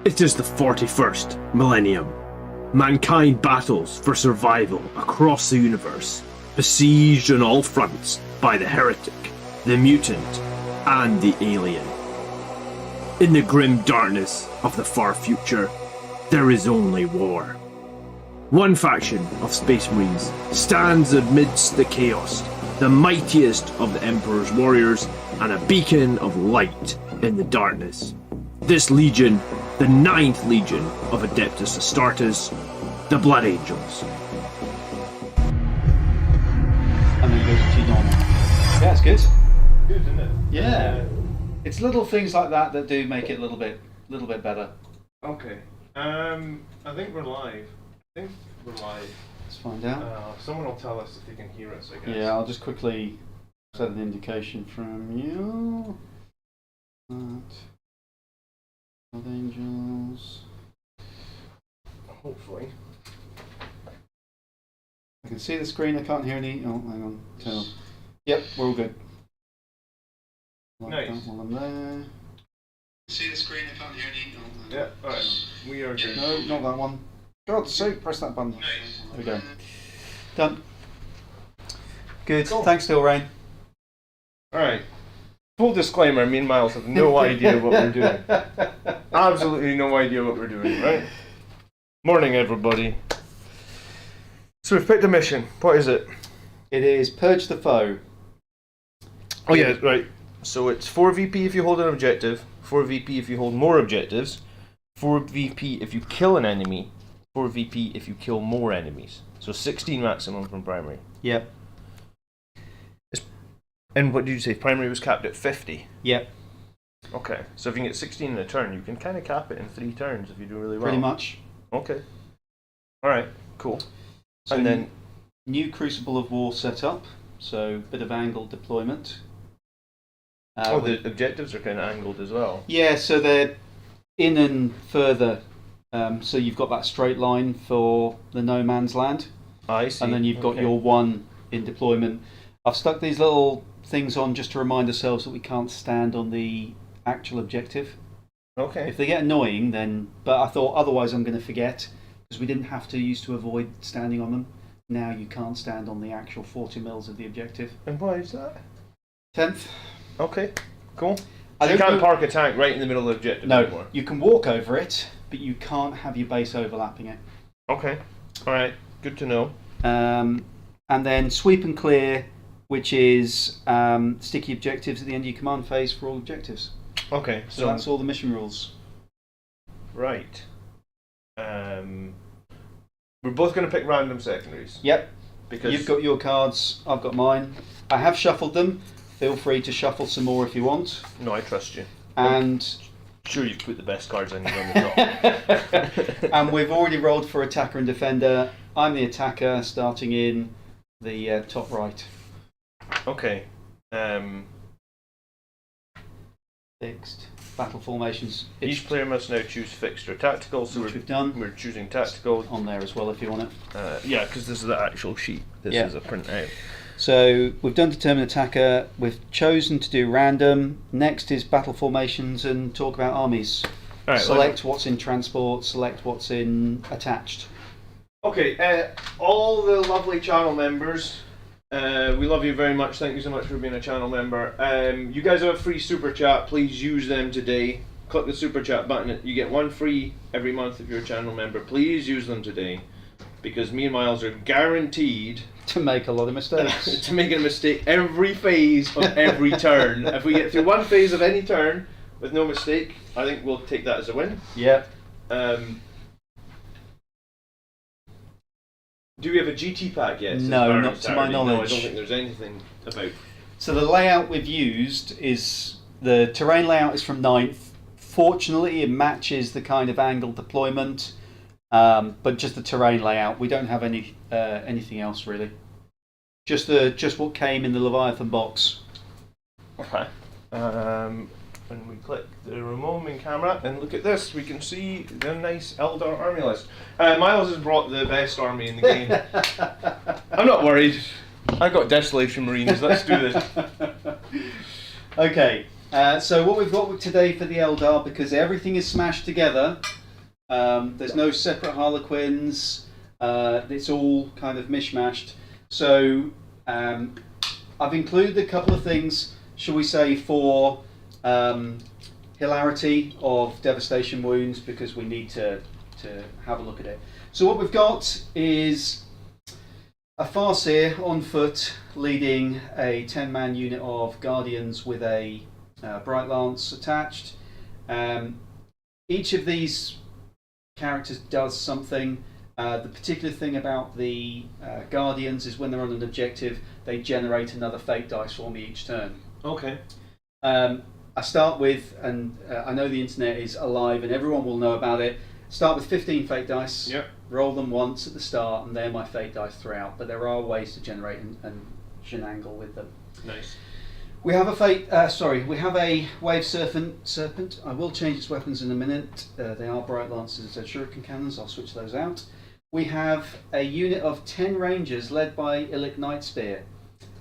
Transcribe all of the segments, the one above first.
It is the 41st millennium. Mankind battles for survival across the universe, besieged on all fronts by the heretic, the mutant, and the alien. In the grim darkness of the far future, there is only war. One faction of Space Marines stands amidst the chaos, the mightiest of the Emperor's warriors, and a beacon of light in the darkness. This legion, the 9th Legion of Adeptus Astartes, the Blood Angels. And then you go to G-Normal. Yeah, it's good. Good, isn't it? Yeah. It's little things like that that do make it a little bit better. Okay. I think we're live. Let's find out. Someone will tell us if they can hear us, I guess. Yeah, I'll just quickly set an indication from you. Blood Angels. Hopefully. I can see the screen, I can't hear any. Oh, hang on. Turn on. Yep, we're all good. Like Nice. that while I'm there. See the screen, I can't hear any. Oh, Yeah, alright. We are good. No, not that one. God's sake, press that button. Nice. There we go. Done. Good. Cool. Thanks, Still Rain. Alright. Full disclaimer, me and Miles have no idea what we're doing. Absolutely no idea what we're doing, right? Morning, everybody. So we've picked a mission. What is it? It is Purge the Foe. Oh yeah, right. So it's 4 VP if you hold an objective, 4 VP if you hold more objectives, 4 VP if you kill an enemy, 4 VP if you kill more enemies. So 16 maximum from primary. Yep. And what did you say? Primary was capped at 50? Yep. Okay. So if you can get 16 in a turn, you can kind of cap it in 3 turns if you do really well. Pretty much. Okay. Alright, cool. So and then... New Crucible of War setup. So bit of angled deployment. the objectives are kind of angled as well. Yeah, so they're in and further. So you've got that straight line for the no man's land. I see. And then you've got your one in deployment. I've stuck these little things on just to remind ourselves that we can't stand on the actual objective. Okay. If they get annoying, then... But I thought otherwise I'm going to forget, because we didn't have to used to avoid standing on them. Now you can't stand on the actual 40 mils of the objective. And why is that? 10th. Okay, cool. I So you don't can't know- park a tank right in the middle of the objective No, anymore? you can walk over it, but you can't have your base overlapping it. Okay. Alright, good to know. And then sweep and clear, which is sticky objectives at the end of your command phase for all objectives. Okay, So that's all the mission rules. Right. We're both going to pick random secondaries. Yep. Because You've got your cards, I've got mine. I have shuffled them. Feel free to shuffle some more if you want. No, I trust you. And Sure, you've put the best cards on the top. and we've already rolled for attacker and defender. I'm the attacker, starting in the top right. Okay. Fixed. Battle formations. Each player must now choose fixed or tactical, so Which we've done. we're choosing tactical. On there as well if you want it. Yeah, because this is the actual sheet. This Yeah. is a printout. So we've done determined attacker. We've chosen to do random. Next is battle formations and talk about armies. Alright, Select what's in transport. Select what's in attached. Okay, all the lovely channel members, we love you very much. Thank you so much for being a channel member. You guys have a free super chat. Please use them today. Click the super chat button. You get one free every month if you're a channel member. Please use them today, because me and Miles are guaranteed To make a lot of mistakes. to make a mistake every phase of every turn. If we get through one phase of any turn with no mistake, I think we'll take that as a win. Yep. Do we have a GT pack yet? No, not to my No, I knowledge. don't think there's anything about. So the layout we've used is the terrain layout is from 9th. Fortunately, it matches the kind of angled deployment, but just the terrain layout. We don't have any anything else really. Just what came in the Leviathan box. Okay. When we click the roaming camera and look at this, we can see the nice Eldar army list. Miles has brought the best army in the game. I'm not worried. I got Desolation Marines. Let's do this. Okay. So what we've got today for the Eldar, because everything is smashed together, there's no separate Harlequins, it's all kind of mishmashed. So I've included a couple of things, shall we say, for hilarity of devastation wounds, because we need to have a look at it. So what we've got is a Farseer on foot leading a 10-man unit of Guardians with a Bright Lance attached. Each of these characters does something. The particular thing about the Guardians is when they're on an objective, they generate another fate dice for me each turn. Okay. I start with, and I know the internet is alive and everyone will know about it, start with 15 fate dice, Yep. roll them once at the start, and they're my fate dice throughout, but there are ways to generate and shenangle with them. Nice. We have we have a Wave Serpent. I will change its weapons in a minute. They are Bright Lances and Shuriken Cannons, I'll switch those out. We have a unit of 10 Rangers led by Illic Nightspear.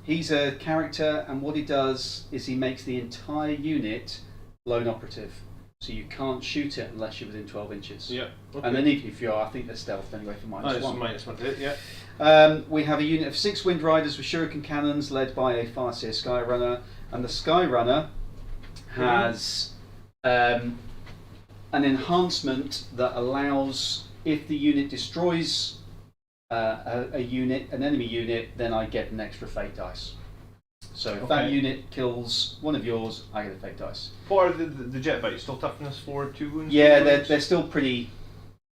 He's a character, and what he does is he makes the entire unit lone operative. So you can't shoot it unless you're within 12 inches. Yeah. Okay. And then if you are, I think they're stealth anyway for -1. -1 to hit, yeah. We have a unit of 6 Wind Riders with Shuriken Cannons led by a Farseer Skyrunner. And the Skyrunner has an enhancement that allows, if the unit destroys an enemy unit, then I get an extra fate dice. So if that unit kills one of yours, I get a fate dice. What are the jet bites? Still toughness 4, 2 wounds? Yeah, they're still pretty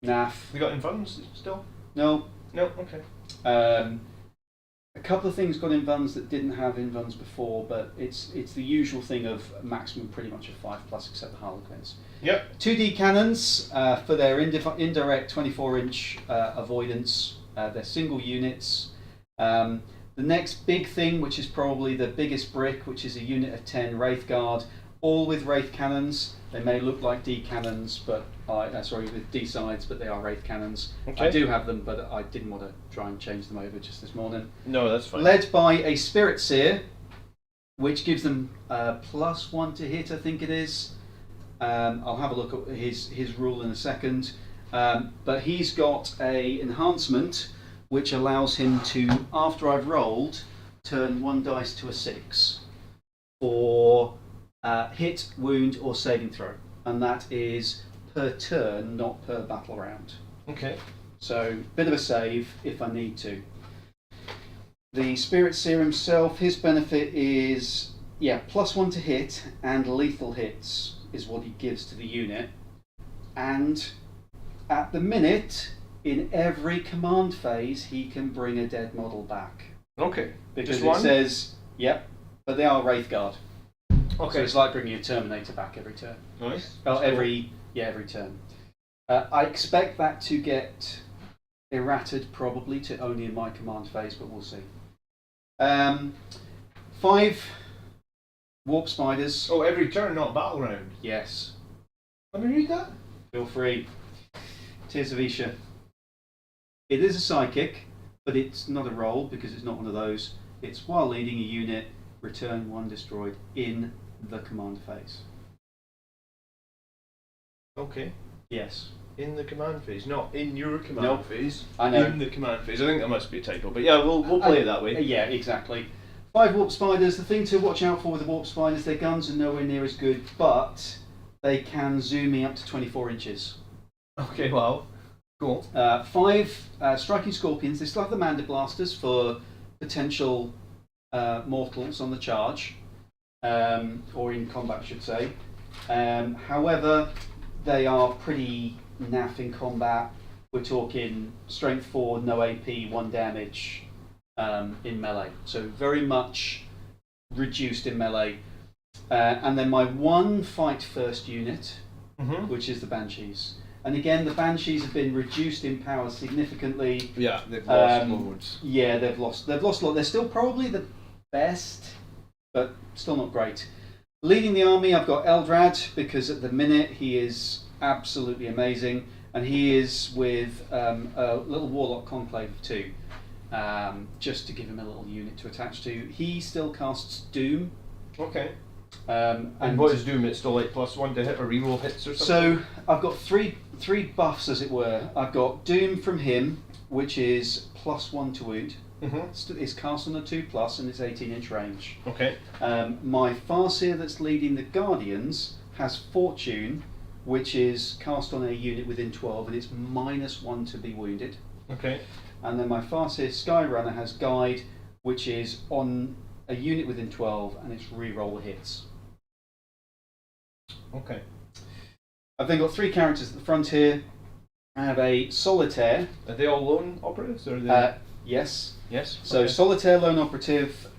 naff. You got invuns still? No. No, okay. A couple of things got invuns that didn't have invuns before, but it's the usual thing of maximum pretty much of 5+, except the Harlequins. Yep. 2D cannons for their indirect 24-inch avoidance. They're single units. The next big thing, which is probably the biggest brick, which is a unit of 10 Wraith Guard, all with Wraith cannons. They may look like D cannons, but with D sides, but they are Wraith cannons. Okay. I do have them, but I didn't want to try and change them over just this morning. No, that's fine. Led by a Spirit Seer, which gives them +1 to hit, I think it is. I'll have a look at his rule in a second. But he's got a enhancement which allows him to, after I've rolled, turn 1 dice to a 6 for hit, wound, or saving throw, and that is per turn, not per battle round. Okay. So, bit of a save if I need to. The Spirit Seer himself, his benefit is +1 to hit, and lethal hits is what he gives to the unit. And at the minute, in every command phase, he can bring a dead model back. Okay. Because Just it one? says, but they are Wraith Guard. Okay. So it's like bringing a Terminator back every turn. Nice. Well, That's every turn. I expect that to get errated probably to only in my command phase, but we'll see. 5 Warp Spiders. cool. Oh, every turn, not battle round. Yes. Let me read that. Feel free. Tears of Isha. It is a psychic, but it's not a roll because it's not one of those. It's while leading a unit, return 1 destroyed in the command phase. Okay. Yes. In the command phase, not in your command Nope. phase. I know. In the command phase. I think that must be a typo, but yeah, we'll play it that way. Yeah, exactly. 5 Warp Spiders. The thing to watch out for with the Warp Spiders, their guns are nowhere near as good, but they can zoom me up to 24 inches. Okay, well, cool. 5 Striking Scorpions. They still have the Manda Blasters for potential mortals on the charge, or in combat, I should say. However, they are pretty naff in combat. We're talking strength 4, no AP, 1 damage in melee. So very much reduced in melee. And then my 1 fight first unit, which is the Banshees. And again, the Banshees have been reduced in power significantly. Yeah, they've lost loads. Yeah, they've lost a lot. They're still probably the best, but still not great. Leading the army, I've got Eldrad, because at the minute he is absolutely amazing, and he is with a little Warlock Conclave too, just to give him a little unit to attach to. He still casts Doom, Okay. And what is Doom? It's still like +1 to hit or reroll hits or something? So I've got three buffs, as it were. I've got Doom from him, which is +1 to wound. It's cast on a 2+ and it's 18-inch range. Okay. My Farseer that's leading the Guardians has Fortune, which is cast on a unit within 12 and it's -1 to be wounded. Okay. And then my Farseer Skyrunner has Guide, which is on a unit within 12 and it's reroll hits. Okay. I've then got 3 characters at the front here. I have a Solitaire. Are they all lone operatives? Or are they... Yes. Yes. So okay. Solitaire Lone Operative,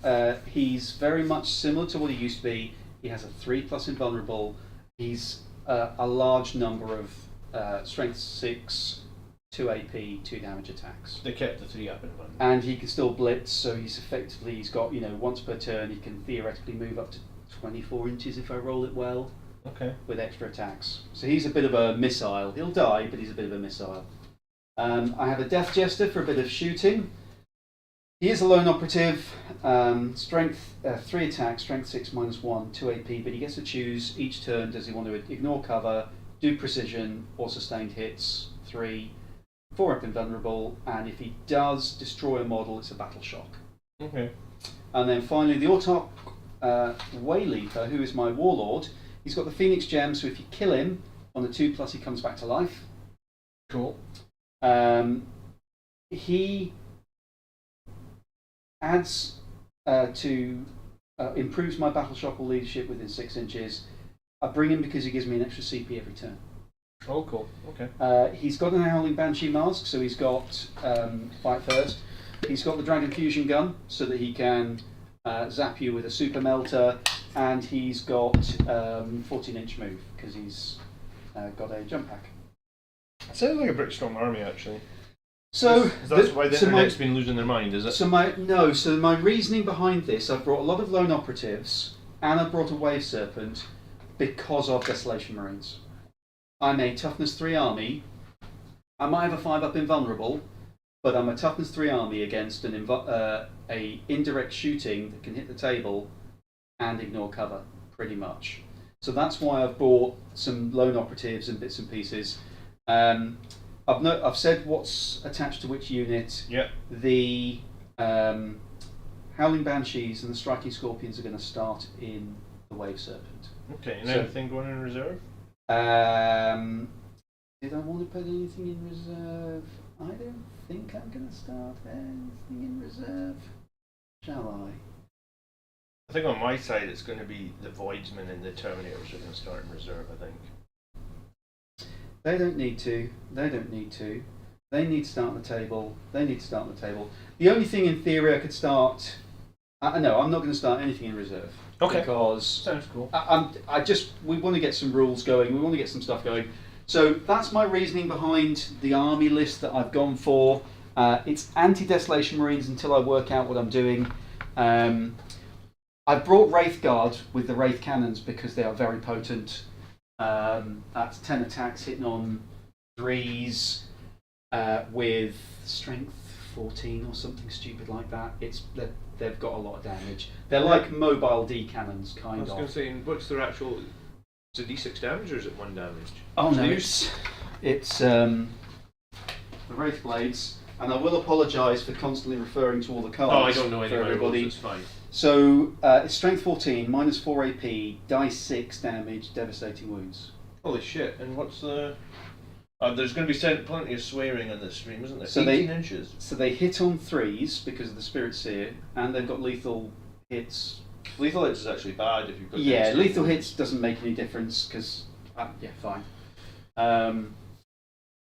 he's very much similar to what he used to be. He has a 3+ invulnerable. He's a large number of Strength 6, 2 AP, 2 damage attacks. They kept the 3 up and running. And he can still blitz, so he's got, once per turn he can theoretically move up to 24 inches if I roll it well. Okay. With extra attacks. So he's a bit of a missile. He'll die, but he's a bit of a missile. I have a Death Jester for a bit of shooting. He is a lone operative. Strength 3 attacks, Strength 6 -1, 2 AP, but he gets to choose each turn. Does he want to ignore cover, do precision, or sustained hits? 3, 4 up invulnerable, and if he does destroy a model, it's a battle shock. Okay. And then finally, the Autarch Wayleaper, who is my warlord. He's got the Phoenix Gem, so if you kill him on the 2+, he comes back to life. Cool. He adds improves my battle shock or leadership within 6 inches. I bring him because he gives me an extra CP every turn. Oh, cool. Okay. He's got an Howling Banshee mask, so he's got Fight First. He's got the Dragon Fusion Gun, so that he can zap you with a Super Melter, and he's got 14-inch move because he's got a jump pack. Sounds like a pretty strong army, actually. So that's why the internet's been losing their mind, is it? So my reasoning behind this, I've brought a lot of lone operatives, and I've brought a Wave Serpent because of Desolation Marines. I'm a Toughness 3 army. I might have a 5 up invulnerable, but I'm a Toughness 3 army against a indirect shooting that can hit the table and ignore cover, pretty much. So that's why I've brought some lone operatives and bits and pieces. I've said what's attached to which unit. Yeah. The Howling Banshees and the Striking Scorpions are going to start in the Wave Serpent. Okay, and anything going in reserve? Did I want to put anything in reserve? I don't think I'm going to start anything in reserve. Shall I? I think on my side it's going to be the Voidsmen and the Terminators are going to start in reserve, I think. They don't need to. They need to start on the table. The only thing in theory I could start... no, I'm not going to start anything in reserve. Okay. Because... Sounds cool. We want to get some rules going. We want to get some stuff going. So that's my reasoning behind the army list that I've gone for. It's anti-Desolation Marines until I work out what I'm doing. I've brought Wraith Guard with the Wraith Cannons because they are very potent. That's 10 attacks hitting on 3s with strength 14 or something stupid like that. They've got a lot of damage. They're like mobile D cannons, kind of. I was going to say, what's their actual... Is it D6 damage or is it 1 damage? Oh no, it's the Wraith Blades. And I will apologise for constantly referring to all the cards. Oh, I don't know any everybody. It's fine. So it's strength 14, -4 AP, die 6 damage, devastating wounds. Holy shit! And what's the? There's going to be plenty of swearing on this stream, isn't there? So 18 inches. So they hit on 3s because of the Spirit Seer, and they've got lethal hits. Lethal hits is actually bad if you've got. Yeah, lethal hits doesn't make any difference because fine.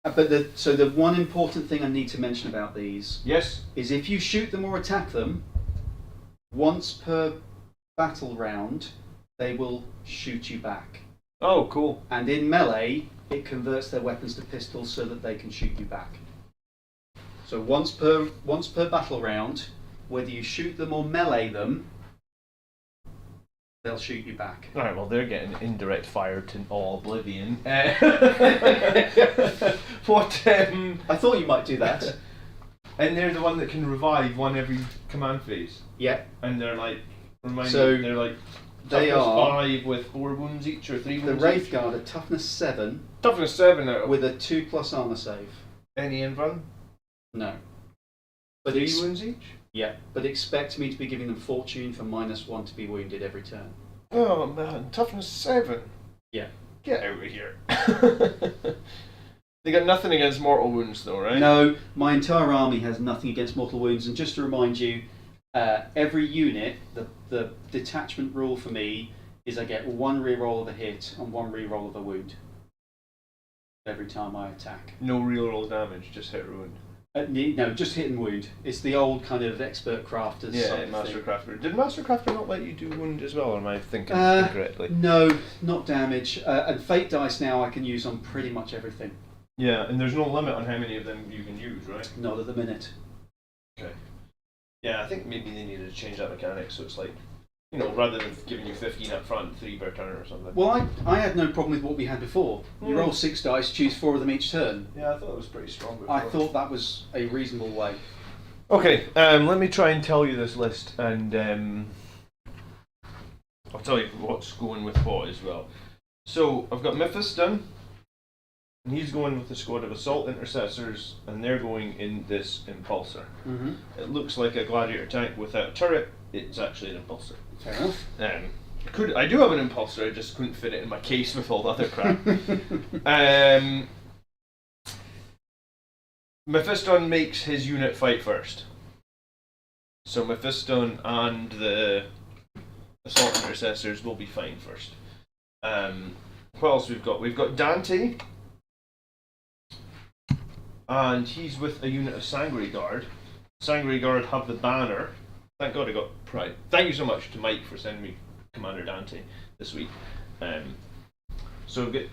But the one important thing I need to mention about these, yes, is if you shoot them or attack them, once per battle round, they will shoot you back. Oh, cool. And in melee, it converts their weapons to pistols so that they can shoot you back. So once per battle round, whether you shoot them or melee them, they'll shoot you back. Alright, well they're getting indirect fire to all oblivion. What? I thought you might do that. And they're the one that can revive one every command phase. Yep. And they're like, they're like They Toughness are 5 with 4 wounds each, or 3 the wounds Wraith each? Guard are toughness 7 Toughness 7 out. with a 2+ armor save. Any invuln? No. But 3 wounds each? Yeah, but expect me to be giving them fortune for -1 to be wounded every turn. Oh man, toughness 7. Yeah. Get out of here. They got nothing against mortal wounds though, right? No, my entire army has nothing against mortal wounds. And just to remind you, every unit, the detachment rule for me is I get 1 reroll of a hit and 1 reroll of a wound every time I attack. No real roll damage, just hit or wound. No, just hit and wound. It's the old kind of expert crafters. Yeah, side of Master thing. Crafter. Did Master Crafter not let you do wound as well, or am I thinking incorrectly? No, not damage. And fate dice now I can use on pretty much everything. Yeah, and there's no limit on how many of them you can use, right? Not at the minute. Okay. Yeah, I think maybe they needed to change that mechanic so it's like, you know, rather than giving you 15 up front, 3 per turn or something. Well, I had no problem with what we had before. You roll 6 dice, choose 4 of them each turn. Yeah, I thought it was pretty strong before. I thought that was a reasonable way. Okay, let me try and tell you this list, and I'll tell you what's going with what as well. So, I've got Mephiston, and he's going with a squad of assault intercessors, and they're going in this impulsor. Mm-hmm. It looks like a gladiator tank without a turret. It's actually an impulsor. Fair enough. I do have an impulsor, I just couldn't fit it in my case with all the other crap. Mephiston makes his unit fight first. So Mephiston and the assault intercessors will be fighting first. What else we've got? We've got Dante, and he's with a unit of Sangre Guard. Sangre Guard have the banner. Thank God I got pride. Thank you so much to Mike for sending me Commander Dante this week. So we've got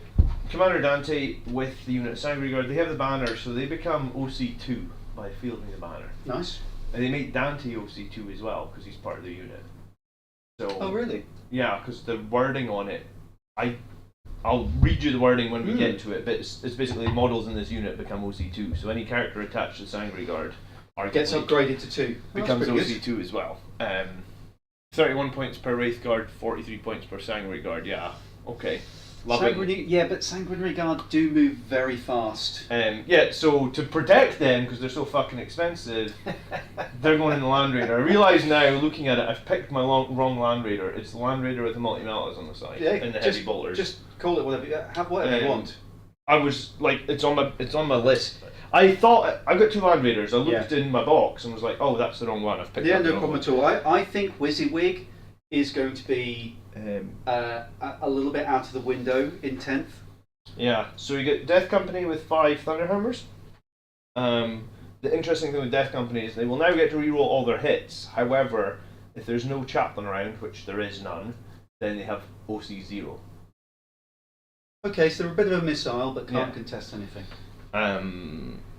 Commander Dante with the unit of Sangre Guard. They have the banner, so they become OC2 by fielding the banner. Nice. And they make Dante OC2 as well, because he's part of the unit. So, Oh, really? yeah, because the wording on it, I'll read you the wording when we get to it, but it's basically models in this unit become OC2. So any character attached to Sangre Guard Gets upgraded to 2. becomes That's pretty OC2 as well. 31 points per Wraith Guard, 43 points per Sangre Guard. Yeah, okay. Love it. Yeah, but Sanguinary Guard do move very fast. Yeah, so to protect them, because they're so fucking expensive, they're going in the Land Raider. I realise now, looking at it, I've picked my wrong Land Raider. It's the Land Raider with the multi-meltas on the side and the heavy bolters. Just call it whatever. Have whatever you want. I was like, it's on my list. I thought I've got 2 Land Raiders. I looked in my box and was like, oh, that's the wrong one. I've picked. Yeah, up the no wrong problem one. at all. I think WYSIWYG is going to be a little bit out of the window in 10th. Yeah, so you get Death Company with 5 Thunderhammers. The interesting thing with Death Company is they will now get to reroll all their hits. However, if there's no chaplain around, which there is none, then they have OC 0. Okay, so they're a bit of a missile, but can't contest anything.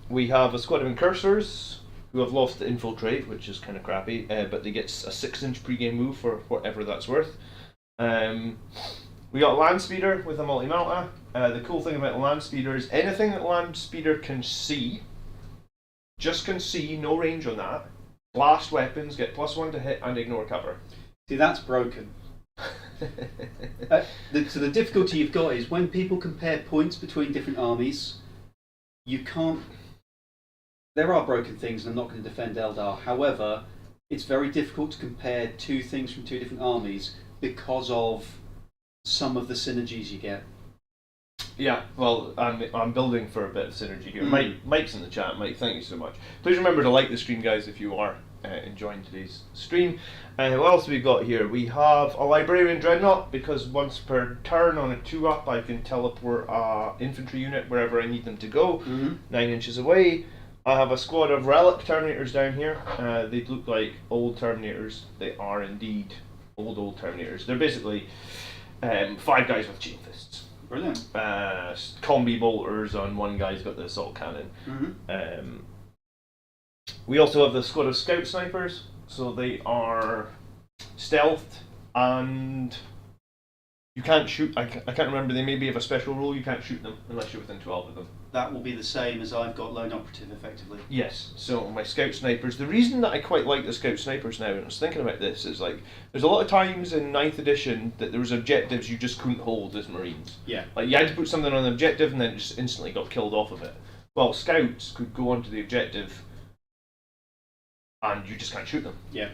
We have a squad of Incursors who have lost the Infiltrate, which is kind of crappy, but they get a 6-inch pre-game move for whatever that's worth. We got Land Speeder with a multi-melta. The cool thing about Land Speeder is anything that Land Speeder can see, just can see, no range on that. Blast weapons get +1 to hit and ignore cover. See, that's broken. So the difficulty you've got is when people compare points between different armies, you can't. There are broken things, and I'm not going to defend Eldar. However, it's very difficult to compare 2 things from 2 different armies because of some of the synergies you get. Yeah, well, I'm building for a bit of synergy here. Mike's in the chat. Mike, thank you so much. Please remember to like the stream, guys, if you are enjoying today's stream. What else have we got here? We have a Librarian Dreadnought, because once per turn on a 2-up I can teleport a infantry unit wherever I need them to go, 9 inches away. I have a squad of Relic Terminators down here. They look like old Terminators. They are indeed old Terminators. They're basically 5 guys with chain fists. Brilliant. Combi bolters on one guy's got the assault cannon. We also have the squad of Scout Snipers, so they are stealthed and You can't shoot. I can't remember. They maybe have a special rule. You can't shoot them unless you're within 12 of them. That will be the same as I've got lone operative, effectively. Yes. So my scout snipers. The reason that I quite like the scout snipers now, and I was thinking about this, is like there's a lot of times in 9th edition that there was objectives you just couldn't hold as Marines. Yeah. Like you had to put something on an objective and then it just instantly got killed off of it. Well, scouts could go onto the objective, and you just can't shoot them. Yeah.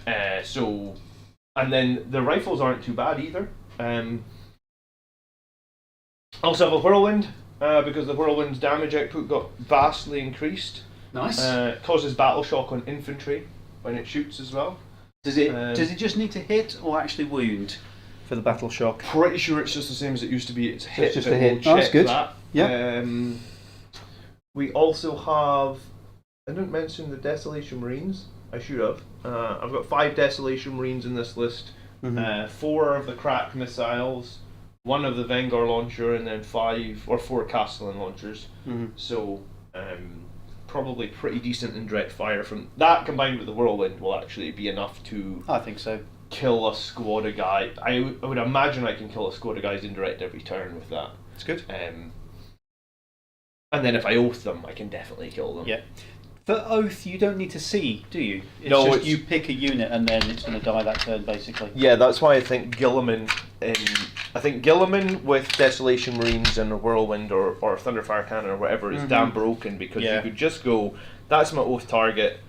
And then the rifles aren't too bad either. Also have a whirlwind, because the whirlwind's damage output got vastly increased. Nice. Causes battle shock on infantry when it shoots as well. Does it just need to hit or actually wound for the battle shock? Pretty sure it's just the same as it used to be. It's a hit. It's just but a hit. we'll Oh, that's check good. that. Yeah. We also have. I didn't mention the Desolation Marines. I should have. I've got 5 Desolation Marines in this list. 4 of the Crack missiles, 1 of the Vanguard launcher, and then 4 Castellan launchers. So probably pretty decent in direct fire from that, combined with the whirlwind, will actually be enough to. I think so. Kill a squad of guys. I would imagine I can kill a squad of guys indirect every turn with that. It's good. And then if I oath them, I can definitely kill them. Yeah. For oath, you don't need to see, do you? No, just you pick a unit and then it's going to die that turn, basically. Yeah, that's why I think Guilliman with Desolation Marines and a Whirlwind or Thunderfire Cannon or whatever is damn broken, because you could just go, that's my oath target.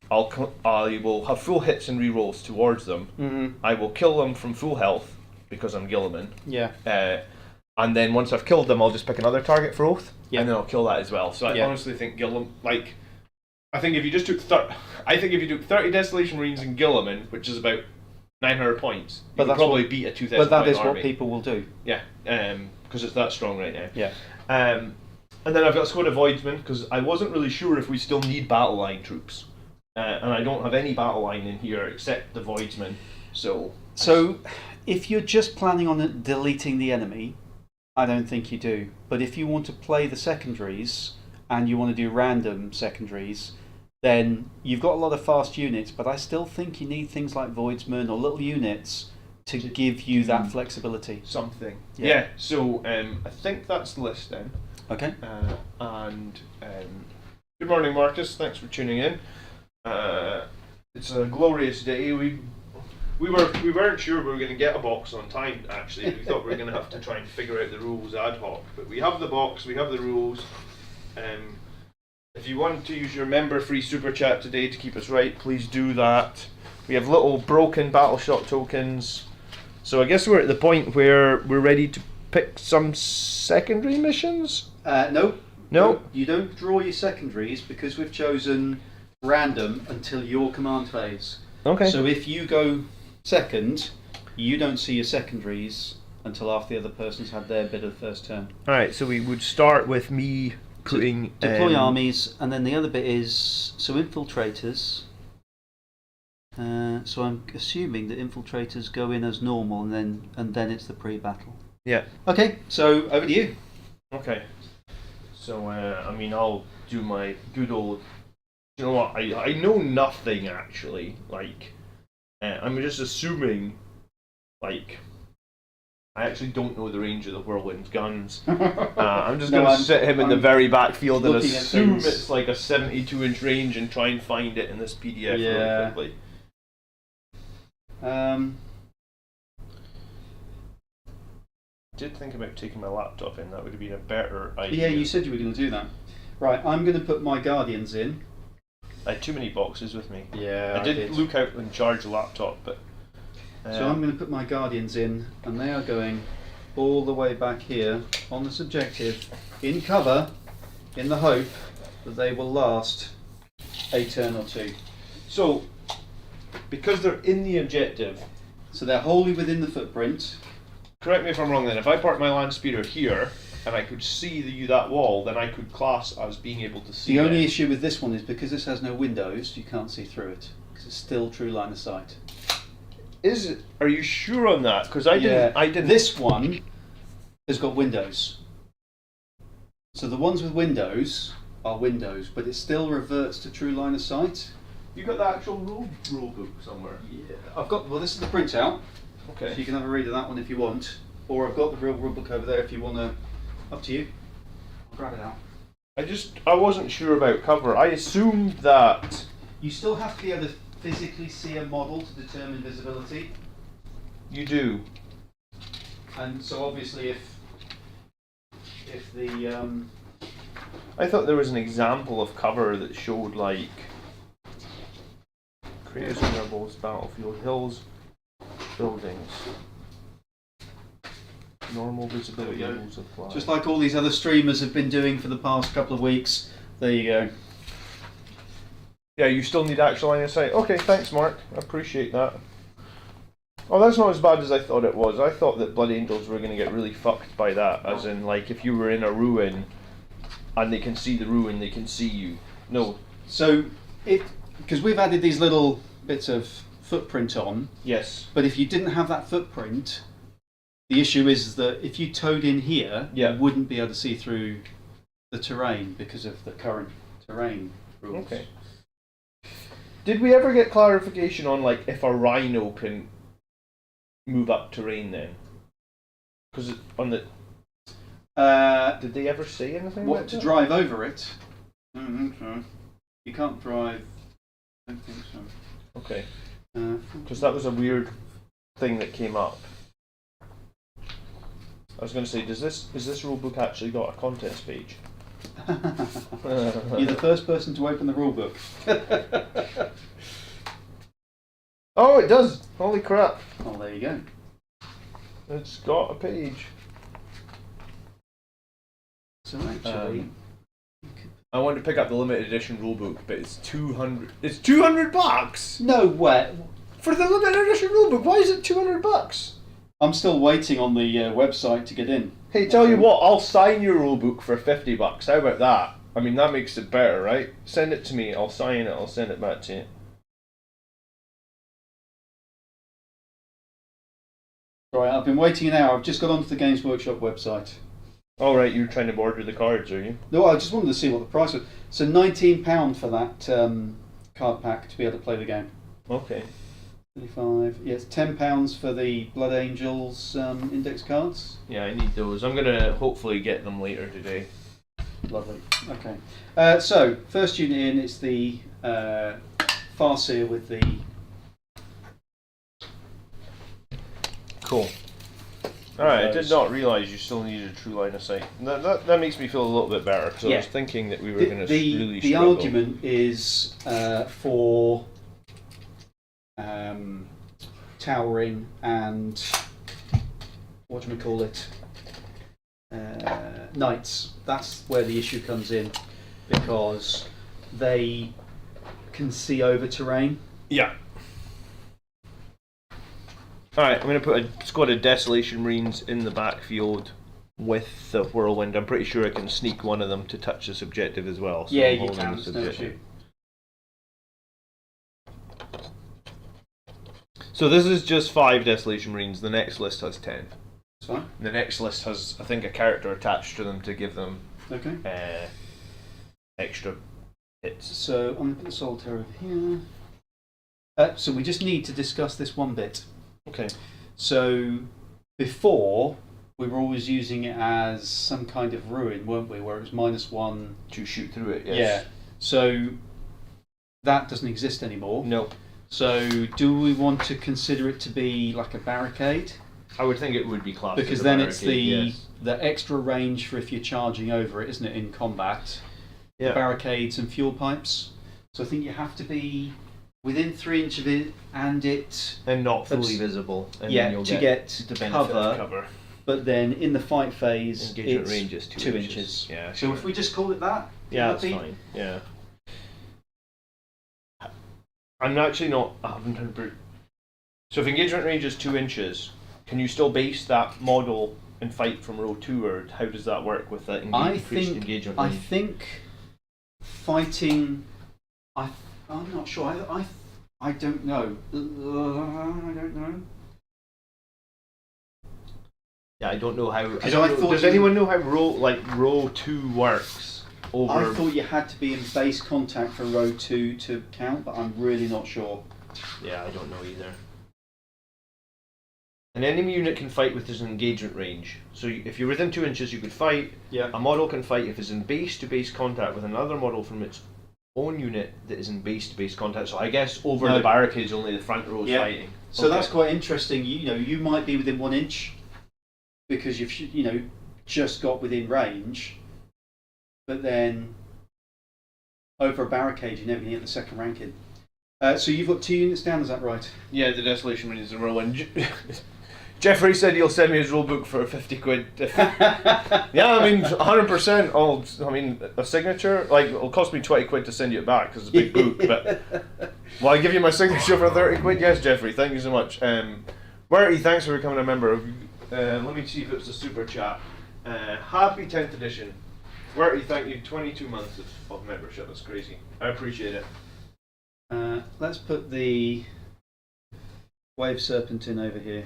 I will have full hits and rerolls towards them. I will kill them from full health because I'm Guilliman. Yeah. And then once I've killed them, I'll just pick another target for oath, Yeah. and then I'll kill that as well. So I honestly think Guilliman, I think if you just took 30 Desolation Marines in Guilliman, which is about 900 points, you could probably beat a 2,000 But that point is army. what people will do. Yeah, because it's that strong right now. Yeah. And then I've got a squad of Voidsmen, because I wasn't really sure if we still need battle line troops. And I don't have any battle line in here except the Voidsmen. So if you're just planning on deleting the enemy, I don't think you do. But if you want to play the secondaries and you want to do random secondaries, then you've got a lot of fast units, but I still think you need things like Voidsmen or little units to give you that flexibility. Something. Yeah. Yeah, so I think that's the list then. Okay. Good morning, Marcus. Thanks for tuning in. It's a glorious day. We weren't sure we were going to get a box on time, actually. We thought we were going to have to try and figure out the rules ad hoc. But we have the box, we have the rules. If you want to use your member-free super chat today to keep us right, please do that. We have little broken battle shot tokens. So I guess we're at the point where we're ready to pick some secondary missions? No. No? You don't draw your secondaries because we've chosen random until your command phase. Okay. So if you go second, you don't see your secondaries until after the other person's had their bit of the first turn. Alright, so we would start with me putting... Deploy armies, and then the other bit is... So infiltrators... so I'm assuming that infiltrators go in as normal, and then it's the pre-battle. Yeah. Okay, so over to you. Okay. So, I'll do my good old... You know what, I know nothing, actually. I'm just assuming, I actually don't know the range of the Whirlwind's guns. I'm just going to sit him in the very back field and assume it's like a 72-inch range and try and find it in this PDF really quickly. Did think about taking my laptop in. That would have been a better idea. Yeah, you said you were going to do that. Right, I'm going to put my Guardians in. I had too many boxes with me. Yeah, I did look out and charge the laptop, but... So I'm going to put my Guardians in, and they are going all the way back here on this objective, in cover, in the hope that they will last a turn or two. So, because they're in the objective... So they're wholly within the footprint. Correct me if I'm wrong then, if I parked my land speeder here, and I could see that wall, then I could class as being able to see The only issue with this one is because this has no windows, you can't see through it, because it's still true line of sight. Is it? Are you sure on that? Because I didn't. This one has got windows. So the ones with windows are windows, but it still reverts to true line of sight. You got the actual rule book somewhere? Yeah, I've got. Well, this is the printout. Okay. So you can have a read of that one if you want. or I've got the real rulebook over there if you want to. Up to you. I'll grab it out. I wasn't sure about cover. I assumed that You still have to be able to physically see a model to determine visibility. you do. And so obviously if the I thought there was an example of cover that showed like Creators and Rebels, Battlefield, Hills, Buildings. Normal visibility There we go. rules apply. just like all these other streamers have been doing for the past couple of weeks, there you go. Yeah, you still need actual line of sight. Okay, thanks, Mark. I appreciate that. Oh, that's not as bad as I thought it was. I thought that Blood Angels were going to get really fucked by that. As in, like, if you were in a ruin and they can see the ruin, they can see you. No. So because we've added these little bits of footprint on, Yes. but if you didn't have that footprint, the issue is that if you towed in here, Yeah. you wouldn't be able to see through the terrain because of the current terrain rules. Okay. Did we ever get clarification on, like, if a rhino can move up terrain then? Because on the... did they ever say anything What about to that? drive over it? I don't think so. You can't drive. I don't think so. Okay. Uh, Because that was a weird thing that came up. I was going to say, has this rulebook actually got a contents page? You're the first person to open the rulebook. Oh, it does! Holy crap! Oh, there you go. It's got a page. So actually, I wanted to pick up the limited edition rulebook, but it's 200. It's $200 no way. for the limited edition rulebook. Why is it $200? I'm still waiting on the website to get in. Hey, tell you what, I'll sign your rulebook for $50. How about that? I mean, that makes it better, right? Send it to me. I'll sign it. I'll send it back to you. Right, I've been waiting an hour. I've just got onto the Games Workshop website. All right, you're trying to order the cards, are you? No, I just wanted to see what the price was. So £19 for that card pack to be able to play the game. Okay. 35. Yeah, it's £10 for the Blood Angels index cards. Yeah, I need those. I'm gonna hopefully get them later today. Lovely. Okay. So first unit in, it's the Farseer with the. Cool. Alright, I did not realise you still needed a true line of sight. That makes me feel a little bit better, because I was thinking that we were going to really the struggle. argument is for towering and knights. That's where the issue comes in, because they can see over terrain. Yeah. Alright, I'm going to put a squad of Desolation Marines in the backfield with the Whirlwind. I'm pretty sure I can sneak one of them to touch this objective as well. So Yeah, I'm you holding can. this There's no objective. issue. So this is just 5 Desolation Marines. The next list has 10. That's fine. The next list has, I think, a character attached to them to give them Okay. extra hits. So I'm going to put the Solitaire over here. So we just need to discuss this one bit. Okay. So before, we were always using it as some kind of ruin, weren't we? Where it was -1 To shoot through it, yes. Yeah. So that doesn't exist anymore. No. So do we want to consider it to be like a barricade? I would think it would be classed Because as a then it's barricade, yes. the extra range for if you're charging over it, isn't it, in combat? Yeah. Barricades and fuel pipes. So I think you have to be within 3 inches of it and not fully visible. And yeah, then you'll to get get the benefit of cover. cover. But then in the fight phase, Engagement it's range is 2 inches. Yeah. So if we just call it that, Yeah, would that's fine. Yeah. I'm actually not 100%. So if engagement range is 2 inches, can you still base that model and fight from row 2, or how does that work with that increased engagement range? I think fighting. I'm not sure. I don't know. I don't know. Yeah, I don't know how. Because I thought does anyone know how row 2 works? I thought you had to be in base contact for row 2 to count, but I'm really not sure. Yeah, I don't know either. An enemy unit can fight with his engagement range. So if you're within 2 inches, you could fight. Yeah. A model can fight if it's in base-to-base contact with another model from its own unit that is in base-to-base contact. So I guess over the barricades, only the front row is fighting. So that's quite interesting. You might be within 1 inch because you've just got within range, but then over a barricade, you're never going to get the second ranking. So you've got 2 units down. Is that right? Yeah, the Desolation Marines are rolling. Jeffrey said he'll send me his rulebook for 50 quid. Yeah, I mean, 100%. A signature, like, it'll cost me 20 quid to send you it back because it's a big book. But will I give you my signature for 30 quid? Yes, Jeffrey. Thank you so much. Werty, thanks for becoming a member. Let me see if it's the super chat. Happy 10th edition. Werty, thank you. 22 months of membership. That's crazy. I appreciate it. Let's put the Wave Serpentine over here.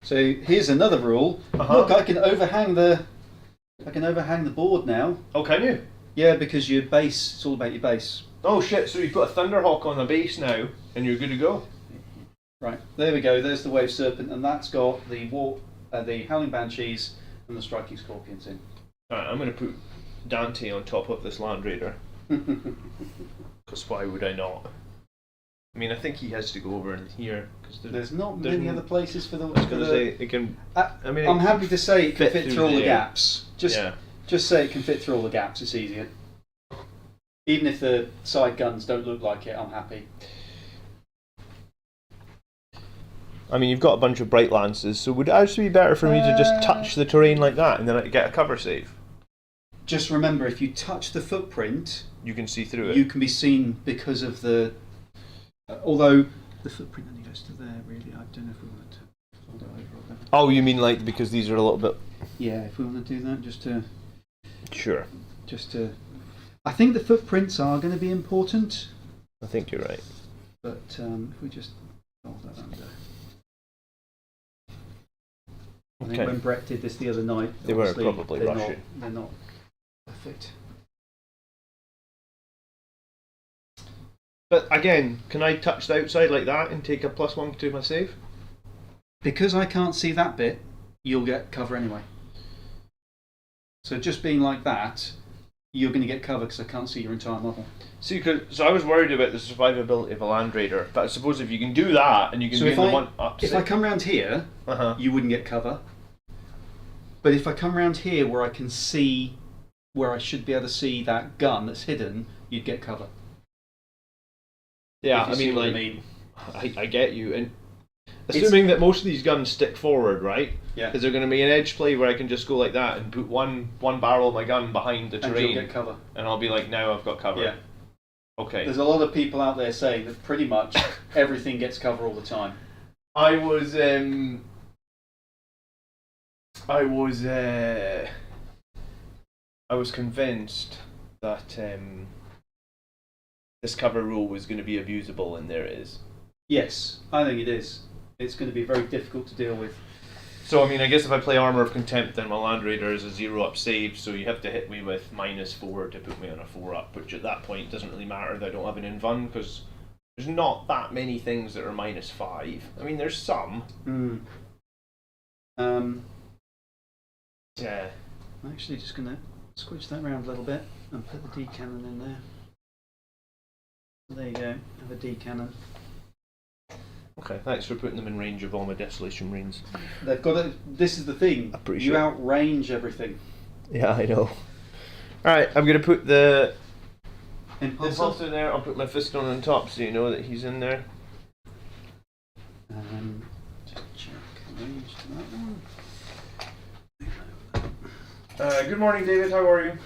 So here's another rule. Look, I can overhang the board now. Oh, can you? Yeah, because your base. It's all about your base. Oh shit! So you've got a Thunderhawk on the base now, and you're good to go. Right, there we go. There's the Wave Serpent, and that's got the Howling Banshees and the Striking Scorpions in. Alright, I'm going to put Dante on top of this Land Raider. Because why would I not? I mean, I think he has to go over in here. Cause there's not many other places for the... it can... I'm happy to say it can fit through all the gaps. Just say it can fit through all the gaps, it's easier. Even if the side guns don't look like it, I'm happy. I mean, you've got a bunch of Bright Lances, so would it actually be better for me to just touch the terrain like that and then I get a cover save? Just remember, if you touch the footprint... You can see through it. You can be seen because of the... although the footprint only goes to there, really. I don't know if we want to hold it over or Oh, you mean like because these are a little bit... Yeah, if we want to do that, just to... Sure. Just to... I think the footprints are going to be important. I think you're right. But if we just hold that under... I think when Brett did this the other night, they were probably rushing. They're not perfect. But again, can I touch the outside like that and take a +1 to my save? Because I can't see that bit, you'll get cover anyway. So just being like that, you're going to get cover because I can't see your entire model. See, so I was worried about the survivability of a Land Raider, but I suppose if you can do that and you can do the one up. If I come round here, you wouldn't get cover. But if I come round here where I can see, where I should be able to see that gun that's hidden, you'd get cover. Yeah, I mean, I get you. And assuming that most of these guns stick forward, right? Yeah. Is there going to be an edge play where I can just go like that and put one barrel of my gun behind the terrain? And you'll get cover. And I'll be like, now I've got cover. Yeah. Okay. There's a lot of people out there saying that pretty much everything gets cover all the time. I was convinced that this cover rule was going to be abusable, and there it is. Yes, I think it is. It's going to be very difficult to deal with. So, I mean, I guess if I play Armour of Contempt, then my Land Raider is a 0-up save, so you have to hit me with -4 to put me on a 4-up, which at that point doesn't really matter that I don't have an invuln, because there's not that many things that are -5. I mean, there's some. Yeah. I'm actually just going to squish that around a little bit and put the D cannon in there. There you go, have a D cannon. Okay, thanks for putting them in range of all my Desolation Marines. They've got to, this is the thing, you outrange everything. Yeah, I know. Alright, I'm going to put the Impulsor in there. I'll put my Fiston on top so you know that he's in there. Just check range to that one. Good morning, David. How are you?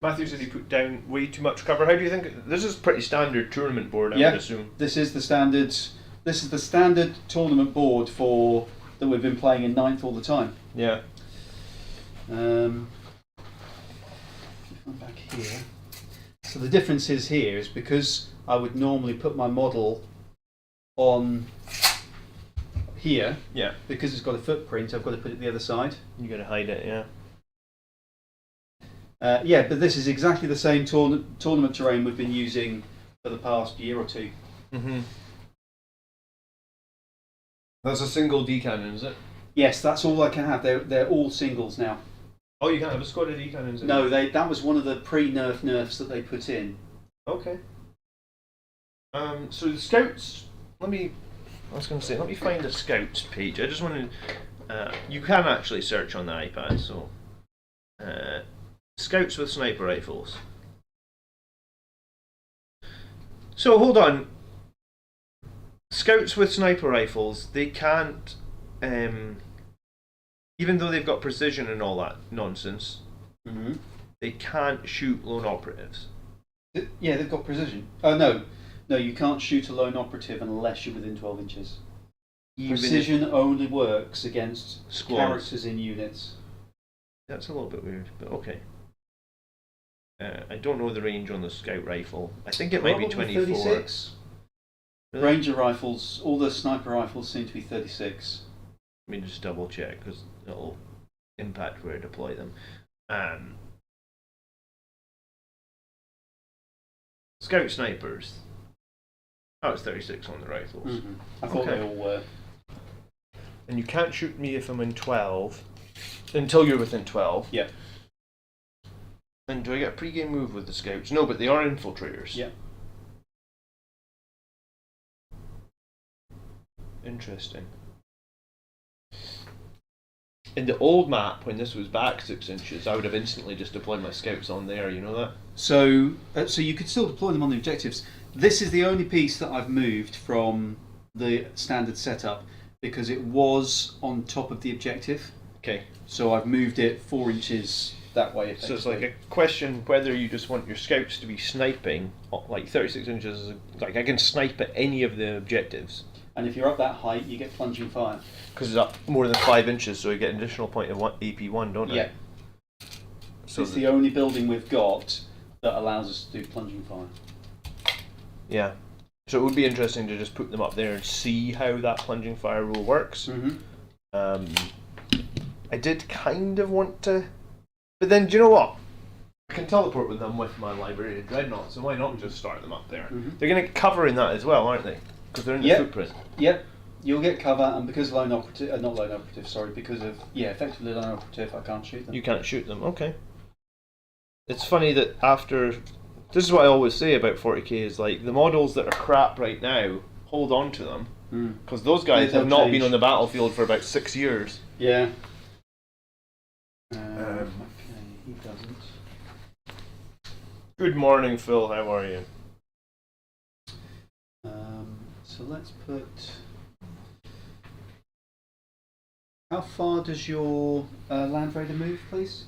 Matthew said he put down way too much cover. How do you think? This is pretty standard tournament board, I would assume. This is the standard. This is the standard tournament board that we've been playing in 9th all the time. Yeah. If I'm back here. So the difference is here is because I would normally put my model on here. Yeah. Because it's got a footprint, I've got to put it the other side. You got to hide it, yeah. Yeah, but this is exactly the same tournament terrain we've been using for the past year or two. Mm-hmm. That's a single D cannon, is it? Yes, that's all I can have. They're all singles now. Oh, you can't have a squad of D cannons. No, that was one of the pre-nerf nerfs that they put in. Okay. So the scouts. Let me find the scouts page. I just want to. You can actually search on the iPad. So, scouts with sniper rifles. So hold on. Scouts with sniper rifles, they can't. Even though they've got precision and all that nonsense, they can't shoot lone operatives. Yeah, they've got precision. Oh no, you can't shoot a lone operative unless you're within 12 inches. Precision only works against characters in units. That's a little bit weird, but okay. I don't know the range on the scout rifle. I think it might be 24. 36. Really? Ranger rifles, all the sniper rifles seem to be 36. Let me just double check because it'll impact where I deploy them. Scout snipers. Oh, it's 36 on the rifles. Mm-hmm. I thought they all were. And you can't shoot me if I'm in 12 until you're within 12. Yeah. And do I get a pre-game move with the scouts? No, but they are infiltrators. Yeah. Interesting. In the old map, when this was back 6 inches, I would have instantly just deployed my scouts on there, you know that? So you could still deploy them on the objectives. This is the only piece that I've moved from the standard setup because it was on top of the objective. Okay. So I've moved it 4 inches that way. So it's like a question whether you just want your scouts to be sniping, like 36 inches, like I can snipe at any of the objectives. And if you're up that height, you get plunging fire. Because it's up more than 5 inches, so you get an additional point of AP1, don't I? Yeah. So it's the only building we've got that allows us to do plunging fire. Yeah. So it would be interesting to just put them up there and see how that plunging fire rule works. Mm-hmm. I did kind of want to, but then do you know what? I can teleport with them with my library of dreadnoughts, so why not just start them up there? Mm-hmm. They're going to get cover in that as well, aren't they? Because they're in the footprint. Yep. You'll get cover, and because lone operative, not lone operative, sorry, because of effectively lone operative, I can't shoot them. You can't shoot them. Okay. It's funny that after, this is what I always say about 40k is like the models that are crap right now, hold on to them because those guys have not been on the battlefield for about 6 years. Yeah. Okay, he doesn't. Good morning, Phil. How are you? So let's put. How far does your Land Raider move, please?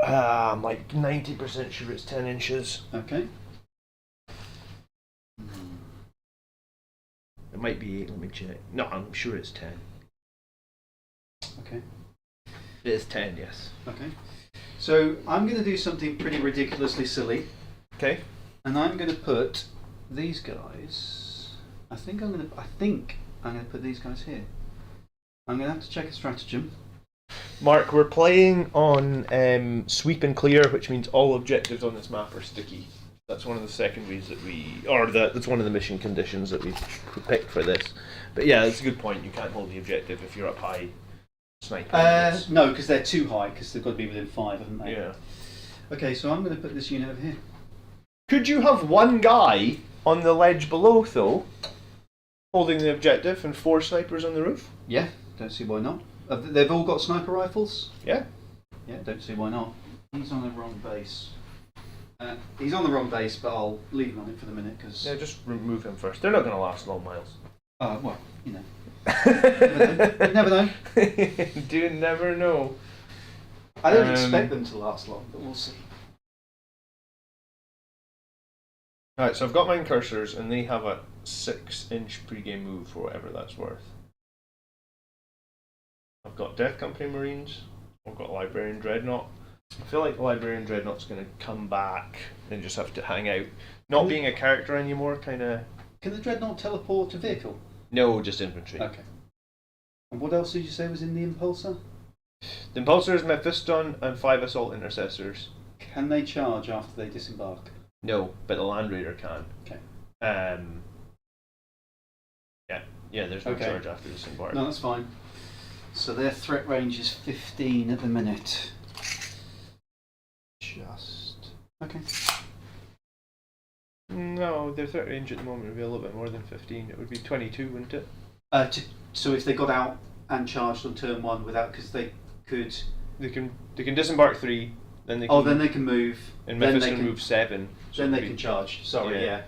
I'm like 90% sure it's 10 inches. Okay. It might be 8, let me check. No, I'm sure it's 10. Okay. It is 10, yes. Okay. So I'm going to do something pretty ridiculously silly. Okay. And I'm going to put these guys. I think I'm going to put these guys here. I'm going to have to check a stratagem. Mark, we're playing on sweep and clear, which means all objectives on this map are sticky. That's one of the secondaries that's one of the mission conditions that we've picked for this. But yeah, it's a good point. You can't hold the objective if you're up high sniping. No, because they're too high, because they've got to be within 5, haven't they? Yeah. Okay, so I'm going to put this unit over here. Could you have one guy on the ledge below, though, holding the objective, and 4 snipers on the roof? Yeah, don't see why not. They've all got sniper rifles? Yeah. Yeah, don't see why not. He's on the wrong base. He's on the wrong base, but I'll leave him on it for the minute because. Yeah, just remove him first. They're not going to last long, Miles. Well, you know. You never know. Do never know. I don't expect them to last long, but we'll see. Alright, so I've got mine cursors, and they have a 6-inch pre-game move for whatever that's worth. I've got Death Company Marines. I've got Librarian Dreadnought. I feel like the Librarian Dreadnought's going to come back and just have to hang out. Not being a character anymore, kind of. Can the Dreadnought teleport a vehicle? No, just infantry. Okay. And what else did you say was in the Impulsor? The Impulsor is Mephiston and 5 Assault Intercessors. Can they charge after they disembark? No, but the Land Raider can. Okay. Yeah, there's no charge after disembark. No, that's fine. So their threat range is 15 at the minute. Just... Okay. No, their threat range at the moment would be a little bit more than 15. It would be 22, wouldn't it? So if they got out and charged on turn 1 without... Because they could... They can disembark 3, then they can... then they can move. And Mephisto can move 7. So then they can charge. Sorry, yeah.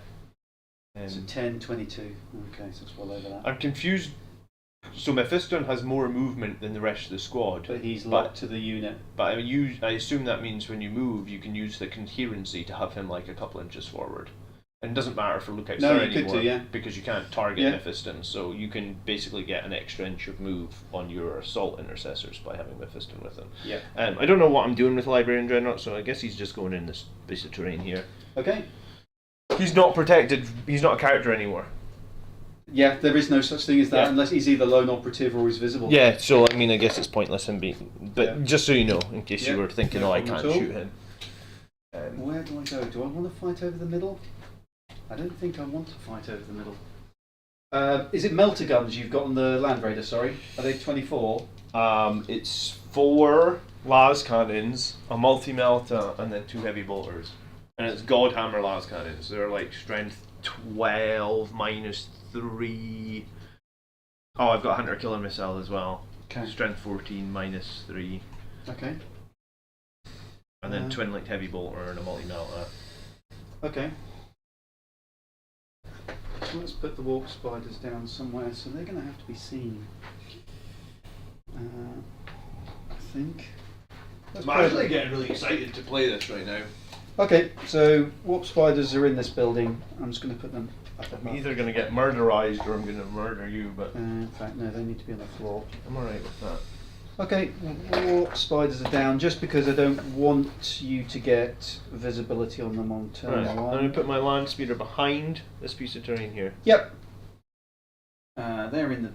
So 10, 22. Okay, so it's well over that. I'm confused. So Mephisto has more movement than the rest of the squad. But he's locked to the unit. But I assume that means when you move, you can use the coherency to have him like a couple inches forward. And it doesn't matter for Lookout Star anymore, because you can't target Mephisto, so you can basically get an extra inch of move on your assault intercessors by having Mephisto with them. Yeah. I don't know what I'm doing with Librarian Dreadnought, so I guess he's just going in this piece of terrain here. Okay. He's not protected. He's not a character anymore. Yeah, there is no such thing as that unless he's either lone operative or he's visible. Yeah, so I mean, I guess it's pointless him being. But just so you know, in case you were thinking, I can't shoot him. Where do I go? Do I want to fight over the middle? I don't think I want to fight over the middle. Is it melter guns you've got on the Land Raider? Sorry, are they 24? It's 4 las cannons, a multi-melta, and then 2 heavy bolters. And it's Godhammer las cannons. They're like strength 12 minus 3. Oh, I've got Hunter Killer Missile as well. Okay. Strength 14 minus 3. Okay. And then twin linked heavy bolter and a multi-melta. Okay. So let's put the warp spiders down somewhere, so they're going to have to be seen. I think. I'm actually getting really excited to play this right now. Okay, so warp spiders are in this building. I'm just going to put them up above. I'm either going to get murderized or I'm going to murder you, but in fact, no, they need to be on the floor. I'm alright with that. Okay, warp spiders are down just because I don't want you to get visibility on them on turn 1. I'm going to put my land speeder behind this piece of terrain here. Yep. They're in the...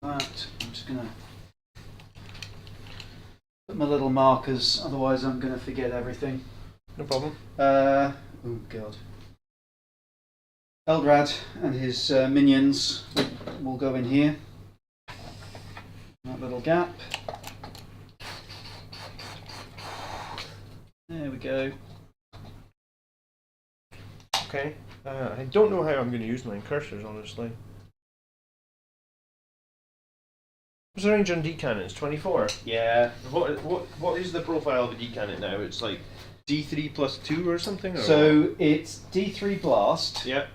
I'm just going to put my little markers, otherwise I'm going to forget everything. No problem. Oh god. Eldrad and his minions will go in here. That little gap. There we go. Okay. I don't know how I'm going to use my incursors, honestly. What's the range on D cannons? 24? Yeah. What is the profile of a D cannon now? It's like D3 plus 2 or something? Or so what? it's D3 blast. Yeah.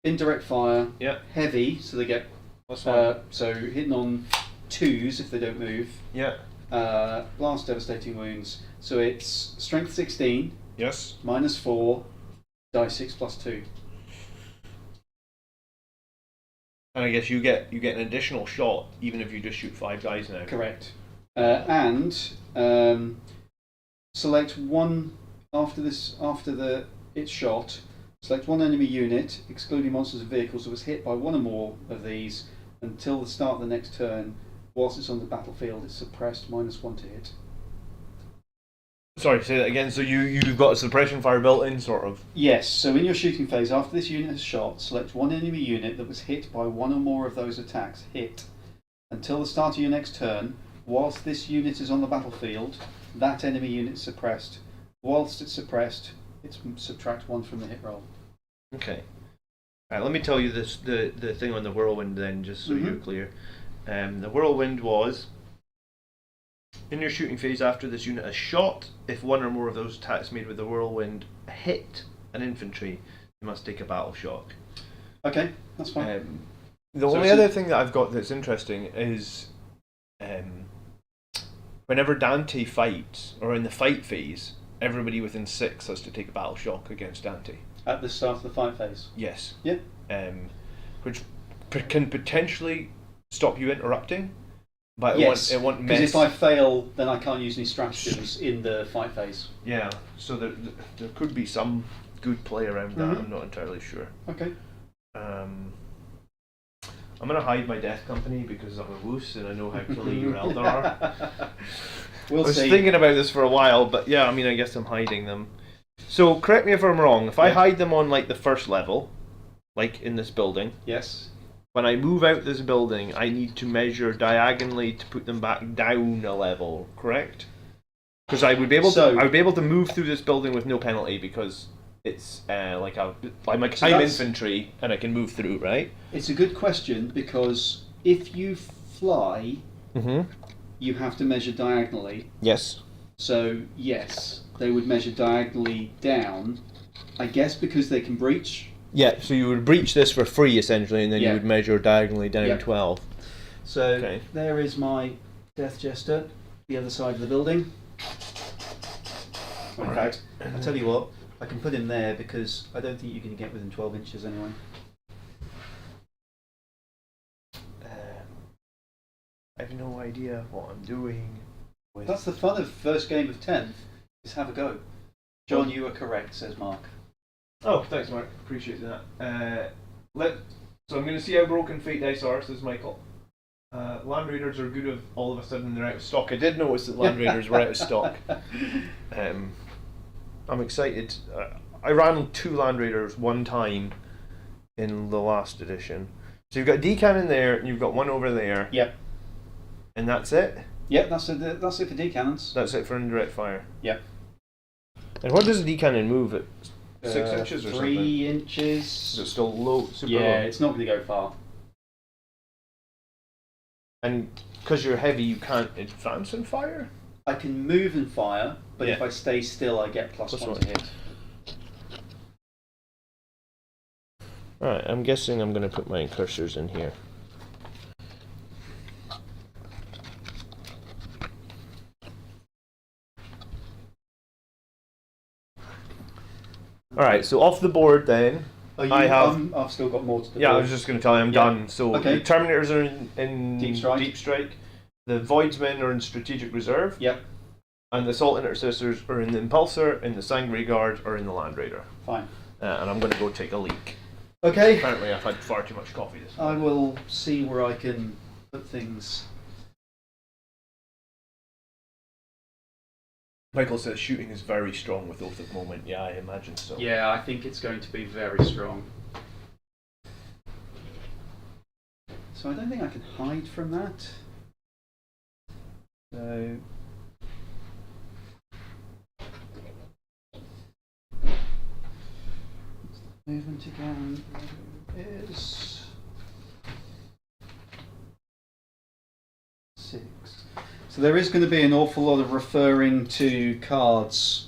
Indirect fire. Yeah. Heavy, so they get so hitting on 2s if they don't move. Yeah. Blast devastating wounds. So it's strength 16. Yes. Minus 4. Die 6 plus 2. And I guess you get an additional shot even if you just shoot 5 guys now. Correct. And select one after it's shot. Select one enemy unit, excluding monsters and vehicles, that was hit by one or more of these until the start of the next turn. Whilst it's on the battlefield, it's suppressed -1 to hit. Sorry, say that again. So you've got a suppression fire built in, sort of? Yes, so in your shooting phase, after this unit has shot, select one enemy unit that was hit by one or more of those attacks, hit, until the start of your next turn. Whilst this unit is on the battlefield, that enemy unit is suppressed. Whilst it's suppressed, it's subtract 1 from the hit roll. Okay. Alright, let me tell you this the thing on the whirlwind then, just so you're clear. The whirlwind was, in your shooting phase after this unit has shot, if one or more of those attacks made with the whirlwind hit an infantry, you must take a battle shock. Okay, that's fine. The only other thing that I've got that's interesting is whenever Dante fights, or in the fight phase, everybody within 6 has to take a battle shock against Dante. At the start of the fight phase? Yes. Yeah. Which can potentially stop you interrupting, but yes, it won't because if I fail, then I can't use any stratagems in the fight phase. Yeah, so there could be some good play around that. I'm not entirely sure. Okay. I'm going to hide my death company because I'm a woos and I know how killy your Eldar are. We'll I was see. thinking about this for a while, but yeah, I mean, I guess I'm hiding them. So, correct me if I'm wrong. If I hide them on like the first level, like in this building, Yes. when I move out this building, I need to measure diagonally to put them back down a level. Correct? Because I would be able to move through this building with no penalty because it's I'm infantry and I can move through, right? It's a good question because if you fly, you have to measure diagonally. Yes. So yes, they would measure diagonally down. I guess because they can breach. Yeah, so you would breach this for free essentially, and then you would measure diagonally down 12. So there is my Death Jester, the other side of the building. In fact, I'll tell you what, I can put him there because I don't think you can get within 12 inches anyway. I have no idea what I'm doing. That's the fun of first game of 10th, is have a go. John, you are correct, says Mark. Oh, thanks, Mark. Appreciate that. So I'm going to see how broken Fate Dice are, says Michael. Land Raiders are good if all of a sudden they're out of stock. I did notice that Land Raiders were out of stock. I'm excited. I ran 2 Land Raiders one time in the last edition. So you've got a D-cannon there, and you've got one over there. Yep. And that's it? Yep, that's it for D-cannons. That's it for indirect fire? Yep. And what does a D-cannon move at? 6 inches or 3 something? 3 inches. Is it still low, super low? Yeah, it's not going to go far. And because you're heavy, you can't advance and fire? I can move and fire, but if I stay still, I get plus 1 to hit. Alright, I'm guessing I'm going to put my cursors in here. Alright, so off the board then, I've still got more to do. Yeah, I was just going to tell you I'm done. So okay. the Terminators are in Deep Strike. The Voidsmen are in Strategic Reserve. Yep. And the Assault Intercessors are in the Impulsor, in the Sanguinary Guard, or in the Land Raider. Fine. And I'm going to go take a leak. Okay. Apparently I've had far too much coffee this I morning. will see where I can put things. Michael says shooting is very strong with Oath of Moment. Yeah, I imagine so. Yeah, I think it's going to be very strong. So I don't think I can hide from that. So movement again is 6. So there is going to be an awful lot of referring to cards,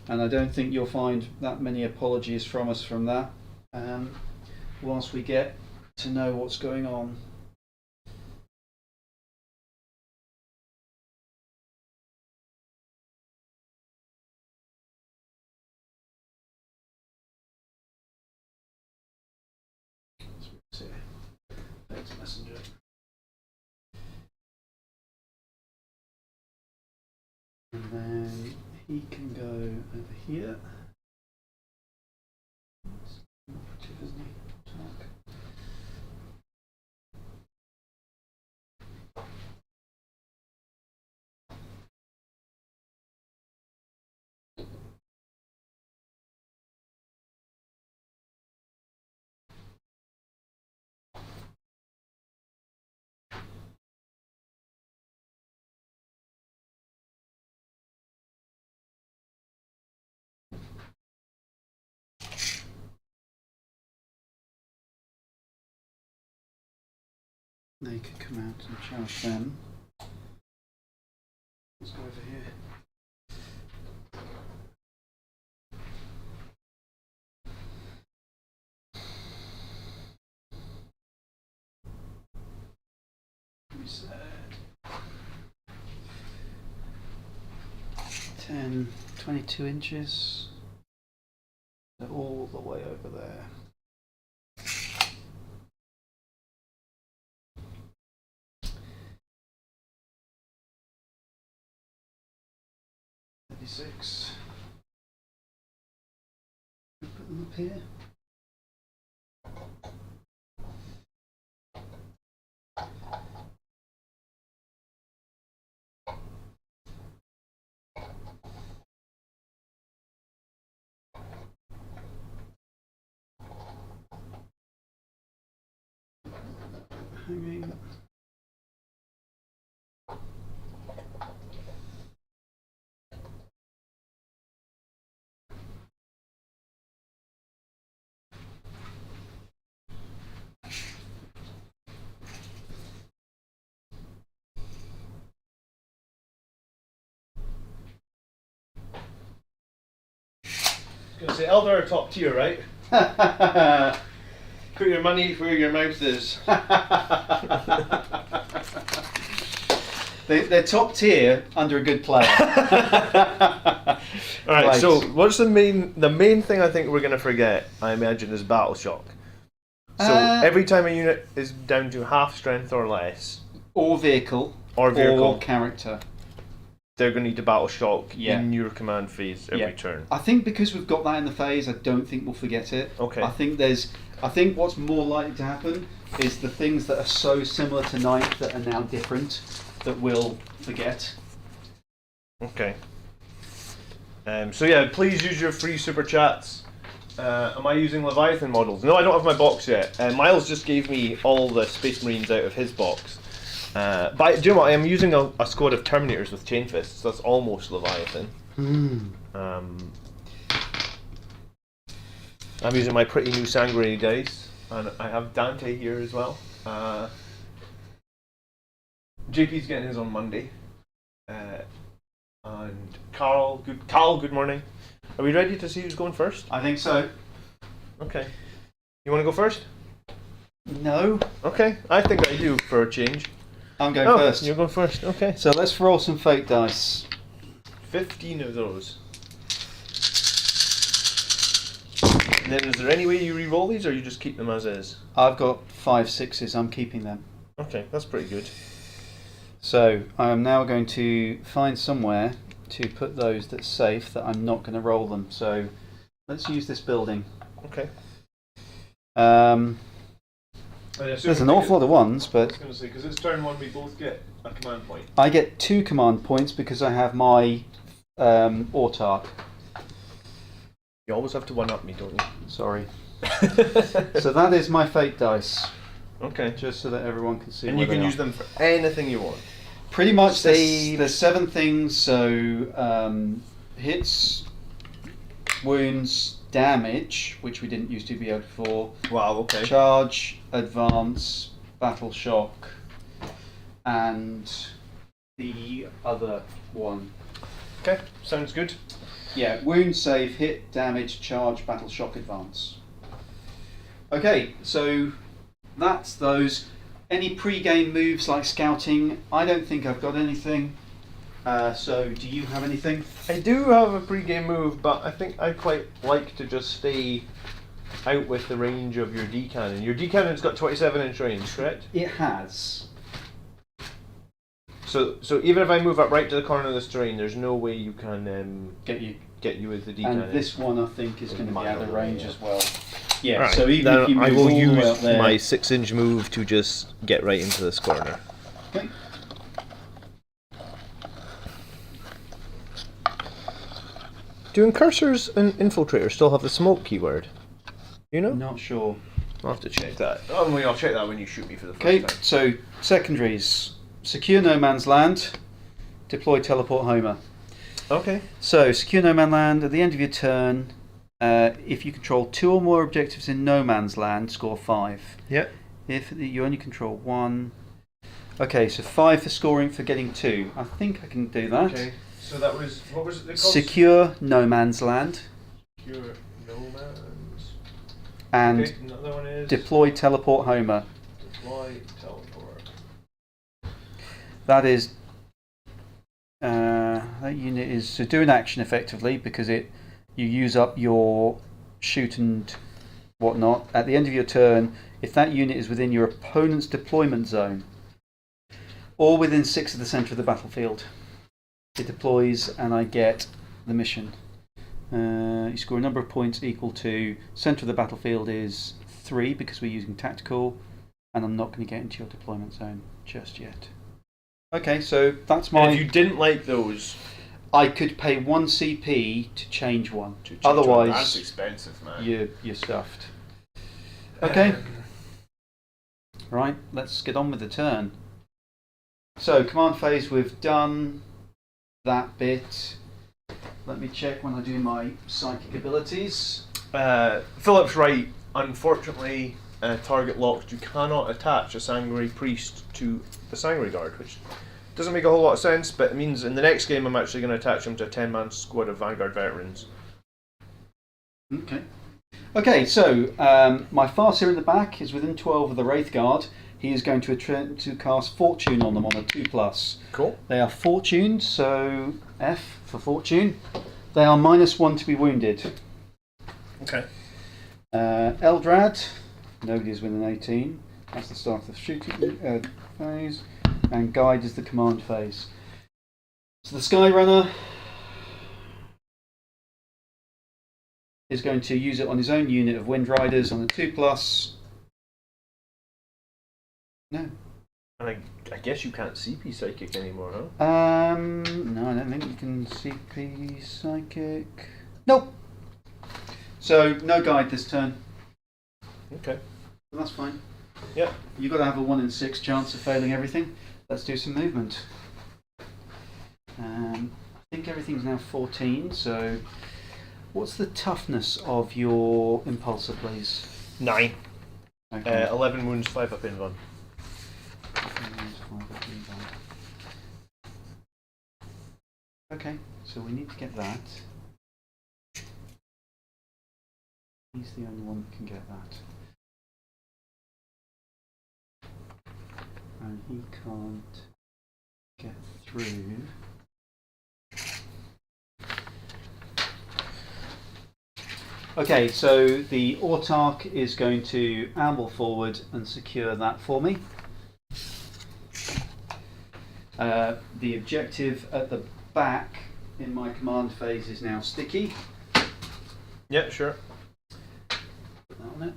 and I don't think you'll find that many apologies from us from that, whilst we get to know what's going on. So, there's a messenger. And then he can go over here. Operative, isn't he? Talk. They could come out and charge them. Let's go over here. We said 10, 22 inches. They're all the way over there. Six. Put them up here. hanging. Gonna say Eldar are top tier, right? Put your money where your mouth is. They're top tier under a good player. Alright, Right. so what's the main thing I think we're gonna forget, I imagine, is battle shock. So every time a unit is down to half strength or less, Or vehicle. or Or character. they're gonna need to battle shock Yeah. in your command phase every Yeah. turn. I think because we've got that in the phase, I don't think we'll forget it. Okay. I think what's more likely to happen is the things that are so similar to ninth that are now different that we'll forget. Okay. So yeah, please use your free super chats. Am I using Leviathan models? No, I don't have my box yet. Miles just gave me all the Space Marines out of his box. But do you know what? I am using a squad of Terminators with Chain Fists. So that's almost Leviathan. I'm using my pretty new Sanguinary dice, and I have Dante here as well. JP's getting his on Monday, and Carl, good morning. Are we ready to see who's going first? I think so. Okay. You want to go first? No. Okay, I think I do for a change. I'm going first. You're going first. Okay. So let's roll some fate dice. 15 of those. And then is there any way you re-roll these, or you just keep them as is? I've got 5 6s. I'm keeping them. Okay, that's pretty good. So I am now going to find somewhere to put those that's safe that I'm not going to roll them. So let's use this building. Okay. There's an awful lot of ones, I but was going to say, because it's turn one, we both get a command point. I get 2 command points because I have my autark. You always have to one-up me, don't you? Sorry. So that is my fate dice, Okay. just so that everyone can see. And where you can they use are. them for anything you want. Pretty much. Save. There's 7 things. So hits, wounds, damage, which we didn't use to be able before. Wow, okay. Charge, advance, battle shock, and the other one. Okay, sounds good. Yeah, wound, save, hit, damage, charge, battle shock, advance. Okay, so that's those. Any pre-game moves like scouting? I don't think I've got anything. So do you have anything? I do have a pre-game move, but I think I quite like to just stay out with the range of your D-cannon. Your D-cannon's got 27-inch range, correct? It has. So even if I move up right to the corner of this terrain, there's no way you can Get you. with the D-cannon. And this one I think is going to be out of range as well. Yeah, Alright, so even if you move I will all the way up use there, my 6-inch move to just get right into this corner. Okay. Do incursors and infiltrators still have the smoke keyword? You know? Not sure. I'll have to check that. Oh, I'll check that when you shoot me for the first Okay, time. so secondaries. Secure no man's land. Deploy teleport homer. Okay. So, secure no man's land. At the end of your turn, if you control 2 or more objectives in no man's land, score 5. Yeah. If you only control 1. Okay, so 5 for scoring for getting 2. I think I can do that. Okay. So that was, what was it called? Secure no man's land. Secure no man's. And Okay, another one is deploy teleport homer. deploy teleport. That is that unit is to do an action effectively because you use up your shoot and whatnot. At the end of your turn, if that unit is within your opponent's deployment zone or within 6 of the centre of the battlefield, it deploys and I get the mission. You score a number of points equal to centre of the battlefield is 3 because we're using tactical, and I'm not going to get into your deployment zone just yet. Okay, so that's my. And if you didn't like those, I could pay 1 CP to change one. that's Otherwise, expensive, man. you're stuffed. Okay. Right, let's get on with the turn. So, command phase, we've done that bit. Let me check when I do my psychic abilities. Philip's right. Unfortunately, target locked. You cannot attach a Sanguinary Priest to the Sanguinary Guard, which doesn't make a whole lot of sense, but it means in the next game I'm actually going to attach him to a 10-man squad of Vanguard veterans. Okay, so my Farseer in the back is within 12 of the Wraith Guard. He is going to cast Fortune on them on a 2+. Cool. They are fortuned, so F for Fortune. They are -1 to be wounded. Okay. Eldrad, nobody's within 18. That's the start of the shooting phase. And Guide is the command phase. So the Skyrunner is going to use it on his own unit of Wind Riders on a 2+. No. And I guess you can't CP Psychic anymore, huh? No, I don't think you can CP Psychic. Nope. So no Guide this turn. Okay. That's fine. Yeah. You've got to have a 1 in 6 chance of failing everything. Let's do some movement. I think everything's now 14, so what's the toughness of your Impulsor, please? 9. Okay. 11 wounds, 5 up in one. Okay, so we need to get that. He's the only one that can get that. And he can't get through. Okay, so the Autarch is going to amble forward and secure that for me. The objective at the back in my command phase is now sticky. Yeah, sure. Put that on it.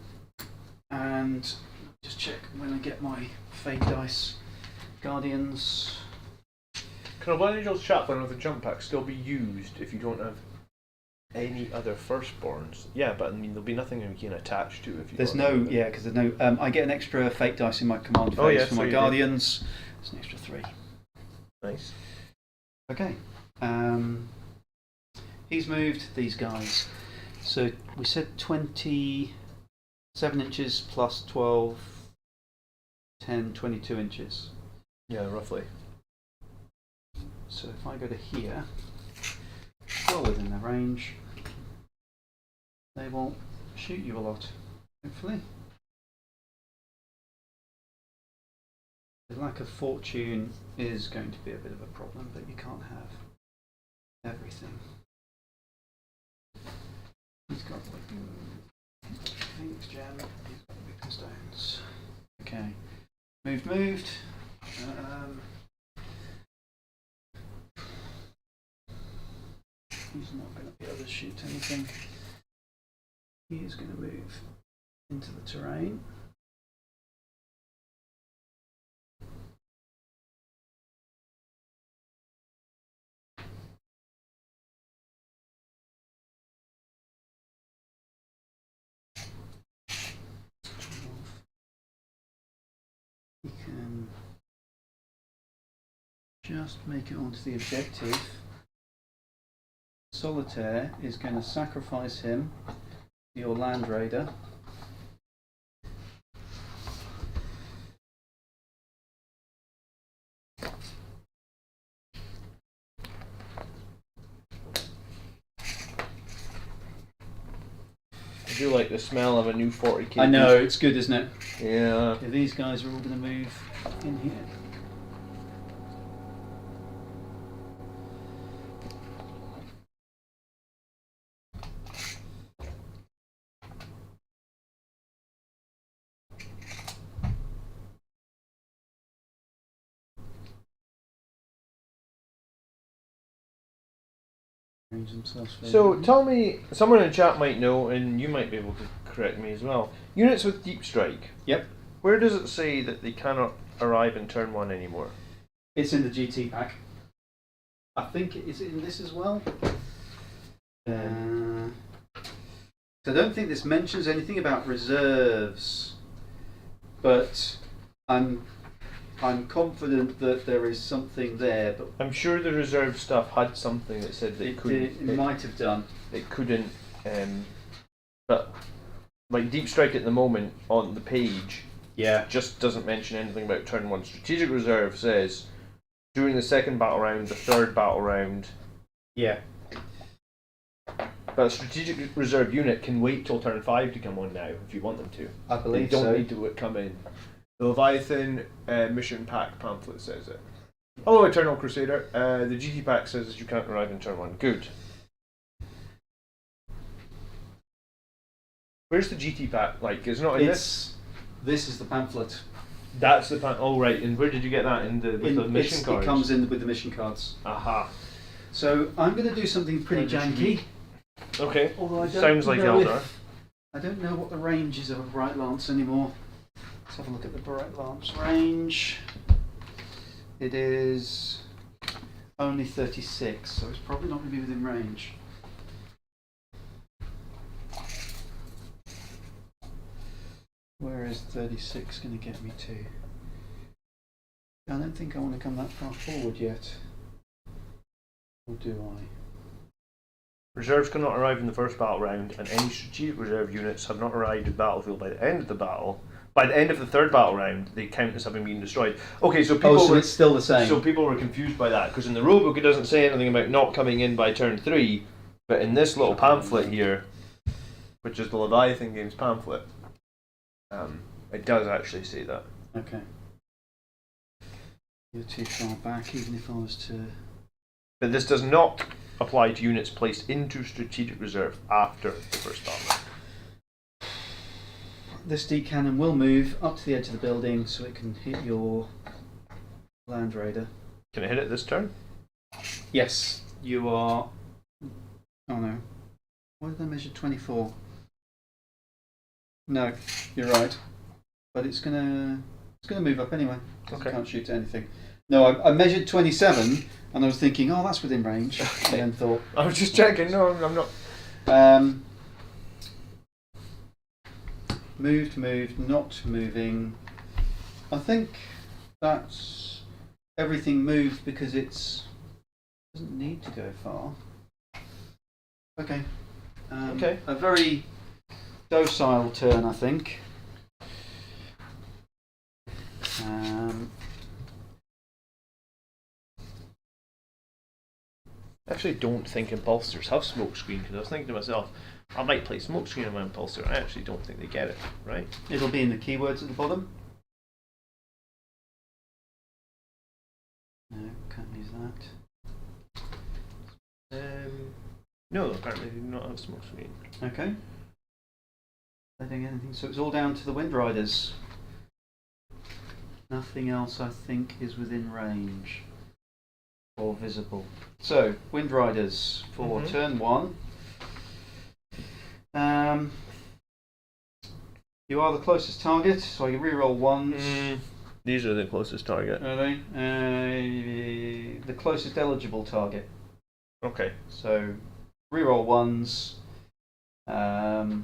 And just check when I get my fake dice. Guardians. Can a Blood Angel's Chaplain with a jump pack still be used if you don't have any other firstborns? Yeah, but I mean there'll be nothing you can attach to if you. There's no, yeah, because there's no. I get an extra fake dice in my command phase for my Guardians. It's an extra 3. Nice. Okay. He's moved these guys. So we said 27 inches plus 12, 10, 22 inches. Yeah, roughly. So if I go to here, well within the range, they won't shoot you a lot, hopefully. The lack of fortune is going to be a bit of a problem, but you can't have everything. He's got Phoenix Gem, he's got Weapon Stones. Okay, moved. He's not going to be able to shoot anything. He is going to move into the terrain. He can just make it onto the objective. Solitaire is going to sacrifice him to your Land Raider. I do like the smell of a new 40k. I know, it's good, isn't it? Yeah. Okay, these guys are all going to move in here. So tell me, someone in the chat might know, and you might be able to correct me as well. Units with deep strike. Yep. Where does it say that they cannot arrive in turn 1 anymore? It's in the GT pack. I think is it in this as well. So I don't think this mentions anything about reserves, but I'm confident that there is something there, but I'm sure the reserve stuff had something that said they couldn't. it might have done. It couldn't. But like Deep Strike at the moment on the page, just doesn't mention anything about turn 1. Strategic Reserve says during the second battle round, the third battle round. Yeah. But a Strategic Reserve unit can wait till turn 5 to come on now if you want them to. I believe they don't so. need to come in. The Leviathan mission pack pamphlet says it. Hello, Eternal Crusader. The GT pack says that you can't arrive in turn 1. Good. Where's the GT pack? Like, it's not in this? This is the pamphlet. That's the pamphlet. Oh, right. And where did you get that? With the mission cards? It comes in with the mission cards. Aha. So I'm going to do something pretty janky. Okay. Although I don't Sounds like know Eldar. I don't know what the range is of a Bright Lance anymore. Let's have a look at the Bright Lance range. It is only 36, so it's probably not going to be within range. Where is 36 going to get me to? I don't think I want to come that far forward yet. Or do I? Reserves cannot arrive in the first battle round, and any strategic reserve units have not arrived at the battlefield by the end of the battle. By the end of the third battle round, they count as having been destroyed. Okay, so people so it's still the same. So people were confused by that, because in the rulebook it doesn't say anything about not coming in by turn 3, but in this little pamphlet here, which is the Leviathan Games pamphlet, it does actually say that. Okay. You're too far back, even if I was to... But this does not apply to units placed into strategic reserve after the first battle. This D cannon will move up to the edge of the building so it can hit your Land Raider. Can I hit it this turn? Yes, you are... Oh no. Why did I measure 24? No, you're right. But it's gonna move up anyway. Okay. I can't shoot anything. No, I measured 27 and I was thinking, oh, that's within range. Okay. And then thought... I was just checking, no, I'm not. Moved, not moving. I think that's everything moved because it doesn't need to go far. Okay. Okay. A very docile turn, I think. I actually don't think impulsors have smokescreen, because I was thinking to myself, I might play smokescreen on my impulsor. I actually don't think they get it, right? It'll be in the keywords at the bottom. No, can't use that. No, apparently they do not have smokescreen. Okay. I think anything. So it's all down to the Wind Riders. Nothing else, I think, is within range or visible. So Wind Riders for turn 1. You are the closest target, so I can reroll ones. These are the closest target. Are they? The closest eligible target. Okay. So reroll ones. Okay.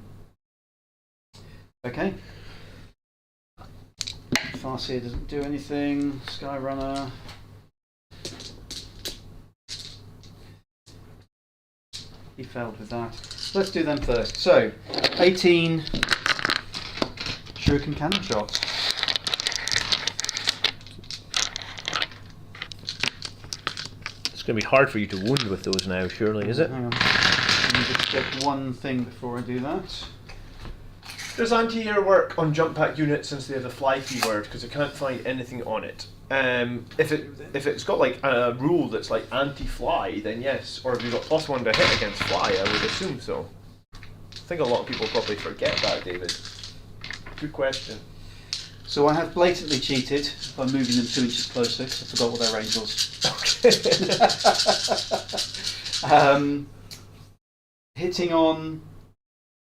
Farseer doesn't do anything. Skyrunner. He failed with that. Let's do them first. So, 18 shuriken cannon shots. It's going to be hard for you to wound with those now, surely, is it? Hang on. I need to check one thing before I do that. Does anti-air work on jump pack units since they have the fly keyword? Because I can't find anything on it. If it's got like a rule that's like anti-fly, then yes. Or if you've got +1 to hit against fly, I would assume so. I think a lot of people probably forget that, David. Good question. So I have blatantly cheated by moving them 2 inches closer because I forgot what their range was. Hitting on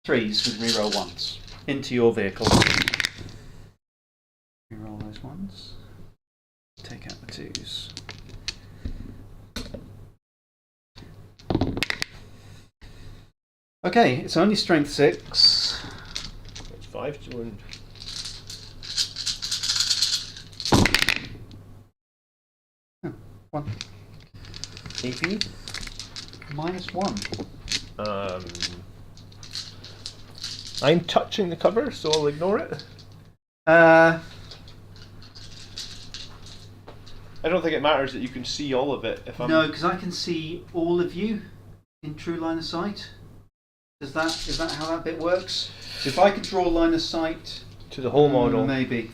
3s with reroll 1s into your vehicle. Reroll those 1s. Take out the 2s. Okay, it's only strength 6. It's 5 to wound. 1. AP? -1. I'm touching the cover, so I'll ignore it. Uh, I don't think it matters that you can see all of it. If I'm no, because I can see all of you in true line of sight. Is that how that bit works? So if I could draw line of sight to the whole model, maybe.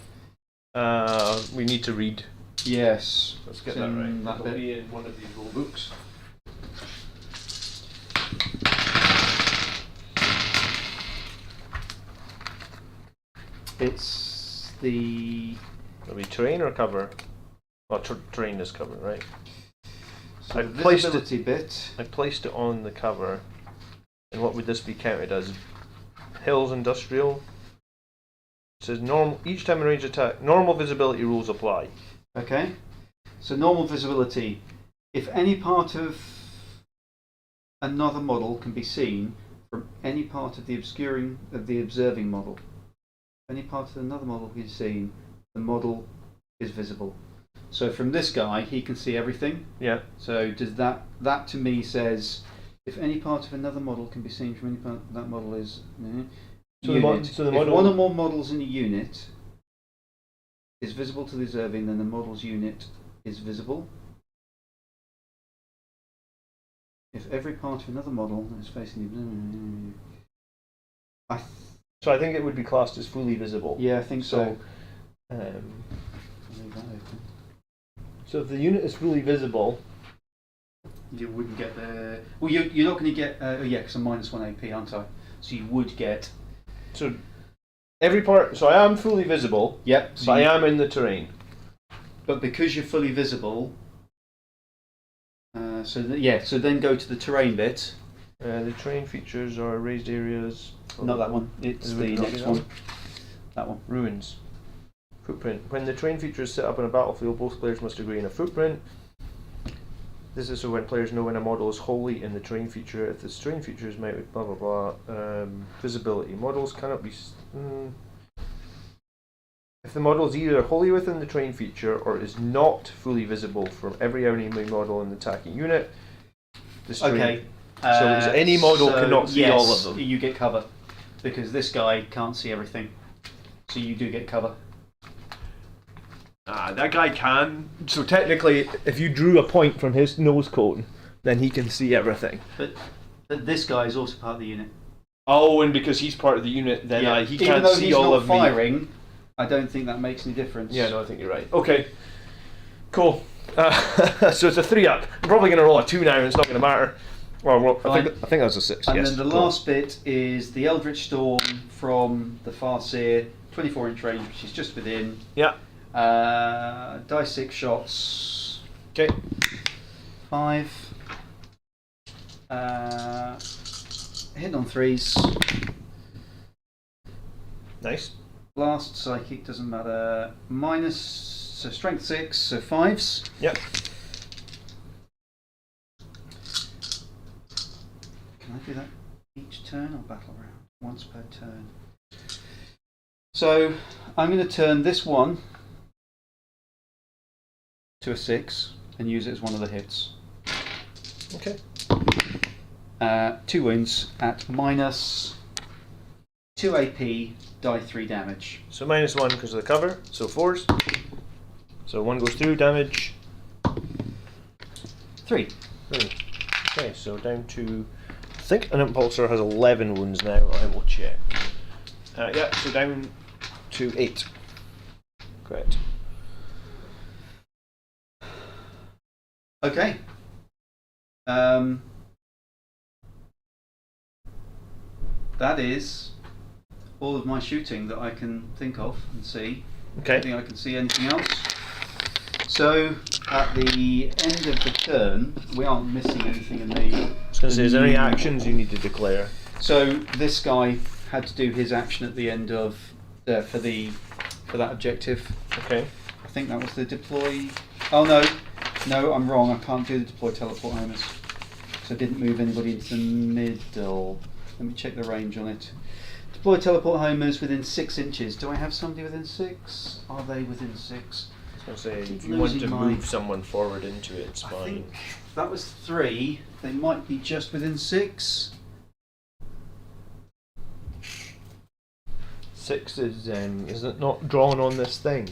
We need to read. Yes. Let's get It's that in right. that That'll bit. be in one of these rule books. It's the It'll be terrain or cover. Well, terrain is cover, right? so I've placed it- visibility bit. I placed it on the cover, and what would this be counted as? Hills industrial. It says normal. Each time a range attack, normal visibility rules apply. Okay. So normal visibility. If any part of another model can be seen from any part of the observing model. If any part of another model can be seen, the model is visible. So from this guy, he can see everything. Yeah. So does that to me says if any part of another model can be seen from any part that model is So unit. the If model. one or more models in a unit is visible to the observing, then the model's unit is visible. If every part of another model is facing the observing, So I think it would be classed as fully visible. yeah, I think so. Um, I'll leave that open. so if the unit is fully visible, You wouldn't get the. Well, you're not going to get. Yeah, because I'm -1 AP, aren't I? So you would get. so every part. So I am fully visible, Yep. So but I am in the terrain. But because you're fully visible. So then go to the terrain bit. The terrain features are raised areas. Not that one. It's Is it the not next that one. one? That one. Ruins. Footprint. When the terrain feature is set up on a battlefield, both players must agree on a footprint. This is so when players know when a model is wholly in the terrain feature. If the terrain feature is met with blah blah blah. Visibility. Models cannot be. If the model is either wholly within the terrain feature or is not fully visible from every enemy model in the attacking unit, this terrain. Okay. So any model cannot see all yes, of them. You get cover because this guy can't see everything. So you do get cover. That guy can. So technically, if you drew a point from his nose cone, then he can see everything. But this guy is also part of the unit. Oh, and because he's part of the unit, then Yeah. he Even can't though see he's all not of me. firing, I don't think that makes any difference. Yeah, no, I think you're right. Okay, cool. So it's a 3-up. I'm probably going to roll a 2 now, and it's not going to matter. Well, I think that's a 6. And yes. then the Cool. last bit is the Eldritch Storm from the Farseer, 24-inch range, which is just within. Yeah. Die 6 shots. Okay. 5. Hit on 3s. Nice. Blast, psychic, doesn't matter. So strength 6, so 5s. Yep. Can I do that each turn or battle round? Once per turn. So I'm going to turn this one to a 6 and use it as one of the hits. Okay. 2 wounds at -2 AP, die 3 damage. So -1 because of the cover. So 4s. So 1 goes through, damage 3. 3. Okay, so down to. I think an impulsor has 11 wounds now. I will check. Yeah, so down to 8. Correct. Okay. That is all of my shooting that I can think of and see. I Okay. don't think I can see anything else. So at the end of the turn, we aren't missing anything in the. I was going to say, is there any actions you need to declare? So this guy had to do his action at the end of for that objective. Okay. I think that was the deploy. Oh no, I'm wrong. I can't do the deploy teleport homers. So I didn't move anybody into the middle. Let me check the range on it. Deploy teleport homers within 6 inches. Do I have somebody within 6? Are they within 6? I'll say if Keep you want to losing move my- someone forward into it, it's I fine. think that was 3. They might be just within 6. 6 is it not drawn on this thing?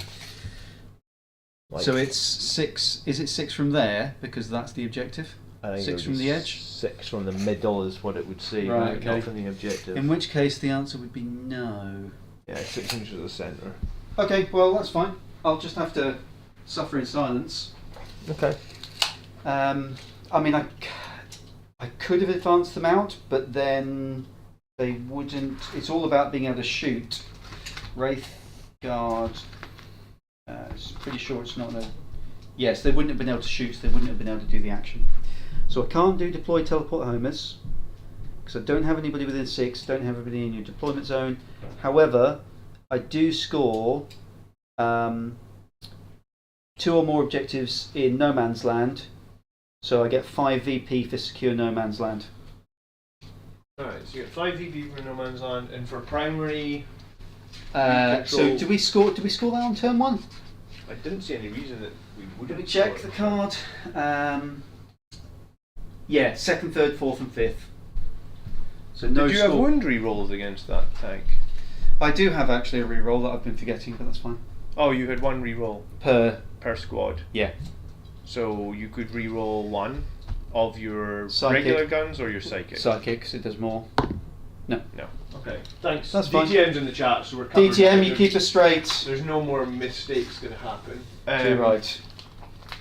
So it's 6. Is it 6 from there? Because that's the objective. I think 6 it from would the be edge? 6 from the middle is what it would say, Right, right? okay. Not from the objective. In which case, the answer would be no. Yeah, 6 inches of the centre. Okay, well that's fine. I'll just have to suffer in silence. Okay. I mean, I could have advanced them out, but then they wouldn't. It's all about being able to shoot. Wraith Guard. Pretty sure it's not a. Yes, they wouldn't have been able to shoot, so they wouldn't have been able to do the action. So I can't do deploy teleport homers because I don't have anybody within 6. Don't have anybody in your deployment zone. However, I do score 2 or more objectives in no man's land, so I get 5 VP for secure no man's land. Alright, so you get 5 VP for No Man's Land, and for primary, So do we score that on turn 1? I didn't see any reason that we wouldn't. Let me check the card. Yeah, 2nd, 3rd, 4th, and 5th. So no Did you score. have wound re-rolls against that tank? I do have actually a reroll that I've been forgetting, but that's fine. Oh, you had 1 re-roll Per squad. yeah. So you could re-roll 1 of your Psychic. regular guns or your psychic? Psychic, 'cause it does more. No. Okay. Thanks. That's fine. DTM's in the chat, so we're covered. DTM, you There's- keep us straight. There's no more mistakes going to happen. Too right.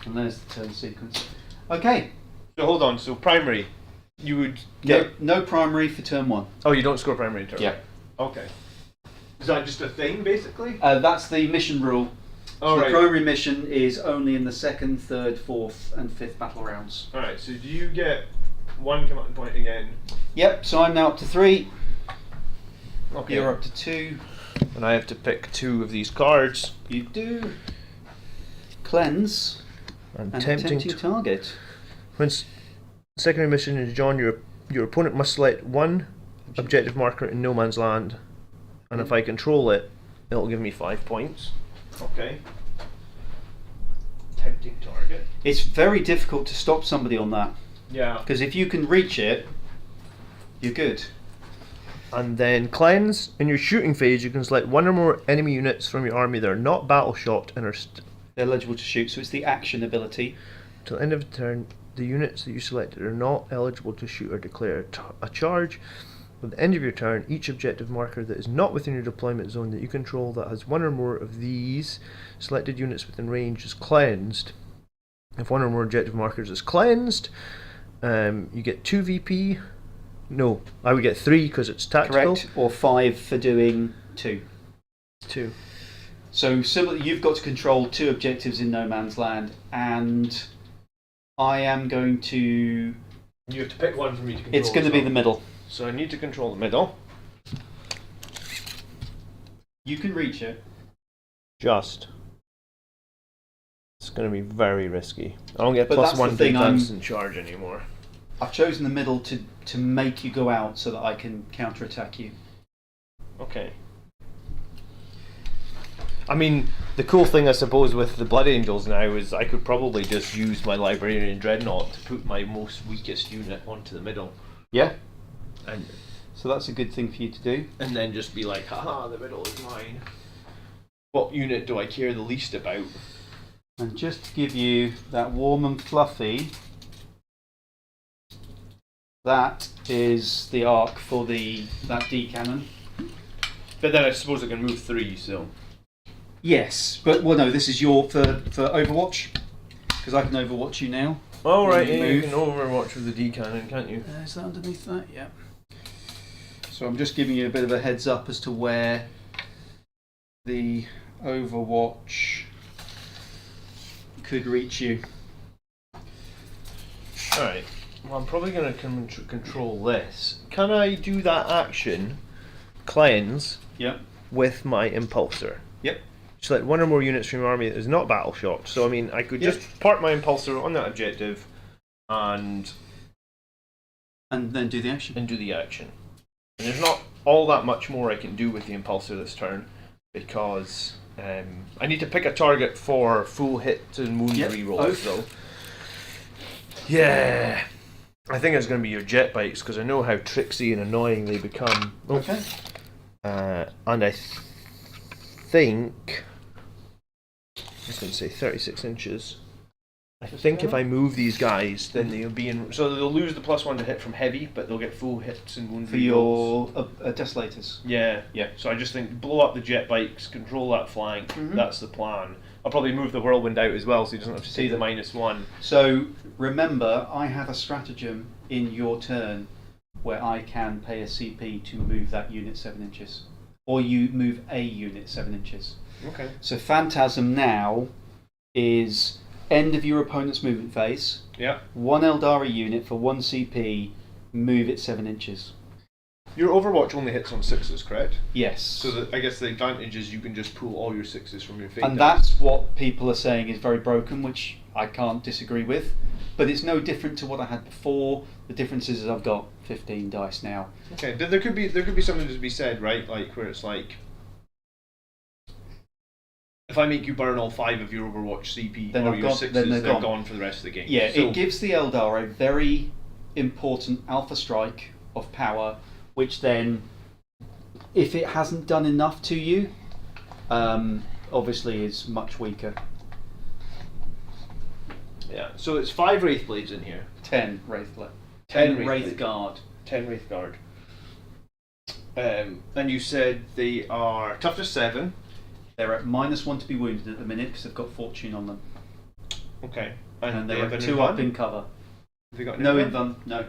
And there's the turn sequence. Okay. So hold on. So primary, you would No, get. no primary for turn 1. Oh, you don't score primary turn. Yeah. Okay. Is that just a thing, basically? That's the mission rule. All So right. the primary mission is only in the 2nd, 3rd, 4th, and 5th battle rounds. All right. So do you get 1 command point again? Yep. So I'm now up to 3. Okay. You're up to 2. And I have to pick 2 of these cards. You do. Cleanse And and tempting. tempting target. When secondary mission is drawn, your opponent must select 1 objective marker in no man's land, and if I control it, it'll give me 5 points. Okay. Tempting target. It's very difficult to stop somebody on that, Yeah. because if you can reach it, you're good. And then cleanse. In your shooting phase, you can select 1 or more enemy units from your army that are not battle shot and are They're eligible to shoot, so it's the action ability. till the end of the turn. The units that you selected are not eligible to shoot or declare a charge. At the end of your turn, each objective marker that is not within your deployment zone that you control that has 1 or more of these selected units within range is cleansed. If 1 or more objective markers is cleansed, you get 2 VP. No, I would get 3 because it's tactical. Correct, or 5 for doing 2. 2. So similarly, you've got to control 2 objectives in no man's land, and I am going to. You have to pick 1 for me to control. It's going to be the middle. So I need to control the middle. You can reach it. Just. It's going to be very risky. I don't get But plus that's 1 the thing, defense in charge anymore. I've chosen the middle to make you go out so that I can counterattack you. Okay. I mean, the cool thing I suppose with the Blood Angels now is I could probably just use my Librarian Dreadnought to put my most weakest unit onto the middle. Yeah. And So that's a good thing for you to do. and then just be like, haha, the middle is mine. What unit do I care the least about? And just to give you that warm and fluffy, that is the arc for that D cannon. But then I suppose I can move 3, so. Yes, but well, no, this is your for Overwatch, because I can Overwatch you now. Oh, When right, you yeah, you move. can Overwatch with the D cannon, can't you? Is that underneath that? Yeah. So I'm just giving you a bit of a heads up as to where the Overwatch could reach you. Alright, well, I'm probably going to control this. Can I do that action, cleanse, Yep. with my Impulsor? Yep. Select 1 or more units from your army that is not battle shot. So, I mean, I could Yep. just park my Impulsor on that objective and And then do the action. do the action. And there's not all that much more I can do with the Impulsor this turn. because I need to pick a target for full hit and wound rerolls, though. Yeah. I think it's going to be your jet bikes because I know how tricksy and annoying they become. Okay. And I think I was going to say 36 inches. I think if I move these guys, then they'll be in. So they'll lose the +1 to hit from heavy, but they'll get full hits and wound for rerolls. your desolators. Yeah. Yeah. So I just think blow up the jet bikes, control that flank. Mhm. That's the plan. I'll probably move the whirlwind out as well, so he doesn't have to take the -1. So remember, I have a stratagem in your turn where I can pay a CP to move that unit 7 inches, or you move a unit 7 inches. Okay. So Phantasm now is end of your opponent's movement phase. Yeah. 1 Eldari unit for 1 CP, move it 7 inches. Your Overwatch only hits on 6s, correct? Yes. So I guess the advantage is you can just pull all your 6s from your fate And dice. that's what people are saying is very broken, which I can't disagree with. But it's no different to what I had before. The difference is I've got 15 dice now. Okay, there could be something to be said, right? Like where it's like, if I make you burn all 5 of your Overwatch CP Then or I've your got- 6s, then they're they're gone for the rest of the game. Yeah, So- it gives the Eldar a very important alpha strike of power, which then, if it hasn't done enough to you, obviously is much weaker. Yeah, so it's 5 Wraith Blades in here. 10 Wraith Blade. 10 10 Wraith Wraith Guard. 10 Wraith Guard. And you said they are toughness 7. They're at -1 to be wounded at the minute because they've got fortune on them. Okay. And they they're have at an 2 up invuln? in cover. Have they got an No invuln? invuln, no.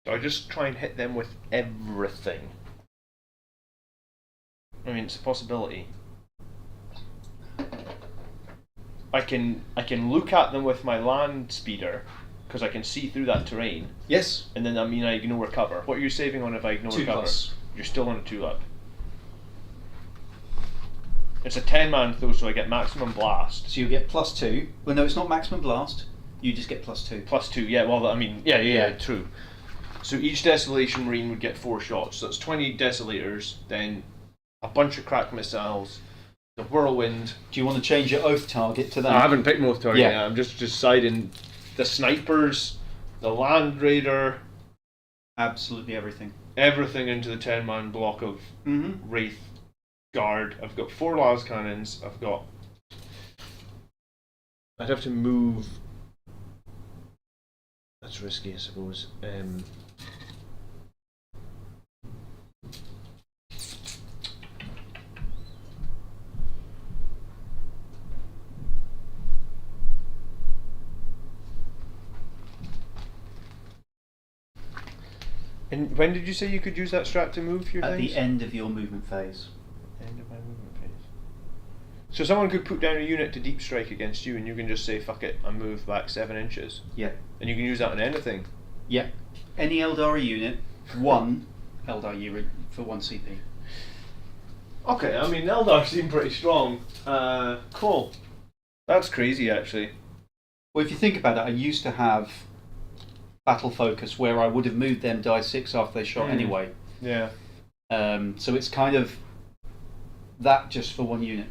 So I just try and hit them with everything. I mean, it's a possibility. I can look at them with my land speeder because I can see through that terrain, Yes. and then I ignore cover. What are you saving on if I ignore 2 cover? plus. You're still on a 2-up. It's a 10-man though, so I get maximum blast. So you get +2. Well, no, it's not maximum blast. You just get +2. +2, yeah. Well, I mean, yeah, true. So each Desolation Marine would get 4 shots. So that's 20 Desolators, then a bunch of crack missiles, the Whirlwind. Do you want to change your oath target to that? I haven't picked most target Yeah. yet. I'm just deciding the Snipers, the Land Raider, Absolutely everything. everything into the 10-man block of Mm-hmm. Wraith Guard. I've got 4 las cannons. I'd have to move. That's risky, I suppose. And when did you say you could use that strat to move your At things? the end of your movement phase. End of my movement phase. So someone could put down a unit to deep strike against you, and you can just say "fuck it" and move back 7 inches, Yeah. and you can use that on anything. Yeah. Any Eldari unit, 1 Eldar unit for 1 CP. Okay, I mean Eldar seem pretty strong. Cool. That's crazy, actually. Well, if you think about it, I used to have battle focus where I would have moved them die 6 after they shot anyway. Yeah. So it's kind of that just for 1 unit.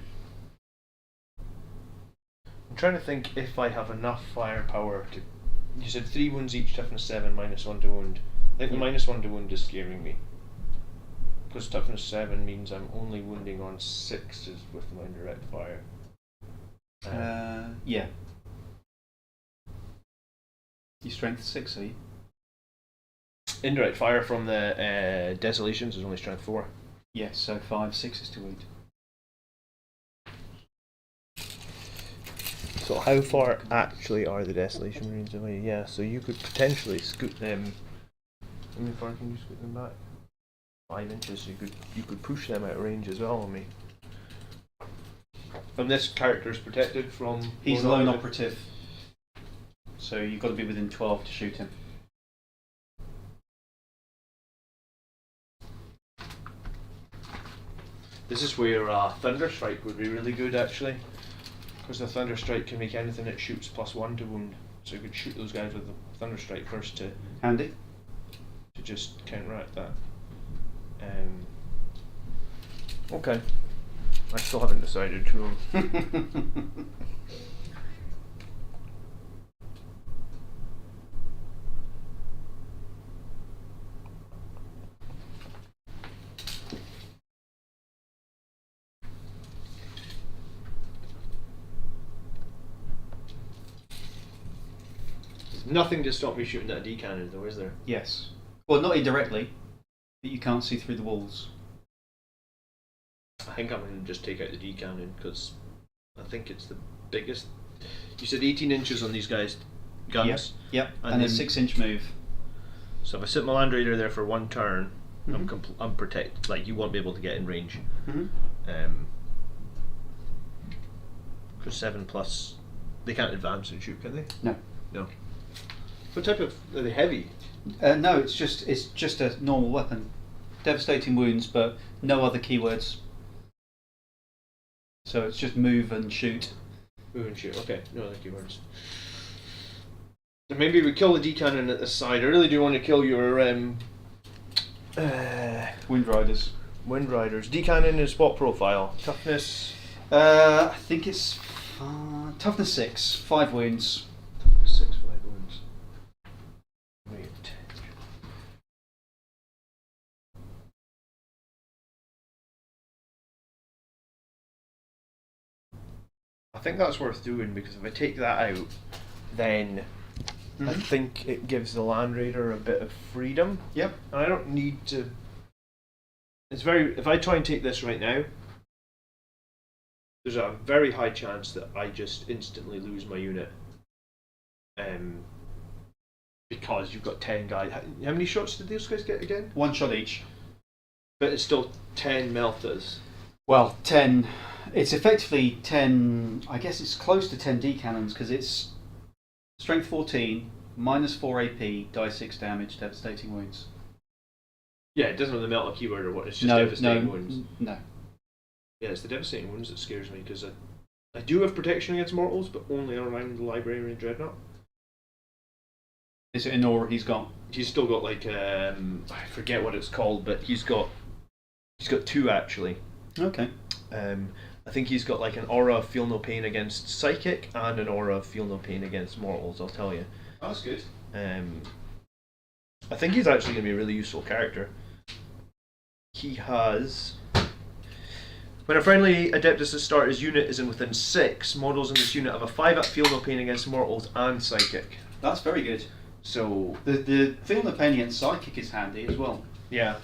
I'm trying to think if I have enough firepower to. You said 3 wounds each, toughness 7, -1 to wound. I think the -1 to wound is scaring me. Because toughness 7 means I'm only wounding on 6s with my direct fire. Yeah. Your strength 6, are you? Indirect fire from the Desolations is only strength 4. Yes, so 5, 6 is to wound. So how far actually are the Desolation Marines away? Yeah, so you could potentially scoot them. How far can you scoot them back? 5 inches. You could push them out of range as well on me. And this character is protected from. He's a lone operative, so you've got to be within 12 to shoot him. This is where Thunder Strike would be really good, actually, because the Thunder Strike can make anything it shoots +1 to wound. So you could shoot those guys with the Thunder Strike first to Handy. to just counteract that. Okay. I still haven't decided who. Nothing to stop me shooting that D-cannon though, is there? Yes. Well, not indirectly, but you can't see through the walls. I think I'm going to just take out the D-cannon because I think it's the biggest. You said 18 inches on these guys' guns? Yep. And a 6-inch move. So if I sit my Land Raider there for one turn, I'm protected. Like, you won't be able to get in range. Because 7+, they can't advance and shoot, can they? No. No. What type of, are they heavy? No, it's just a normal weapon. Devastating wounds, but no other keywords. So it's just move and shoot. Move and shoot, okay, no other keywords. So maybe we kill the D-cannon at the side. I really do want to kill your Wind Riders. Wind Riders. D-cannon is what profile? Toughness? I think it's toughness 6, 5 wounds. 6, 5 wounds. Wait. I think that's worth doing because if I take that out, then I think it gives the Land Raider a bit of freedom. Yep. And I don't need to. It's very. If I try and take this right now, there's a very high chance that I just instantly lose my unit. Because you've got 10 guys. How many shots did those guys get again? 1 shot each. But it's still 10 meltas. Well, 10. It's effectively 10. I guess it's close to 10 D cannons because it's strength 14, -4 AP, die 6 damage, devastating wounds. Yeah, it doesn't have the melt keyword or what. It's just devastating wounds. No. Yeah, it's the devastating wounds that scares me because I do have protection against mortals, but only around the Librarian Dreadnought. Is it an aura he's got? He's still got like I forget what it's called, but he's got 2 actually. Okay. I think he's got like an aura of feel no pain against psychic and an aura of feel no pain against mortals. I'll tell you. Oh, that's good. I think he's actually going to be a really useful character. He has. When a friendly Adeptus starter's unit is in within 6, models in this unit have a 5 feel no pain against mortals and psychic. That's very good. So the feel no pain against psychic is handy as well. yeah.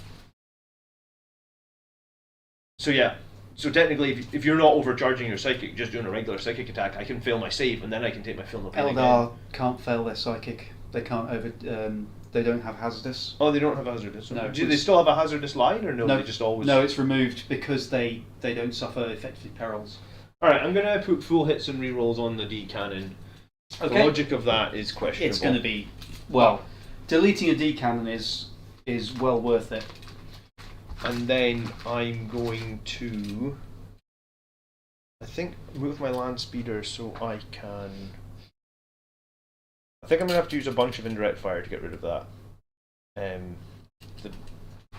So yeah. So technically, if you're not overcharging your psychic, just doing a regular psychic attack, I can fail my save and then I can take my feel no pain Eldar again. can't fail their psychic. They can't they don't have hazardous. Oh, they don't have hazardous. No. Do they still have a hazardous line, or no? They just always. No, it's removed because they don't suffer effectively perils. All right, I'm gonna put full hits and rerolls on the D cannon. Okay. The logic of that is questionable. It's going to be deleting a D cannon is well worth it. And then I'm going to, I think, move my land speeder so I can. I think I'm gonna have to use a bunch of indirect fire to get rid of that. I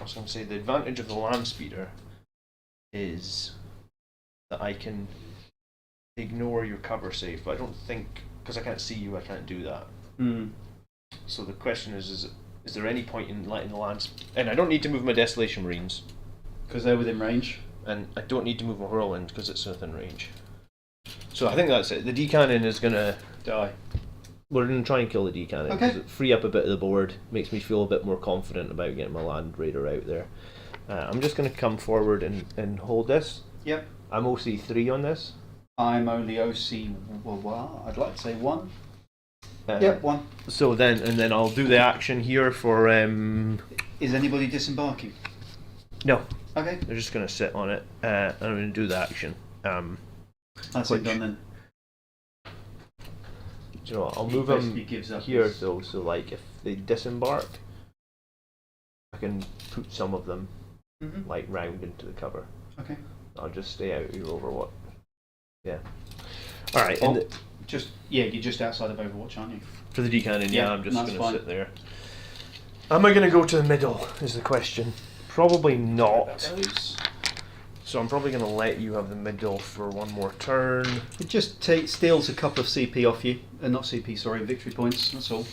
was going to say the advantage of the land speeder is that I can ignore your cover save, but I don't think, because I can't see you, I can't do that. So the question is there any point in letting the land... And I don't need to move my Desolation Marines. Because they're within range. And I don't need to move my Whirlwind because it's within range. So I think that's it. The D-Cannon is going to... Die. We're going to try and kill the D-Cannon because it free up a bit of the board, makes me feel a bit more confident about getting my Land Raider out there. I'm just going to come forward and hold this. Yep. I'm OC3 on this. I'm only OC, well, I'd like to say 1. Yep, 1. So then I'll do the action here for... Is anybody disembarking? No. Okay. They're just going to sit on it, and I'm going to do the action. That's it done then. Do you know what, I'll move them here though, so like if they disembark, I can put some of them like round into the cover. Okay. I'll just stay out here over what? Yeah. Alright, you're just outside of Overwatch, aren't you? For the D-Cannon, yeah, I'm just going to sit there. Am I going to go to the middle? Is the question. Probably not. So I'm probably going to let you have the middle for one more turn. It just steals a couple of CP off you. Not CP, sorry, victory points. That's all.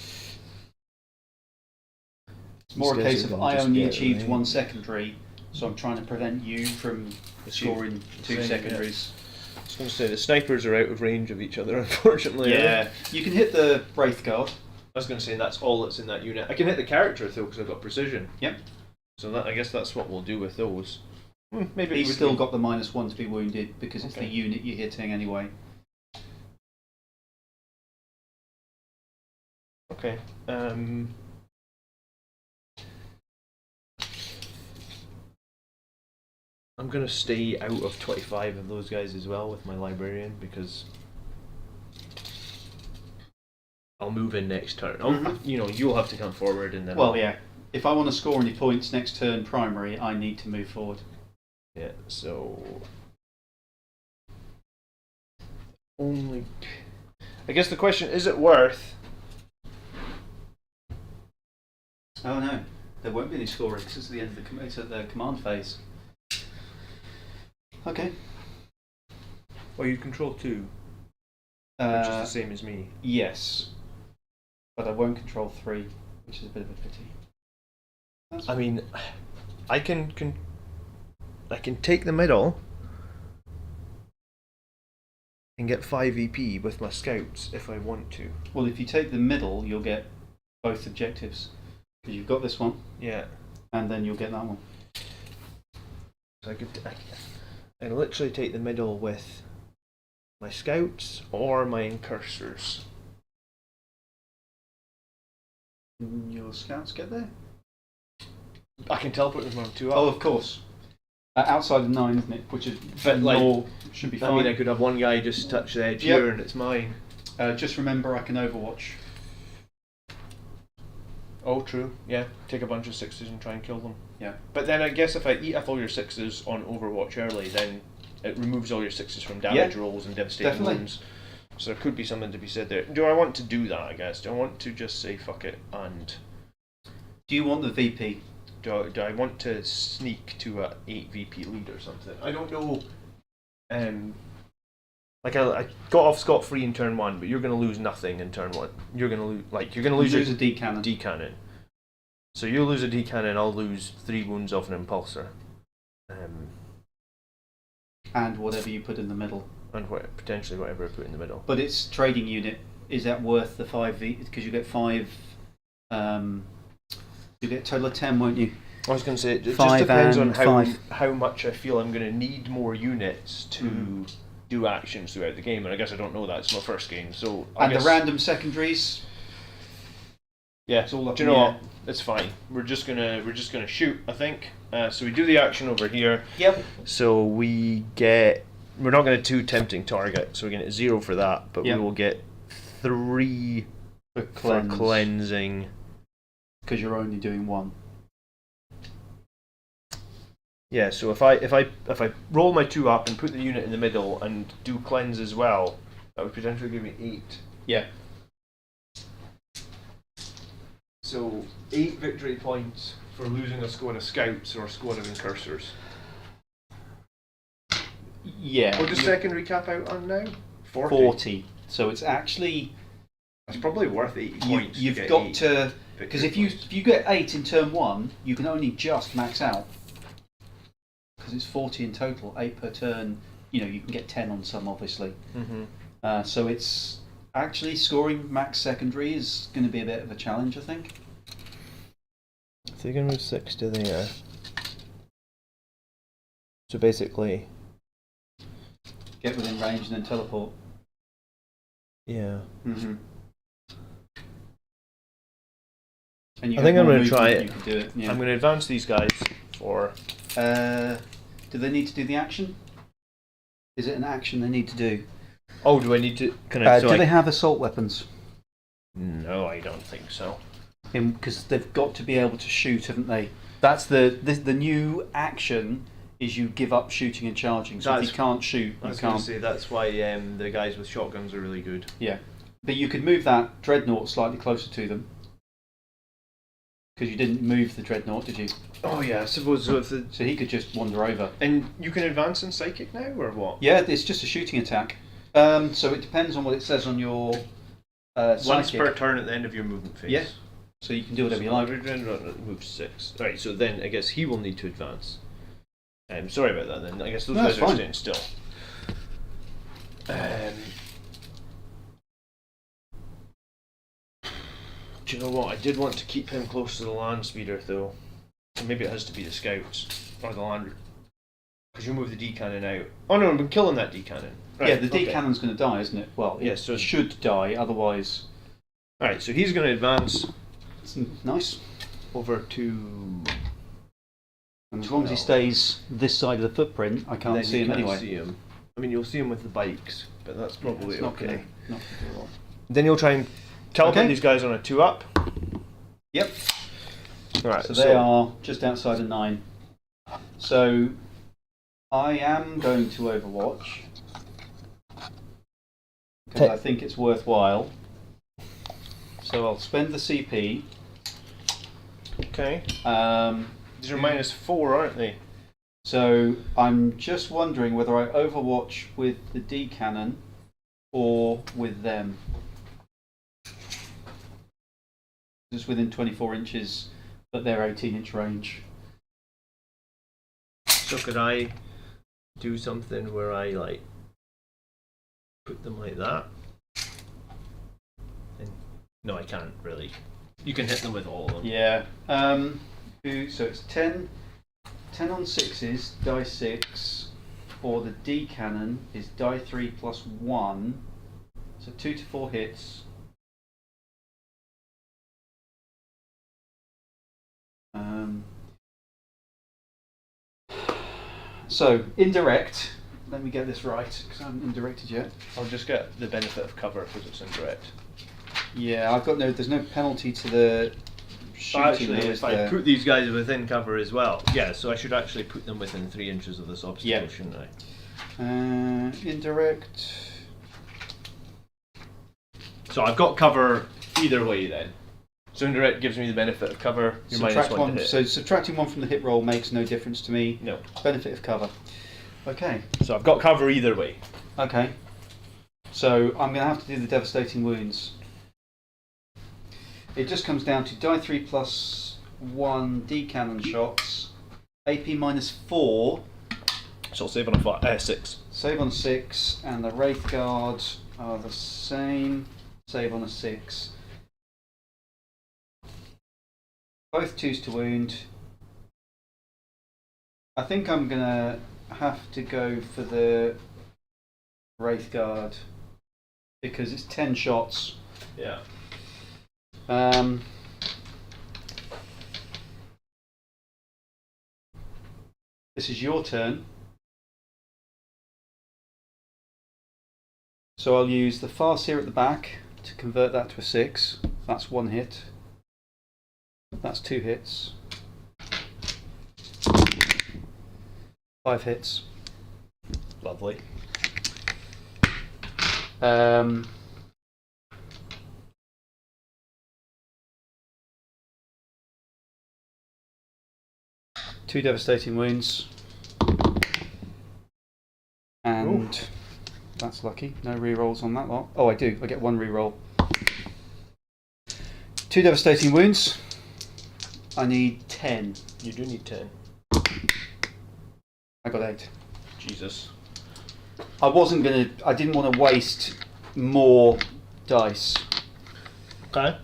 It's more a case of I only achieved one secondary, so I'm trying to prevent you from scoring two secondaries. I was going to say the snipers are out of range of each other, unfortunately. Yeah, you can hit the Wraith Guard. I was going to say that's all that's in that unit. I can hit the character though because I've got precision. Yep. So I guess that's what we'll do with those. Maybe he's still got the -1 to be wounded because it's the unit you're hitting anyway. Okay. I'm going to stay out of 25 of those guys as well with my librarian because I'll move in next turn. You'll have to come forward and then. Well, yeah. If I want to score any points next turn primary, I need to move forward. Yeah. So only. I guess the question is it worth? Oh no, there won't be any scoring because it's the end of it's at the command phase. Okay. Well, you control 2, which is the same as me. Yes, but I won't control 3, which is a bit of a pity. I mean, I can take the middle and get 5 EP with my scouts if I want to. Well, if you take the middle, you'll get both objectives because you've got this one. Yeah. And then you'll get that one. So I literally take the middle with my scouts or my incursors. Your scouts get there? I can teleport them on 2 up. Oh, of course. Outside of 9, isn't it? Which is should be fine. I mean, I could have one guy just touch the edge here and it's mine. Just remember, I can Overwatch. Oh, true. Yeah, take a bunch of 6s and try and kill them. Yeah. But then I guess if I eat up all your 6s on Overwatch early, then it removes all your 6s from damage rolls and devastating wounds. So there could be something to be said there. Do I want to do that, I guess? Do I want to just say fuck it and... Do you want the VP? Do I want to sneak to a 8 VP lead or something? I don't know. Like I got off scot-free in turn 1, but you're going to lose nothing in turn 1. You're going to lose a D cannon. D cannon. So you lose a D cannon, I'll lose 3 wounds off an impulsor. And whatever you put in the middle. And potentially whatever I put in the middle. But its trading unit, is that worth the 5 V? Because you get 5. You get a total of 10, won't you? I was going to say it just depends on how much I feel I'm going to need more units to do actions throughout the game, and I guess I don't know that. It's my first game, so the random secondaries. Yeah, it's all up. Do you know what? It's fine. We're just gonna shoot. I think. So we do the action over here. Yep. So we're not going to 2 tempting target, so we're going to get 0 for that, but we will get 3 for cleansing. Because you're only doing 1. Yeah, so if I roll my 2 up and put the unit in the middle and do cleanse as well, that would potentially give me 8. Yeah. So 8 victory points for losing a squad of scouts or a squad of incursors. Yeah. What does secondary cap out on now? 40. So it's actually... It's probably worth 80 points. You've got to... Because if you get 8 in turn 1, you can only just max out. Because it's 40 in total, 8 per turn. You can get 10 on some, obviously. Mm-hmm. So it's actually scoring max secondary is going to be a bit of a challenge, I think. So you're going to move 6 to there. So basically... Get within range and then teleport. Yeah. Mm-hmm. I think I'm going to try it. You can do it. Yeah. I'm going to advance these guys for... Do they need to do the action? Is it an action they need to do? Oh, do I need to... Do they have assault weapons? No, I don't think so. Because they've got to be able to shoot, haven't they? That's the new action is you give up shooting and charging. So if you can't shoot, you can't. I was going to say, that's why the guys with shotguns are really good. Yeah. But you could move that dreadnought slightly closer to them. Because you didn't move the dreadnought, did you? Oh yeah, I suppose so. So he could just wander over. And you can advance in psychic now, or what? Yeah, it's just a shooting attack. So it depends on what it says on your Once psychic. per turn at the end of your movement phase. Yeah. So you can do whatever you like. Move 6. Right, so then I guess he will need to advance. Sorry about that then. I guess those No, guys that's are fine. staying still. Do you know what? I did want to keep him close to the land speeder though. So maybe it has to be the scouts. Or the land. Because you'll move the D cannon out. Oh no, I've been killing that D cannon. Right, Yeah, the D cannon's going to die, isn't it? Well, Yeah, it so- should die, otherwise. Alright, so he's going to advance It's nice. over to. And as long as he stays this side of the footprint, I can't Then see you him can't anyway. see him. I mean, you'll see him with the bikes, but that's probably It's not okay. gonna do a lot. Then you'll try and teleport Okay. these guys on a 2-up. Yep. Right, So they are just outside of 9. So I am going to Overwatch because I think it's worthwhile. So I'll spend the CP. Okay. Um, These are -4, aren't they? so I'm just wondering whether I Overwatch with the D cannon or with them. Just within 24 inches, but they're 18-inch range. So could I do something where I like put them like that? And, no, I can't really. You can hit them with all of them. Yeah. So it's 10 on 6s, die 6, or the D cannon is die 3 plus 1. So 2 to 4 hits. So indirect. Let me get this right because I haven't indirected yet. I'll just get the benefit of cover because it's indirect. Yeah, I've got there's no penalty to the shooting. Actually, though, is if I there? put these guys within cover as well, yeah, so I should actually put them within 3 inches of this obstacle, Yeah. shouldn't I? Indirect. So I've got cover either way then. So indirect gives me the benefit of cover. You're Subtract -1 one. to hit. So subtracting 1 from the hit roll makes no difference to me. No. Benefit of cover. Okay. So I've got cover either way. Okay. So I'm going to have to do the devastating wounds. It just comes down to die 3 plus 1 D cannon shots. AP -4. So I'll save on a 6. Save on 6, and the Wraith Guard are the same. Save on a 6. Both 2s to wound. I think I'm gonna have to go for the Wraith Guard because it's 10 shots. Yeah. This is your turn. So I'll use the Farseer at the back to convert that to a 6. That's 1 hit. That's 2 hits. 5 hits. Lovely. Two devastating wounds. And Ooh. that's lucky. No rerolls on that lot. Oh, I do. I get 1 reroll. 2 devastating wounds. I need 10. You do need 10. I got 8. Jesus. I didn't want to waste more dice, Okay.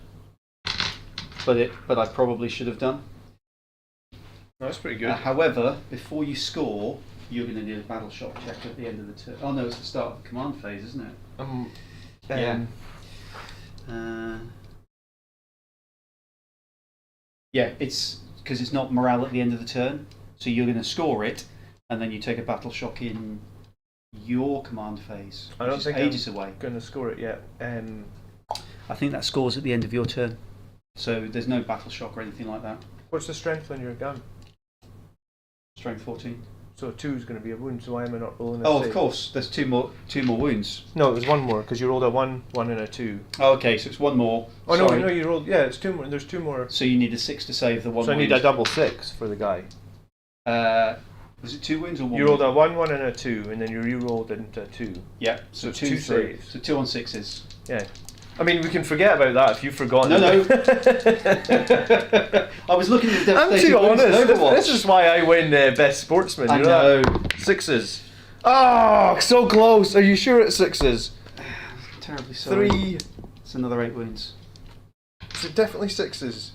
but I probably should have done. That's pretty good. However, before you score, you're going to do a battle shock check at the end of the turn. Oh no, it's the start of the command phase, isn't it? Yeah. Yeah, it's because it's not morale at the end of the turn, so you're going to score it, and then you take a battle shock in your command phase. I don't which is think ages I'm away. going to score it yet. I think that scores at the end of your turn, so there's no battle shock or anything like that. What's the strength on your gun? Strength 14. So 2 is going to be a wound, so why am I not rolling a Oh, save? of course. There's two more wounds. No, it was one more, because you rolled a 1, 1 and a 2. Oh, okay, so it's one more. Oh, no, Sorry. no, you rolled... Yeah, it's 2 more. There's 2 more. So you need a 6 to save the one So I wound. need a double 6 for the guy. Was it 2 wounds or 1 You rolled wound? a 1, 1 and a 2, and then you re-rolled into a 2. Yeah, So so 2 2 saves. So 2 on 6s. Yeah. I mean, we can forget about that if you've forgotten. No. I was looking at the I'm devastating too wounds in honest. Overwatch. This is why I win Best Sportsman. I you know. that? 6s. Oh, so close. Are you sure it's 6s? Terribly sorry. 3. It's another 8 wounds. Is it definitely 6s?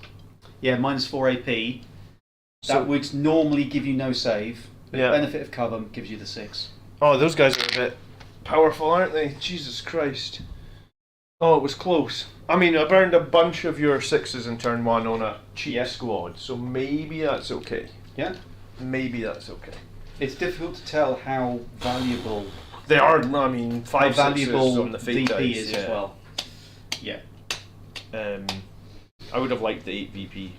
Yeah, -4 AP. So- That would normally give you no save. The Yeah. benefit of cover gives you the 6. Oh, those guys are a bit powerful, aren't they? Jesus Christ. Oh, it was close. I mean, I burned a bunch of your 6s in turn 1 on a cheap squad, so maybe that's okay. Yeah? Maybe that's okay. It's difficult to tell how valuable They are, I mean, 5 how 6s valuable on the fate VP dice, is yeah. as well. Yeah. I would have liked the 8 VP.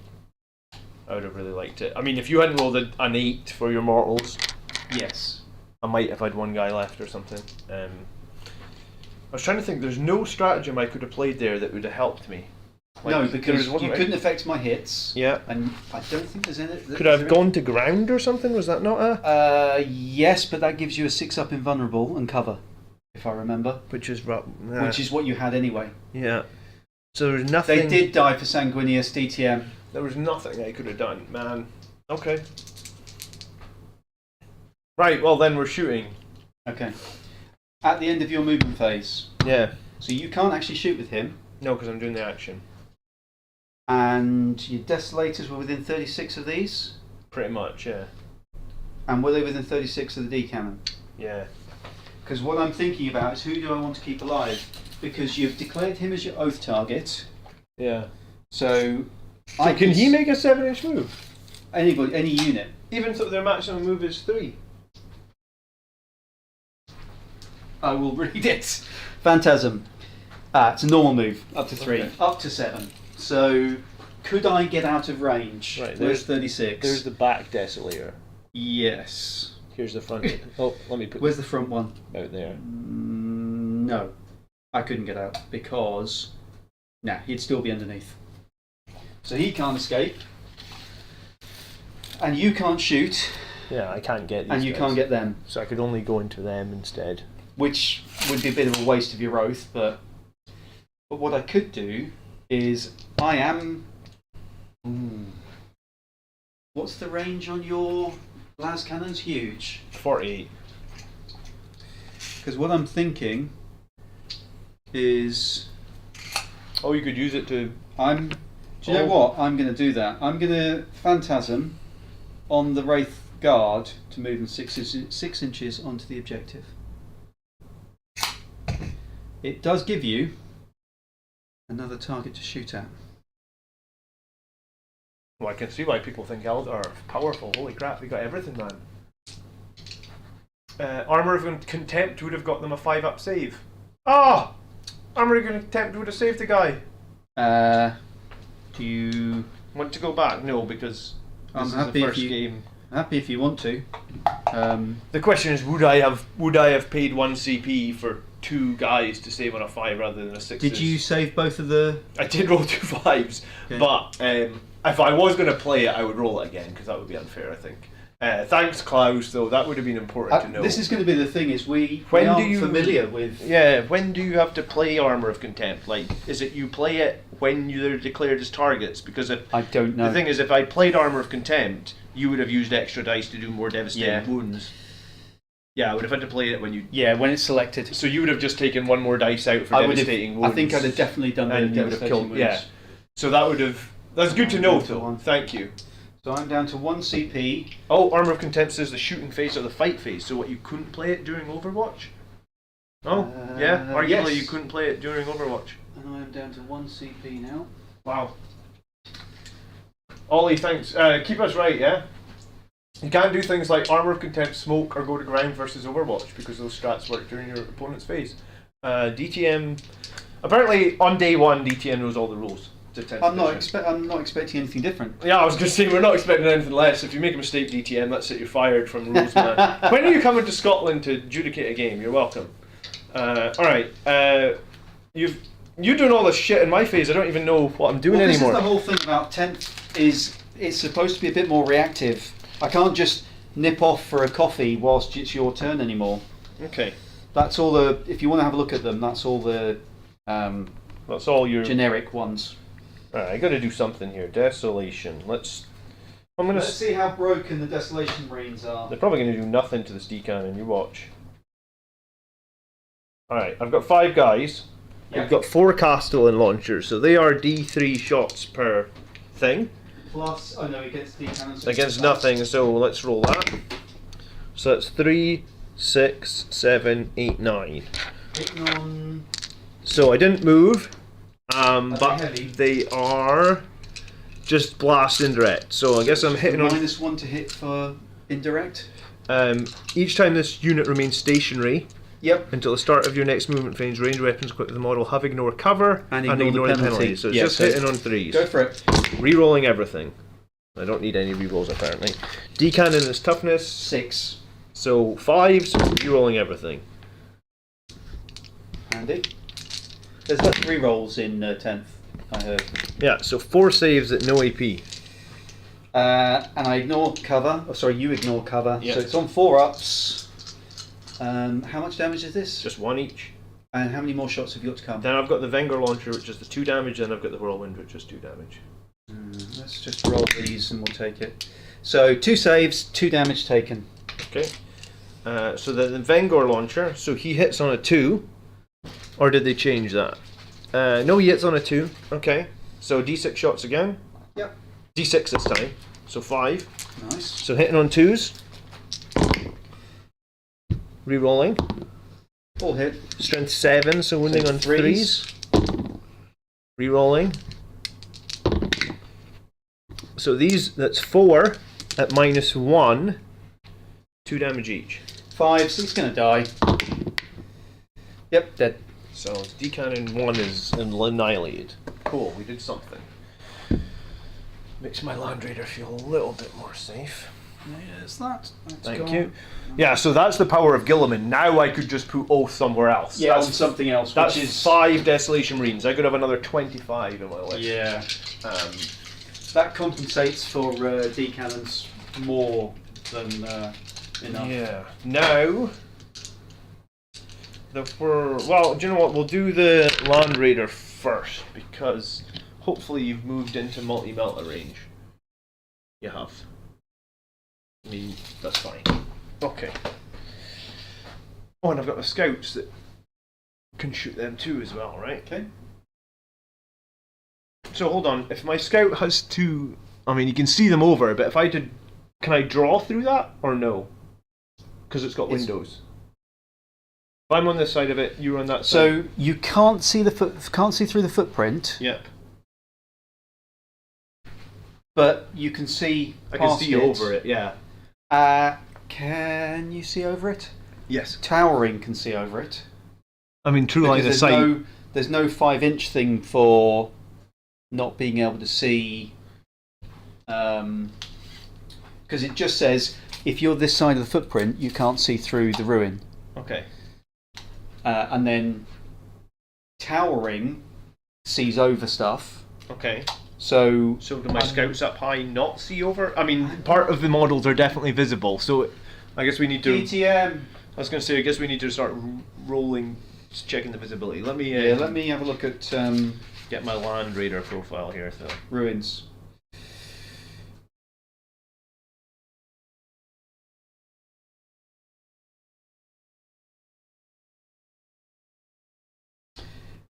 I would have really liked it. I mean, if you hadn't rolled an 8 for your mortals, Yes. I might have had one guy left or something. I was trying to think, there's no stratagem I could have played there that would have helped me. No, because you wasn't couldn't affect my hits. Yeah. And I don't think there's any... Could I have gone to ground or something? Was that not a... Yes, but that gives you a 6-up invulnerable and cover, if I remember. Which is... Which is what you had anyway. Yeah. So there's nothing... They did die for Sanguinius DTM. There was nothing I could have done, man. Okay. Right, well then we're shooting. Okay. At the end of your movement phase. Yeah. So you can't actually shoot with him. No, because I'm doing the action. And your Desolators were within 36 of these. Pretty much, yeah. And were they within 36 of the D cannon? Yeah. Because what I'm thinking about is who do I want to keep alive? Because you've declared him as your oath target. Yeah. So Can he make a 7-inch move? Anybody, any unit. Even though their maximum move is 3. I will read it. Phantasm. It's a normal move, up to 3. Okay. Up to 7. So, could I get out of range? Right, Where's 36? There's the back Desolator. Yes. Here's the front. Oh, let me put Where's the front one? out there. No. I couldn't get out because... Nah, he'd still be underneath. So he can't escape. And you can't shoot. Yeah, I can't get these And you guys. can't get them. So I could only go into them instead. Which would be a bit of a waste of your oath, but what I could do is I am... What's the range on your las cannons? Huge. 48. Because what I'm thinking is Oh, you could use it to... Do you know what? I'm going to do that. I'm going to Phantasm on the Wraith Guard to move them 6 inches onto the objective. It does give you another target to shoot at. Well, I can see why people think Eldar are powerful. Holy crap, we got everything, man. Armour of Contempt would have got them a 5-up save. Ah! Armour of Contempt would have saved the guy. Do you... Want to go back? No, because this is the first game. Happy if you want to. The question is, would I have paid 1 CP for 2 guys to save on a 5 rather than a 6? Did you save both of the... I did roll 2 5s, Okay. but if I was going to play it, I would roll it again because that would be unfair, I think. Thanks, Klaus, though. That would have been important to know. This is going to be the thing, is we When aren't do you- familiar with... Yeah, when do you have to play Armour of Contempt? Like, is it you play it when you're declared as targets? Because if I don't know. the thing is, if I played Armour of Contempt, you would have used extra dice to do more devastating Yeah. wounds. Yeah, I would have had to play it when you... Yeah, when it's selected. So you would have just taken 1 more dice out for I would have, devastating wounds. I think I'd have definitely done And the you would have devastating killed... wounds. Yeah. So that would have... That's good to know, Down to though. 1. Thank you. So I'm down to 1 CP. Oh, Armour of Contempt says the shooting phase or the fight phase. So what, you couldn't play it during Overwatch? Oh, yeah. Arguably, yes. you couldn't play it during Overwatch. And I am down to 1 CP now. Wow. Ollie, thanks. Keep us right, yeah? You can't do things like Armour of Contempt, Smoke, or Go to Ground versus Overwatch because those strats work during your opponent's phase. DTM... Apparently, on day 1, DTM knows all the rules. to 10th I'm not edition. I'm not expecting anything different. Yeah, I was going to say, we're not expecting anything less. If you make a mistake, DTM, that's it, you're fired from rules, man. When are you coming to Scotland to adjudicate a game? You're welcome. Alright, you're doing all this shit in my face, I don't even know what I'm doing anymore. This is the whole thing about 10th, is it's supposed to be a bit more reactive. I can't just nip off for a coffee whilst it's your turn anymore. Okay. That's all the, if you want to have a look at them, that's all the That's all your generic ones. Alright, I gotta do something here. Desolation. Let's see how broken the Desolation Marines are. They're probably gonna do nothing to this D-cannon, you watch. Alright, I've got 5 guys. Yep. I've got 4 Castellan launchers, so they are D3 shots per thing. Plus, oh no, against D-cannons. Against nothing, so let's roll that. So that's 3, 6, 7, 8, 9. Hitting on... So I didn't move, That's but heavy. they are just blast indirect. So I guess I'm hitting on... -1 to hit for indirect. Each time this unit remains stationary, Yep. until the start of your next movement phase, ranged weapons equipped with the model have ignore cover And ignore the penalty. So it's Yeah, just so hitting on 3s. Go for it. Rerolling everything. I don't need any rerolls apparently. D-cannon is toughness, 6. so 5s, rerolling everything. Handy. There's got 3 rolls in 10th, I heard. Yeah, so 4 saves at no AP. And I ignore cover. Oh, sorry, you ignore cover. Yeah. So it's on 4 ups. How much damage is this? Just 1 each. And how many more shots have you got to come? Then I've got the Venger launcher, which is the 2 damage, and I've got the whirlwind, which is 2 damage. Let's just roll these and we'll take it. So 2 saves, 2 damage taken. Okay. So the Vengor launcher, so he hits on a 2. Or did they change that? No, he hits on a 2. Okay. So D6 shots again. Yep. D6 this time. So 5. Nice. So hitting on 2s. Rerolling. All hit. Strength 7, so wounding So on 3s. 3s. Rerolling. So that's 4 at -1. 2 damage each. 5, so he's going to die. Yep, dead. So D-cannon 1 is annihilated. Cool, we did something. Makes my Land Raider feel a little bit more safe. Yes, that's Thank you. Yeah, so that's the power of Guilliman. Now I could just put Oath somewhere else. Yeah, that's on something else, That's which is 5 Desolation Marines. I could have another 25 in my list. Yeah. That compensates for D-cannons more than enough. Yeah. Now, well, do you know what? We'll do the Land Raider first because hopefully you've moved into multi-melta range. You have. I mean, that's fine. Okay. Oh, and I've got the scouts that can shoot them too as well, right? Okay. So hold on. If my scout has 2, I mean, you can see them over, but if I did, can I draw through that or no? Because it's got windows. If I'm on this side of it, you're on that side. So you can't see can't see through the footprint. Yep. But you can see. I can past see over it. Yeah. Can you see over it? Yes. Towering can see over it. I mean, true line of Because sight. there's no 5-inch thing for not being able to see. Because it just says if you're this side of the footprint, you can't see through the ruin. Okay. And then towering sees over stuff. Okay. So do my scouts up high not see over? I mean, part of the models are definitely visible, so I guess we need to. DTM. I was going to say, I guess we need to start rolling, checking the visibility. Let me. Let me have a look at get my Land Raider profile here. So. ruins.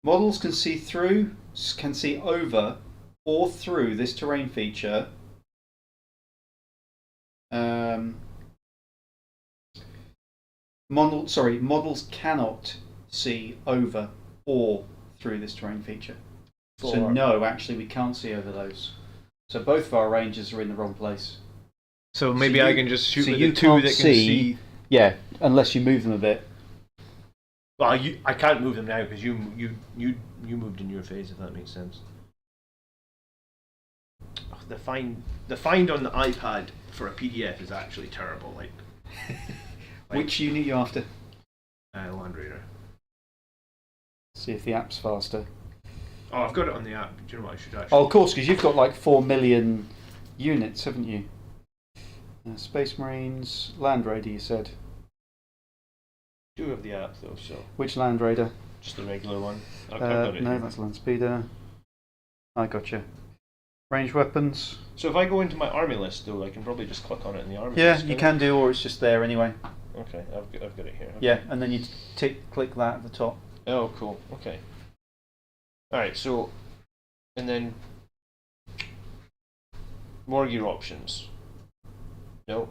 Models can see through, can see over, or through this terrain feature. Models cannot see over or through this terrain feature. So no, actually we can't see over those. So both of our ranges are in the wrong place. So maybe I can just shoot so with you the 2 can't that can see- see. Yeah, unless you move them a bit. Well, I can't move them now because you moved in your phase, if that makes sense. The find on the iPad for a PDF is actually terrible. Like Which unit are you after? Land Raider. See if the app's faster. Oh, I've got it on the app. Do you know what I should actually? Oh, of course, because you've got like 4 million units, haven't you? Space Marines, Land Raider, you said. I do have the app though, so. Which Land Raider? Just the regular one. I've got it No, here. that's Land Speeder. I gotcha. Ranged weapons. So if I go into my army list though, I can probably just click on it in the army Yeah, list. you can do, or it's just there anyway. Okay, I've got it here. Okay. Yeah, and then you click that at the top. Oh, cool. Okay. Alright, so, and then more gear options. No.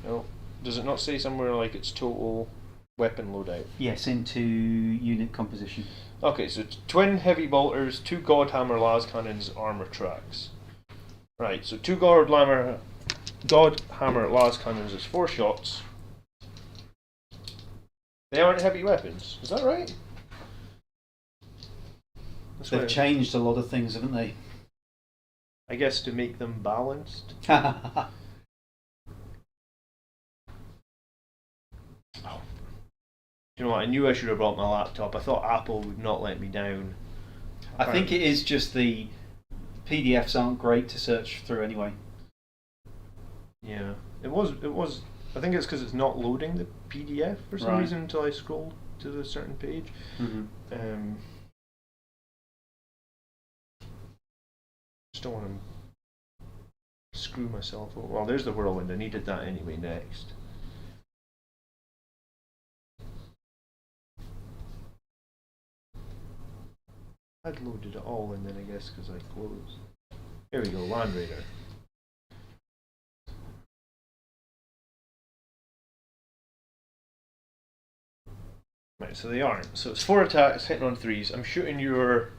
No. Does it not say somewhere like it's total weapon loadout? Yes, into unit composition. Okay, so it's twin heavy bolters, 2 Godhammer las cannons, armor tracks. Right, so 2 Godhammer las cannons is 4 shots. They aren't heavy weapons, is that right? That's They've what changed a lot of things, haven't they? I guess to make them balanced. I Oh. You know what? I knew I should have brought my laptop. I thought Apple would not let me down. think it is just the PDFs aren't great to search through anyway. Yeah, it was. I think it's because it's not loading the PDF for some Right. reason until I scroll to the certain page. Mm-hmm. Just don't want to screw myself over. Well, there's the whirlwind. I needed that anyway. Next. I'd loaded it all in then, I guess, because I closed. Here we go, Land Raider. Right, so they aren't. So it's 4 attacks, hitting on 3s. I'm shooting your...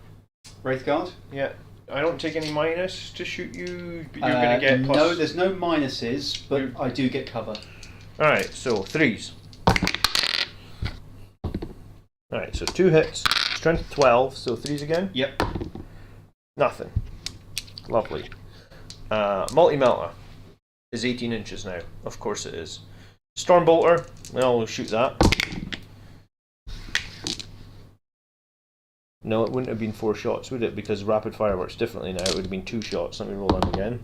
Wraith Guard? Yeah, I don't take any minus to shoot you, but you're going to get plus... No, there's no minuses, but I do get cover. Alright, so 3s. Alright, so 2 hits, strength 12, so 3s again? Yep. Nothing. Lovely. Multi-melter is 18 inches now. Of course it is. Stormbolter, well, we'll shoot that. No, it wouldn't have been 4 shots, would it? Because rapid fire works differently now. It would have been 2 shots. Let me roll them again.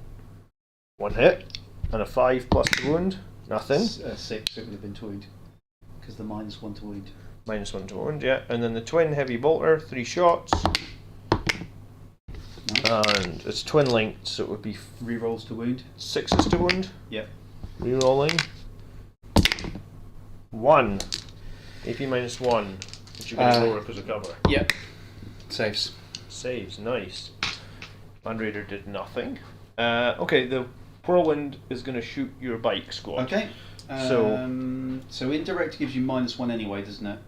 1 hit, and a 5 plus the wound. Nothing. 6, it would have been to wound. Because the -1 to wound. -1 to wound, yeah. And then the twin heavy bolter, 3 shots. Nice. And it's twin linked, so it would be Rerolls to wound. 6s to wound. Yep. Rerolling. 1. AP -1, which you're going to lower because of cover. Yep. Saves. Saves, nice. Land Raider did nothing. Okay, the whirlwind is going to shoot your bike squad. Okay. So So indirect gives you -1 anyway, doesn't it?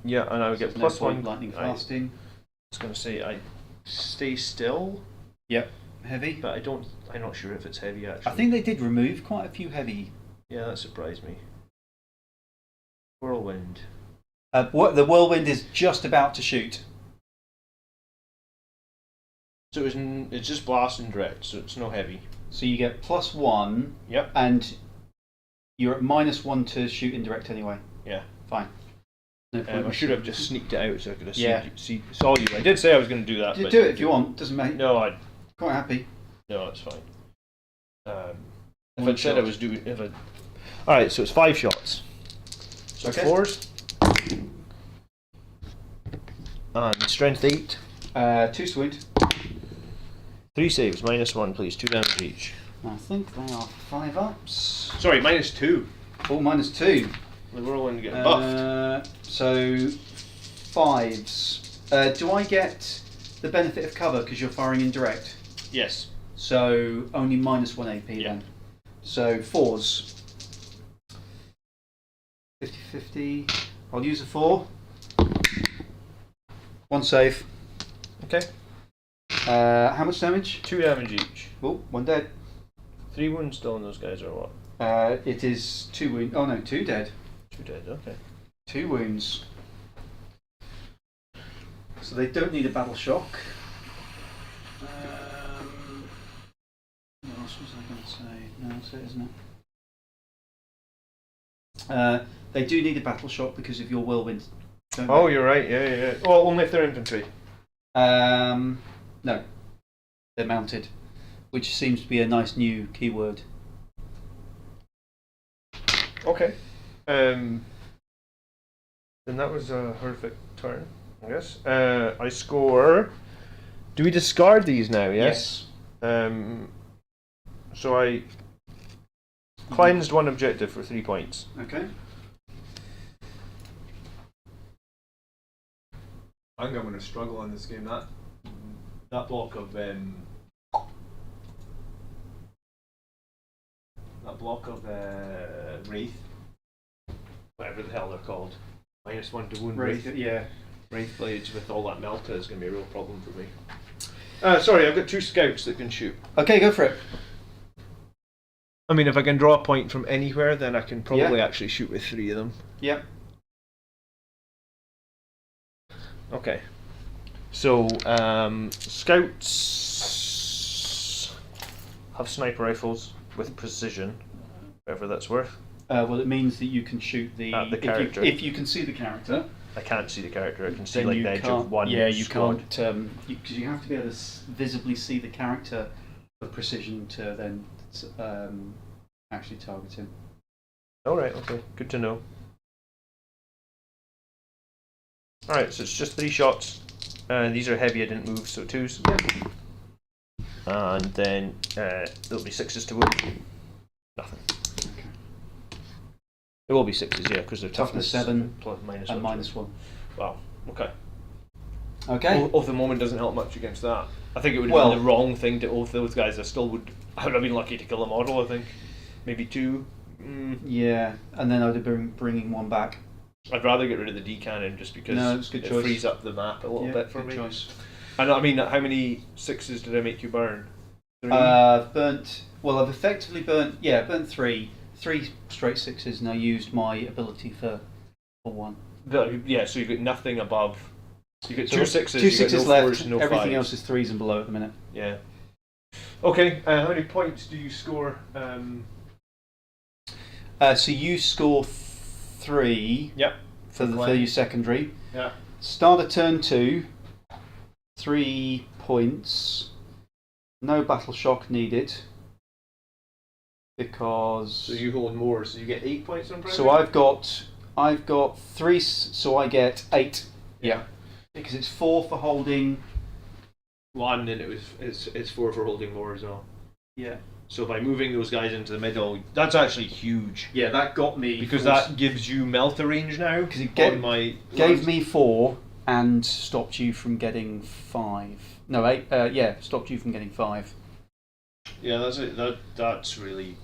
yeah, and I would So get there's no +1. point lightning I fasting. was going to say I stay still, Yep. Heavy. but I'm not sure if it's heavy actually. I think they did remove quite a few heavy. Yeah, that surprised me. Whirlwind. What the whirlwind is just about to shoot. So it's just blast and direct, so it's no heavy. So you get +1. Yep. And you're at -1 to shoot indirect anyway. Yeah. Fine. No point. I should have just sneaked it out so I could have Yeah. saw you. I did say I was going to do that. Do but it if you want. Doesn't matter. No, Quite happy. no, it's fine. If One I said I shot. was doing, all right, so it's 5 shots. So Okay. 4s. And strength 8. 2 to wound. 3 saves, -1, please. 2 damage each. I think they are 5 ups. Sorry, -2. Oh, -2. The whirlwind getting buffed. So 5s. Do I get the benefit of cover because you're firing indirect? Yes. So only -1 AP Yeah. then. So 4s. 50-50. I'll use a 4. 1 save. Okay. How much damage? 2 damage each. Oh, 1 dead. 3 wounds still on those guys, or what? It is 2 wounds. Oh no, 2 dead. 2 dead. Okay. 2 wounds. So they don't need a battle shock. What else was I going to say? No, that's it, isn't it? They do need a battle shock because of your whirlwind. Oh, you're right. Yeah. Well, only if they're infantry. No, they're mounted, which seems to be a nice new keyword. Okay. Then that was a horrific turn, I guess. I score. Do we discard these now? Yes. So I cleansed one objective for 3 points. Okay. I think I'm going to struggle on this game. That block of Wraith, whatever the hell they're called, -1 to wound Wraith. Yeah. Wraith blades with all that melta is going to be a real problem for me. Sorry, I've got 2 scouts that can shoot. Okay, go for it. I mean, if I can draw a point from anywhere, then I can probably actually shoot with 3 of them. Yep. Okay. So, scouts have sniper rifles with precision, whatever that's worth. Well, it means that you can shoot the character. If you can see the character. I can't see the character. I can see Then like you the edge can't- of one. Yeah, you squad. can't because you have to be able to visibly see the character for precision to then actually target him. All right. Okay. Good to know. All right. So it's just 3 shots. These are heavy. I didn't move, so 2s. And then there'll be 6s to wound. Nothing. Okay. There will be 6s, yeah, because they're Toughness toughness 7 plus minus and 1. -1. Wow. Okay. Okay. Oath of the Moment doesn't help much against that. I think it would have Well- been the wrong thing to oath those guys. I would have been lucky to kill a model, I think. Maybe 2. Yeah, and then I'd have been bringing 1 back. I'd rather get rid of the D cannon just because No, it's a good it choice. frees up the map a little bit for good me. choice. And I mean, how many 6s did I make you burn? 3? Burnt. Well, I've effectively burnt 3 straight 6s, and I used my ability for 1. Yeah, so you've got nothing above. You get 2 6s. 2 you got 6s no left. 4s, no Everything 5s. else is 3s and below at the minute. Yeah. Okay. How many points do you score? So you score 3. Yep. For your secondary. Yeah. Start of turn 2. 3 points. No battle shock needed. Because. So you hold more, so you get 8 points on primary? So I've got 3, so I get 8. Yeah. Because it's 4 for holding 1, and it's 4 for holding more as well. Yeah. So by moving those guys into the middle, that's actually huge. Yeah, that got me Because that gives you melta range now. Because it gave me 4 and stopped you from getting 5. No, 8. Stopped you from getting 5. Yeah, that's it. That's really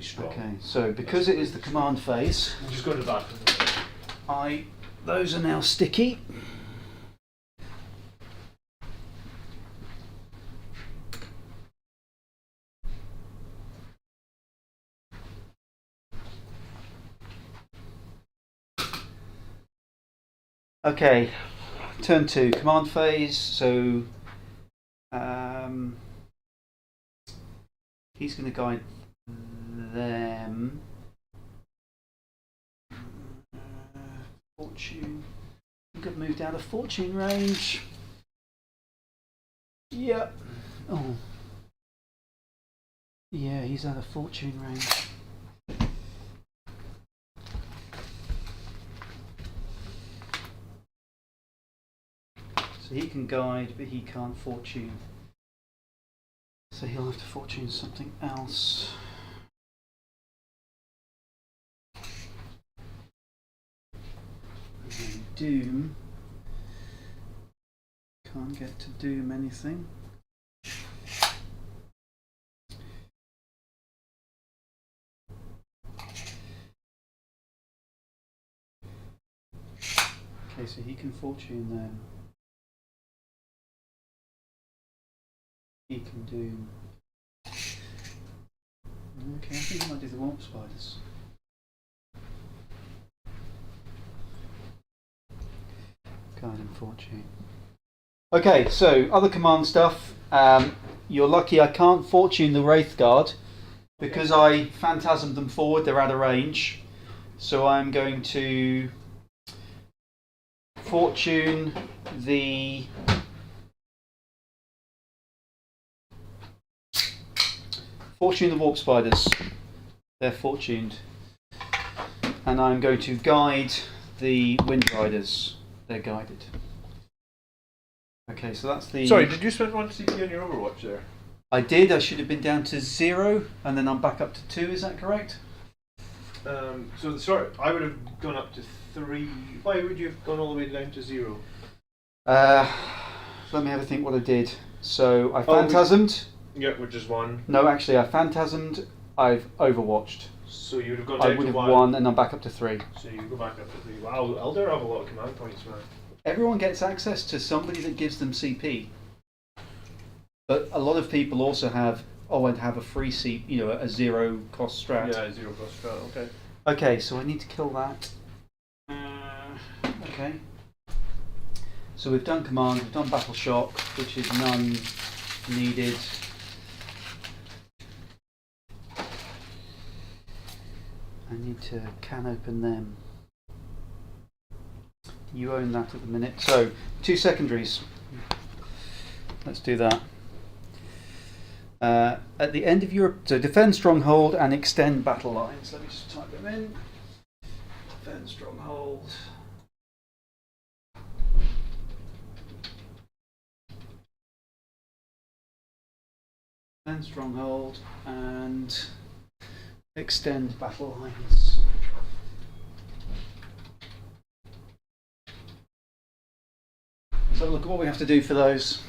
strong. Okay, so because it is the command phase, I'm just going to the bathroom. Those are now sticky. Okay, turn 2, command phase. So he's going to guide them. Fortune. I'm going to move down to fortune range. Yep. Oh. Yeah, he's out of fortune range. So he can guide, but he can't fortune. So he'll have to fortune something else. And Doom. Can't get to Doom anything. Okay, so he can fortune then. He can do. Okay, I think he might do the warp spiders. Guide and fortune. Okay, so other command stuff. You're lucky I can't fortune the Wraith Guard because I phantasmed them forward. They're out of range, so I'm going to fortune the Warp Spiders. They're fortuned, and I'm going to guide the Wind Riders. They're guided. Okay, so that's the. Sorry, did you spend 1 CP on your Overwatch there? I did. I should have been down to 0, and then I'm back up to 2. Is that correct? So sorry, I would have gone up to 3. Why would you have gone all the way down to 0? Let me have a think what I did. So I phantasmed. Yeah, which is 1. No, actually, I phantasmed. I've overwatched. So you would have gone down I would to have 1. won, and I'm back up to 3. So you go back up to 3. Wow, Eldar have a lot of command points, man. Everyone gets access to somebody that gives them CP, but a lot of people also have and have a free CP, a 0 cost strat. Yeah, 0 cost strat. Okay. Okay, so I need to kill that. Okay. So we've done command, we've done battle shock, which is none needed. I need to can open them. You own that at the minute. So 2 secondaries. Let's do that. At the end of your defend stronghold and extend battle lines. Let me just type them in. Defend stronghold. Defend stronghold and extend battle lines. So look at what we have to do for those.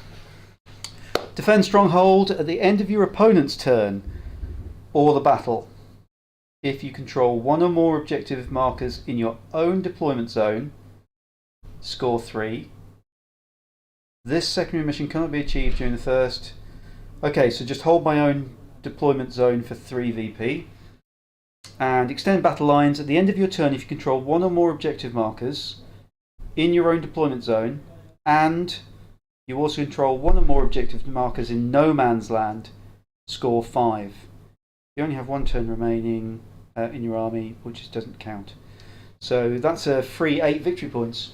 Defend stronghold at the end of your opponent's turn or the battle. If you control 1 or more objective markers in your own deployment zone, score 3. This secondary mission cannot be achieved during the first. Okay, so just hold my own deployment zone for 3 VP. And extend battle lines at the end of your turn if you control 1 or more objective markers in your own deployment zone, and you also control 1 or more objective markers in no man's land, score 5. You only have 1 turn remaining in your army, which doesn't count. So that's a free 8 victory points.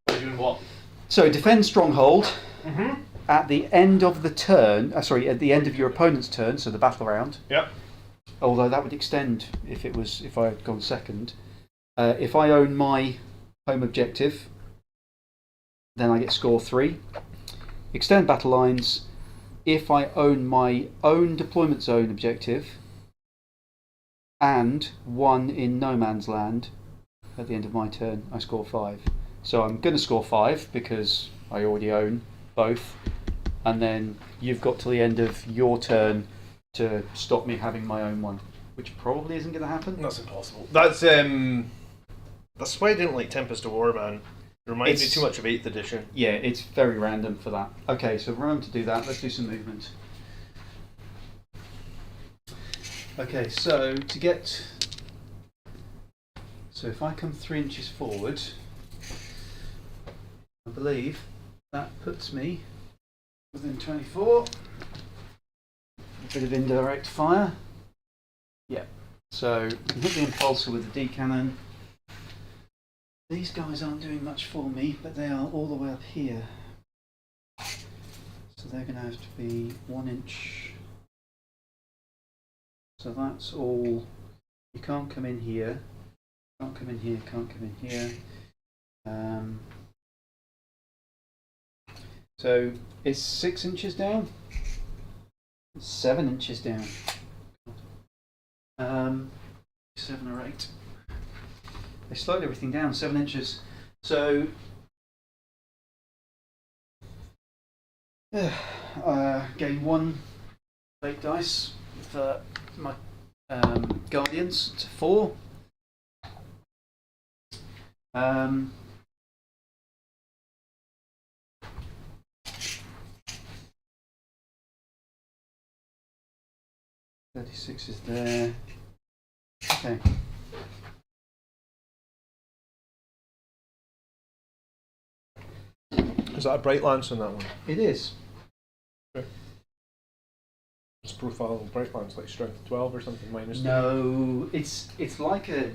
You're doing what? So defend stronghold at the end of the turn. At the end of your opponent's turn, so the battle round. Yep. Although that would extend if I had gone second. If I own my home objective, then I get score 3. Extend battle lines. If I own my own deployment zone objective and 1 in no man's land at the end of my turn, I score 5. So I'm going to score 5 because I already own both, and then you've got till the end of your turn to stop me having my own one, which probably isn't going to happen. That's impossible. That's why I didn't like Tempest of War, man. It reminds me too much of 8th edition. Yeah, it's very random for that. Okay, so remember to do that. Let's do some movement. Okay, so to get... So if I come 3 inches forward, I believe that puts me within 24. A bit of indirect fire. Yeah, so you can hit the impulsor with the D cannon. These guys aren't doing much for me, but they are all the way up here. So they're going to have to be 1 inch. So that's all. You can't come in here. Can't come in here. Can't come in here. So it's 6 inches down. It's 7 inches down. 7 or 8. They slowed everything down 7 inches. So gain 1 fake dice for my guardians to 4. $36 is there. Okay. Is that a bright lance on that one? It is. It's profile bright lance like strength 12 or something minus. No, it's like a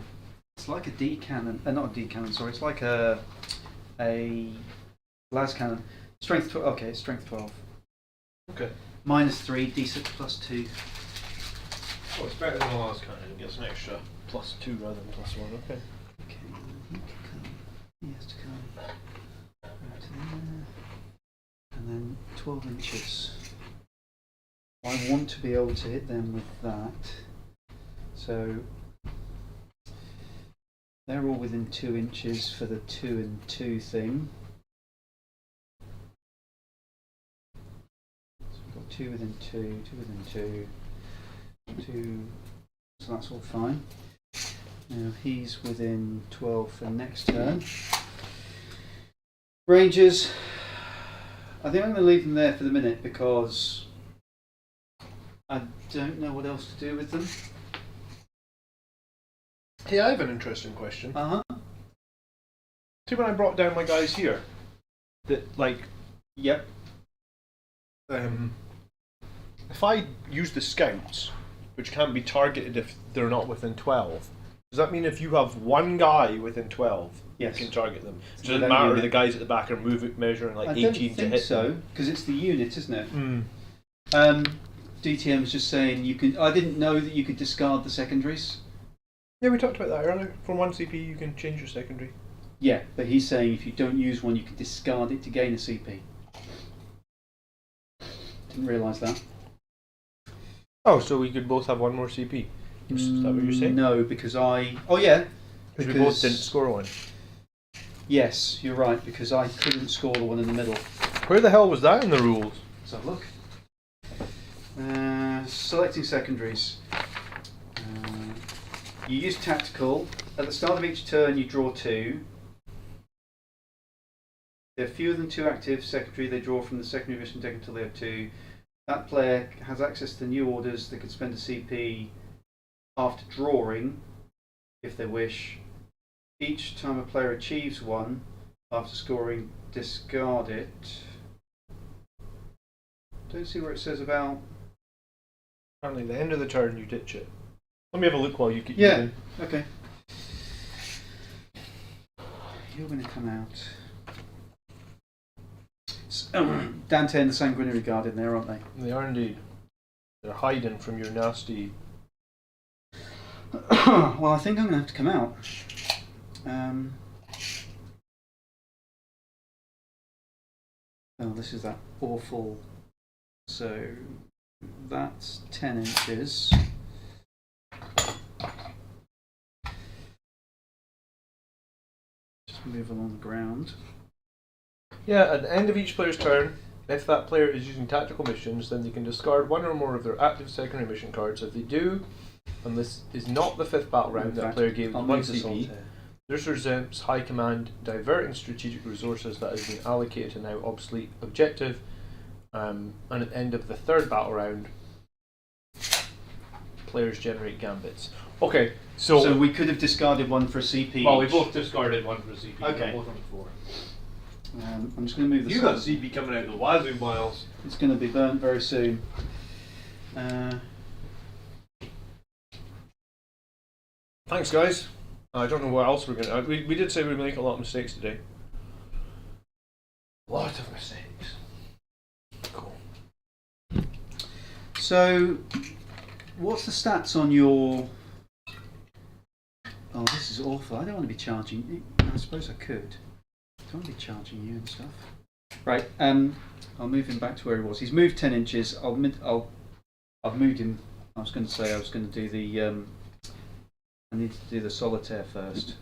D cannon. Not a D cannon. Sorry, it's like a las cannon. Strength 12. Okay, it's strength 12. Okay. -3, D6 +2. Oh, it's better than the last cannon. It gets an extra +2 rather than +1. Okay. Okay, he has to come right to there, and then 12 inches. I want to be able to hit them with that, so they're all within 2 inches for the 2 and 2 thing. So we've got 2 within 2, 2 within 2, 2, so that's all fine. Now he's within 12 for next turn. Rangers, I think I'm going to leave them there for the minute because I don't know what else to do with them. Hey, I have an interesting question. Uh-huh. See, when I brought down my guys here, that like, Yep. if I use the scouts, which can be targeted if they're not within 12, does that mean if you have one guy within 12, Yes. you can target them? So Does it then matter you- if the guys at the back are measuring like I 18 don't to think hit so, them? because it's the unit, isn't it? Mm. DTM was just saying you could. I didn't know that you could discard the secondaries. Yeah, we talked about that earlier. From 1 CP, you can change your secondary. Yeah, but he's saying if you don't use one, you can discard it to gain a CP. Didn't realise that. Oh, so we could both have one more CP? Is that what you're saying? No, because I. Oh yeah. Because we both didn't score one. Yes, you're right, because I couldn't score the one in the middle. Where the hell was that in the rules? Let's have a look. Selecting secondaries. You use tactical. At the start of each turn, you draw 2. There are fewer than 2 active secondary. They draw from the secondary mission deck until they have 2. That player has access to new orders. They can spend a CP after drawing, if they wish. Each time a player achieves one, after scoring, discard it. Don't see where it says about. Apparently, the end of the turn, you ditch it. Let me have a look while you keep Yeah. moving. Okay. You're going to come out. Dante and the Sanguinary Guard in there, aren't they? They are indeed. They're hiding from your nasty. Well, I think I'm going to have to come out. Oh, this is that awful. So that's 10 inches. Just move along the ground. Yeah, at the end of each player's turn, if that player is using tactical missions, then they can discard one or more of their active secondary mission cards. If they do, and this is not the 5th battle round, that player gave I'll 1 move the CP. Solitaire. This represents High Command diverting strategic resources that has been allocated to now obsolete objective. And at the end of the 3rd battle round, players generate gambits. Okay, So we could have discarded one for a CP. well, we each. both discarded one for CP. Okay. Both on the floor. I'm just going to move the. You got CP coming out of the wazoo, Miles. It's going to be burnt very soon. Thanks, guys. I don't know what else we're going to... We did say we'd make a lot of mistakes today. A lot of mistakes. Cool. So, what's the stats on your... Oh, this is awful. I don't want to be charging... I suppose I could. I don't want to be charging you and stuff. Right, I'll move him back to where he was. He's moved 10 inches. I've moved him... I was going to say I was going to do the... I need to do the solitaire first.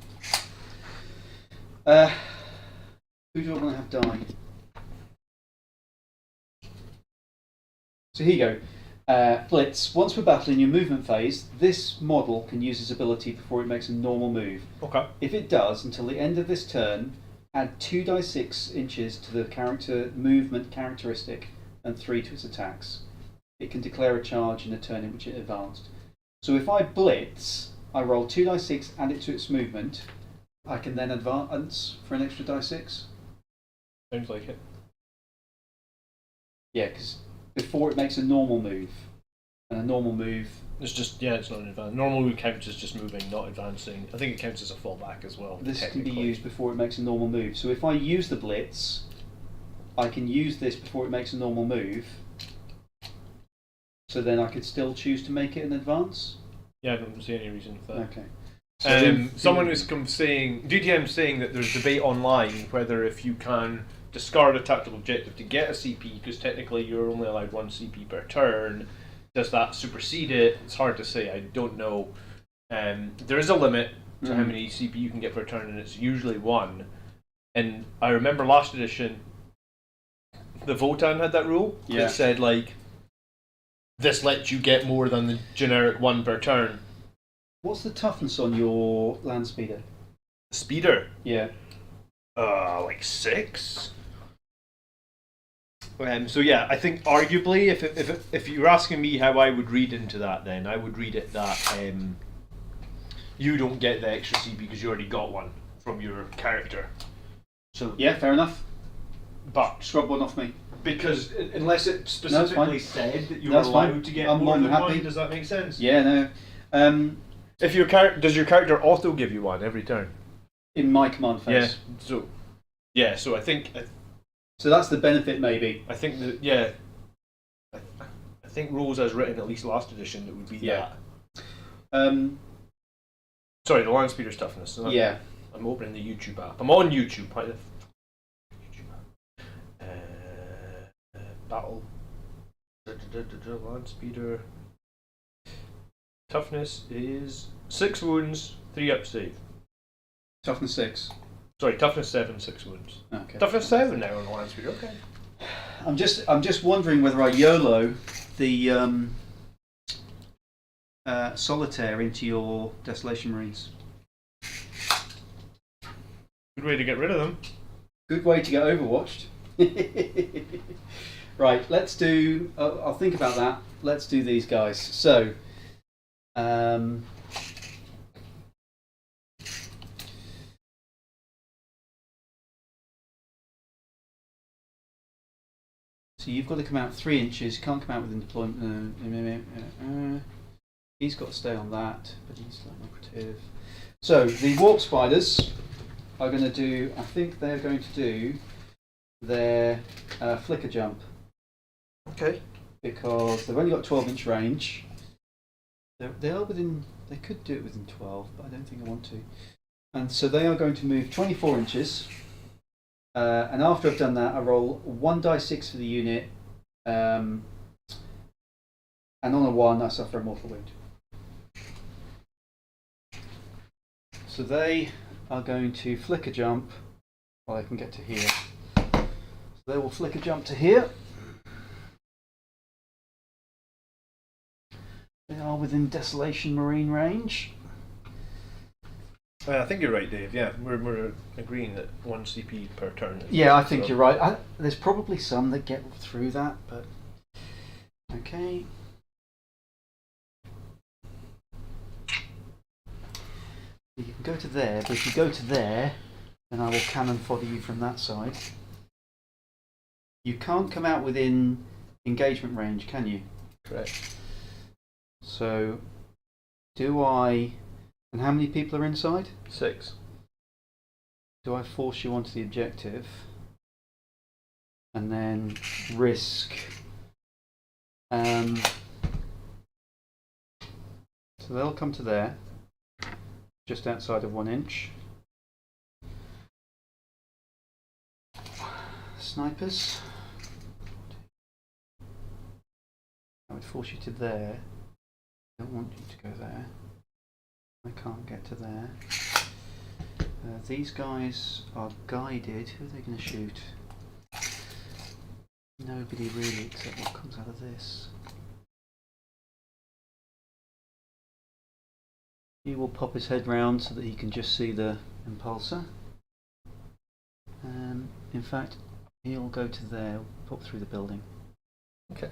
Who do I want to have die? So here you go. Blitz. Once per battle in your movement phase, this model can use its ability before it makes a normal move. Okay. If it does, until the end of this turn, add 2 die 6 inches to the character movement characteristic and 3 to its attacks. It can declare a charge in a turn in which it advanced. So if I blitz, I roll 2 die 6, add it to its movement. I can then advance for an extra die 6. Sounds like it. Yeah, because before it makes a normal move, and a normal move. It's just it's not an advance. Normal move counts as just moving, not advancing. I think it counts as a fallback as well. This can be used before it makes a normal move. So if I use the blitz, I can use this before it makes a normal move. So then I could still choose to make it an advance. Yeah, I don't see any reason for that. Okay. So someone was saying, DTM saying that there's debate online whether if you can discard a tactical objective to get a CP, because technically you're only allowed 1 CP per turn, does that supersede it? It's hard to say. I don't know. There is a limit to how many CP you can get per turn, and it's usually 1. And I remember last edition, the Votan had that rule. Yeah. It said, like, this lets you get more than the generic 1 per turn. what's the toughness on your land speeder? Speeder? Yeah. Like 6. So yeah, I think arguably, if you're asking me how I would read into that, then I would read it that you don't get the extra CP because you already got one from your character. So Yeah, fair enough. but Scrub one off me. because unless it specifically said that you No, were it's fine. allowed to get I'm more more than than one, happy. does that make sense? Yeah, no. If your does your character auto give you one every turn? In my command phase. So I think. So that's the benefit, maybe. I think that I think rules as written, at least last edition, that would be Yeah. that. Sorry, the land speeder's toughness. Yeah. I'm opening the YouTube app. I'm on YouTube. Why the YouTube app? Battle. Land speeder. Toughness is 6 wounds, 3 up save. Toughness 6. Sorry, toughness 7, 6 wounds. Okay. Toughness 7 now on the land speeder. Okay. I'm just wondering whether I YOLO the solitaire into your Desolation Marines. Good way to get rid of them. Good way to get overwatched. Right, let's do. I'll think about that. Let's do these guys. So, so you've got to come out 3 inches. You can't come out within deployment. He's got to stay on that, but he's not operative. So the warp spiders are going to do. I think they're going to do their flicker jump. Okay. Because they've only got 12-inch range. They are within. They could do it within 12, but I don't think I want to. And so they are going to move 24 inches. And after I've done that, I roll 1d6 for the unit. And on a 1, I suffer a mortal wound. So they are going to flicker jump. Well, they can get to here. So they will flicker jump to here. They are within Desolation Marine range. I think you're right, Dave. Yeah, we're agreeing that 1 CP per turn. Yeah, I think you're right. There's probably some that get through that, but okay. You can go to there, but if you go to there, then I will cannon fodder you from that side. You can't come out within engagement range, can you? Correct. So, do I... And how many people are inside? 6. Do I force you onto the objective? And then risk... so they'll come to there, just outside of 1 inch. Snipers. I would force you to there. I don't want you to go there. I can't get to there. These guys are guided. Who are they going to shoot? Nobody really, except what comes out of this. He will pop his head round so that he can just see the impulsor. In fact, he'll go to there, pop through the building. Okay.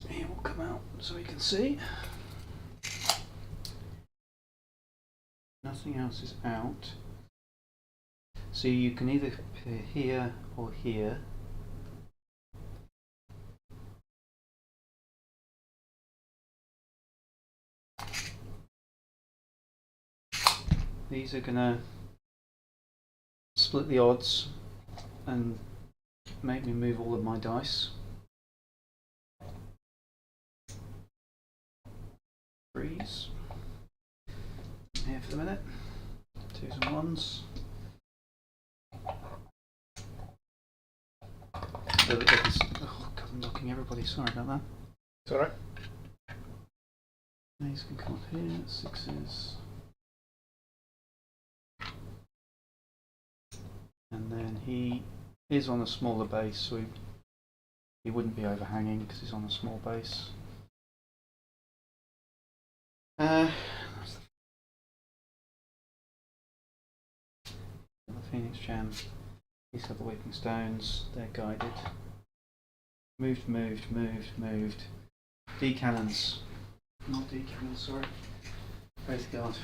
He will come out so he can see. Nothing else is out. So you can either appear here or here. These are gonna split the odds and make me move all of my dice. 3s. Here for the minute. 2s and 1s. So that they can oh god, I'm knocking everybody, sorry about that. It's alright. These can come up here, 6s. And then he is on a smaller base, so he wouldn't be overhanging because he's on a small base. The Phoenix Gem. These have the Weeping Stones. They're guided. Moved. D-cannons. Not D-cannons, sorry. Wraith Guard.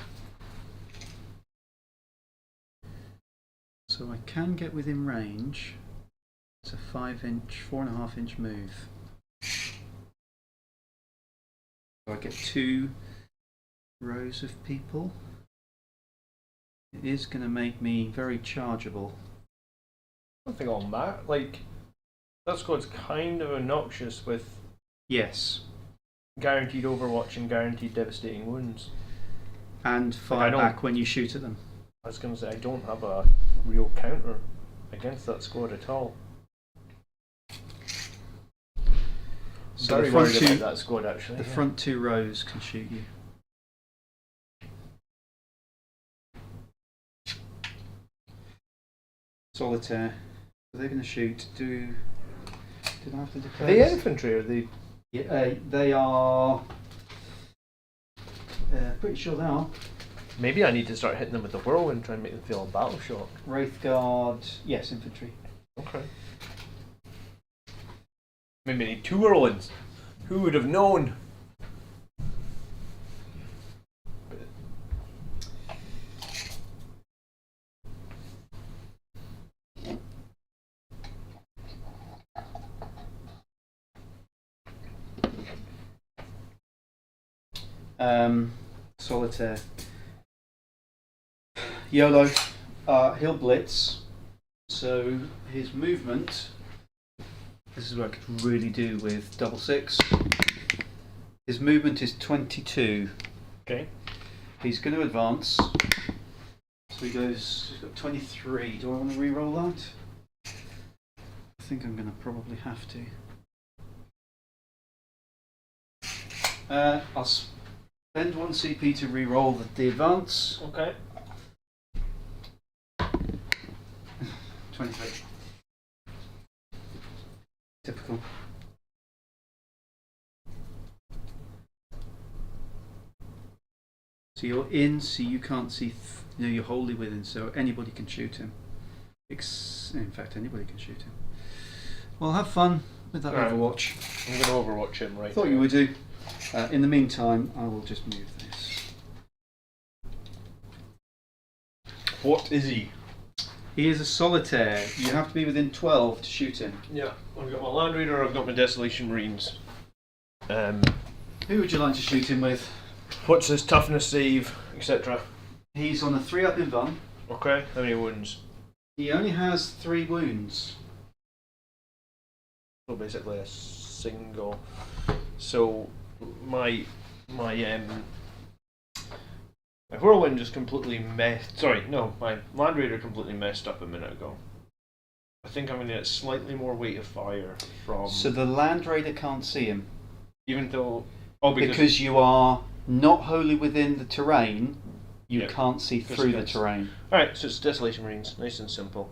So I can get within range. It's a 4.5 inch move. So I get 2 rows of people. It is going to make me very chargeable. Something on that. Like, that squad's kind of obnoxious with Yes. guaranteed overwatch and guaranteed devastating wounds. And fire back when you shoot at them. I was going to say, I don't have a real counter against that squad at all. So Very the front worried two, about that squad actually. the front 2 rows can shoot you. Solitaire. So they're going to shoot. Did I have to declare? Are they this? infantry or are they? Yeah, they are. Pretty sure they are. Maybe I need to start hitting them with the whirlwind and try and make them feel a battle shock. Wraith Guard. Yes, infantry. Okay. Maybe I need 2 whirlwinds. Who would have known? Solitaire. YOLO. He'll blitz. So his movement. This is what I could really do with 6. His movement is 22. Okay. He's going to advance. So he's got 23. Do I want to re-roll that? I think I'm going to probably have to. I'll spend 1 CP to re-roll the advance. Okay. 23. Typical. So you're in, so you can't see. You're wholly within, so anybody can shoot him. In fact, anybody can shoot him. Well, have fun with that Right. Overwatch. I'm going to overwatch him right Thought now. you would do. In the meantime, I will just move this. What is he? He is a solitaire. You have to be within 12 to shoot him. Yeah, I've got my Land Raider, I've got my Desolation Marines. Who would you like to shoot him with? What's his toughness save, etc.? He's on a 3-up in Van. Okay, how many wounds? He only has 3 wounds. So basically a single. So my Whirlwind just completely messed. Sorry, no, my Land Raider completely messed up a minute ago. I think I'm going to get slightly more weight of fire from. So the Land Raider can't see him. Even though. Because you are not wholly within the terrain, you Yeah, can't see through the terrain. Alright, so it's Desolation Marines, nice and simple.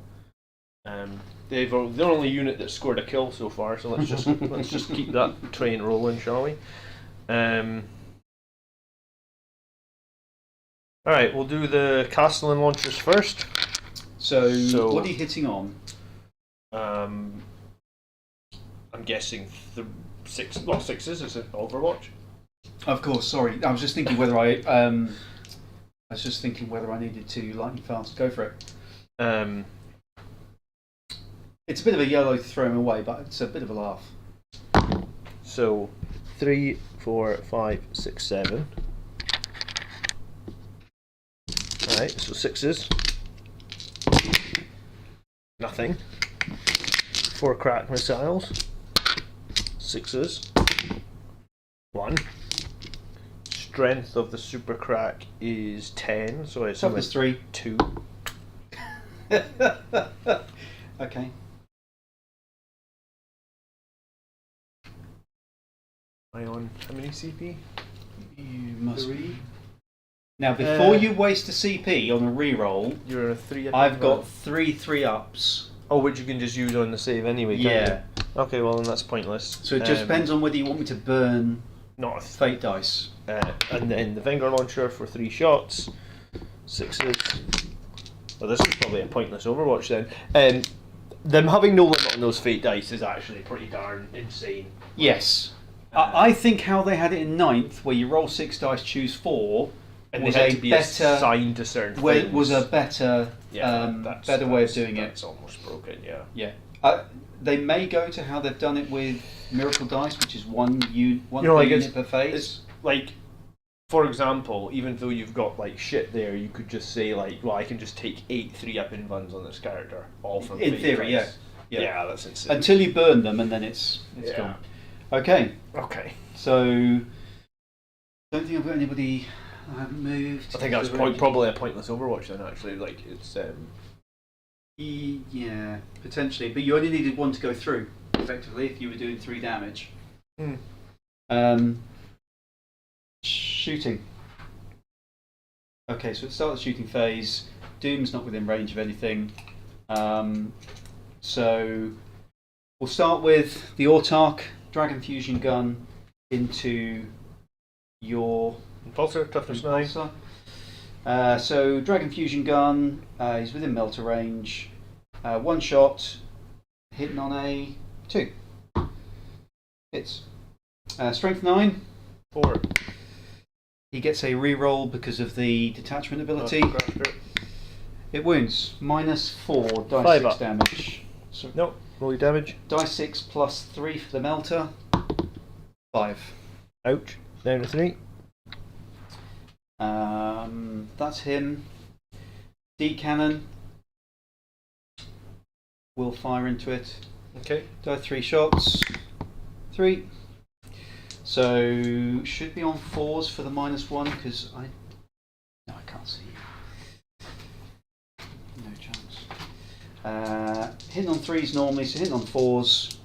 They're the only unit that scored a kill so far, so let's just keep that train rolling, shall we? Alright, we'll do the Castellan launchers first. So what are you hitting on? I'm guessing 6s is it Overwatch? Of course, sorry. I was just thinking whether I needed to lightning fast. Go for it. It's a bit of a yellow to throw him away, but it's a bit of a laugh. So 3, 4, 5, 6, 7. Alright, so 6s. Nothing. 4 crack missiles. 6s. 1. Strength of the super crack is 10, so I assume Toughness it's 3. 2. Okay. Am I on how many CP? You must 3. be. Now, before you waste a CP on a reroll, You're a 3. I've got 3 3-ups. Oh, which you can just use on the save anyway, can't Yeah. you? Okay, well then that's pointless. So it just depends on whether you want me to burn Not a fate dice. and then the Vinger Launcher for 3 shots. 6s. Well, this is probably a pointless Overwatch then. Them having no limit on those fate dice is actually pretty darn insane. Yes. I think how they had it in 9th, where you roll 6 dice, choose 4, And was they had a to be better assigned to certain way, things. was a better better way of doing it. That's almost broken, yeah. Yeah. They may go to how they've done it with Miracle Dice, which is one like unit per phase. It's like, for example, even though you've got like shit there, you could just say like, well, I can just take 8 3-up invuns on this character, all from In fate theory, dice. yeah. Yeah, that's insane. Until you burn them, and then it's Yeah. gone. Okay, Okay. so don't think I've got anybody. I haven't moved. I think that's probably a pointless Overwatch then. Actually, like it's. Yeah, potentially, but you only needed 1 to go through effectively if you were doing 3 damage. Shooting. Okay, so at the start of the shooting phase, Doom's not within range of anything. So we'll start with the Autarch Dragon Fusion Gun into your Impulsor, toughness 9. Impulsor. So Dragon Fusion Gun, he's within melter range. 1 shot, hitting on a 2. Hits. Strength 9. 4. He gets a reroll because of the detachment ability. It wounds. -4, die 5 6 up. damage. So No, roll your damage. die 6 plus 3 for the melter. 5. Ouch. Down to 3. That's him. D cannon. Will fire into it. Okay. Die 3 shots. 3. So should be on 4s for the -1 because I can't see. No chance. Hitting on 3s normally, so hitting on 4s.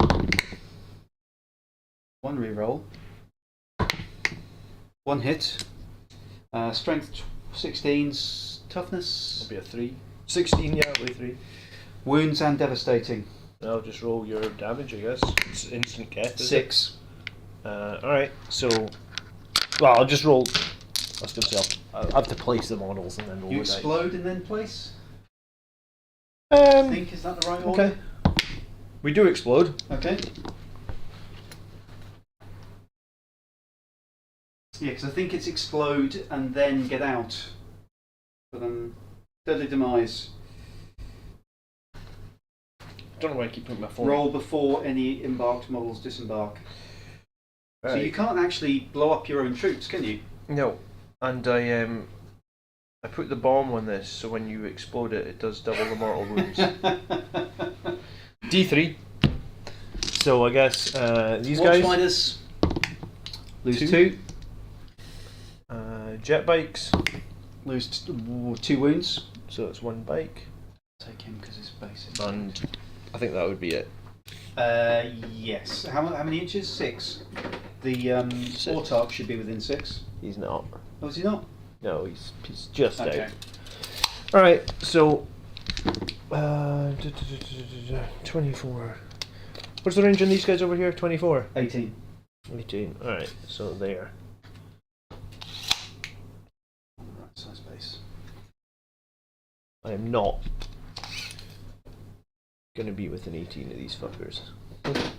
1 reroll. 1 hit. Strength 16s. Toughness. It'll be a 3. 16, yeah, it'll be 3. Wounds and devastating. I'll just roll your damage, I guess. It's instant get. 6. Alright, so. Well, I'll just roll. I was going to say, I'll have to place the models and then roll You the dice. explode and then place? I think, is that the right order? Okay. We do explode. Okay. Yeah, because I think it's explode and then get out. But deadly demise. Don't know why I keep putting my phone. Roll before any embarked models disembark. So you can't actually blow up your own troops, can you? No, and I put the bomb on this, so when you explode it, it does double the mortal wounds. D3. So I guess these guys. Watchfinders lose 2. 2. Jet bikes. Lose 2 wounds. So it's 1 bike, Take him because it's basic. and I think that would be it. Yes. How many inches? 6. The 6. Autarch should be within 6. He's not. Oh, is he not? No, he's just Okay. out. All right, so 24. What's the range on these guys over here? 24. 18. 18. All right, so there. On the right size base. I am not gonna be within 18 of these fuckers.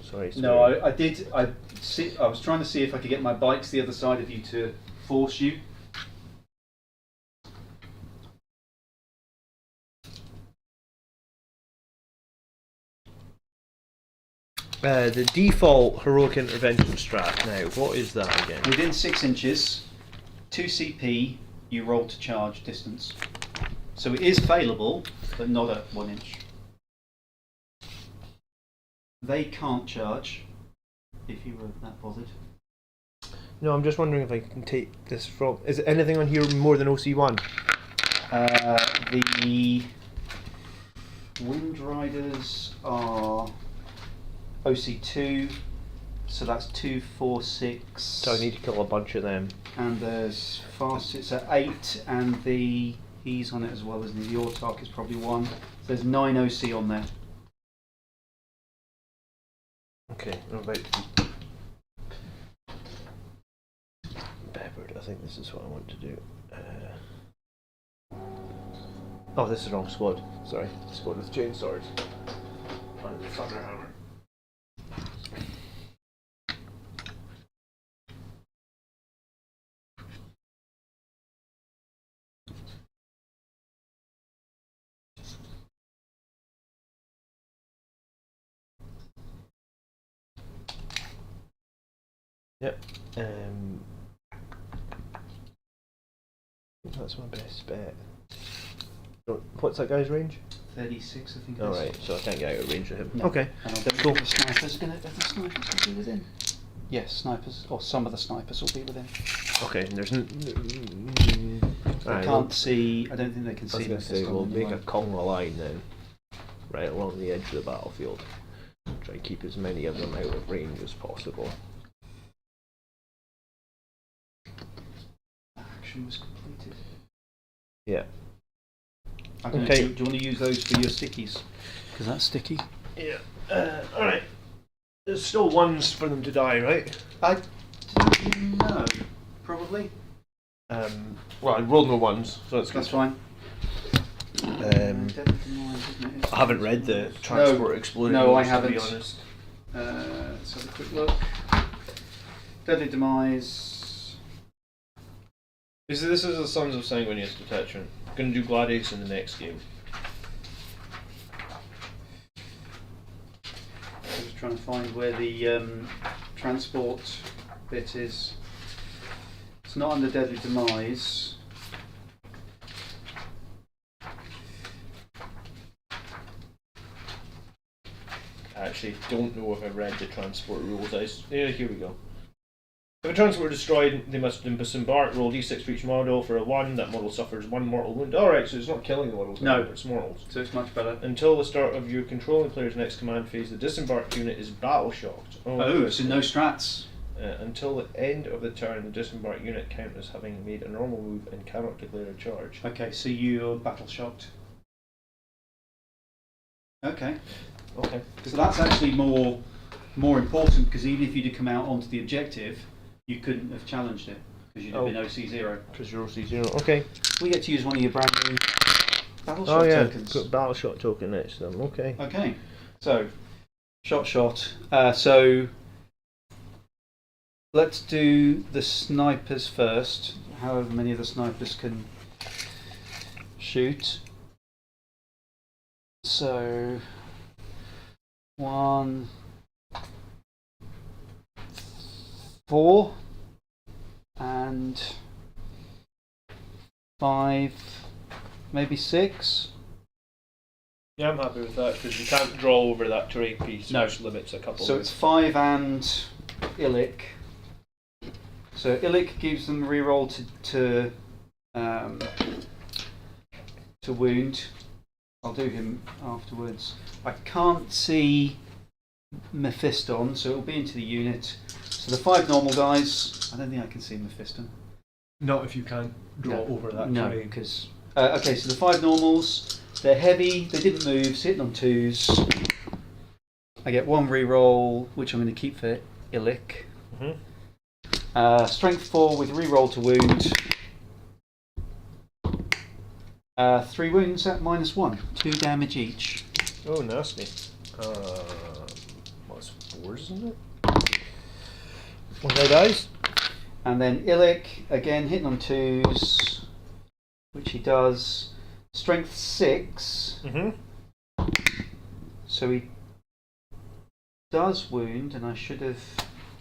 Sorry. No, I did. I was trying to see if I could get my bikes the other side of you to force you. The default heroic intervention strat. Now, what is that again? Within 6 inches, 2 CP, you roll to charge distance. So it is failable, but not at 1 inch. They can't charge, if you were that bothered. No, I'm just wondering if I can take this from. Is it anything on here more than OC1? The Wind Riders are OC2, so that's 2, 4, 6. So I need to kill a bunch of them. And there's fast, it's at 8, and he's on it as well, isn't he? The Autark is probably 1. There's 9 OC on there. Okay, I'm about to be peppered. I think this is what I want to do. Oh, this is the wrong squad. Sorry, squad with chainsaws. And the Thunderhammer. Yep. I think that's my best bet. What's that guy's range? 36, I think. Alright, so I can't get out of range of him. No. Okay. And I don't think the snipers are going to be within. Yes, snipers, or some of the snipers will be within. Okay, and there's I can't see. I don't think they can I was see. going to say, we'll make a Conga line then, right along the edge of the battlefield. Try and keep as many of them out of range as possible. Action was completed. Yeah. I don't know, Okay. do you want to use those for your stickies? Because that's sticky. Yeah. Alright. There's still ones for them to die, right? I don't know. Probably. Well, I rolled no ones, so That's fine. I haven't read the Transport Explorer. No, I to haven't. be honest. Let's have a quick look. Deadly Demise. This is the Sons of Sanguineous Detachment. Going to do Gladius in the next game. I'm just trying to find where the transport bit is. It's not under Deadly Demise. I actually don't know if I read the transport rules. Yeah, here we go. If a transport is destroyed, they must disembark. Roll d6 for each model. For a 1, that model suffers 1 mortal wound. Alright, so it's not killing the models, No. it's mortals. So it's much better. Until the start of your controlling player's next command phase, the disembarked unit is battle shocked. Oh, so no strats. Until the end of the turn, the disembarked unit count as having made a normal move and cannot declare a charge. Okay, so you're battle shocked. Okay. Okay. So that's actually more important, because even if you'd have come out onto the objective, you couldn't have challenged it because you'd have been OC0. Because you're OC0. Okay. We get to use one of your brand new battle shot Oh yeah, tokens. got battle shot token next to them. Okay. Okay, so shot. So let's do the snipers first. However many of the snipers can shoot. So 1, 4 and 5, maybe 6. Yeah, I'm happy with that because you can't draw over that terrain piece, No. which limits a couple. So it's 5 and Illic. So Illic gives them reroll to wound. I'll do him afterwards. I can't see Mephiston, so it'll be into the unit. So the 5 normal guys, I don't think I can see Mephiston. Not if you can't draw over that No, terrain. because okay. So the 5 normals, they're heavy. They didn't move, sitting on 2s. I get 1 reroll, which I'm going to keep for Illic. Strength 4 with reroll to wound. 3 wounds at -1, 2 damage each. Oh, nasty. What's 4s, isn't it? One guy dies. And then Illic, again hitting on 2s, which he does. Strength 6, so he does wound, and I should have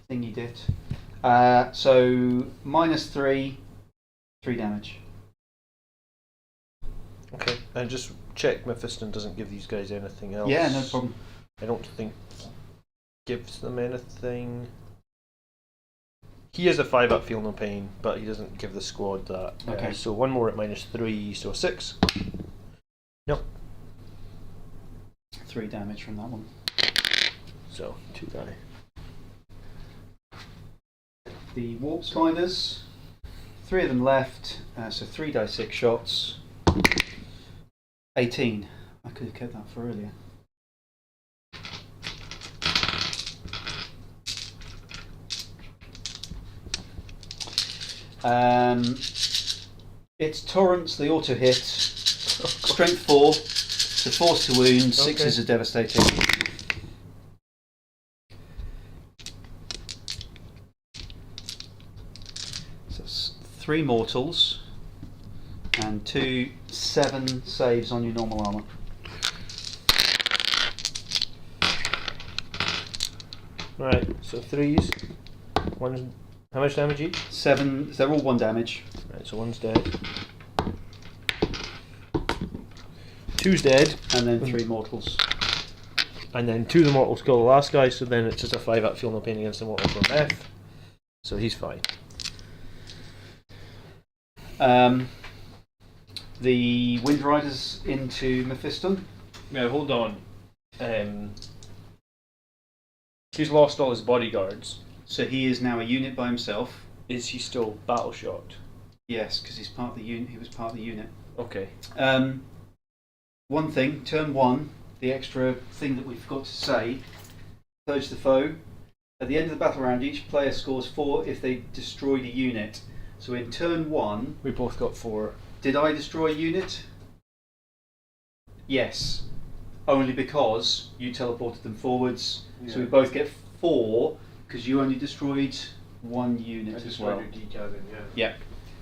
thingied it. So -3, 3 damage. Okay, and just check Mephiston doesn't give these guys anything else. Yeah, no problem. I don't think he gives them anything. He has a 5 up, feel no pain, but he doesn't give the squad that. Okay. So one more at -3, so 6. No. 3 damage from that one. So 2 die. The warp spiders, 3 of them left, so 3d6 shots. 18. I could have kept that for earlier. It's torrents, they auto hit. Strength 4, so force to wound, 6s are devastating. So it's 3 mortals and 2 7 saves on your normal armour. Right, so 3s. One's how much damage each? 7, they're all 1 damage. Right, so one's dead. 2's dead. And then 3 mortals. And then 2 of the mortals kill the last guy, so then it's just a 5 up, feel no pain against the mortal for Meth. So he's fine. The Wind Riders into Mephiston. Now hold on. He's lost all his bodyguards. So he is now a unit by himself. Is he still battle shocked? Yes, because he's part of the unit. He was part of the unit. Okay. One thing, turn 1, the extra thing that we forgot to say. Purge the foe. At the end of the battle round, each player scores 4 if they destroyed a unit. So in turn 1, We both got 4. did I destroy a unit? Yes. Only because you teleported them forwards. So we both get 4 because you only destroyed 1 unit as well. Yeah.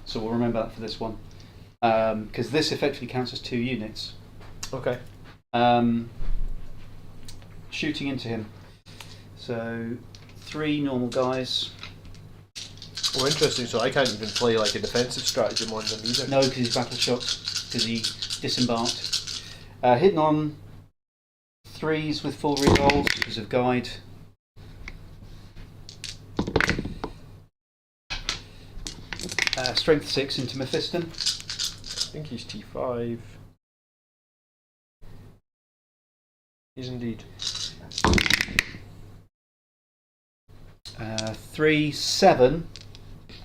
So we'll remember that for this one. Because this effectively counts as 2 units. Okay. Shooting into him. So 3 normal guys. Oh, interesting. So I can't even play like a defensive stratagem on them either. No, because he's battle shocked. Because he disembarked. Hitting on 3s with full rerolls because of guide. Strength 6 into Mephiston. I think he's T5. He's indeed. 3, 7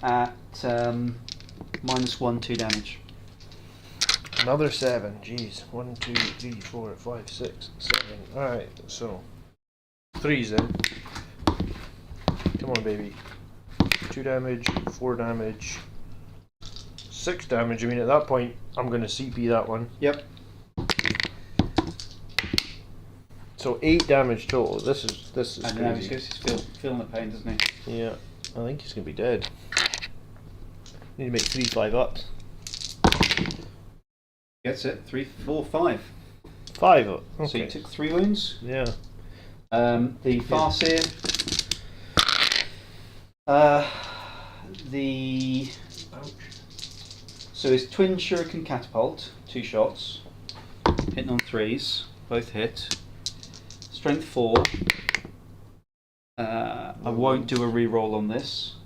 at -1, 2 damage. Another 7. Jeez. 1, 2, 3, 4, 5, 6, 7. Alright, so 3's then. Come on, baby. 2 damage, 4 damage, 6 damage. I mean, at that point, I'm going to CP that one. Yep. So 8 damage total. This is And now he's crazy. feeling the pain, doesn't he? Yeah, I think he's going to be dead. Need to make 3 5 ups. Gets it. 3, 4, 5. 5 up. Okay. So you took 3 wounds. Yeah. The Farseer. So his twin shuriken catapult, 2 shots, hitting on 3s, both hit. Strength 4. I won't do a reroll on this.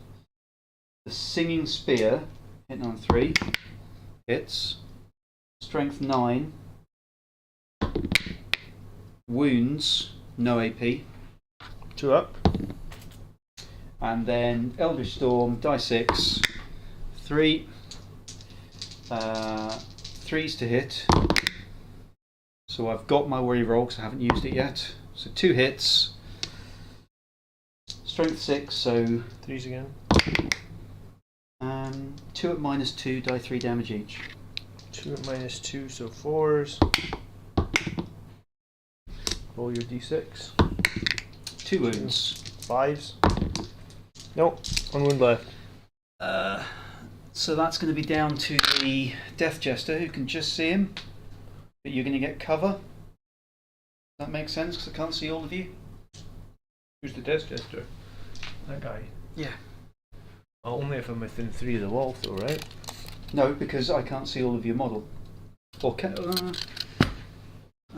The singing spear, hitting on 3, hits. Strength 9. Wounds, no AP. 2 up. And then Eldritch Storm, die 6, 3, 3s to hit. So I've got my reroll because I haven't used it yet. So 2 hits, strength 6, so 3's again. 2 at -2, die 3 damage each. 2 at -2, so 4s. Roll your d6. 2 wounds. 5s. Nope, 1 wound left. So that's going to be down to the Death Jester who can just see him. But you're going to get cover. Does that make sense? Because I can't see all of you. Who's the death jester? That guy. Yeah. Well, only if I'm within 3 of the wall, though, right? No, because I can't see all of your model. Or can, I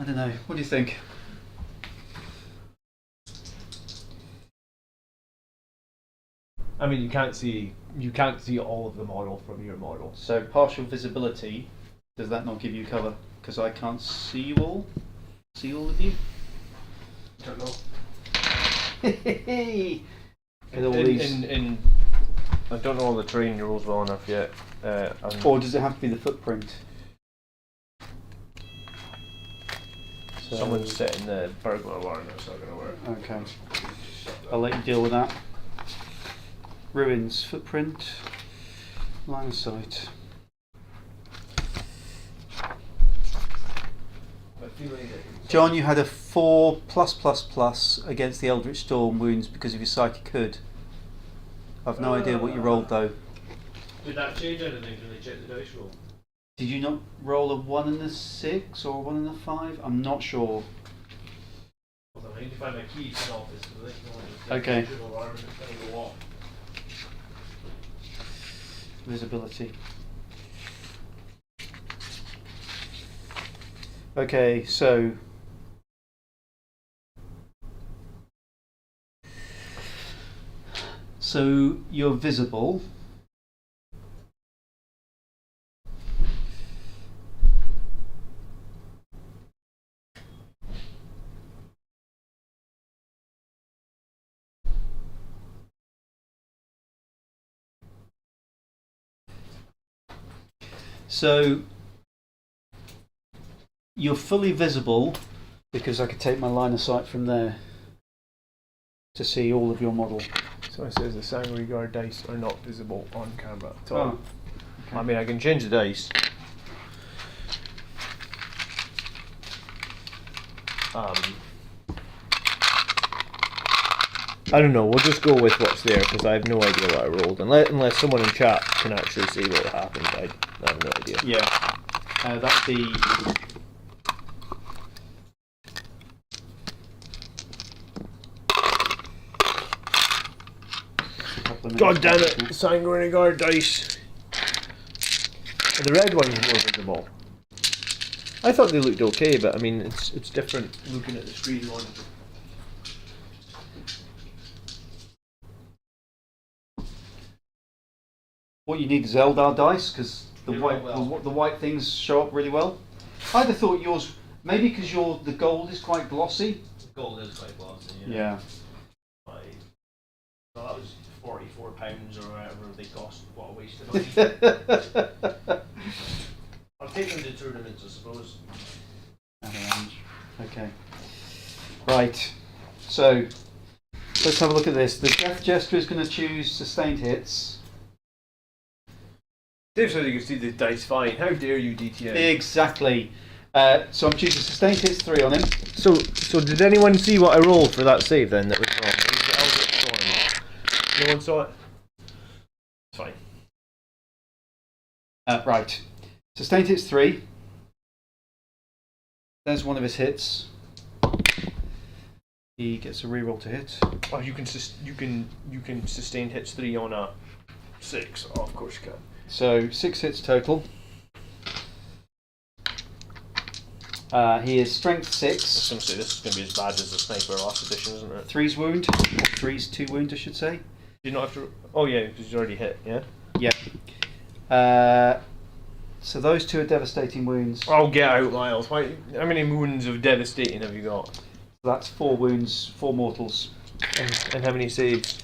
don't know. What do you think? I mean, you can't see all of the model from your model. So partial visibility. Does that not give you cover? Because I can't see you all. See all of you. I don't know. With all these. I don't know all the terrain rules well enough yet. Or does it have to be the footprint? So, Someone's setting the burglar alarm. That's not going to work. okay. I'll let you deal with that. Ruins, footprint, line of sight. John, you had a 4+++ against the Eldritch Storm wounds because of your Psychic Hood. I've no idea what you rolled though. Did that change anything when they checked the dice roll? Did you not roll a 1 and a 6 or a 1 and a 5? I'm not sure. Well, I need to find my keys in the office. So Okay. Alarm and it's going to go off. Visibility. Okay, so you're visible. So you're fully visible because I could take my line of sight from there to see all of your model. So it says the Sanguinary Guard dice are not visible on camera at all. Oh, okay. I mean, I can change the dice. I don't know, we'll just go with what's there because I have no idea what I rolled. Unless someone in chat can actually say what happened, I have no idea. Yeah, that'd be. God damn it! Sanguinary Guard dice! The red ones were visible. I thought they looked okay, but I mean, it's different looking at the screen one. What you need is Eldar dice because the Yeah, white well. the white things show up really well. I'd have thought yours maybe because the gold is quite glossy. Gold is quite glossy. Yeah. Well, that was £44 or whatever they cost. What a waste of money. I'll take them to tournaments, I suppose. Okay. Right. So let's have a look at this. The Death Jester is going to choose sustained hits. Dave says you can see the dice fine. How dare you, DTM? Exactly. So I'm choosing sustained hits 3 on him. So did anyone see what I rolled for that save then that was wrong? It was the Eldritch Storm. No one saw it? It's fine. Right. Sustained hits 3. There's one of his hits. He gets a reroll to hit. Oh, you can sustain hits 3 on a 6. Oh, of course you can. So 6 hits total. He is strength 6. I was going to say this is going to be as bad as the Sniper last edition, isn't it? 3's wound. Or 3's 2 wound, I should say. You not have to. Oh yeah, because he's already hit. Yeah. Yeah. So those 2 are devastating wounds. Oh, get out, Miles. How many wounds of devastating have you got? That's 4 wounds, 4 mortals. And how many saves?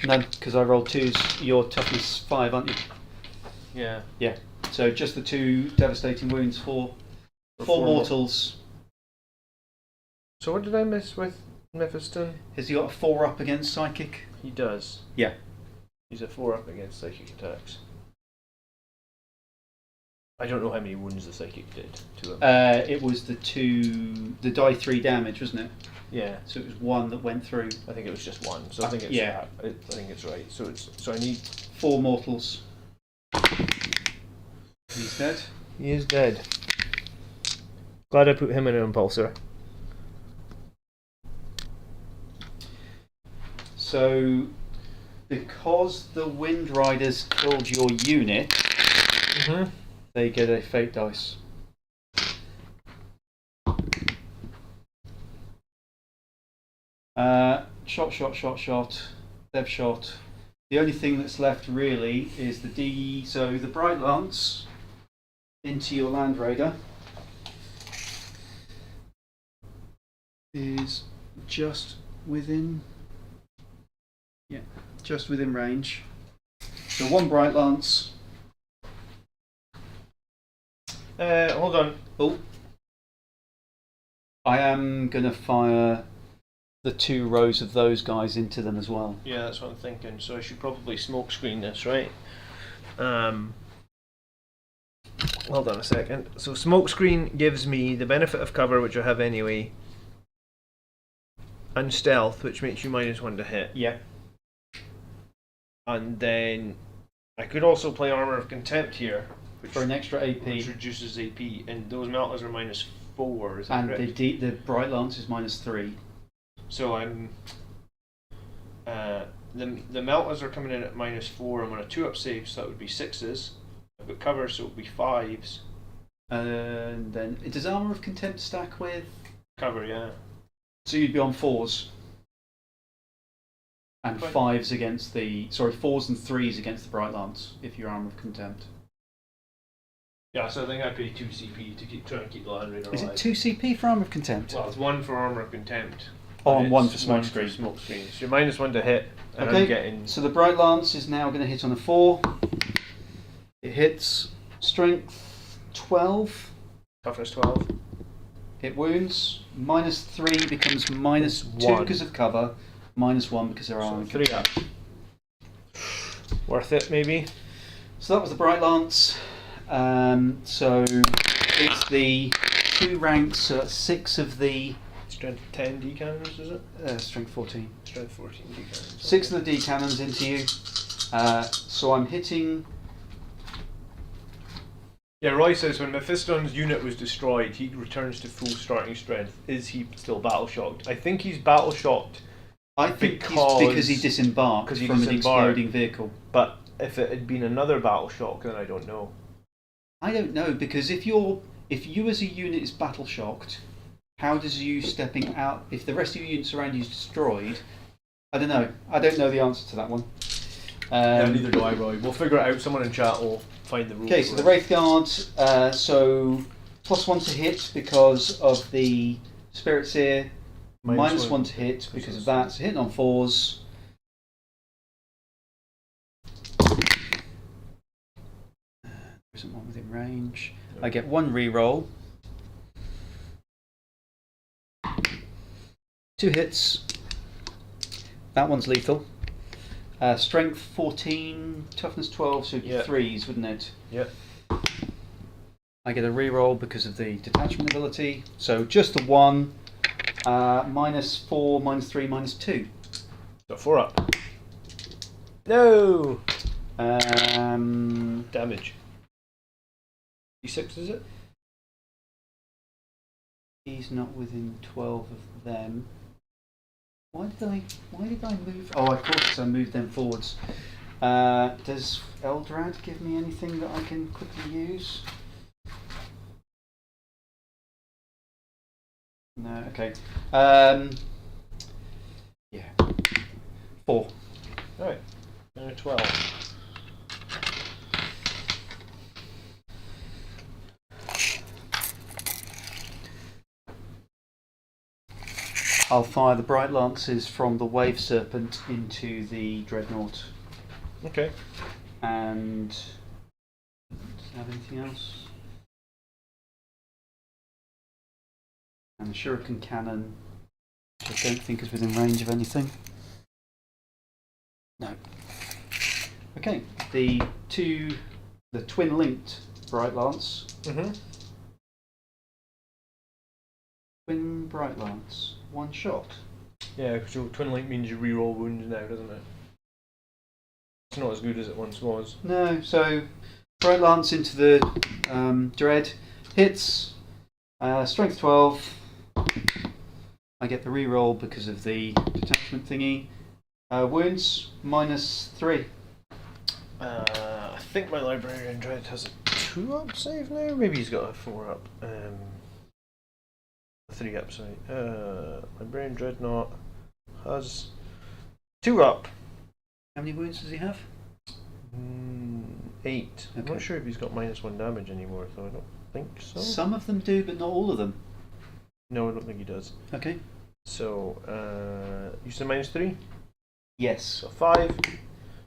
None, because I rolled 2s. Your toughness 5, aren't you? Yeah. Yeah. So just the 2 devastating wounds, 4 4 mortals. So what did I miss with Mephiston? Has he got a 4 up against psychic? He does. Yeah. He's a 4 up against psychic attacks. I don't know how many wounds the psychic did to him. It was the die 3 damage, wasn't it? Yeah. So it was 1 that went through. I think it was just 1. So I think it's yeah. I think it's right. So I need 4 mortals. He's dead. He is dead. Glad I put him in an impulsor. So, because the Wind Riders killed your unit, they get a fate dice. Shot. Dev shot. The only thing that's left really is the D. So the Bright Lance into your Land Raider is just within. Yeah, just within range. So one Bright Lance. Hold on. Oh. I am going to fire the 2 rows of those guys into them as well. Yeah, that's what I'm thinking. So I should probably smoke screen this, right? Hold on a second. So smoke screen gives me the benefit of cover, which I have anyway, and stealth, which makes you -1 to hit. Yeah. And then I could also play Armor of Contempt here, which For an extra AP. which reduces AP, and those melters are -4. Is that And correct? the Bright Lance is -3. So I'm the melters are coming in at -4. I'm on a 2-up save, so that would be 6s. I've got cover, so it would be 5s. And then does Armor of Contempt stack with? Cover, yeah. So you'd be on 4s. And Fine. 5s against the 4s and 3s against the Bright Lance if you're Armor of Contempt. Yeah, so I think I'd pay 2 CP to try and keep the Land Raider alive. Is it 2 CP for Armor of Contempt? Well, it's 1 for Armor of Contempt. Oh, and 1 It's for Smoke one Screen. Smoke screen. So you're -1 to hit, and Okay, I'm getting. so the Bright Lance is now going to hit on a 4. It hits strength 12. Toughness 12. It wounds. -3 becomes -2 1. because of cover. -1 because there are. So 3 up. Worth it, maybe? So that was the Bright Lance. So it's the 2 ranks, 6 of the Strength 10 D cannons, is it? strength 14. Strength 14 D cannons. 6 of the D cannons into you. So I'm hitting. Yeah, Roy says when Mephiston's unit was destroyed, he returns to full starting strength. Is he still battle shocked? I think he's battle shocked, I think Because- because he disembarked because he from an disembarked. exploding vehicle. but if it had been another battle shock, then I don't know. I don't know, because if you as a unit is battle shocked, how does you stepping out if the rest of your units around you is destroyed? I don't know. I don't know the answer to that one. Neither do I, Roy. We'll figure it out. Someone in chat will find the rules. Okay, so the Wraith Guard, so +1 to hit because of the Spirit Seer, -1 to hit because of that. So hitting on 4s. There isn't one within range. I get 1 reroll. 2 hits. That one's lethal. Strength 14, toughness 12, so it'd be Yeah. 3s, wouldn't it? Yep. I get a reroll because of the detachment ability. So just the 1, -4, -3, -2. So 4 up. No! Um, Damage. D6 is it? he's not within 12 of them. Why did I move? Oh, of course, I moved them forwards. Does Eldrad give me anything that I can quickly use? No, okay. Yeah. 4. Alright. 12. I'll fire the Bright Lances from the Wave Serpent into the Dreadnought. Okay. And does it have anything else? And the Shuriken Cannon, which I don't think is within range of anything. No. Okay, the twin linked Bright Lance. Mm-hmm. Twin Bright Lance, 1 shot. Yeah, so Twin Link means you reroll wounds now, doesn't it? It's not as good as it once was. No, so Bright Lance into the Dread, hits, strength 12. I get the reroll because of the detachment thingy. Wounds -3. I think my librarian dread has a 2-up save now. Maybe he's got a 4-up. 3-up, sorry. Librarian dreadnought has 2-up. How many wounds does he have? 8. I'm Okay. not sure if he's got -1 damage anymore, so I don't think so. Some of them do, but not all of them. No, I don't think he does. Okay. So, you said -3? Yes. So 5.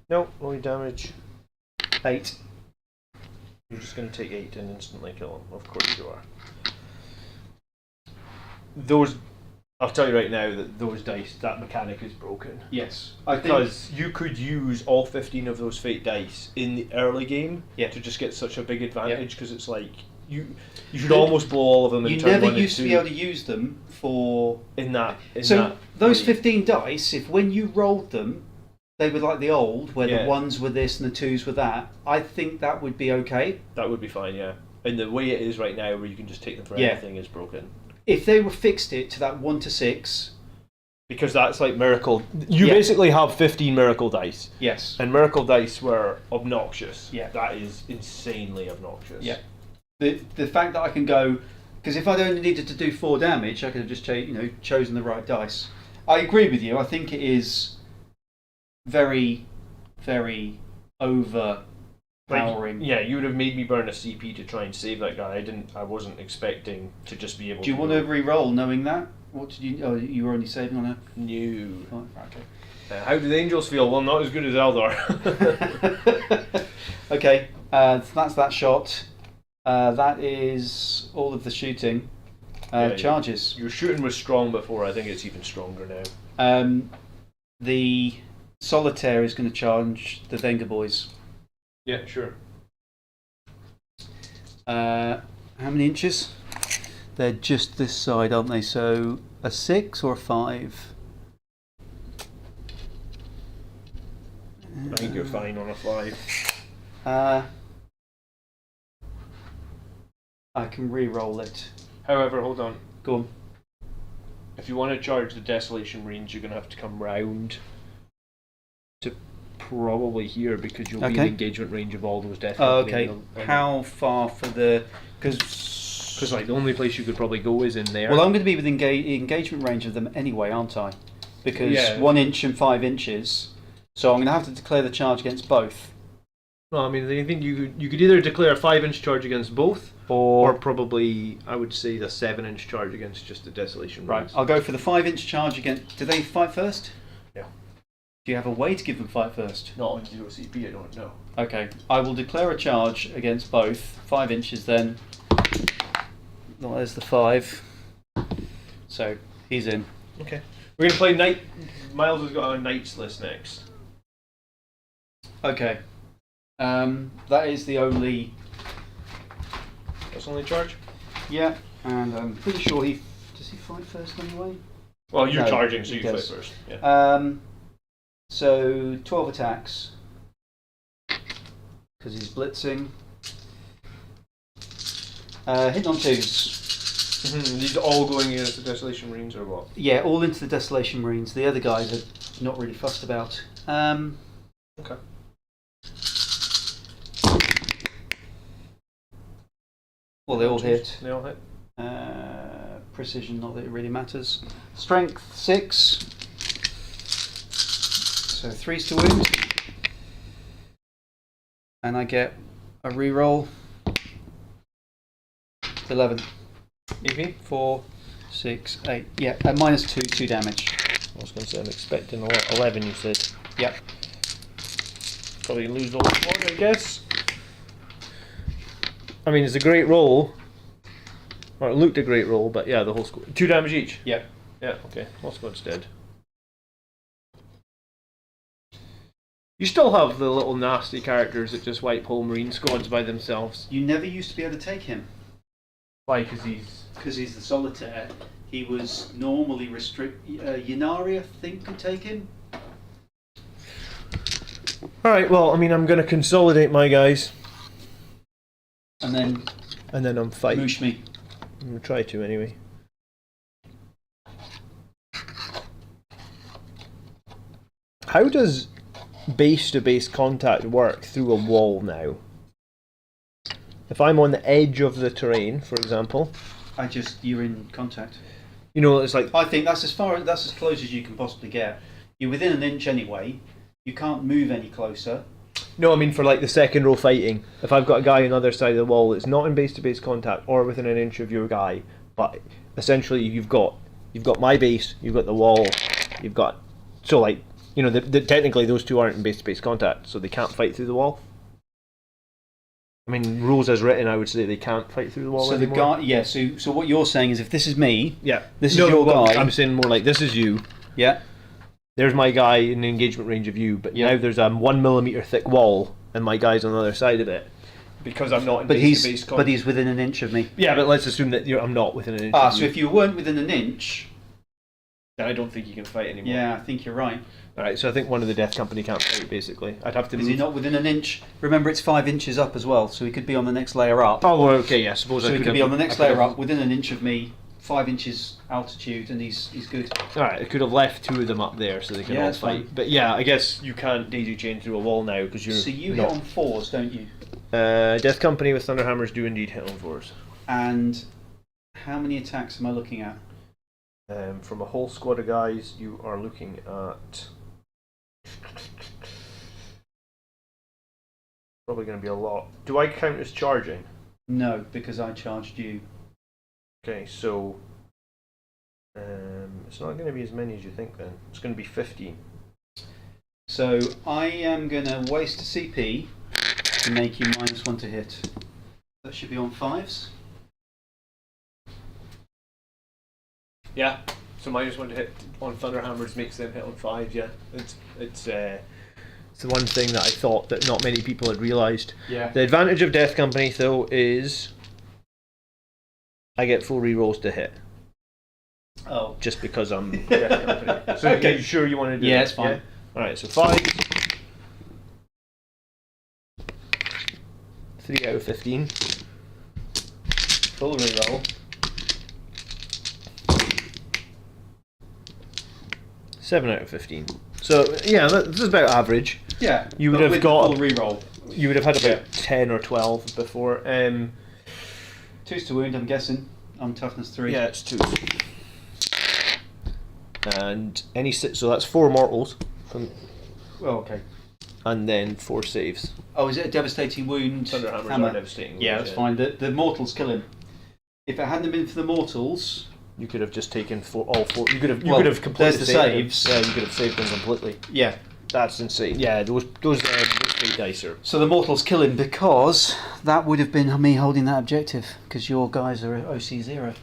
No, only damage. 8. You're just going to take 8 and instantly kill him. Of course you are. I'll tell you right now that those dice, that mechanic is broken. Yes. Because you could use all 15 of those fate dice in the early game to just get such a big advantage, because it's like you should almost blow all of them in You turn never 1 and used to 2 be able to use them for... So those 15 dice, if when you rolled them, they were like the old, where the 1s were this and the 2s were that, I think that would be okay. That would be fine, yeah. And the way it is right now, where you can just take them for anything, is broken. If they were fixed it to that 1 to 6... Because that's like miracle. You basically have 15 miracle dice. Yes. And miracle dice were obnoxious. Yeah. That is insanely obnoxious. Yeah. The fact that I can go... Because if I'd only needed to do 4 damage, I could have just chosen the right dice. I agree with you. I think it is very, very overpowering. You would have made me burn a CP to try and save that guy. I wasn't expecting to just be able to... Do you want to re-roll knowing that? What did you... Oh, you were only saving on a... No. Oh, okay. How do the angels feel? Well, not as good as Eldar. Okay, that's that shot. That is all of the shooting. Charges. Your shooting was strong before. I think it's even stronger now. The solitaire is going to charge the Venga boys. Yeah, sure. How many inches? They're just this side, aren't they? So a 6 or a 5? I think you're fine on a 5. I can re-roll it. However, hold on. Go on. If you want to charge the Desolation range, you're going to have to come round to probably here, because you'll be in engagement range of all those death. Oh, okay. How far for the... Because like the only place you could probably go is in there. Well, I'm going to be within engagement range of them anyway, aren't I? Because 1 inch and 5 inches. So I'm going to have to declare the charge against both. No, I mean, I think you could either declare a 5-inch charge against both, or probably, I would say, the 7-inch charge against just the Desolation. Right, I'll go for the 5-inch charge against... Do they fight first? Yeah. Do you have a way to give them fight first? Not on 0 CP, I don't know. Okay, I will declare a charge against both. 5 inches then. Well, there's the 5. So, he's in. Okay. We're going to play Knight... Miles has got a Knight's list next. Okay. That is the only... That's only charge? Yeah, and I'm pretty sure he... Does he fight first anyway? Well, you're No, charging, so he you fight does. first. Yeah. So 12 attacks. Because he's blitzing. Hitting on 2s. These are all going against the Desolation Marines, or what? Yeah, all into the Desolation Marines. The other guys are not really fussed about. Okay. Well, they all hit. They all hit. Precision, not that it really matters. Strength 6. So 3s to wound. And I get a reroll. 11. AP? 4, 6, 8. Yeah, -2, 2 damage. I was going to say, I'm expecting a lot. 11, you said. Yep. Probably lose all the squad, I guess. I mean, it's a great roll. Or it looked a great roll, but yeah, the whole squad. 2 damage each? Yep. Yeah, okay. Whole squad's dead. You still have the little nasty characters that just wipe whole Marine squads by themselves. You never used to be able to take him. Why? Because he's the solitaire. He was normally Yanari, I think, could take him. Alright, well, I mean, I'm going to consolidate my guys. And then I'm fighting. moosh me. I'm going to try to, anyway. How does base-to-base contact work through a wall now? If I'm on the edge of the terrain, for example, you're in contact. you know, it's like I think that's as close as you can possibly get. You're within an inch anyway. You can't move any closer. no, I mean for like the second row fighting. If I've got a guy on the other side of the wall that's not in base-to-base contact or within an inch of your guy, but essentially you've got my base, you've got the wall, you've got so like you know technically those two aren't in base-to-base contact, so they can't fight through the wall. I mean, rules as written, I would say they can't fight through the wall So anymore. the guy, yeah. So what you're saying is, if this is me, Yeah. this is your guy. I'm saying more like this is you. Yeah. There's my guy in the engagement range of you, but Yeah. now there's a 1 millimeter thick wall, and my guy's on the other side of it because I'm not in base-to-base contact. But he's within an inch of me. Yeah, but let's assume that I'm not within an inch. Ah, of so you. if you weren't within an inch, then I don't think you can fight anymore. yeah, I think you're right. All right, so I think one of the Death Company can't fight. Basically, I'd have to Is move. he not within an inch? Remember, it's 5 inches up as well, so he could be on the next layer up. Oh, well, okay, yeah. I suppose So I he could be on the next I could layer have- up, within an inch of me, 5 inches altitude, and he's good. All right, I could have left two of them up there so they can Yeah, all that's fight. fine. But yeah, I guess you can't daisy chain through a wall now because you're. So you not. hit on 4s, don't you? Death Company with Thunderhammers do indeed hit on 4s. And how many attacks am I looking at? From a whole squad of guys, you are looking at probably going to be a lot. Do I count as charging? No, because I charged you. Okay, so it's not going to be as many as you think. Then it's going to be 15. So I am going to waste a CP to make you -1 to hit. That should be on 5s. Yeah. So -1 to hit on Thunderhammers makes them hit on 5. Yeah, it's the one thing that I thought that not many people had realised. Yeah. The advantage of Death Company though is I get full rerolls to hit Oh. just because I'm Death Company. So Okay. are you sure you want to do Yeah, that? it's fine. All right. So 5. 3 out of 15. Full reroll. 7 out of 15. So yeah, this is about average. Yeah. You would but have with got the full reroll. You would have had about 10 or 12 before. 2's to wound, I'm guessing. On toughness 3. Yeah, it's 2. And so that's 4 mortals, Oh, okay. and then 4 saves. Oh, is it a devastating wound? Thunderhammers hammer? are devastating. Yeah, wounds, that's fine. The mortals kill him. If it hadn't been for the mortals, You could have just taken all 4. You could have Well, completely there's the saved saves. them. Yeah, you could have saved them completely. yeah. That's insane. Yeah, those fate dice are. So the mortals kill him because that would have been me holding that objective because your guys are OC0.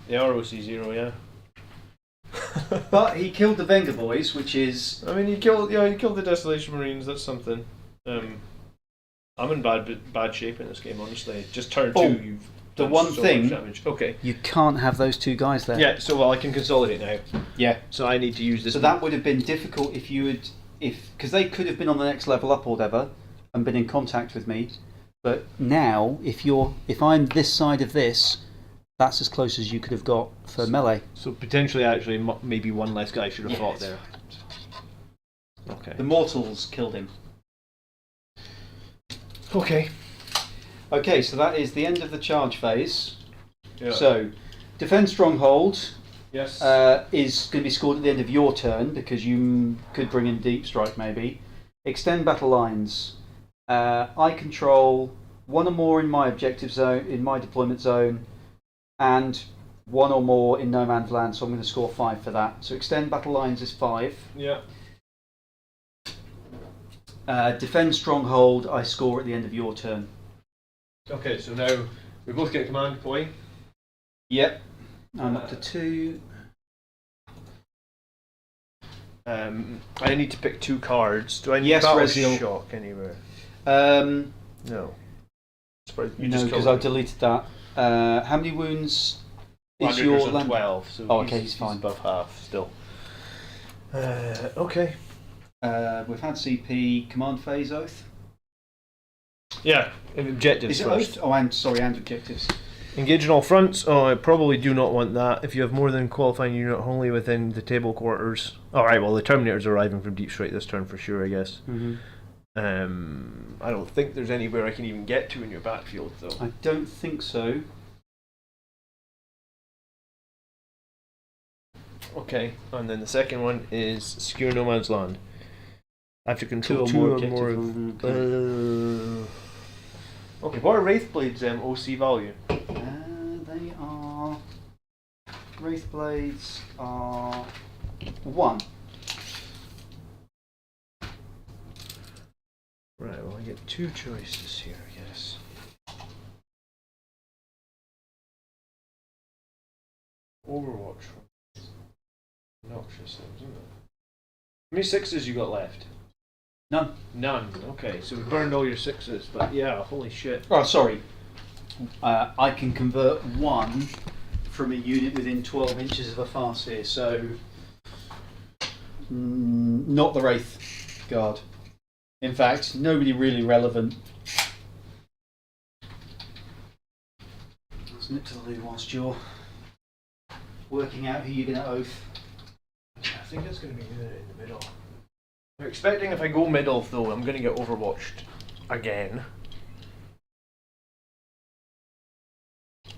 They are OC0, yeah. But he killed the Venga boys, which is I mean, you killed the Desolation Marines. That's something. I'm in bad shape in this game, honestly. Just turn 2. Oh, You've the done one so thing- much damage. Okay. you can't have those 2 guys there. Yeah. So I can consolidate now. Yeah. So I need to use this. So that would have been difficult if you had, because they could have been on the next level up or whatever and been in contact with me. But now, if I'm this side of this, that's as close as you could have got for melee. So potentially, actually, maybe one less guy should have fought Yes. there. Okay. The mortals killed him. Okay. Okay, so that is the end of the charge phase. Yeah. So, defend stronghold yes. is going to be scored at the end of your turn because you could bring in deep strike maybe. Extend battle lines. I control 1 or more in my objective zone, in my deployment zone, and 1 or more in no man's land. So I'm going to score 5 for that. So extend battle lines is 5. yeah. Defend stronghold. I score at the end of your turn. Okay. So now we both get a command point. Yep. I'm up to 2. I need to pick 2 cards. Do I need Yes, battle Resil. shock anywhere? No. No, because I deleted that. How many wounds is your Lander's on land? 12. So Oh, okay, he's fine. above half still. Okay. We've had CP command phase oath. Yeah. Objectives Is it first. oath? Oh, and sorry, and objectives. Engage on all fronts. Oh, I probably do not want that. If you have more than qualifying unit wholly within the table quarters. Alright, well the Terminator's arriving from Deep Strike this turn for sure, I guess. I don't think there's anywhere I can even get to in your backfield though. I don't think so. Okay, and then the second one is Secure No Man's Land. I have to control Two two or or more more objectives. Okay, what are Wraithblade's OC value? They are... Wraithblades are... 1. Right, well I get two choices here, I guess. Overwatch. Noxious things, isn't it? How many 6s you got left? None. None. Okay, so we burned all your 6s, but yeah, holy shit. Oh, sorry. I can convert 1 from a unit within 12 inches of a Farseer, so... not the Wraith Guard. In fact, nobody really relevant. Let's nip to the loo whilst you're working out who you're going to oath. I think it's going to be in the middle. I'm expecting if I go middle though, I'm going to get overwatched again.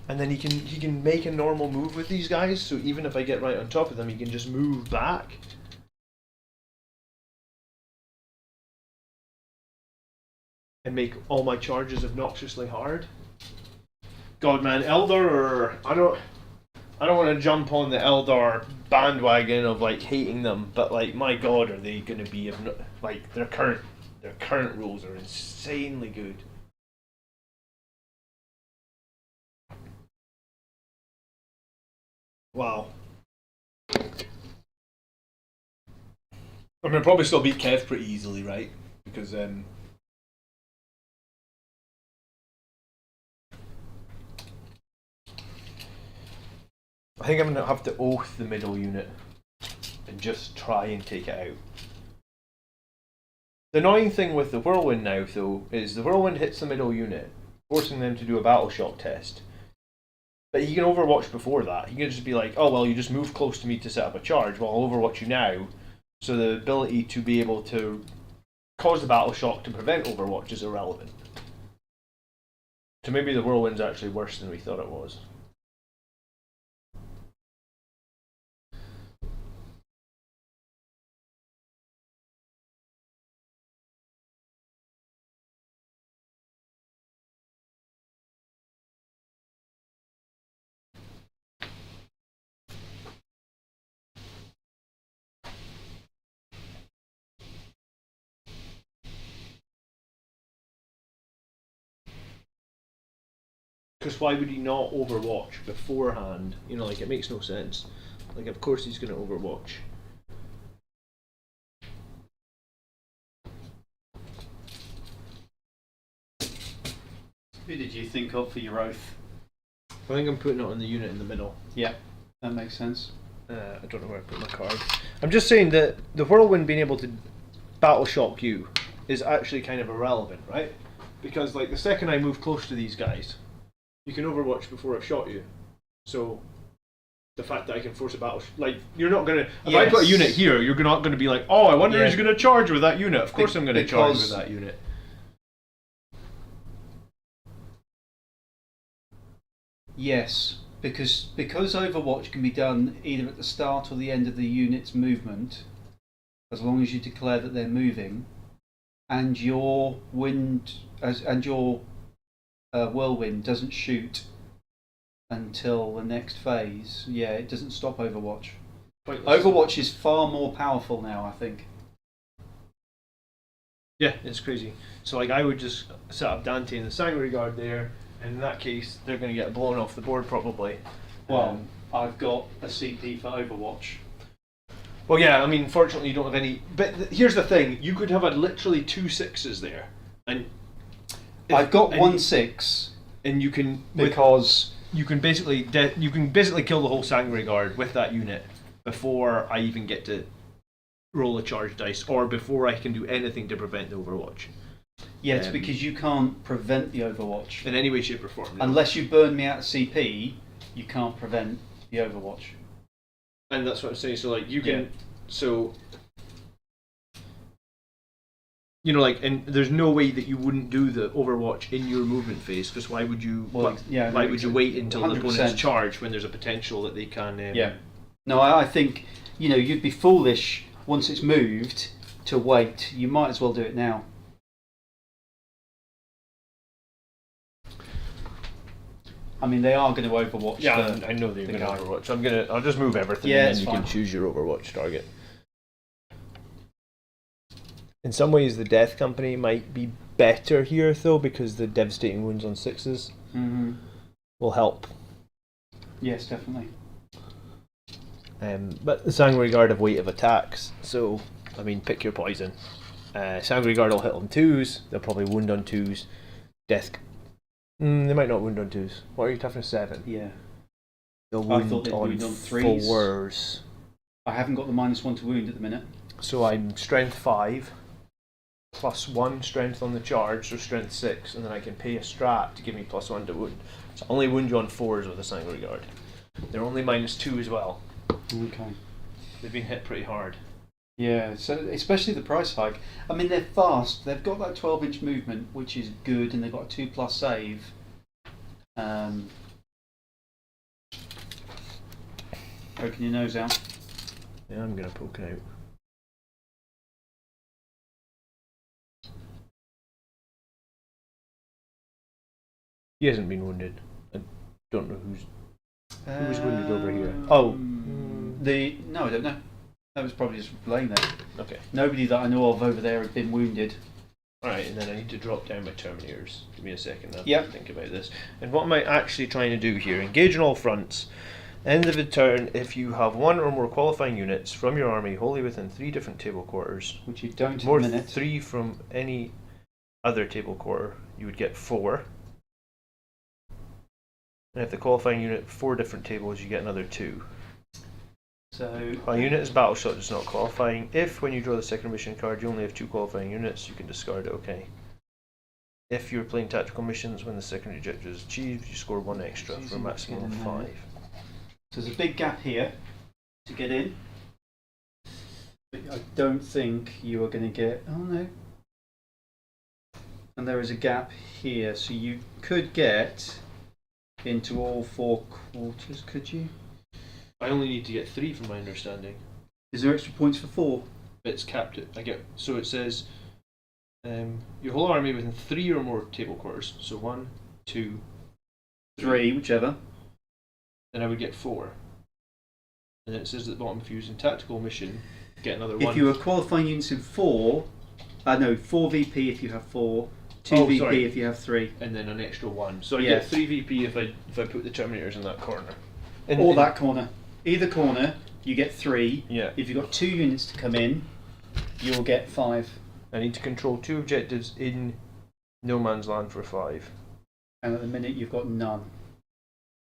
And then he can make a normal move with these guys, so even if I get right on top of them, he can just move back. And make all my charges obnoxiously hard. God man, Eldar or I don't want to jump on the Eldar bandwagon of like hating them, but like my god, are they going to be like their current rules are insanely good. Wow. I'm gonna probably still beat Kev pretty easily, right? Because I think I'm going to have to oath the middle unit and just try and take it out. The annoying thing with the Whirlwind now, though, is the Whirlwind hits the middle unit, forcing them to do a battle shock test. But he can overwatch before that. He can just be like, oh, well, you just move close to me to set up a charge, well, I'll overwatch you now. So the ability to be able to cause the battle shock to prevent overwatch is irrelevant. So maybe the Whirlwind's actually worse than we thought it was. Because why would he not overwatch beforehand? You know, like, it makes no sense. Like, of course he's going to overwatch. Who did you think of for your oath? I think I'm putting it on the unit in the middle. Yeah, that makes sense. I don't know where I put my card. I'm just saying that the Whirlwind being able to battle shock you is actually kind of irrelevant, right? Because, like, the second I move close to these guys, you can overwatch before I've shot you. So the fact that I can force a battle, like, you're not gonna. If I put a unit here, you're not gonna be like, oh, I wonder who's gonna charge with that unit. Of course, I'm gonna charge with that unit. Yes, because Overwatch can be done either at the start or the end of the unit's movement, as long as you declare that they're moving, and your whirlwind doesn't shoot until the next phase. Yeah, it doesn't stop Overwatch. Pointless. Overwatch is far more powerful now, I think. Yeah, it's crazy. So, like, I would just set up Dante and the Sanctuary Guard there, and in that case, they're going to get blown off the board probably. Well, I've got a CP for Overwatch. Well, yeah, I mean, fortunately you don't have any. But here's the thing: you could have had literally 2 6s there, and I've got 1 6, and you can because you can basically kill the whole Sanctuary Guard with that unit before I even get to roll a charge dice, or before I can do anything to prevent the Overwatch. Yeah, it's because you can't prevent the Overwatch. in any way, shape, or form. No. Unless you burn me out of CP, you can't prevent the Overwatch. And that's what I'm saying. So like you can, so you know, like, and there's no way that you wouldn't do the Overwatch in your movement phase, because why would you? Well, why would you wait until the 100%. opponent's charge when there's a potential that they can? No, I think you'd be foolish once it's moved to wait. You might as well do it now. I mean, they are going to Overwatch. Yeah, I know they're going to Overwatch. I'll just move everything, and then you can choose your Overwatch target. In some ways, the Death Company might be better here, though, because the devastating wounds on 6s will help. Yes, definitely. But the Sanguinary Guard have weight of attacks, so I mean, pick your poison. Sanguinary Guard will hit on 2s. They'll probably wound on 2s. Death. They might not wound on 2s. What are you, toughness 7? Yeah. They'll wound on 3s. 4s. I haven't got the -1 to wound at the minute. So I'm strength 5. +1 strength on the charge, so strength 6, and then I can pay a strat to give me +1 to wound. So I only wound you on 4s with a Sanguinary Guard. They're only -2 as well. Okay. They've been hit pretty hard. Yeah, so especially the price hike. I mean, they're fast. They've got that 12-inch movement, which is good, and they've got a 2+ save. Poking your nose out. Yeah, I'm going to poke it out. He hasn't been wounded. I don't know who was wounded over here. No, I don't know. That was probably just laying there. Okay. Nobody that I know of over there had been wounded. Alright, and then I need to drop down my Terminators. Give me a second, I'll Yep. think about this. And what am I actually trying to do here? Engage on all fronts. End of the turn, if you have one or more qualifying units from your army wholly within 3 different table quarters, Which you don't more in a minute. 3 from any other table quarter, you would get 4. And if the qualifying unit 4 different tables, you get another 2. So A unit is battle shot, it's not qualifying. If, when you draw the second mission card, you only have 2 qualifying units, you can discard it, okay. If you're playing tactical missions, when the secondary objective is achieved, you score 1 extra for a maximum of 5. So there's a big gap here to get in. But I don't think you are going to get... Oh no. And there is a gap here, so you could get into all 4 quarters, could you? I only need to get 3 from my understanding. Is there extra points for 4? It's capped it. So it says your whole army within 3 or more table quarters. So 1, 2, 3, whichever. Then I would get 4. And then it says at the bottom, if you're using tactical mission, get another 1. If you are qualifying units in 4, 4 VP if you have 4, 2 VP if you have 3. And then an extra 1. So I get 3 VP if I put the Terminators in that corner. That corner. Either corner, you get 3. Yeah. If you've got 2 units to come in, you'll get 5. I need to control 2 objectives in no man's land for 5. And at the minute, you've got none.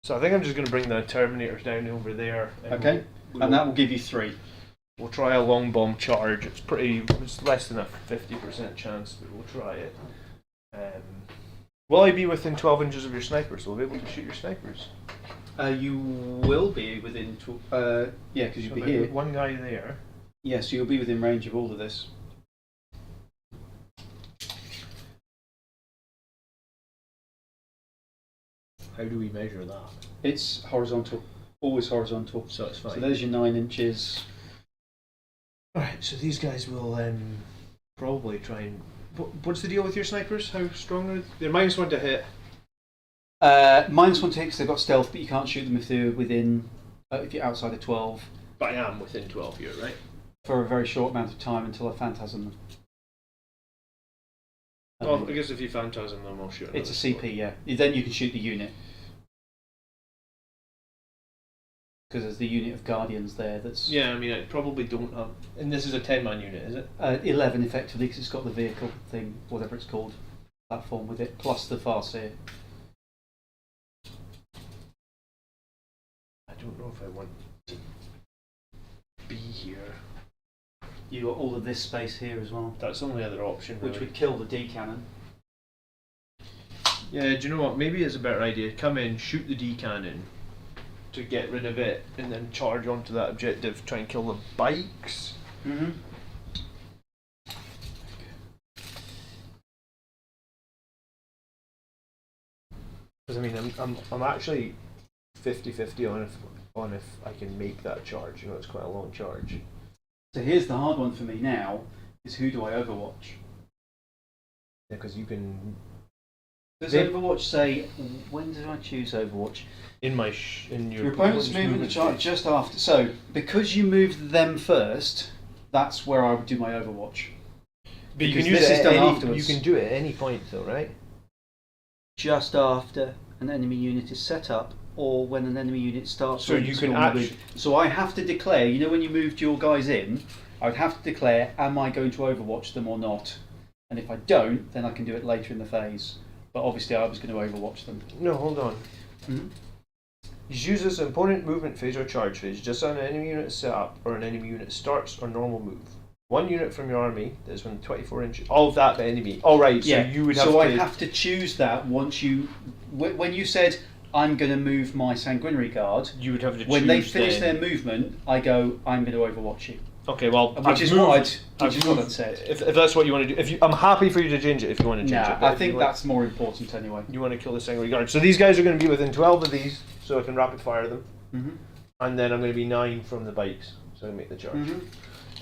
So I think I'm just going to bring the Terminators down over there. Okay. And that will give you 3. We'll try a long bomb charge. It's less than a 50% chance, but we'll try it. Will I be within 12 inches of your snipers? Will I be able to shoot your snipers? You will be within... because you'll be here. One guy there. Yes, you'll be within range of all of this. How do we measure that? It's horizontal. Always horizontal. So it's fine. So there's your 9 inches. Alright, so these guys will probably try and... What's the deal with your snipers? How strong are they? They're -1 to hit. -1 to hit 'cause they've got stealth, but you can't shoot them if they're within... if you're outside of 12. But I am within 12 here, right? For a very short amount of time until I phantasm them. Well, I guess if you phantasm them, I'll shoot. It's a CP, yeah. Then you can shoot the unit. Because there's the unit of Guardians there that's... Yeah, I mean, I probably don't have... And this is a 10-man unit, is it? 11 effectively, because it's got the vehicle thing, whatever it's called, platform with it, plus the Farseer. I don't know if I want to be here. You got all of this space here as well, That's the only other option. which Really. would kill the D cannon. Yeah, do you know what? Maybe it's a better idea. Come in, shoot the D cannon to get rid of it, and then charge onto that objective, try and kill the bikes. Mm-hmm. Because I mean, I'm actually 50-50 on if I can make that charge. You know, it's quite a long charge. So here's the hard one for me now: is who do I overwatch? Yeah, because you can Does They- Overwatch say when did I choose Overwatch? in your Your opponent's movement the chart phase. just after. So because you moved them first, that's where I would do my Overwatch. But you because can use this it is at done any, afterwards. You can do it at any point, though, right? Just after an enemy unit is set up, or when an enemy unit starts. So you can actually. So I have to declare. You know, when you moved your guys in, I would have to declare: am I going to Overwatch them or not? And if I don't, then I can do it later in the phase. But obviously, I was going to Overwatch them. No, hold on. Mhm. Uses an opponent movement phase or charge phase just as an enemy unit is set up or an enemy unit starts or normal move. One unit from your army that is within 24 inches. All of that enemy. All right. So you would have so to. I have to choose that once you. When you said I'm going to move my Sanguinary Guard, You would have to. when they choose finish then. their movement, I go. I'm going to Overwatch you. Okay, well, Which is what I'd said. If that's what you want to do, I'm happy for you to change it if you want to change Nah, it. but I if think you want- that's more important anyway. you want to kill the Sanguinary Guard. So these guys are going to be within 12 of these, so I can rapid fire them, Mm-hmm. and then I'm going to be 9 from the bikes, so I can make the charge. Mm-hmm.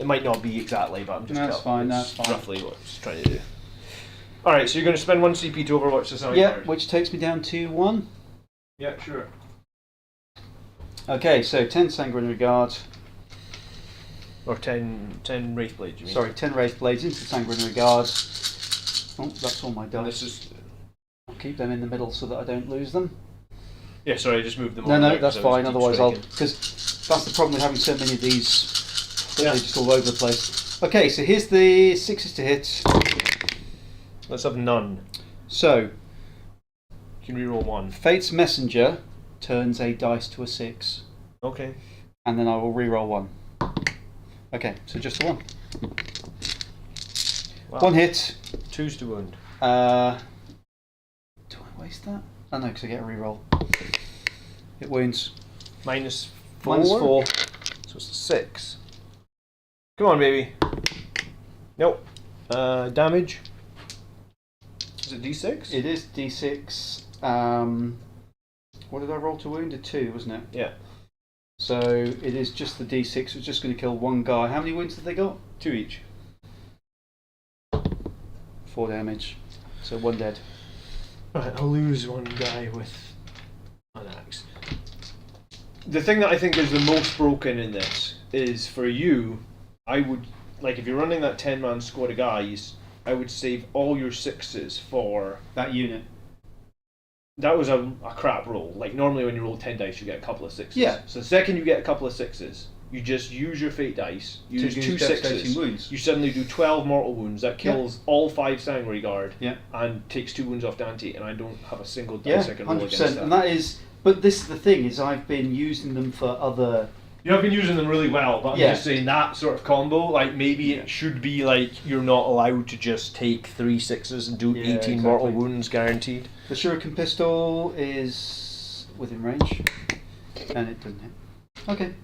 It might not be exactly, but I'm just That's fine, it's that's fine. roughly what it's trying to do. All right, so you're going to spend 1 CP to Overwatch the Sanguinary Yeah, Guard. which takes me down to 1. Yeah, sure. Okay, so 10 Sanguinary Guard. Or 10 Wraith Blades, you mean? Sorry, 10 Wraith Blades into Sanguinary Guard. Oh, that's all my And dice. this is. I'll keep them in the middle so that I don't lose them. Yeah, sorry, I just moved them. No, over no, there that's 'cause I was fine. deep Otherwise, I'll striking. because that's the problem with having so many of these. That Yeah. They're just all over the place. Okay, so here's the 6s to hit. Let's have none. So You can reroll 1. Fate's Messenger turns a dice to a 6, Okay. and then I will re-roll 1. Okay, so just the 1. Wow. 1 hit. 2's to wound. Do I waste that? Oh no, because I get a re-roll. It wounds. -4. -4. So it's a 6. Come on, baby. Nope. Damage. Is it D6? It is D6. What did I roll to wound? A 2, wasn't it? Yeah. So it is just the D6. It's just going to kill one guy. How many wounds have they got? 2 each. 4 damage. So 1 dead. Right, I'll lose 1 guy with an axe. The thing that I think is the most broken in this is for you, I would, like if you're running that 10-man squad of guys, I would save all your 6s for... That unit. That was a crap roll. Like normally when you roll 10 dice you get a couple of 6s. Yeah. So the second you get a couple of 6s, you just use your fate dice, use To 2 devastating 6s. wounds. You suddenly do 12 mortal wounds. That kills all 5 Sanguinary Guard Yeah. and takes 2 wounds off Dante, and I don't have a single Yeah, dice I can roll against 100%. that. And that is. But this is the thing: is I've been using them for other. You have been using them really well, but I'm Yeah. just saying that sort of combo, like maybe it should be like you're not allowed to just take 3 6s and do Yeah, 18 mortal exactly. wounds guaranteed. The Shuriken pistol is within range, and it doesn't hit. Okay.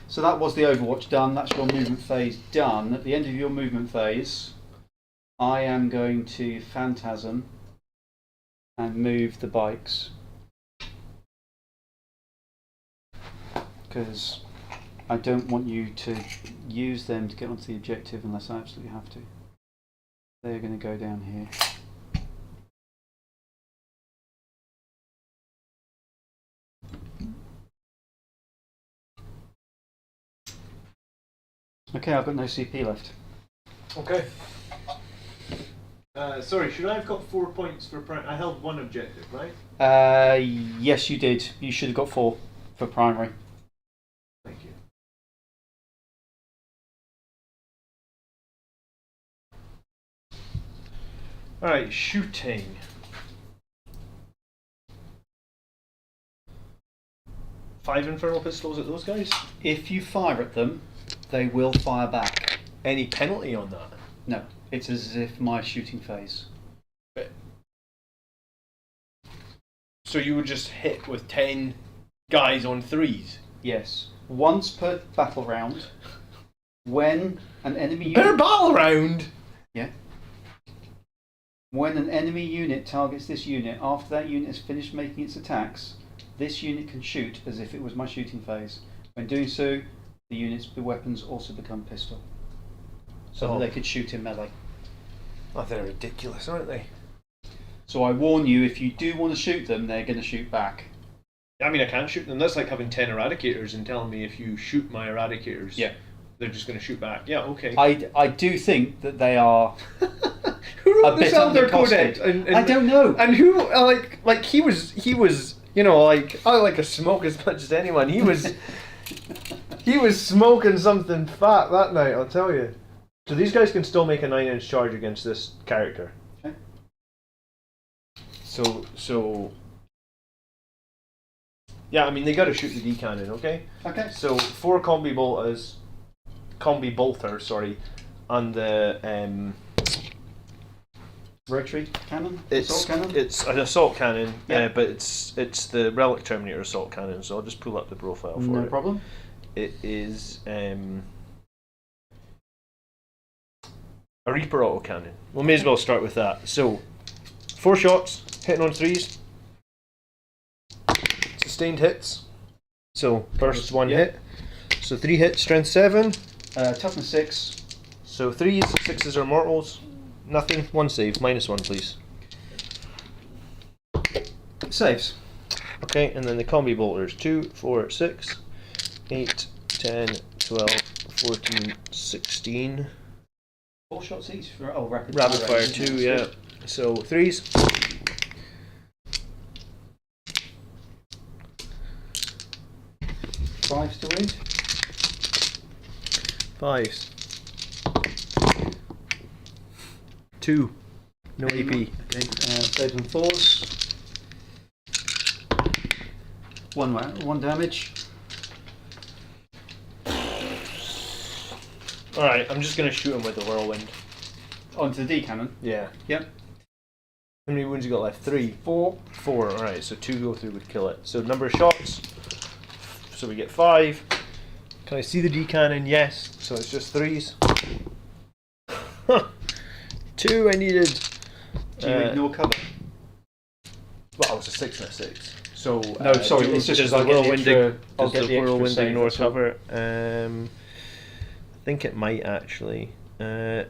So that was the Overwatch done. That's your movement phase done. At the end of your movement phase, I am going to Phantasm and move the bikes. Because I don't want you to use them to get onto the objective unless I absolutely have to. They're going to go down here. Okay, I've got no CP left. Okay. Sorry, should I have got 4 points for I held 1 objective, right? Yes, you did. You should have got 4 for primary. Thank you. Alright, shooting. 5 infernal pistols at those guys? If you fire at them, they will fire back. any penalty on that? No, it's as if my shooting phase. So you would just hit with 10 guys on 3s? Yes. Once per battle round, when an enemy Per unit... battle round? Yeah. When an enemy unit targets this unit, after that unit has finished making its attacks, this unit can shoot as if it was my shooting phase. When doing so, the unit's weapons also become pistol. So that they could shoot in melee. Oh, they're ridiculous, aren't they? So I warn you, if you do want to shoot them, they're going to shoot back. I mean, I can't shoot them. That's like having 10 eradicators and telling me if you shoot my eradicators, Yeah. they're just going to shoot back. Yeah, okay. I do think that they are Who a wrote bit this Eldar undercosted. Codex? And I don't know. And who like he was you know, like, I like to smoke as much as anyone. He was smoking something fat that night, I'll tell you. So these guys can still make a 9-inch charge against this character. Okay. So yeah, I mean, they got to shoot the D cannon, okay? Okay. So 4 combi bolters, and the Rotary cannon? Assault cannon? it's an assault cannon, Yeah. but it's the relic terminator assault cannon. So I'll just pull up the profile for No it. problem. It is a Reaper autocannon. We may as well start with that. So 4 shots, hitting on 3s, sustained hits. So bursts 1 Yeah. hit. So 3 hits, strength 7. Toughness 6. So 3s, 6s are mortals. Nothing. 1 save. -1, please. Saves. Okay, and then the combi bolters 2, 4, 6, 8, 10, 12, 14, 16. 4 shots each for rapid Fire isn't it? 2, yeah. So 3s. Fives to wound. 5s. 2. No AP. Okay. Saves and 4s. 1 damage. Alright, I'm just going to shoot him with the whirlwind. Onto the D cannon. Yeah. Yep. How many wounds you got left? 3. 4. 4. Alright, so 2 go through would kill it. So number of shots. So we get 5. Can I see the D cannon? Yes. So it's just 3s. 2 I needed. Do you ignore cover? Well, it's a 6 and a 6. So No, sorry, it's just does because the whirlwind I'll does get the the extra whirlwind save, ignore that's all. cover? I think it might actually. If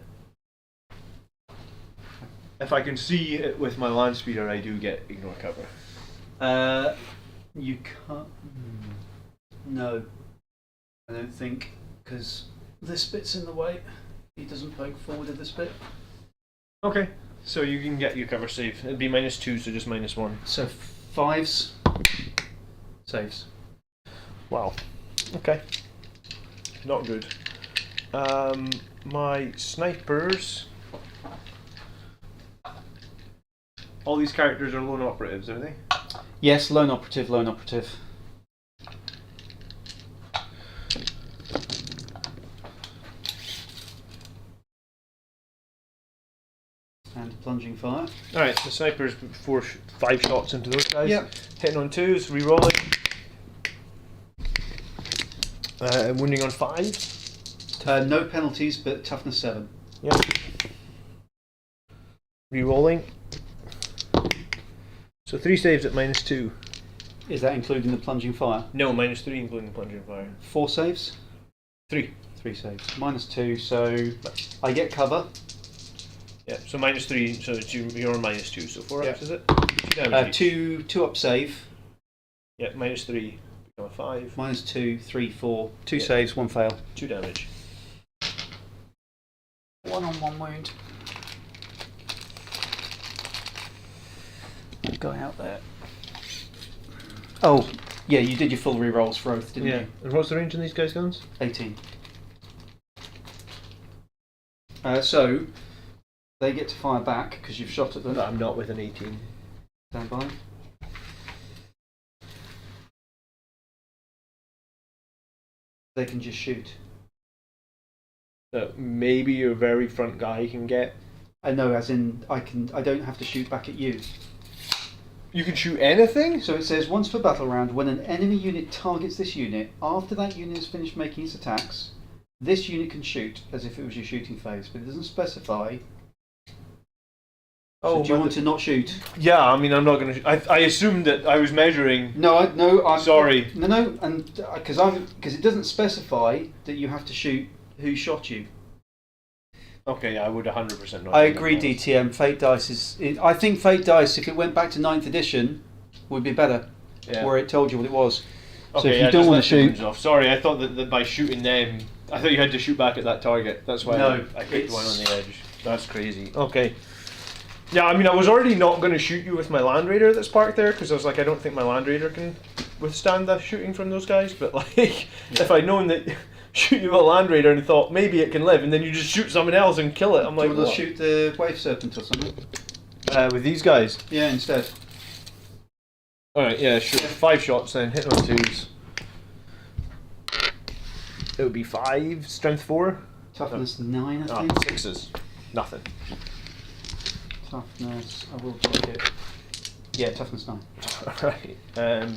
I can see it with my land speeder, I do get ignore cover. You can't. No, I don't think, because this bit's in the way. He doesn't poke forward of this bit. Okay. So you can get your cover save. It'd be -2, so just -1. So 5s. Saves. Wow. Okay. Not good. My snipers. All these characters are lone operatives, are they? Yes, lone operative, lone operative. And plunging fire. Alright, the snipers 5 shots into those guys. Yep. Hitting on 2s, re-rolling. Wounding on 5s. No penalties, but toughness 7. Yep. Re-rolling. So 3 saves at -2. Is that including the plunging fire? No, -3 including the plunging fire. 4 saves? 3. 3 saves. -2, so I get cover. Yeah, so -3, so it's you're on -2, so 4 ups, Yeah. is it? 2 damage. 2 up save. Yeah, -3, become a 5. -2, 3, 4. 2 Yeah. saves, 1 fail. 2 damage. 1 on 1 wound. Guy out there. Oh, yeah, you did your full re-rolls for Oath, didn't you? And what's the range on these guys' guns? 18. So, they get to fire back because you've shot at them. I'm not with an 18. Stand by. They can just shoot. that maybe your very front guy can get. I know, as in I don't have to shoot back at you. You can shoot anything? So it says once per battle round, when an enemy unit targets this unit, after that unit has finished making its attacks, this unit can shoot as if it was your shooting phase, but it doesn't specify. Oh, So do you want to not shoot? Yeah, I mean, I'm not going to. I assumed that I was measuring. No, Sorry. No, and because it doesn't specify that you have to shoot who shot you. Okay, I would 100% not. I agree, DTM. Fate Dice is. I think Fate Dice, if it went back to 9th edition, would be better, Yeah. where it told you what it was. Okay, so if yeah, you don't just want to let the shoot, wounds off. Sorry, I thought that by shooting them, I thought you had to shoot back at that target. That's why No, I picked one on the edge. That's crazy. Okay. Yeah, I mean, I was already not going to shoot you with my Land Raider that's parked there because I was like, I don't think my Land Raider can withstand the shooting from those guys. But like, if I'd known that shoot you with a Land Raider and thought maybe it can live, and then you just shoot someone else and kill it, I'm like, do you want what? to shoot the Wave Serpent or something? With these guys. Yeah, instead. All right, yeah, sure. 5 shots then, hit on 2s. It would be 5, strength 4. Toughness 9, I Ah, think. 6s. Nothing. Toughness, I will check it. Yeah, toughness 9. Alright.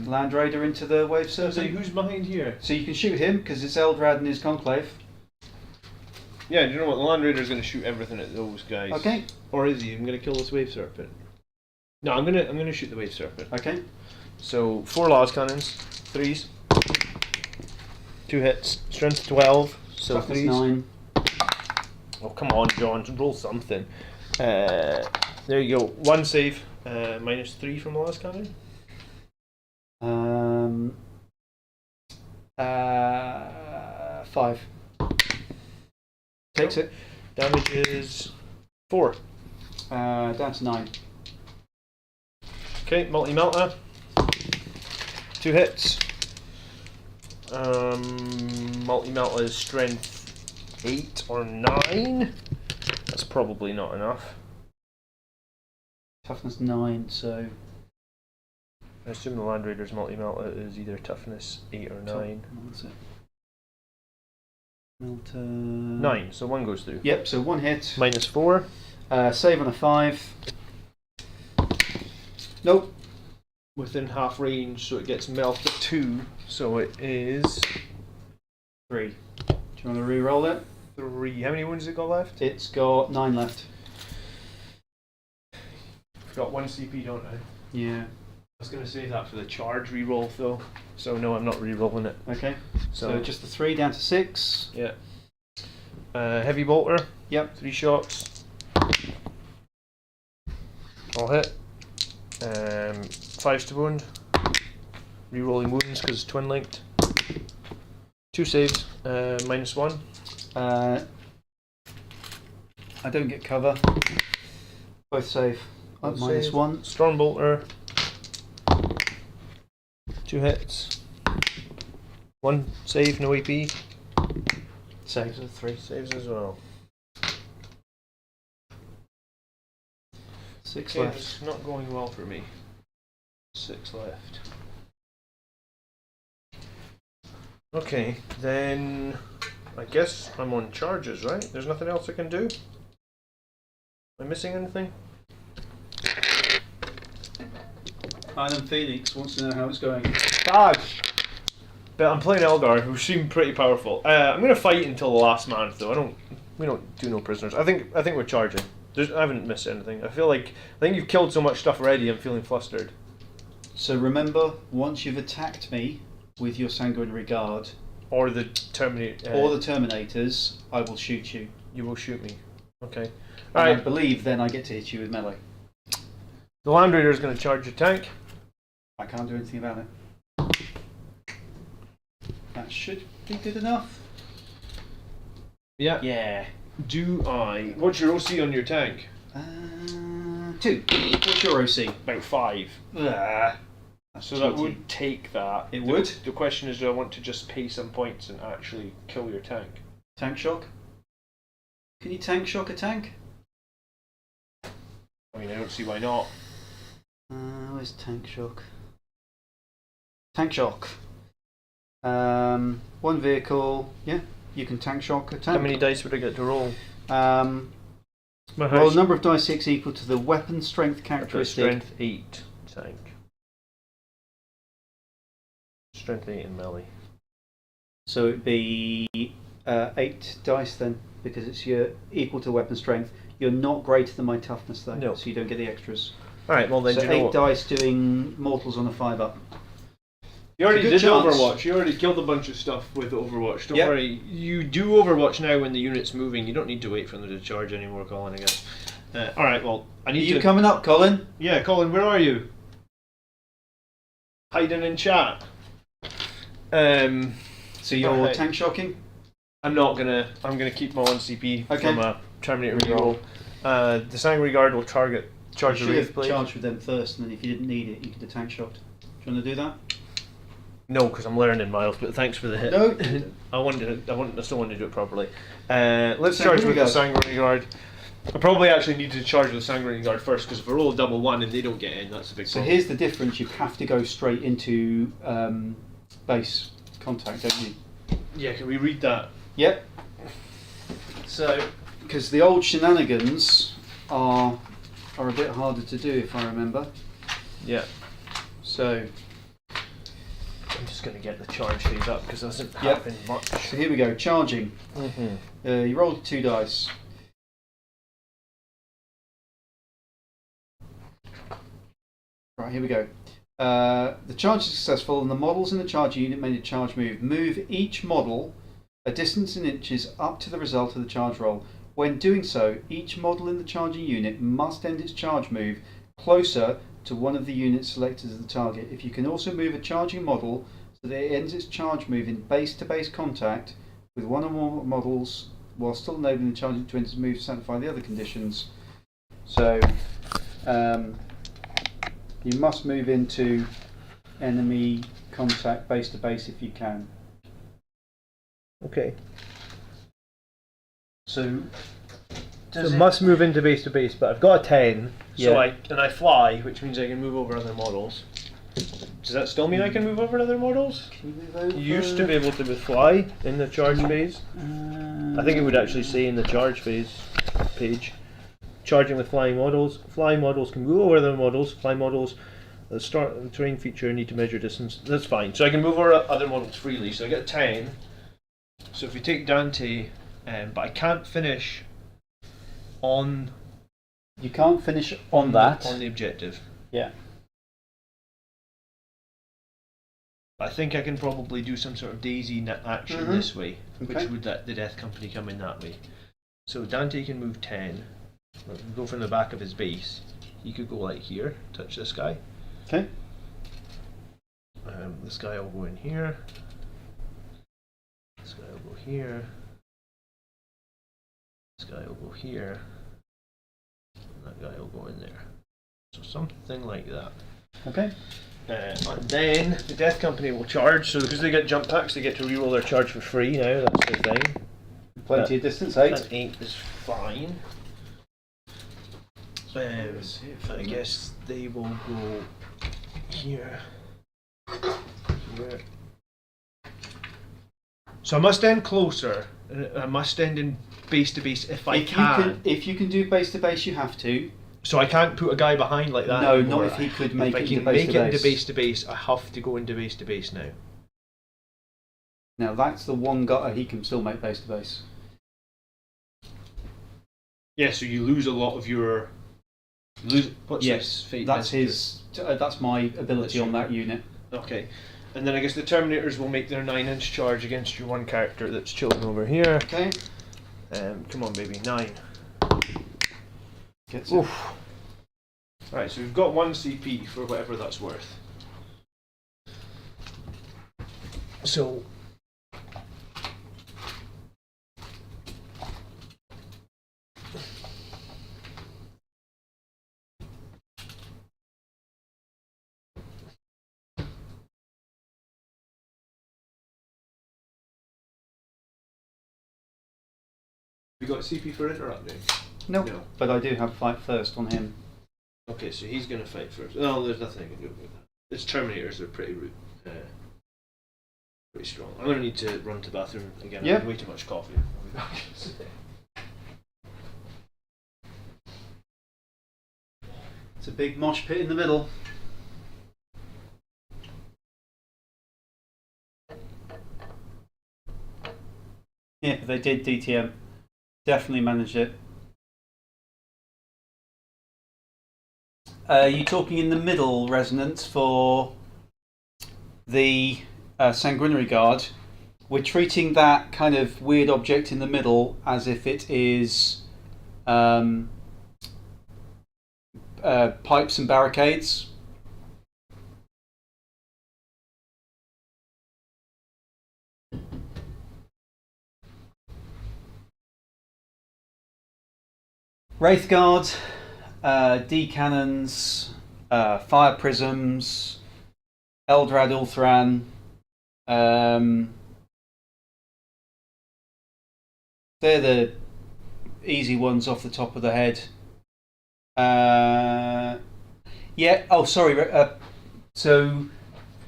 Land Raider into the Wave Serpent. Who's behind here? So you can shoot him because it's Eldrad and his Conclave. Yeah, do you know what? The Land Raider's going to shoot everything at those guys. Okay. Or is he? I'm going to kill this Wave Serpent. No, I'm gonna shoot the Wave Serpent. Okay. So 4 las cannons, 3s, 2 hits, strength 12, so Toughness 3s. 9. Oh come on, John, roll something. There you go. 1 save, -3 from the last cannon. 5. Takes it. Damage is 4. Down to 9. Okay, multi-melta. 2 hits. Multi-melta is strength 8 or 9. That's probably not enough. Toughness 9, so. I assume the Land Raider's multi-melta is either toughness 8 or 9. What's it? Melta. 9, so 1 goes through. Yep, so 1 hit. -4. Save on a 5. Nope. Within half range, so it gets melted 2. So it is 3. Do you want to re-roll it? 3. How many wounds has it got left? It's got 9 left. I've got 1 CP, don't I? Yeah. I was going to say that for the charge reroll though. So no, I'm not rerolling it. Okay. So, So just the 3 down to 6. yeah. Heavy bolter. Yep. 3 shots. All hit. 5 to wound. Rerolling wounds because it's twin linked. 2 saves. -1. I don't get cover. Both save. Both Minus save. 1. Storm bolter. 2 hits. 1 save, no AP. Saves are 3. Saves as well. 6 Okay, left. it's not going well for me. 6 left. Okay, then I guess I'm on charges, right? There's nothing else I can do? Am I missing anything? Island Phoenix wants to know how it's going. Bad! But I'm playing Eldar, who seem pretty powerful. I'm gonna fight until the last man, though. We don't do no prisoners. I think we're charging. I haven't missed anything. I think you've killed so much stuff already. I'm feeling flustered. So remember, once you've attacked me with your sanguinary guard Or the Terminator. or the Terminators, I will shoot you. You will shoot me. Okay. And All I right. believe then I get to hit you with melee. The Land Raider is going to charge your tank. I can't do anything about it. That should be good enough. Yeah. Yeah. Do I? What's your OC on your tank? 2. What's your OC? About 5. That's So that cheaty. would take that. It would. The question is, do I want to just pay some points and actually kill your tank? Tank shock? Can you tank shock a tank? I mean, I don't see why not. Where's tank shock? Tank shock. 1 vehicle. Yeah. You can tank shock a How tank. many dice would I get to roll? Roll a number of dice 6 equal to the weapon strength characteristic. Strength 8 tank. Strength 8 in melee. So it'd be 8 dice then, because it's your equal to weapon strength. You're not greater than my toughness though, No. so you don't get the extras. Alright, well then So do you know 8 what? dice doing mortals on a 5-up. You already It's a did good chance. Overwatch. You already killed a bunch of stuff with Overwatch. Don't Yep. worry. You do Overwatch now when the unit's moving. You don't need to wait for them to charge anymore, Colin, I guess. Alright, well, I Are need you to... coming up, Colin? Yeah, Colin, where are you? Hiding in chat. So you're Right. tank shocking? I'm gonna keep my 1 CP Okay. from a Terminator reroll. The Sanguinary Guard will charge You the should Wraith have Blade. charged with them first, and then if you didn't need it, you could have tank shocked. Do you want to do that? No, because I'm learning, Miles, but thanks for the hit. No. I still want to do it properly. Let's charge Sanguinary with the Guard. Sanguinary Guard. I probably actually need to charge with the Sanguinary Guard first, because if I roll a double 1 and they don't get in, that's a big So problem. here's the difference. You have to go straight into base contact, don't you? Yeah, can we read that? Yep. So, Because the old shenanigans are a bit harder to do, if I remember. yeah, So I'm just going to get the charge phase up, because it doesn't Yep. happen much. so here we go. Charging. Mm-hmm. You rolled 2 dice. Right, here we go. The charge is successful, and the models in the charge unit made a charge move. Move each model a distance in inches up to the result of the charge roll. When doing so, each model in the charging unit must end its charge move closer to one of the units selected as the target. If you can also move a charging model so that it ends its charge move in base-to-base contact with one or more models while still enabling the charging to end its move to satisfy the other conditions. So, you must move into enemy contact base-to-base if you can. Okay. So, So must move into base to base, but I've got a 10, Yeah. so I fly, which means I can move over other models. Does that still mean I can move over other models? can you move over? You used to be able to with fly in the charge phase. I think it would actually say in the charge phase page, charging with flying models. Flying models can move over other models. Flying models, the start of the terrain feature, need to measure distance. That's fine. So I can move over other models freely. So I get 10. So if we take Dante, but I can't finish on You can't finish on that. on the objective. Yeah. I think I can probably do some sort of daisy action Mhm. this way, Okay. which would let the Death Company come in that way. So Dante can move 10, go from the back of his base. He could go like here, touch this guy. Okay. This guy will go in here. This guy will go here. This guy will go here. And that guy will go in there. So something like that. Okay. And then the Death Company will charge, so because they get jump packs, they get to reroll their charge for free now, that's the thing. Plenty of distance, 8. That 8 is fine. I guess they will go here, here. So I must end closer. I must end in base to base if I can. If you can do base to base, you have to. So I can't put a guy behind like that. No, anymore. not if he could make if it I can into base make to it into base. base to base, I have to go into base to base now. Now that's the one guy he can still make base to base. Yeah, so you lose a lot of your. What's Yes, this? Fate that's messenger? his. That's my ability on that unit. Okay. And then I guess the Terminators will make their 9-inch charge against your one character that's chilling over here. Okay. Come on, baby, 9. Gets it. Oof. Right, so we've got 1 CP for whatever that's worth. So. You got CP for interrupting? No, No. but I do have fight first on him. Okay, so he's going to fight first. No, there's nothing I can do with that. It's Terminators, they're pretty rude. pretty strong. I'm going to need to run to the bathroom again. I Yep. had way too much coffee. I'll be back. It's a big mosh pit in the middle. Yeah, they did DTM. Definitely managed it. You talking in the middle, Resonance, for the Sanguinary Guard? We're treating that kind of weird object in the middle as if it is pipes and barricades. Wraith Guard, D cannons, fire prisms, Eldrad Ulthran. They're the easy ones off the top of the head. Yeah. Oh, sorry. So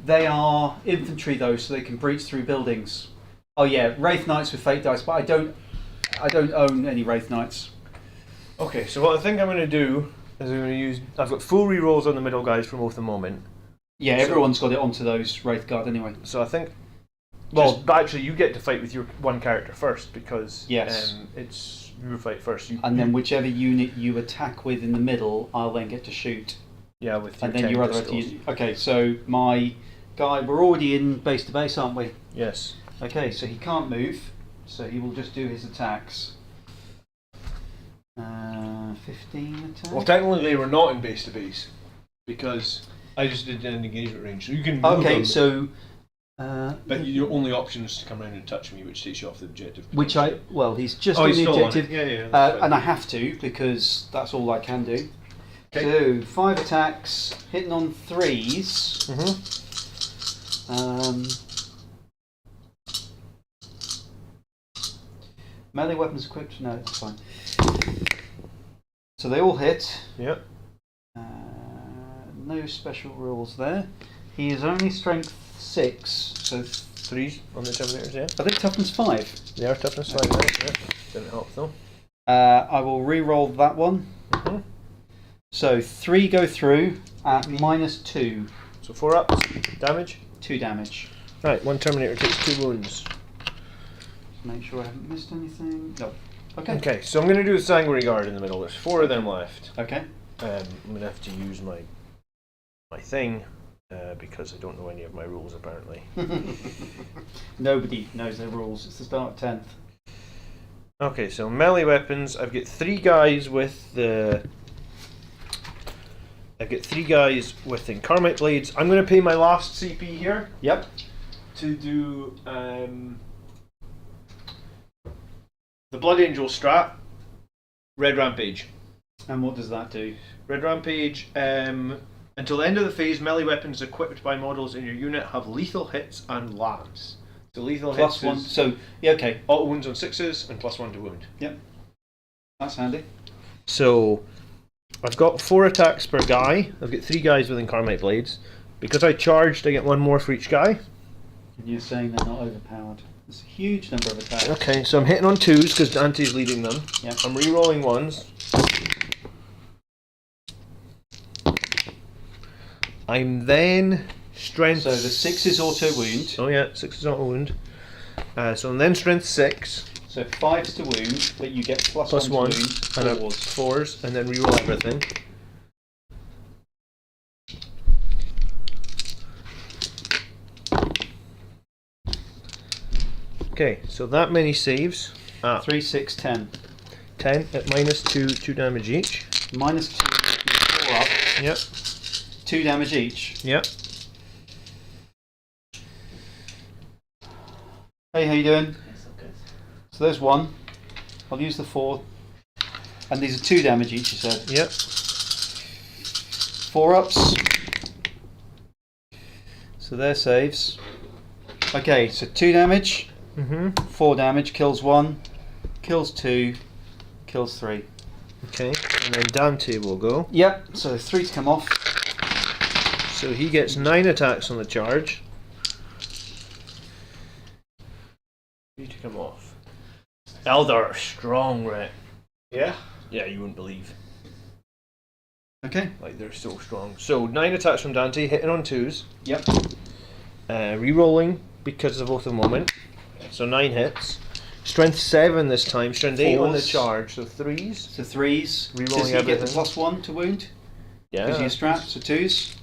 they are infantry though, so they can breach through buildings. Oh yeah, Wraith Knights with Fate dice, but I don't own any Wraith Knights. Okay, so what I think I'm going to do is I'm going to use... I've got full rerolls on the middle guys for both the moment. Yeah, everyone's got it onto those Wraith Guard anyway. So I think... Well, actually, you get to fight with your one character first because it's your fight first. And then whichever unit you attack with in the middle, I'll then get to shoot. Yeah, with your and then your other unit. Okay, so my guy, we're already in base to base, aren't we? Yes. Okay, so he can't move, so he will just do his attacks. 15 attack. Well, technically, we're not in base to base because I just did an engagement range, so you can move Okay, them, so. but your only option is to come around and touch me, which takes you off the objective. He's just Oh, on he's the still on objective. it. Yeah. And I have to because that's all I can do. Okay. So 5 attacks, hitting on 3s. Melee weapons equipped? No, that's fine. So they all hit. Yep. No special rules there. He is only strength 6, so 3s on the Terminators, yeah. I think toughness 5. They are toughness 5, right? Yeah. Didn't help though. I will re-roll that one. So 3 go through at -2. So 4 ups, damage. 2 damage. Right, one Terminator takes 2 wounds. Make sure I haven't missed anything. No. Okay, so I'm going to do the Sanguinary Guard in the middle. There's 4 of them left. Okay. I'm going to have to use my thing because I don't know any of my rules apparently. Nobody knows their rules. It's the start of 10th. Okay, so melee weapons. I've got 3 guys with the. I've got 3 guys with Incarnate Blades. I'm going to pay my last CP here. Yep. To do the Blood Angel strat, Red Rampage. And what does that do? Red Rampage, until the end of the phase, melee weapons equipped by models in your unit have lethal hits and lance. So lethal hits +1. is So, yeah, okay. auto wounds on 6s and +1 to wound. Yep. That's handy. So I've got 4 attacks per guy. I've got 3 guys with Incarnate Blades. Because I charged, I get 1 more for each guy. And you're saying they're not overpowered. It's a huge number of attacks. Okay, so I'm hitting on 2s because Dante's leading them. Yep. I'm re-rolling 1s. I'm then strength. So the 6 is auto wound. Oh yeah, 6 is auto wound. So I'm then strength 6. So 5's to wound, but you get +1 to +1 wound. and 4s, and then re-roll everything. Okay, so that many saves. 3, 6, 10. 10 at -2 damage each. -2, 4 up. Yep. 2 damage each. Yep. Hey, how you doing? So there's 1. I'll use the 4. And these are 2 damage each, you said? Yep. 4 ups. So they're saves. Okay, so 2 damage. 4 damage, kills 1, kills 2, kills 3. Okay, and then Dante will go. Yep, so 3's come off. So he gets 9 attacks on the charge. Eldar are strong, right? Yeah. Yeah, you wouldn't believe. Okay. Like, they're so strong. So, 9 attacks from Dante, hitting on 2s. Yep. Re-rolling because of both of the moment. So 9 hits. Strength 7 this time. Strength 8 on the 4s. charge. So 3s. So 3s. Rerolling Does he get the everything. +1 to wound? Yeah. Because he's strapped. So 2s.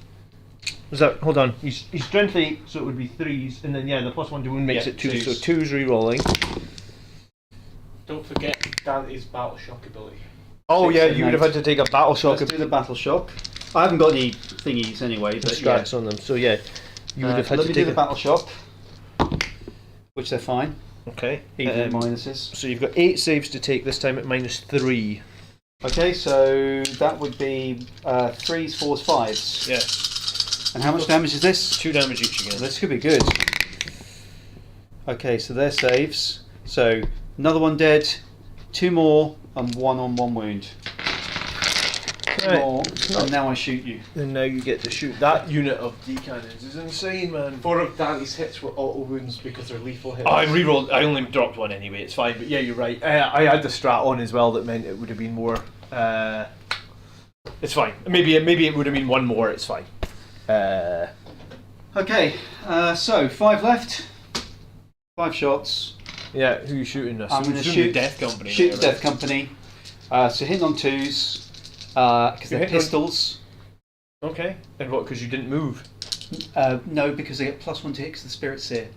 Was that? Hold on. He's strength 8, so it would be 3s, and then yeah, the +1 to wound makes Yeah, it 2s. So 2s. 2s re-rolling. Don't forget Dante's battle shock ability. Oh 6 yeah, and you would have 8. had to take a battle shock Let's of do the battle shock. I haven't got any thingies anyway, but strats yeah. on them. So yeah, you would have had Let to me take do the battle shock, which they're fine. Okay. Even minuses. So you've got 8 saves to take this time at -3. Okay, so that would be 3s, 4s, 5s. Yeah. And how much damage is this? 2 damage each again. This could be good. Okay, so they're saves. So another one dead, 2 more, and 1 on 1 wound. Right. More, and now I shoot you. And now you get to shoot. That unit of D cannons is insane, man. 4 of Dante's hits were auto wounds because they're lethal hits. Oh, I re-rolled. I only dropped 1 anyway. It's fine. But yeah, you're right. I had the strat on as well. That meant it would have been more. It's fine. Maybe it would have been 1 more. It's fine. Okay, so 5 left. 5 shots. Yeah, who are you shooting? I'm going to Shooting shoot the Death Company. Shoot there, the right? Death Company. So hitting on 2s because You're they're hitting on- pistols. Okay. And what? Because you didn't move. No, because they get +1 to hit because the Spirit's here.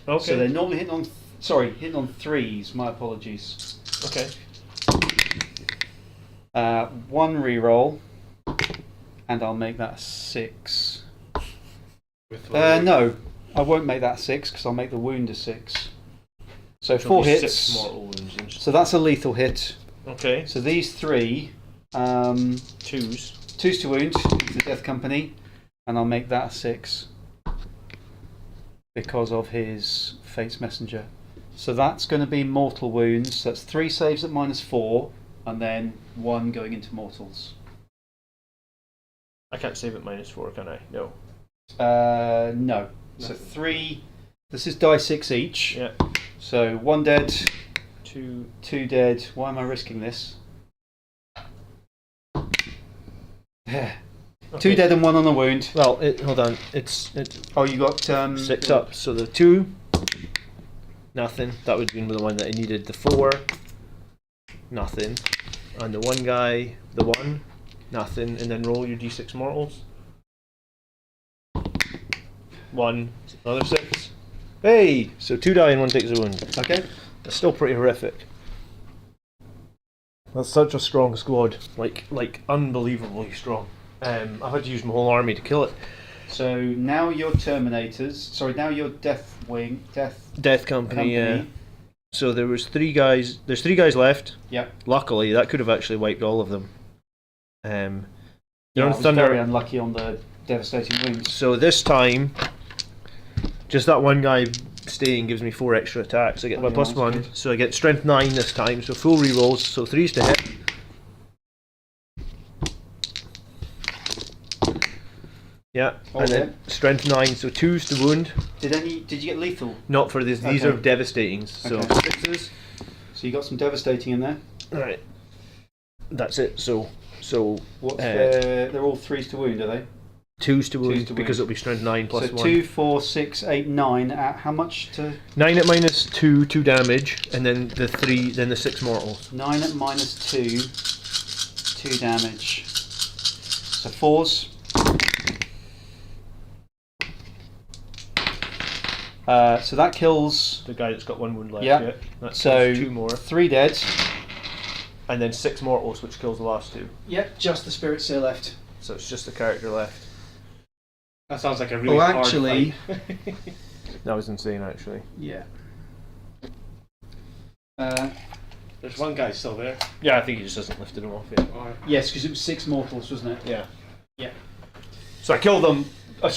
Okay. So they're normally hitting on. Hitting on 3s. My apologies. Okay. 1 reroll, and I'll make that a 6. With No, I won't make that a 6 because I'll make the wound a 6. So 4 hits. 6 mortal wounds. So that's a lethal hit. Okay. So these 3, 2s. 2s to wound, the Death Company, and I'll make that a 6 because of his Fate's Messenger. So that's going to be mortal wounds. That's 3 saves at -4, and then 1 going into mortals. I can't save at -4, can I? No. No. So 3. This is die 6 each. Yeah. So 1 dead, 2. 2 dead. Why am I risking this? 2 dead and 1 on a wound. Well, hold on. It's Oh, you got 6 up. So the 2, nothing. That would have been the one that I needed. The 4, nothing. And the 1 guy, the 1, nothing. And then roll your d6 mortals. 1, another 6. Hey! So 2 die and 1 takes a wound. Okay. That's still pretty horrific. That's such a strong squad. Like unbelievably strong. I've had to use my whole army to kill it. So now your Terminators. Sorry, now your Death Company, yeah. So there was 3 guys. There's 3 guys left. Yep. Luckily, that could have actually wiped all of them. They're Yeah, I on was Thunder. very unlucky on the devastating wounds. So this time, just that 1 guy staying gives me 4 extra attacks. I get my Okay, +1, that's good. so I get strength 9 this time. So full rerolls. So 3s to hit. Yeah, and then strength 9, so 2s to wound. Did you get lethal? Not for this. These Okay. are devastating. So Okay. 6s. So you got some devastating in there. All right. That's it. So What's they're all 3s to wound, are they? 2s to wound to because wound. it'll be strength 9 plus So 1. 2, 4, 6, 8, 9. At how much to 9 at -2, 2 damage, and then the 3, then the 6 mortals. 9 at -2, 2 damage. So 4s. So that kills The guy that's got 1 wound left. Yeah. Yeah. That so kills 2 more, 3 dead. and then 6 mortals, which kills the last 2. Yep, just the Spirit Seer left. So it's just the character left. That sounds like a really Oh, hard actually- fight. That was insane, actually. Yeah. There's 1 guy still there. Yeah, I think he just hasn't lifted him off yet. Alright. Yes, because it was 6 mortals, wasn't it? Yeah. Yeah. So I killed them. I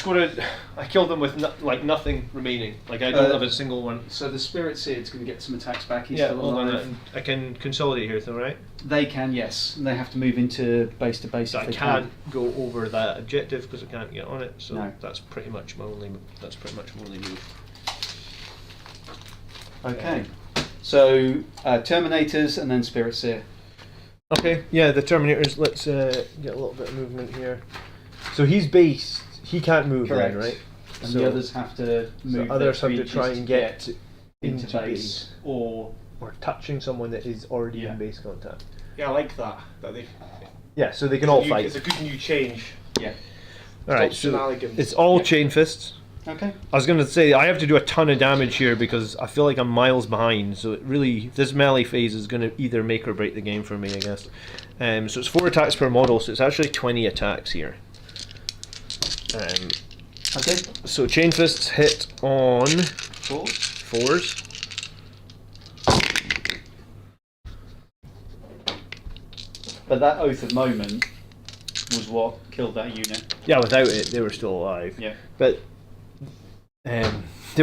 killed them with nothing remaining. Like I don't have a single one. So the Spirit Seer's going to get some attacks back. He's Yeah, still hold on. alive. I can consolidate here, though, right? They can, yes. They have to move into base to base. So if I they can't go over that objective because I can't get on it. So No. that's pretty much my only. That's pretty much my only move. Okay. So Terminators and then Spirit Seer. Okay, yeah, the Terminators. Let's get a little bit of movement here. So he's based. He can't move, Correct. then, right? And So- the others have to move. So others their have to creatures try and get into into base, or or touching someone that is already Yeah. in base contact. Yeah, I like that. That they. Yeah, so they can all It's fight. a good new change. yeah. All right, Stop so shenanigans. it's all Yeah. chain fists. Okay. I was going to say I have to do a ton of damage here because I feel like I'm miles behind. So it really, this melee phase is going to either make or break the game for me, I guess. So it's 4 attacks per model, so it's actually 20 attacks here. Okay. So chain fists hit on 4. 4s. But that Oath of Moment was what killed that unit. Yeah, without it, they were still alive. Yeah. But they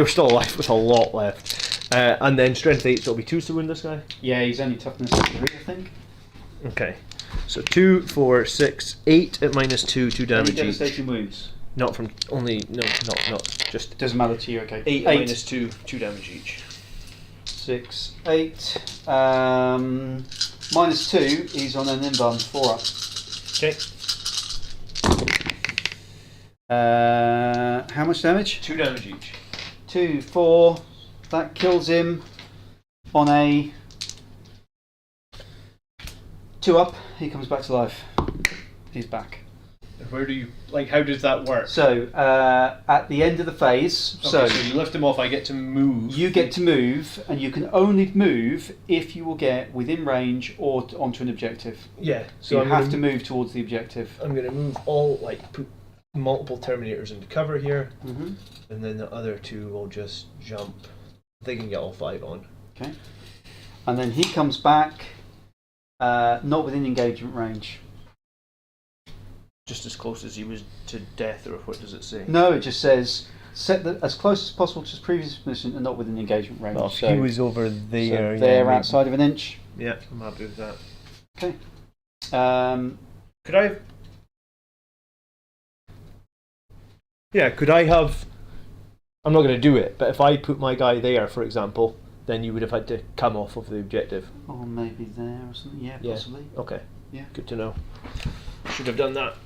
were still alive with a lot left. And then strength 8, so it'll be 2 to wound this guy. Yeah, he's only toughness 3, I think. Okay. So 2, 4, 6, 8 at -2, 2 Any damage each. devastating wounds. Not from only not just Doesn't matter to you. Okay. 8 at -2, 2 damage each. 6, 8. -2. He's on an invuln 4 up. Okay. How much damage? 2 damage each. 2, 4. That kills him on a 2 up. He comes back to life. He's back. Where do you how does that work? So at the end of the phase, Okay, so you lift him off. I get to move. you get to move, and you can only move if you will get within range or onto an objective. Yeah. So you have to move towards the objective. I'm gonna move all put multiple Terminators into cover here, Mm-hmm. and then the other 2 will just jump. They can get all 5 on. Okay. And then he comes back, not within engagement range. Just as close as he was to death, or what does it say? No, it just says set as close as possible to his previous position and not within engagement range. Well, so, he was over so there. they're yeah, outside of an inch. Yeah, I'm happy with that. Okay. Could I? Yeah, could I have? I'm not going to do it, but if I put my guy there, for example, then you would have had to come off of the objective. Or maybe there or something. Yeah, Yeah. possibly. Okay. Yeah. Good to know. Should have done that.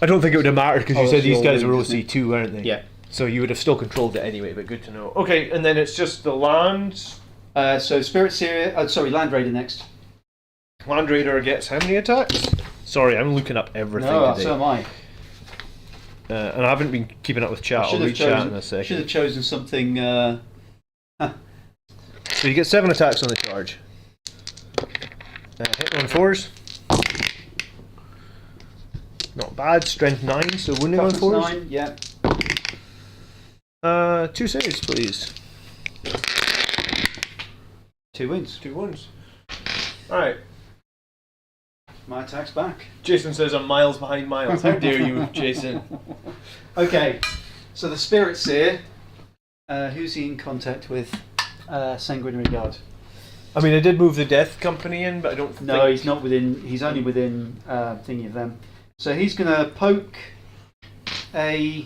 I don't think it would have mattered because you said these guys were OC2, weren't they? Yeah. So you would have still controlled it anyway, but good to know. Okay, and then it's just the lands. So Spirit Seer. Land Raider next. Land Raider gets how many attacks? Sorry, I'm looking up everything No, today. so am I. And I haven't been keeping up with chat. I'll Should read have chat in a chosen. Should second. have chosen something. So you get 7 attacks on the charge. Hit on 4s. Not bad. Strength 9, so wounding on Toughness 4s. 9. Yeah. 2 saves, please. 2 wounds. 2 wounds. Alright. My attack's back. Jason says I'm miles behind Miles. How dare you, Jason? Okay. So the Spirit Seer. Who's he in contact with? Sanguinary Guard. I mean, I did move the Death Company in, but I don't think... No, he's not within. He's only within thingy of them. So he's going to poke a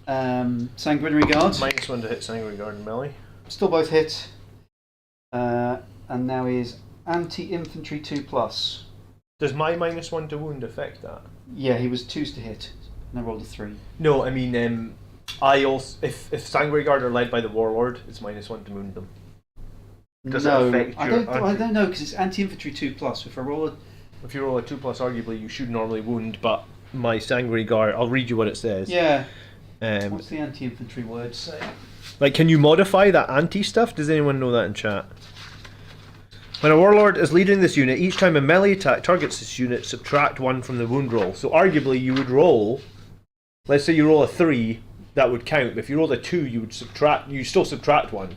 Sanguinary Guard. -1 to hit Sanguinary Guard and melee. Still both hit. And now he's anti-infantry 2+. Does my -1 to wound affect that? Yeah, he was 2s to hit. And I rolled a 3. No, I mean, I also if Sanguinary Guard are led by the Warlord, it's -1 to wound them. Does it No, affect I your don't know because it's anti-infantry 2+. If I roll a If you roll a 2+, arguably you should normally wound, but my Sanguinary Guard, I'll read you what it says. yeah. Um, What's the anti-infantry word say? like, can you modify that anti stuff? Does anyone know that in chat? When a Warlord is leading this unit, each time a melee attack targets this unit, subtract 1 from the wound roll. So arguably you would roll, let's say you roll a 3, that would count. But if you rolled a 2, you still subtract 1.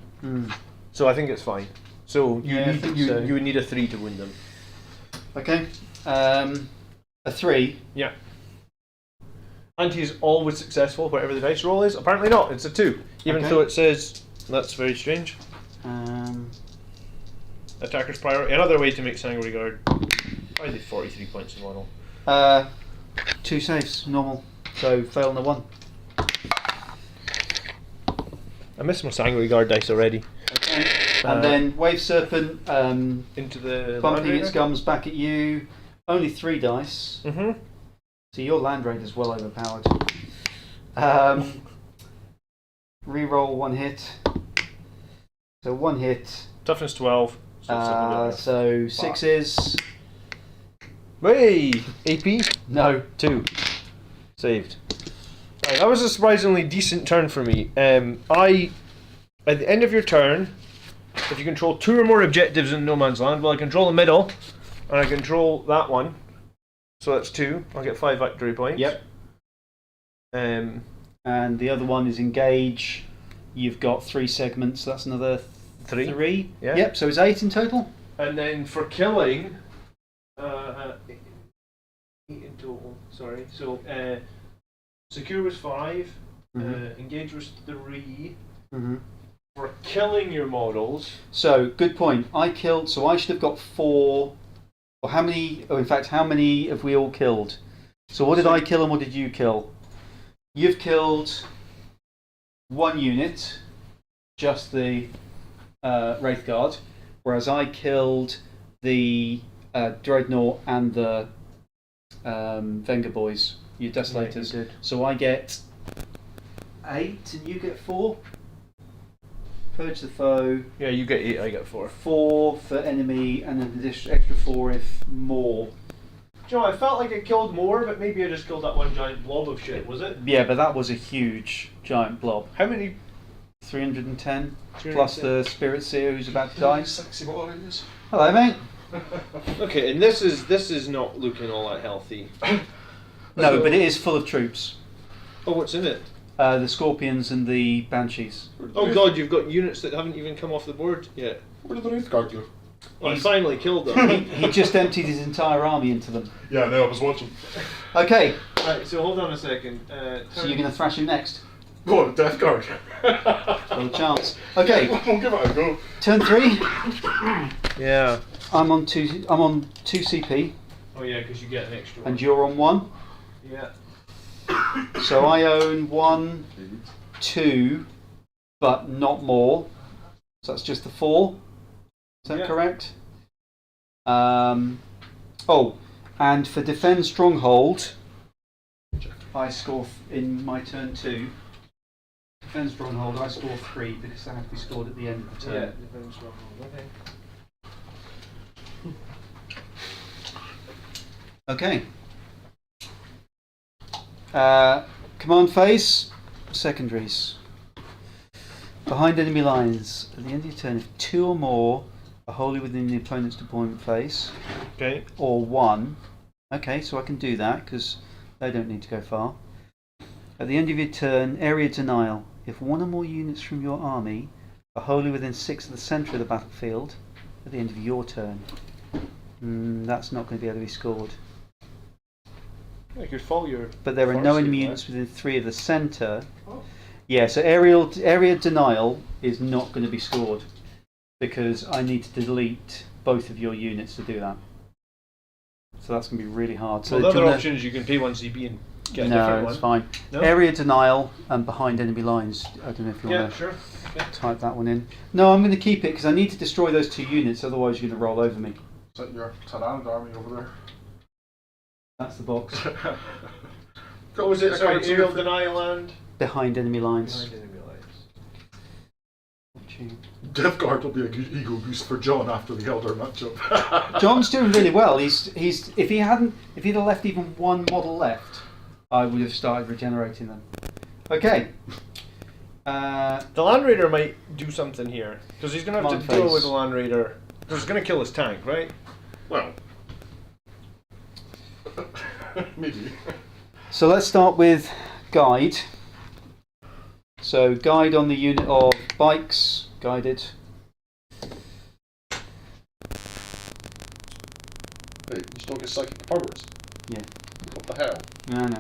So I think it's fine. So you Yeah, I think so. you would need a 3 to wound them. Okay. A 3. Yeah. Anti is always successful, whatever the dice roll is. Apparently not, it's a 2. Even Okay. though it says, that's very strange. Attacker's priority. Another way to make Sanguinary Guard. Probably 43 points in one all. 2 saves, normal. So fail on the 1. I missed my Sanguinary Guard dice already. Okay. And then Wave Serpent, Into the bumping its gums back at you. Only 3 dice. Mm-hmm. So your Land Raider's well overpowered. Reroll 1 hit. So 1 hit. Toughness 12. So 6s. Hey! AP? No. 2. Saved. Right, that was a surprisingly decent turn for me. At the end of your turn, if you control 2 or more objectives in No Man's Land, well, I control the middle, and I control that one. So that's 2. I'll get 5 victory points. Yep. Um, And the other one is Engage. You've got 3 segments. So that's another 3. 3. Yeah. Yep. So it's 8 in total. And then for killing, 8 in total. Sorry. So secure was 5. Engage was 3. Mm-hmm. For killing your models. So good point. I killed. So I should have got 4. Or how many? Oh, in fact, how many have we all killed? So what did I kill and what did you kill? You've killed 1 unit, just the Wraith Guard, whereas I killed the Dreadnought and the Venga Boys, your Desolators. Yeah, you did. So I get 8 and you get 4. Purge the foe. Yeah, you get 8, I get 4. 4 for enemy, and then the extra 4 if more. Do you know, I felt like I killed more, but maybe I just killed that one giant blob of shit, was it? Yeah, but that was a huge giant blob. How many? 310 plus the Spirit Seer who's about to die. Sexy boys. Hello, mate. Okay, and this is not looking all that healthy. No, but it is full of troops. Oh, what's in it? The Scorpions and the Banshees. Oh god, you've got units that haven't even come off the board yet. Where did the Wraith Guard go? Oh, I finally killed them. He just emptied his entire army into them. Yeah, no, I was watching. Okay, Right, so hold on a second. so you're going to thrash him next. Go on, Death Guard. Got a chance. Okay, We'll give it a go. turn 3. Yeah. I'm on 2 CP, Oh yeah, because you get an extra one. and you're on 1. Yeah. So I own 1, 2, but not more. So that's just the 4. Is that Yeah. correct? Oh, and for Defend Stronghold, I score in my turn 2. Defend Stronghold, I score 3 because they have to be scored at the end of the Yeah. turn. Okay. Command phase, secondaries. Behind enemy lines, at the end of your turn, if 2 or more are wholly within the opponent's deployment phase, Okay. or 1, okay, so I can do that because they don't need to go far. At the end of your turn, area denial. If 1 or more units from your army are wholly within 6 of the centre of the battlefield, at the end of your turn, that's not going to be able to be scored. I could follow your. But there are no Force enemy you, units within 3 of the centre. Oh. Yeah, so area denial is not going to be scored because I need to delete both of your units to do that. So that's going to be really hard. So Well, the do you other wanna- option is you can pay 1 CP and get a no, different it's one. fine. No? Area denial and behind enemy lines. I don't know if you Yeah, want to sure. type that one in. No, I'm going to keep it because I need to destroy those 2 units. Otherwise, you're going to roll over me. Is that your Tyrannid army over there? That's the box. What was it? Sorry, So aerial if- denial and Behind enemy lines. Behind enemy lines. Death Guard will be a good ego boost for John after the Eldar matchup. John's doing really well. He's if he'd have left even 1 model left, I would have started regenerating them. Okay. The Land Raider might do something here because he's going to have Command to deal phase. with the Land Raider. Because he's going to kill his tank, right? Well, maybe. So let's start with guide. So guide on the unit of bikes, guided. Wait, you still get psychic powers? Yeah. What the hell? No.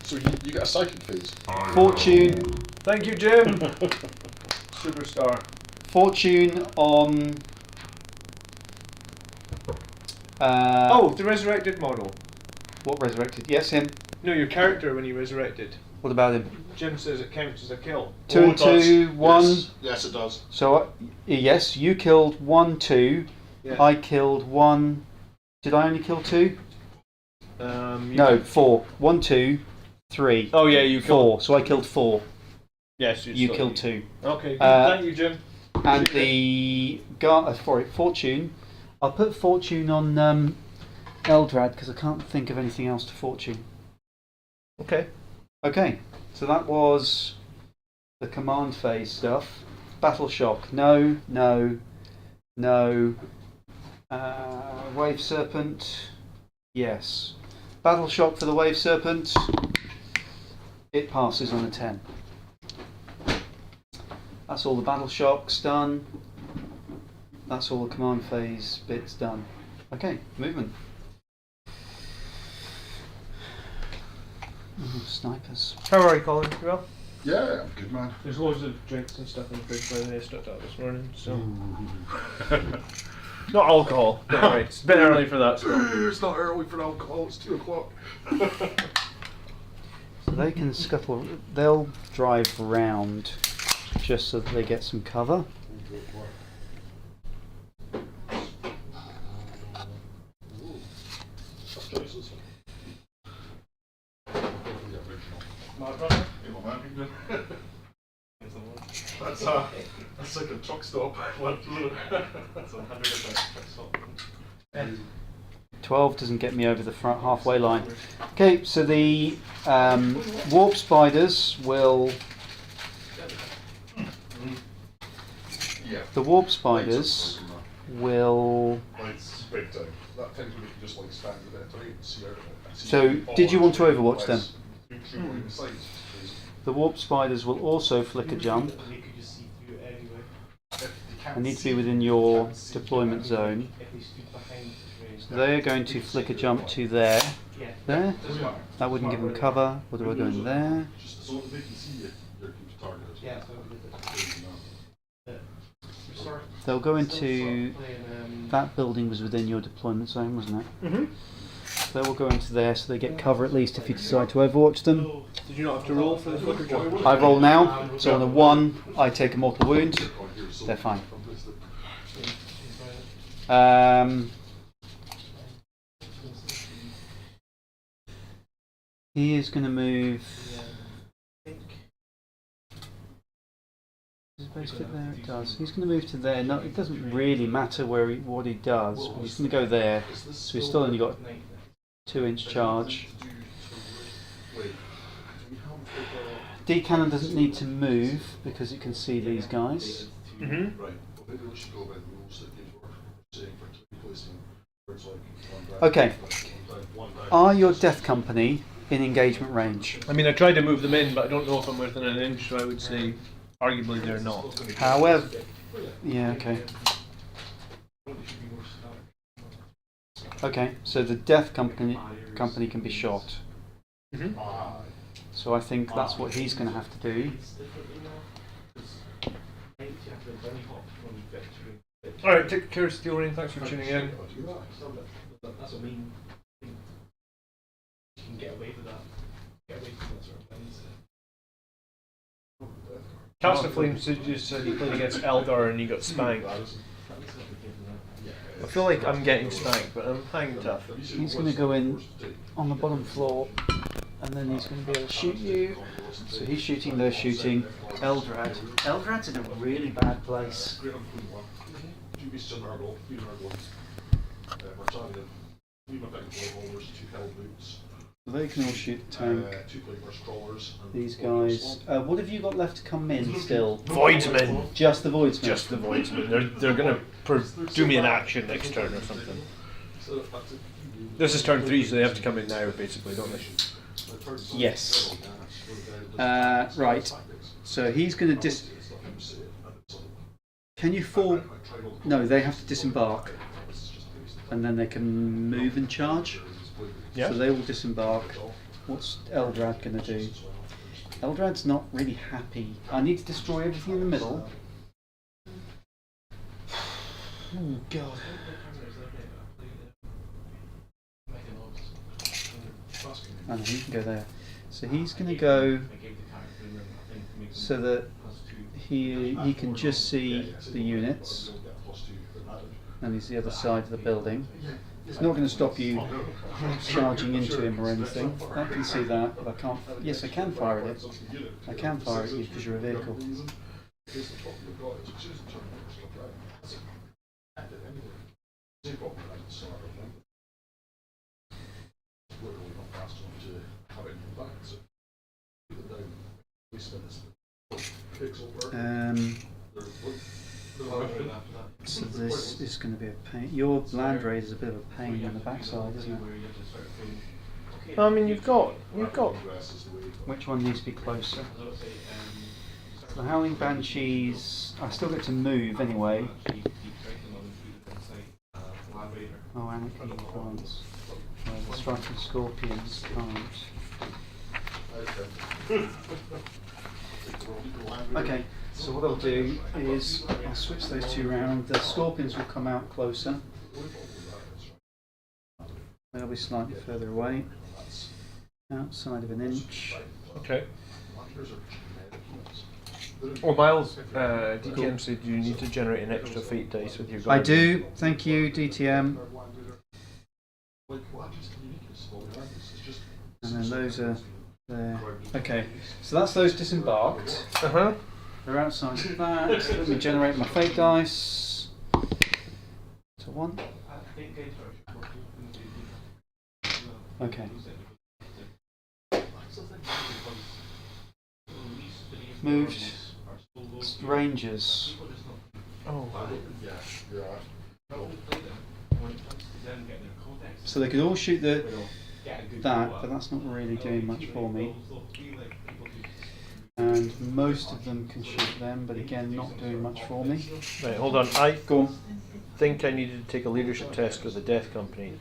So you get a psychic phase? Fortune. Thank you, Jim. Superstar. Fortune on. Oh, the resurrected model. What resurrected? Yes, him. No, your character when he resurrected. What about him? Jim says it counts as a kill. 2 Oh, and it does. 2, 1. Yes, it does. So, yes, you killed 1, 2. Yeah. I killed 1. Did I only kill 2? You No, 4. 1, 2, 3. Oh yeah, you 4. So I killed 4. Yes, You killed 2. Okay, good. Uh, Thank you, Jim. And the fortune. I'll put fortune on Eldrad because I can't think of anything else to fortune. Okay. Okay, so that was the command phase stuff. Battle shock. No. Wave serpent. Yes. Battle shock for the wave serpent. It passes on a 10. That's all the battle shocks done. That's all the command phase bits done. Okay, movement. Snipers. How are you, Colin? You well? Yeah, I'm good, man. There's loads of drinks and stuff in the fridge, by the way. I stocked up this morning, so not alcohol. Don't worry, it's a bit early for that stuff. It's not early for alcohol, it's 2 o'clock. So they can scuttle. They'll drive round just so that they get some cover. That's like a truck stop. That's 100% truck stop. 12 doesn't get me over the front halfway line. Okay, so the warp spiders will. Yeah. The warp spiders will. It's big time. That tends to make you just like stand with it, right? See out of it. So, did you want to overwatch them? Mm. The warp spiders will also flicker jump. They need to be within your deployment zone. So they're going to flicker jump to there. There. That wouldn't give them cover. What do I go in there? So they can see your target. They'll go into that building was within your deployment zone, wasn't it? Mm-hmm. They will go into there so they get cover at least if you decide to overwatch them. Did you not have to roll for the flicker jump? I roll now, so on a 1 I take a mortal wound. They're fine. He is going to move. Does his base fit there? It does. He's going to move to there. No, it doesn't really matter what he does. But he's going to go there. So he's still only got 2-inch charge. D cannon doesn't need to move because it can see these guys. Mm-hmm. Okay. Are your Death Company in engagement range? I mean, I tried to move them in, but I don't know if I'm within an inch, so I would say arguably they're not. However, yeah, okay. Okay, so the Death Company can be shot. Mm-hmm. So I think that's what he's going to have to do. Alright, take care, Steel Rain. Thanks for tuning in. That's what I mean. You can get away with that. Get away from that sort of things. Cast of Flame just said you played against Eldar and you got spanked. I feel like I'm getting spanked, but I'm hanging tough. He's going to go in on the bottom floor, and then he's going to be able to shoot you. So he's shooting, they're shooting. Eldrad. Eldrad's in a really bad place. So they can all shoot the tank. These guys. What have you got left to come in still? Voidsmen. Just the Voidsmen? Just the Voidsmen. They're gonna do me an action next turn or something. This is turn 3, so they have to come in now, basically, don't they? Yes. Right. So he's going to Can you fall? No, they have to disembark. And then they can move and charge. Yeah. So they will disembark. What's Eldrad going to do? Eldrad's not really happy. I need to destroy everything in the middle. Oh god. And he can go there. So he's going to go so that he can just see the units, and he's the other side of the building. It's not going to stop you charging into him or anything. I can see that, but I can't. Yes, I can fire at it. I can fire at you because you're a vehicle. So this is going to be a pain. Your Land Raider is a bit of a pain in the backside, isn't it? I mean, you've got. Which one needs to be closer? The Howling Banshees, I still get to move anyway. Oh, Anarchy can't. The Striking Scorpions can't. Okay, so what I'll do is I'll switch those two around. The Scorpions will come out closer. They'll be slightly further away, outside of an inch. Okay. Oh, Miles, DTM said you need to generate an extra fate dice with your gun. I do, thank you, DTM. And then those are there. Okay, so that's those disembarked. They're outside of that. Let me generate my fate dice. To 1. Okay. Moved. Rangers. Oh. So they could all shoot that, but that's not really doing much for me. And most of them can shoot them, but again, not doing much for me. Right, hold on. I Go on. think I needed to take a leadership test with the Death Company.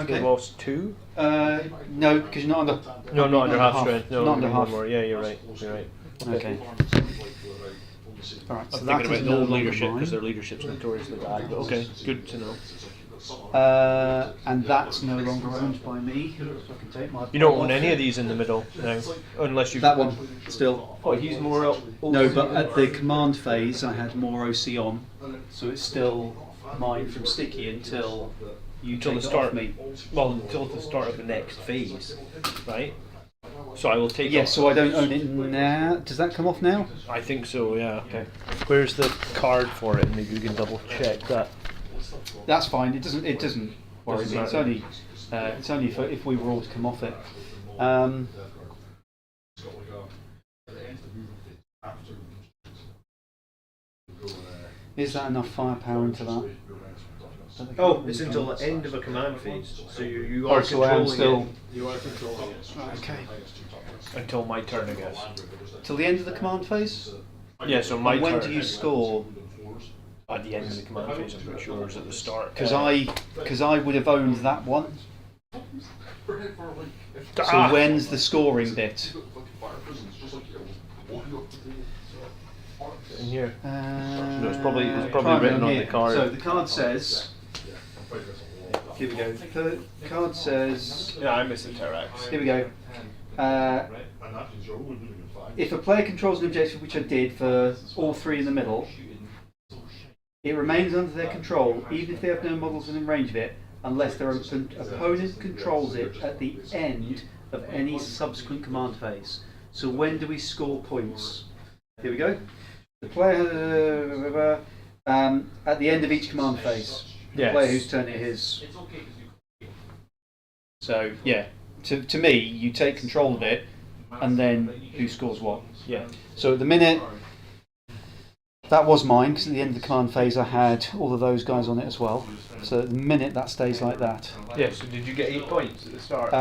Okay. They lost 2? No, because you're not under. No, not under half strength. No, not under half. more. Yeah, you're right. You're right. Okay. All right. So I'm that thinking is about no the longer leadership mine. because their leadership's notoriously bad. But okay, good to know. And that's no longer owned by me. So I can take my. You don't own any of these in the middle now, unless you. That one still. Oh, he's more. No, but at the command phase, I had more OC on, so it's still mine from Sticky until you Until take the it start. off me. Well, until the start of the next phase, right? So I will take. Yes, off. so I don't own it now. Does that come off now? I think so. Yeah. Okay. Where's the card for it? Maybe we can double check that. That's fine. It doesn't. It doesn't worry me. It's matter. only. It's only if we were all to come off it. Is that enough firepower into that? Oh, it's until the end of a command phase, so you Oh, are so I am controlling still. it You are controlling it. Right, okay. until my turn, I guess. Till the end of the command phase. Yeah, so my And when turn. do you score? At the end of the command phase, I'm pretty sure, or is at the start? Because I would have owned that one. So Ah! when's the scoring bit? In here. No, it's probably written on the card. So the card says. Here we go. The card says. Yeah, I missed the Terrax. Here we go. If a player controls an objective, which I did for all 3 in the middle, it remains under their control, even if they have no models within range of it, unless their opponent controls it at the end of any subsequent command phase. So when do we score points? Here we go. The player at the end of each command phase. The Yes. player whose turn it is. So yeah, to me, you take control of it, and then who scores what. Yeah. So at the minute, that was mine, because at the end of the command phase I had all of those guys on it as well. So at the minute that stays like that. Yeah, so did you get 8 points at the start?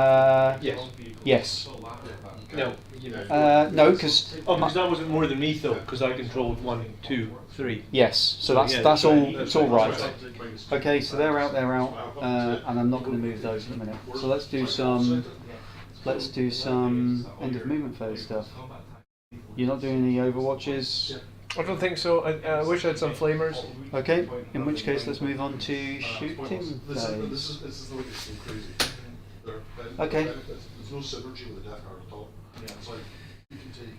Yes. Yes. No. No, because Oh, because that wasn't more than me though, because I controlled 1, 2, 3. yes. So that's Yeah, that's right. all. It's all right. Okay, so they're out. They're out, and I'm not going to move those in a minute. So let's do some. Let's do some end of movement phase stuff. You're not doing any overwatches. I don't think so. I wish I had some flamers. Okay. In which case, let's move on to shooting phase. This is the way it's so crazy. Okay. There's no synergy with the Death Guard at all. Yeah, it's like you can take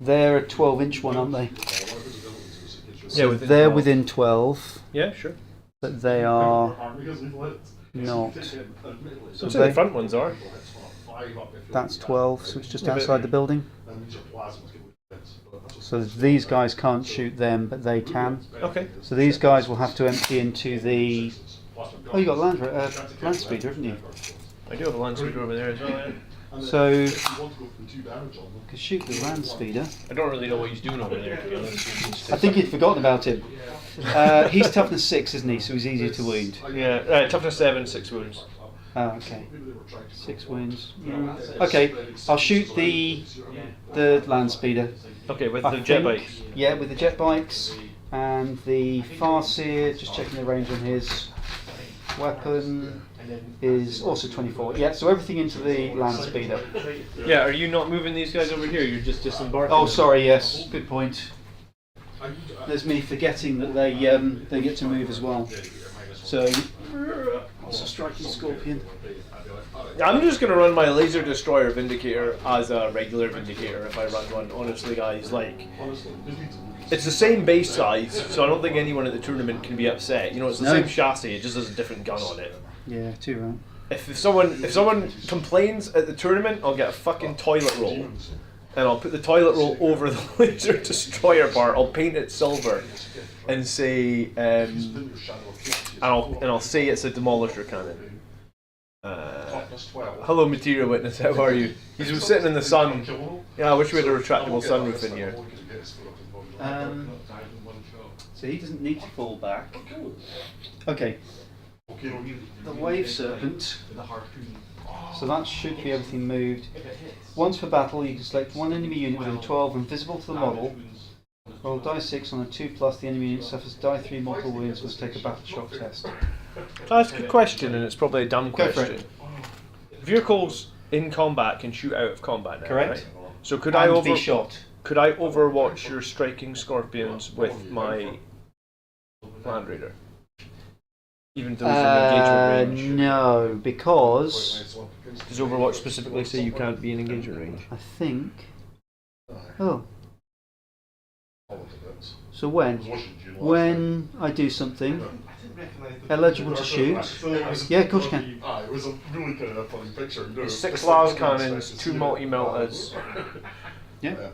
they're a 12-inch one, aren't they? Yeah, within they're 12. within 12, Yeah, sure. but they are not. So the front ones are. That's 12, so it's just outside the building. So these guys can't shoot them, but they can. Okay. So these guys will have to empty into the. Oh, you got land speeder, haven't you? I do have a land speeder over there as well. Yeah. So you can shoot the land speeder. I don't really know what he's doing over there, to be honest. I think you'd forgotten about him. He's toughness 6, isn't he? So he's easier to wound. Yeah, toughness 7, 6 wounds. Oh, okay. 6 wounds. Okay, I'll shoot the land speeder. Okay, with I the jet think. bikes. Yeah, with the jet bikes and the Farseer. Just checking the range on his weapon is also 24. Yeah, so everything into the land speeder. Yeah, are you not moving these guys over here? You're just disembarking? Oh, sorry. Yes, good point. There's me forgetting that they get to move as well. So, also striking scorpion. I'm just going to run my laser destroyer Vindicator as a regular Vindicator if I run one. Honestly, guys, like, it's the same base size, so I don't think anyone at the tournament can be upset. You know, it's the same chassis, it just has a different gun on it. Yeah, too right. If someone complains at the tournament, I'll get a fucking toilet roll, and I'll put the toilet roll over the laser destroyer part. I'll paint it silver, and say, and I'll say it's a demolisher cannon. Hello, material witness. How are you? He's sitting in the sun. Yeah, I wish we had a retractable sunroof in here. So he doesn't need to fall back. Okay. The wave serpent. So that should be everything moved. Once per battle, you can select one enemy unit within 12 and visible to the model. Roll die 6 on a 2+. The enemy unit suffers die 3 mortal wounds. Must take a battle shock test. Can I ask a question, and it's probably a dumb Go for question? Vehicles in combat can shoot out of combat now, Correct. right? So could And be shot. Could I overwatch your striking scorpions with my Land Raider? Even though from engagement range? No, because Does Overwatch specifically say you can't be in engagement range? I think. Oh. So when I do something eligible to shoot, yeah, of course you can. It was a really kind of funny picture. It's 6 las cannons, 2 multi-meltas. Yeah.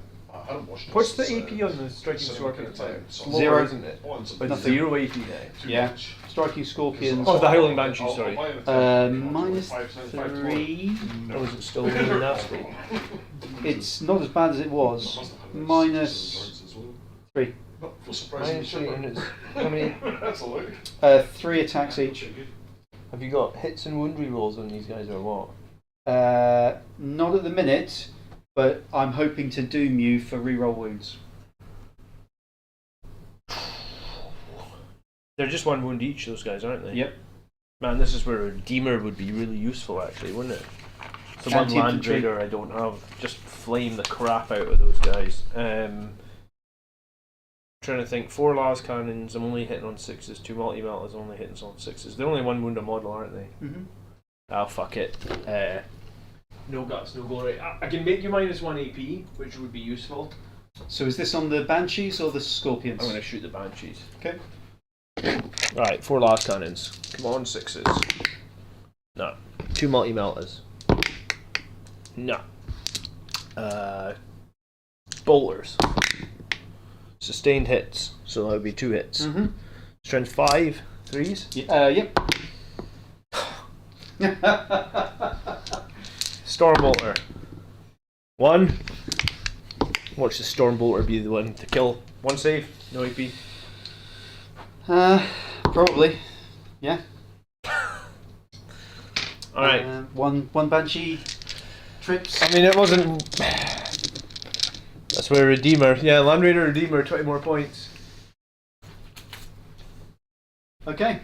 What's the AP on the striking scorpion attack? Lower, 0, isn't it? Nothing. 0 AP now. Yeah. Striking scorpions. Oh, the Howling Banshee, sorry. -3. Or is it still really nasty? It's not as bad as it was. -3. -3, and it's how many? 3 attacks each. Have you got hits and wound rerolls on these guys or what? Not at the minute, but I'm hoping to doom you for reroll wounds. They're just 1 wound each, those guys, aren't they? Yep. Man, this is where a Redeemer would be really useful, actually, wouldn't it? So one Land Anti-infantry. Raider I don't have. Just flame the crap out of those guys. Trying to think, 4 las cannons, I'm only hitting on 6s. 2 multi-meltas, only hitting on 6s. They're only 1 wound a model, aren't they? Mm-hmm. Oh, fuck it. No guts, no glory. I can make you -1 AP, which would be useful. So is this on the Banshees or the Scorpions? I'm going to shoot the Banshees. Okay. Right, 4 las cannons. Come on, 6s. No. 2 multi-meltas. No. Bolters. Sustained hits, so that would be 2 hits. Mm-hmm. Strength 5, 3s. Yep. Storm Bolter. 1. Watch the Storm Bolter be the one to kill. 1 save, no AP. Probably. Yeah. Alright. One Banshee trips. I mean, it wasn't. That's where Redeemer. Yeah, Land Raider Redeemer, 20 more points. Okay.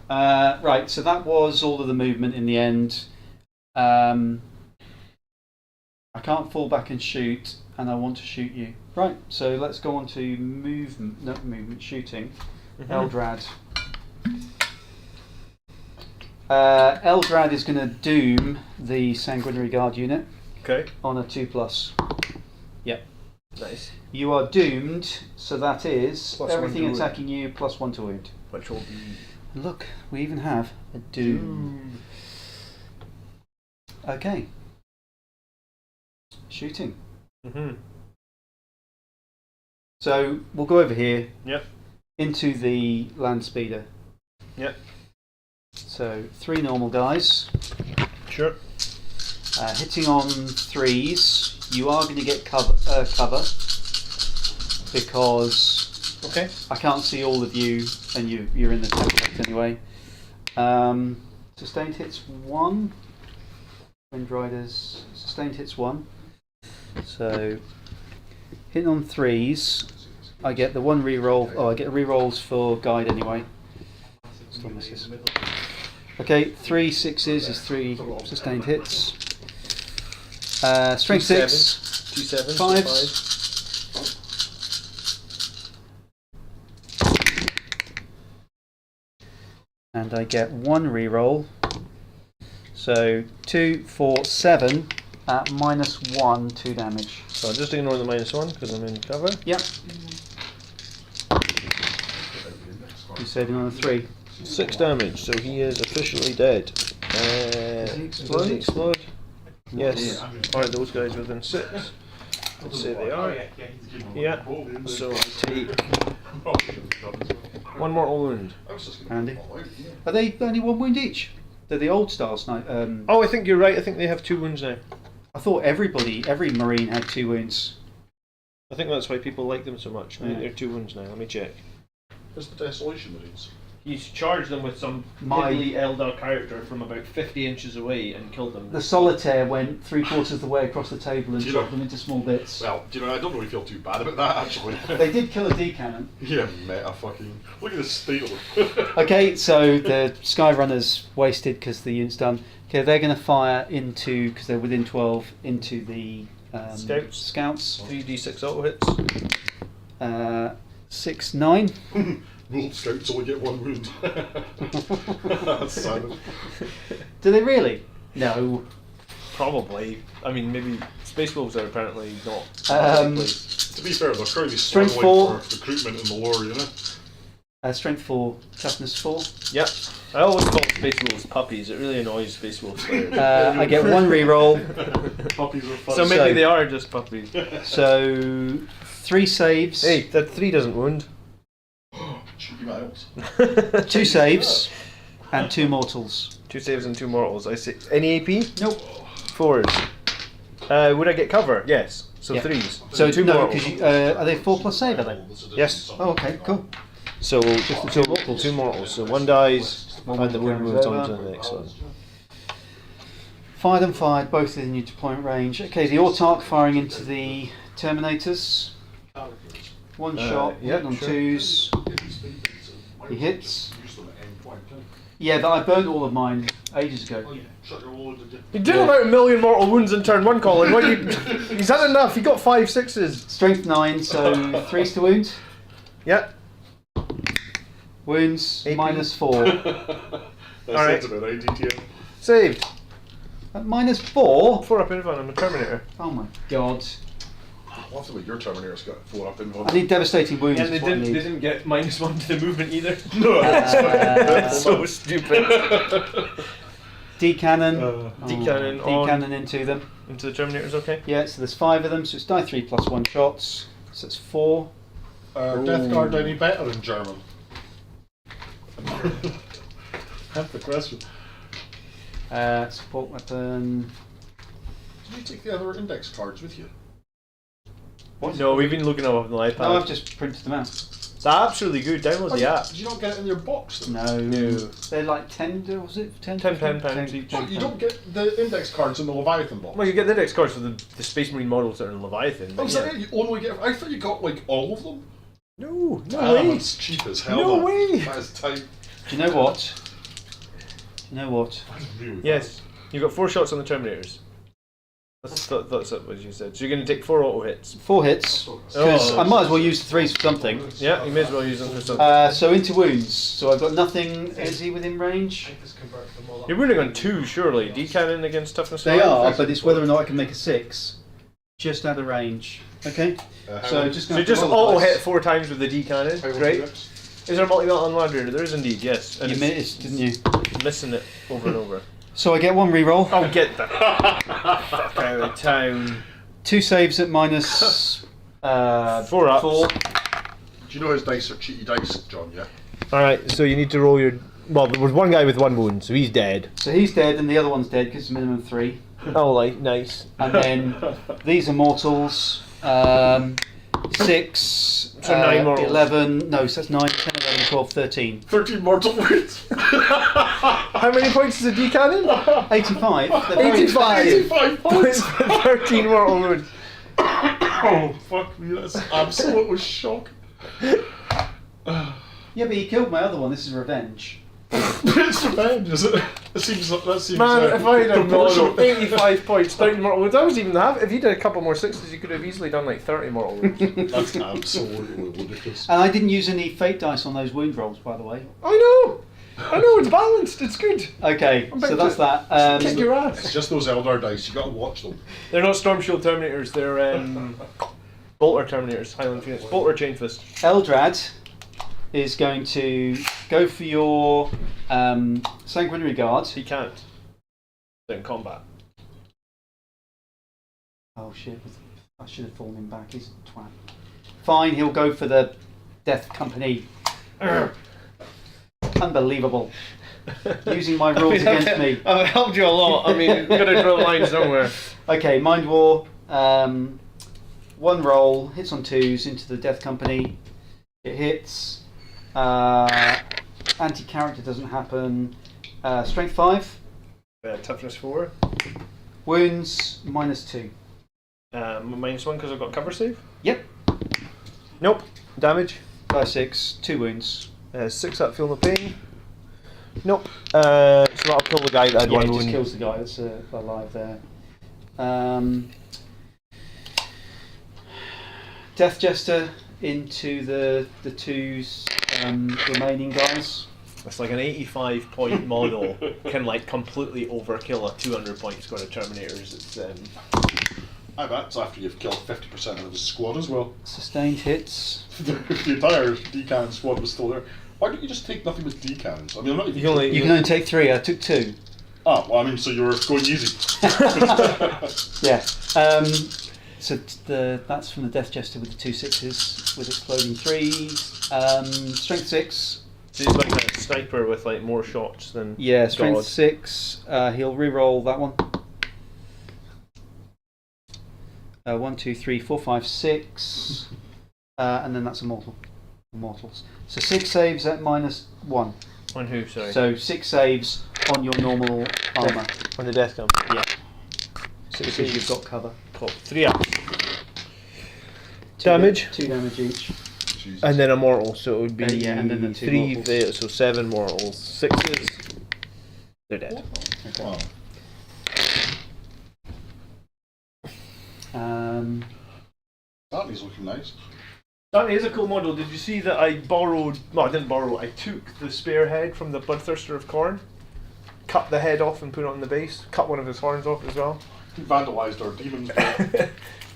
Right, so that was all of the movement in the end. I can't fall back and shoot, and I want to shoot you. Right, so let's go on to shooting. Eldrad. Eldrad is going to doom the Sanguinary Guard unit Okay. on a 2+. Yep. Nice. You are doomed, so that is +1 everything to wound. attacking you +1 to wound. Which will be And look, we even have a doom. Okay. Shooting. Mm-hmm. So we'll go over here. Yep. Into the land speeder. Yep. So 3 normal guys. Sure. Hitting on 3s, you are going to get cover because Okay. I can't see all of you, and you're in the template anyway. Sustained hits 1. Wind Riders sustained hits 1. So hitting on 3s, I get the 1 reroll. Oh, I get rerolls for guide anyway. Still misses. Okay, 3 6s is 3 sustained hits. Strength 6. 2 sevens. 5s. And I get 1 reroll. So 2, 4, 7 at -1, 2 damage. So I'll just ignore the -1 because I'm in cover. Yep. You're saving on a 3. 6 damage, so he is officially dead. he explode? Does he explode? Yes. Alright, those guys within 6. Let's say they are. Yeah. So I take 1 mortal wound. Handy. Are they only 1 wound each? They're the old style snipe. Oh, I think you're right. I think they have 2 wounds now. I thought every Marine had 2 wounds. I think that's why people like them so much. I think Yeah. they're 2 wounds now. Let me check. It's the Desolation Marines. He's charged them with some piddly Eldar character from about 50 inches away and killed them. The Solitaire went 3/4 of the way across the table and Do you chopped know- them into small bits. Well, do you know, I don't really feel too bad about that actually. They did kill a D-cannon. Yeah, meta fucking. Look at the state of them. Okay, so the Skyrunner's wasted because the unit's done. Okay, they're going to fire into, because they're within 12, into the Scouts. 3d6 auto hits. 6, 9. Wolf Scouts only get 1 wound. That's sad. Do they really? No. Probably. I mean, maybe Space Wolves are apparently not. To be fair, they're currently Strength struggling 4. for recruitment in the lore, you know? Strength 4, toughness 4. Yep. I always call Space Wolves puppies. It really annoys Space Wolves players. I get 1 reroll. Puppies are fun. So maybe they are just puppies. So 3 saves. Hey, that 3 doesn't wound. Cheeky miles. 2 saves. And 2 mortals. 2 saves and 2 mortals. I see. Any AP? Nope. 4s. Would I get cover? Yes. So Yeah. 3s. So 2 no, mortals. because are they 4+ save? Are they? Yes. Oh, okay, cool. So two mortals. So 1 dies, One and the wound goes moves on over. to the next one. Fired and fired, both within your deployment range. Okay, the Autarch firing into the Terminators. 1 shot, yeah, hitting on sure. 2s. He hits. Yeah, but I burnt all of mine ages ago. He did about 1 million mortal wounds in turn 1, Colin. What you? He's had enough. He got 5 6s. Strength 9, so 3s to wound. Yep. Wounds AP. -4. That Alright. sounds about right, DTM. Saved. At -4? 4 up in front. I'm a Terminator. Oh my god. I'll have to wait, your Terminator's got 4 up in I need devastating wounds. And they is what I didn't, they need. didn't get -1 to the movement either. No, That's so stupid. D-cannon. D-cannon on. D-cannon into them. Into the Terminators, okay? Yeah, so there's 5 of them, so it's die 3 + 1 shots. So it's 4. Death Guard any better in German? That's the question. Support weapon. Did you take the other index cards with you? No, we've been looking up on the iPad. No, I've just printed them out. It's absolutely good. Download the app. Did you not get it in your box? Then? No. They're like 10, was it? 10, 10 15? pounds each. You don't get the index cards in the Leviathan box. Well, you get the index cards for the Space Marine models that are in Leviathan. Oh, but is that it? You only get. I thought you got like all of them. No Damn, way. it's cheap as hell. No that. way. That is tight. Do you know what? Do you know what? That is really Yes, you've got 4 shots on the Terminators. That's what you said. So you're going to take 4 auto hits. 4 hits. Because I might as well use the 3s for something. Yeah, you may as well use them for something. So into wounds. So I've got nothing. Is he within range? You're running on 2, surely. D-cannon against toughness 5? They are, but it's whether or not I can make a 6. Just out of range. Okay. So just So going just to auto hit 4 times with the D-cannon. How Great. much is Is there a multi-melt on Ladder? There is indeed, yes. And You missed, didn't you? missing it over and over. So I get 1 reroll. Oh, get the fuck out of town. 2 saves at minus 4 ups. 4. Do you know his dice are cheaty dice, John? Yeah. Alright, so you need to roll your... Well, there was one guy with 1 wound, so he's dead. So he's dead, and the other one's dead because it's minimum 3. Oh, like, nice. And then these are mortals. 6, So 9 mortals. 11. No, so that's 9, 10, 11, 12, 13. 13 mortal wounds. How many points is a D-cannon? 85. They're very 85. expensive. 85 points. 13 mortal wounds. Oh, fuck me, that's absolutely shocking. Yeah, but he killed my other one. This is revenge. It's revenge, is it? That seems Man, if I had a proportional. model, 85 points, 13 mortal wounds, I was even have. If you did a couple more 6s, you could have easily done like 30 mortal wounds. That's absolutely ludicrous. And I didn't use any fate dice on those wound rolls, by the way. I know, it's balanced, it's good. Okay, I'm so back that's to- that. Kick your It's ass. just those Eldar dice, you gotta watch them. They're not Storm Shield Terminators, they're Bolter Terminators, Highland Phoenix. Bolter Chain Fist. Eldrad is going to go for your Sanguinary Guard. He can't. They're in combat. Oh shit, I should have fallen him back, he's a twat. Fine, he'll go for the Death Company. Urgh. Unbelievable. Using my rules against me. I've helped you a lot. I mean, you've got to draw a line somewhere. Okay, Mind War. 1 roll, hits on 2s into the Death Company. It hits. Anti-character doesn't happen. Strength 5. Toughness 4. Wounds -2. -1 because I've got cover save. Yep. Nope. Damage. 5, 6, 2 wounds. 6 up, feel no pain. Nope. So that'll kill the guy that had Yeah, 1 it just wound. kills the guy that's alive there. Death Jester into the 2's remaining guys. It's like an 85 point model can like completely overkill a 200 point squad of Terminators. It's I bet it's after you've killed 50% of his squad as well. Sustained hits. If the entire D-cannon squad was still there, why don't you just take nothing but D-cannons? I mean, I'm not even... You can only take 3. I took 2. Ah, well, I mean, so you were going easy. Yeah. So that's from the Death Jester with the 2 6s with exploding 3s. Strength 6. so he's like a sniper with like more shots than Yeah, strength God. 6. He'll re-roll that one. 1, 2, 3, 4, 5, 6. And then that's a mortal. Mortals. So 6 saves at -1. On who? Sorry. So 6 saves on your normal armour. on the death count. Yeah. 6 Because you've got cover. Cool. 3 up. 2 Damage. 2 damage each. Jesus. And then a mortal, so it would be Yeah, and then the 2 3, mortals. so 7 mortals. 6s. They're dead. Okay. Wow. That is looking nice. That is a cool model. Did you see that I borrowed... Well, I didn't borrow. I took the spare head from the Bloodthirster of Khorne, cut the head off and put it on the base, cut one of his horns off as well. You vandalised our demons.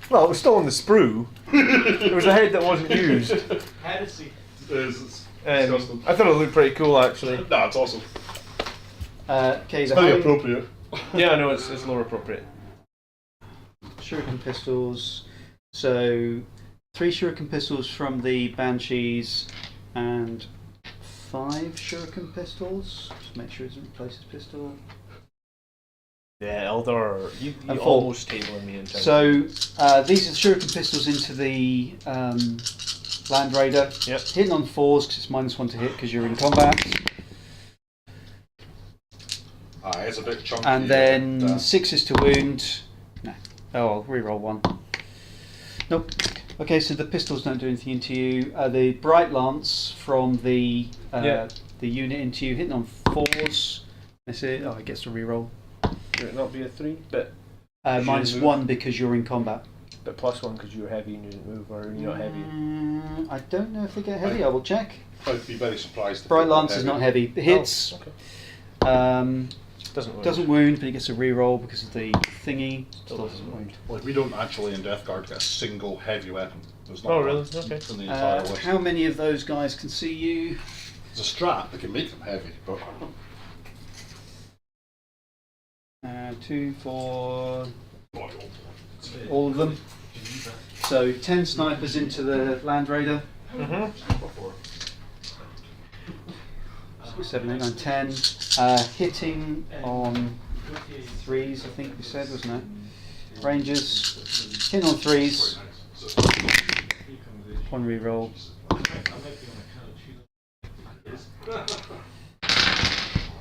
Well, it was still on the sprue. It was a head that wasn't used. Heresy. It's I thought it looked pretty cool, actually. Nah, it's awesome. Okay, It's the very Hound- appropriate. Yeah, I know, it's more appropriate. Shuriken pistols. So 3 Shuriken pistols from the Banshees and 5 Shuriken pistols. Just make sure it doesn't replace his pistol. Yeah, Eldar, you And 4. almost tabling me in terms. So these are the Shuriken pistols into the Land Raider. Yep. Hitting on 4s because it's -1 to hit because you're in combat. It's a bit chunky. And then 6s to wound. No. Oh, I'll reroll 1. Nope. Okay, so the pistols don't do anything into you. The Bright Lance from the unit into you, hitting on 4s. That's it. Oh, it gets to reroll. Would it not be a 3? But -1 because you're in combat. But +1 because you're heavy and you didn't move, or you're not heavy. I don't know if they get heavy. I will check. I'd be very surprised. If Bright they got Lance is not heavy. It hits. Oh, okay. Doesn't wound, but he gets a reroll because of the thingy. Still doesn't wound. Like, we don't actually in Death Guard get a single heavy weapon. There's not Oh, one really? Okay. in the entire list. How many of those guys can see you? There's a strat that can make them heavy, but 2, 4, all of them. So 10 snipers into the Land Raider. 6, 7, 8, 9, 10. Hitting on 3s, I think we said, wasn't it? Rangers, hitting on 3s. 1 reroll.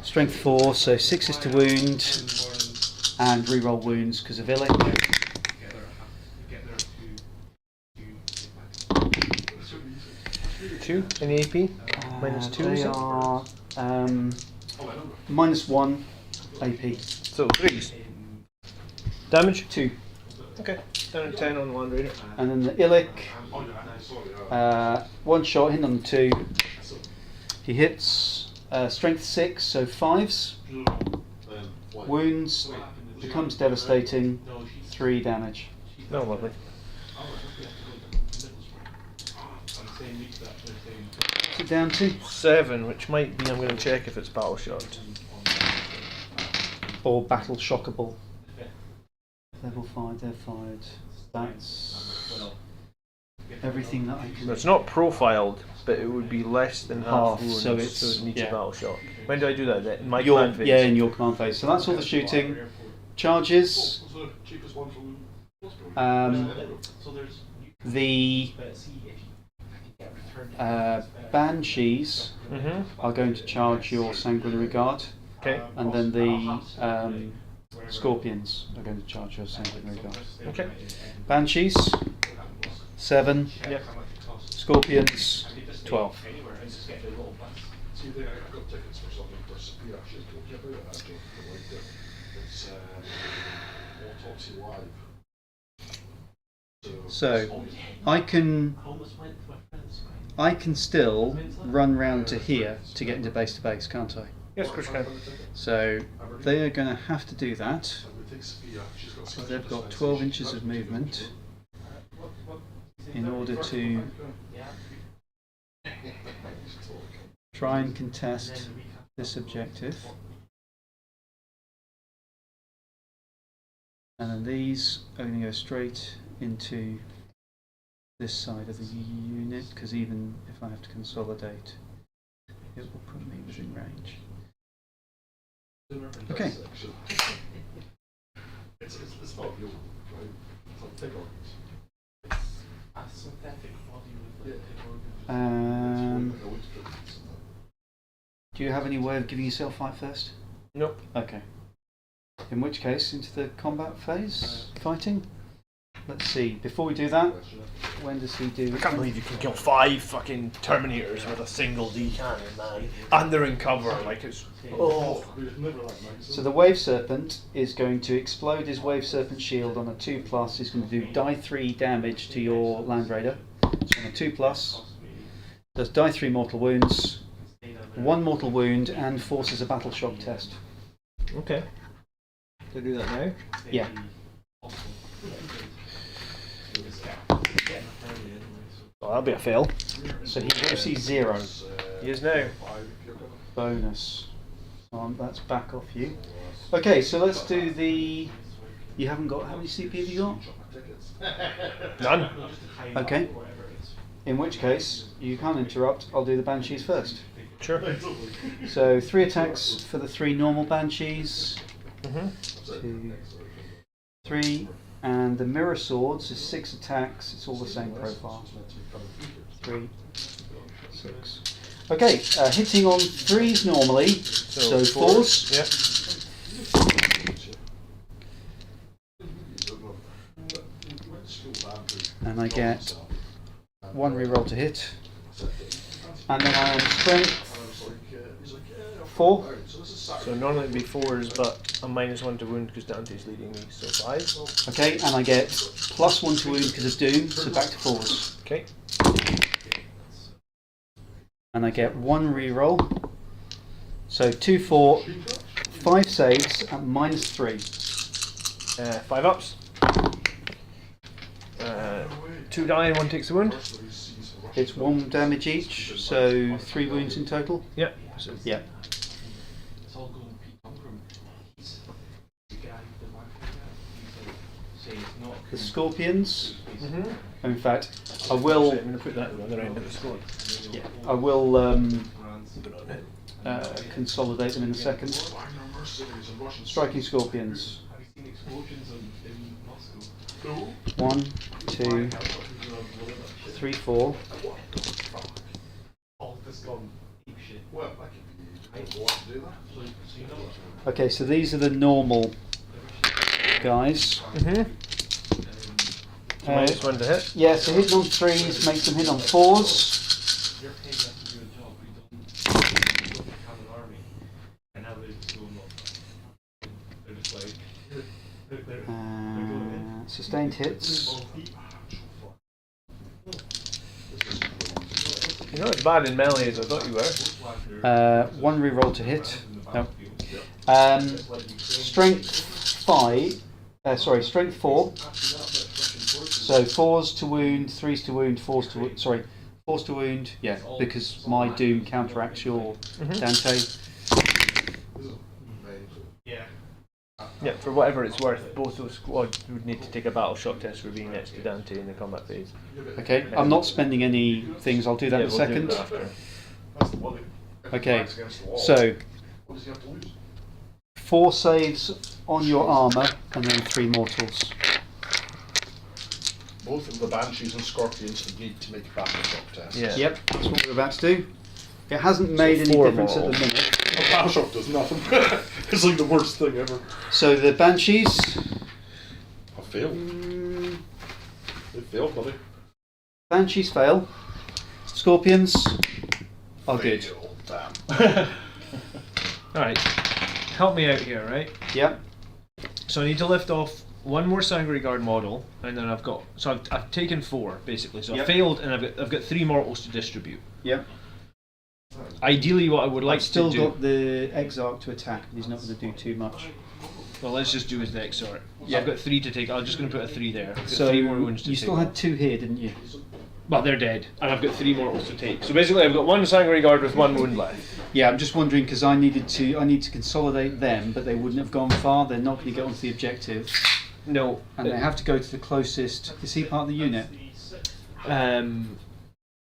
Strength 4, so 6 to wound, and reroll wounds because of Illic. 2 in the AP? -2, They is it? are -1 AP. So 3s. Damage? 2. Okay. Down to 10 on the Land Raider. And then the Illic, 1 shot, hitting on 2. He hits strength 6, so 5s. Wounds, becomes devastating, 3 damage. No, lovely. What's it down to? 7, which might be, I'm going to check if it's battle shot. Or battle shockable. Level 5, they're fired. That's everything that I can. It's not profiled, but it would be less than half Half, wounds, so so it's- it needs yeah. a battle shock. When do I do that? Then? In my Your, command phase? yeah, in your command phase. So that's all the shooting. Charges. The Banshees are going to charge your Sanguinary Guard, Okay. and then the Scorpions are going to charge your Sanguinary Guard. Okay. Banshees, 7. Yep. Scorpions, 12. see, I got tickets for something for Sophia actually talking about it actually. It's Autopsy Live. So I can still run round to here to get into base to base, can't I? Yes, of course you can. So they are going to have to do that. So they've got 12 inches of movement in order to try and contest this objective. And then these are going to go straight into this side of the unit, because even if I have to consolidate, it will put me within range. Okay. It's not you, right? It's a pig organs. Do you have any way of giving yourself fight first? Nope. Okay. In which case, into the combat phase, fighting. Let's see. Before we do that, when does he do? I can't believe you can kill 5 fucking Terminators with a single D cannon, man. And they're in cover, like it's. Oh. So the Wave Serpent is going to explode his Wave Serpent shield on a 2+. He's going to do die 3 damage to your Land Raider. So on a 2+, does die 3 mortal wounds, 1 mortal wound, and forces a battle shock test. Okay. Do I do that now? Yeah. Oh, that'll be a fail. So he receives 0. He is now. Bonus. So that's back off you. Okay, so let's do the. You haven't got. How many CP have you got? None. Okay. In which case, you can't interrupt. I'll do the Banshees first. Sure. So 3 attacks for the 3 normal Banshees. 2, 3. And the Mirror Swords is 6 attacks. It's all the same profile. 3, 6. Okay, hitting on 3s normally. So 4s. Yep. And I get 1 reroll to hit. And then I am strength 4. So normally it'd be 4s, but I'm -1 to wound because Dante's leading me, so 5. Okay, and I get +1 to wound because of Doom, so back to 4s. Okay. And I get 1 reroll. So 2, 4, 5 saves at -3. 5 ups. 2 die and 1 takes the wound. It's 1 damage each, so 3 wounds in total. Yeah. So Yeah. It's all going Pete Ingram. He's the guy, the one saying it's not. The Scorpions. Mhm. In fact, I will. I'm going to put that on the other end of the squad. Yeah, I will consolidate them in a second. Striking Scorpions. Have you seen explosions in Moscow? 1, 2, 3, 4. All this gone ape shit. Well, I can be what to do that. So you know what? Okay, so these are the normal guys. Mhm. -1 to hit. Yeah, so hitting on 3s makes them hit on 4s. You're paying us to do a job. We don't become an army. And now they're just going up. They're just like. They're going in. Sustained hits. You're not as bad in melee as I thought you were. 1 reroll to hit. No. Strength 5. Strength 4. So 4s to wound, 3s to wound, 4s to wound. Sorry, 4s to wound. Yeah, because my Doom counteracts your Dante. Yeah. Yeah, for whatever it's worth, both those squads would need to take a battle shock test for being next to Dante in the combat phase. Okay, I'm not spending any things. I'll do that in a we'll do second. that after. That's the one. Okay, so What does he have to lose? 4 saves on your armor, and then 3 mortals. Both of the Banshees and Scorpions need to make a battle shock test. Yeah. Yep, that's what we're about to do. It hasn't made any 4 difference at the mortals. minute. A battle shock does nothing. It's like the worst thing ever. So the Banshees. I failed. They failed, buddy. Banshees fail. Scorpions are good. Fail. Damn. Alright, help me out here, right? Yep. So I need to lift off 1 more Sanguinary Guard model, and then I've taken 4 basically. So Yep. I failed, and I've got 3 mortals to distribute. Yep. Ideally, what I would like I've still to do. got the Exarch to attack, but he's not going to do too much. Well, let's just do his next sort. Yeah. I've got 3 to take. I'm just going to put a 3 there. I've got So 3 more wounds to you take. still had 2 here, didn't you? Well, they're dead, and I've got 3 mortals to take. So basically, I've got 1 Sanguinary Guard with 1 wound left. Yeah, I'm just wondering because I need to consolidate them, but they wouldn't have gone far. They're not going to get onto the objective, No, and they have to go to the closest. Is he part of the unit?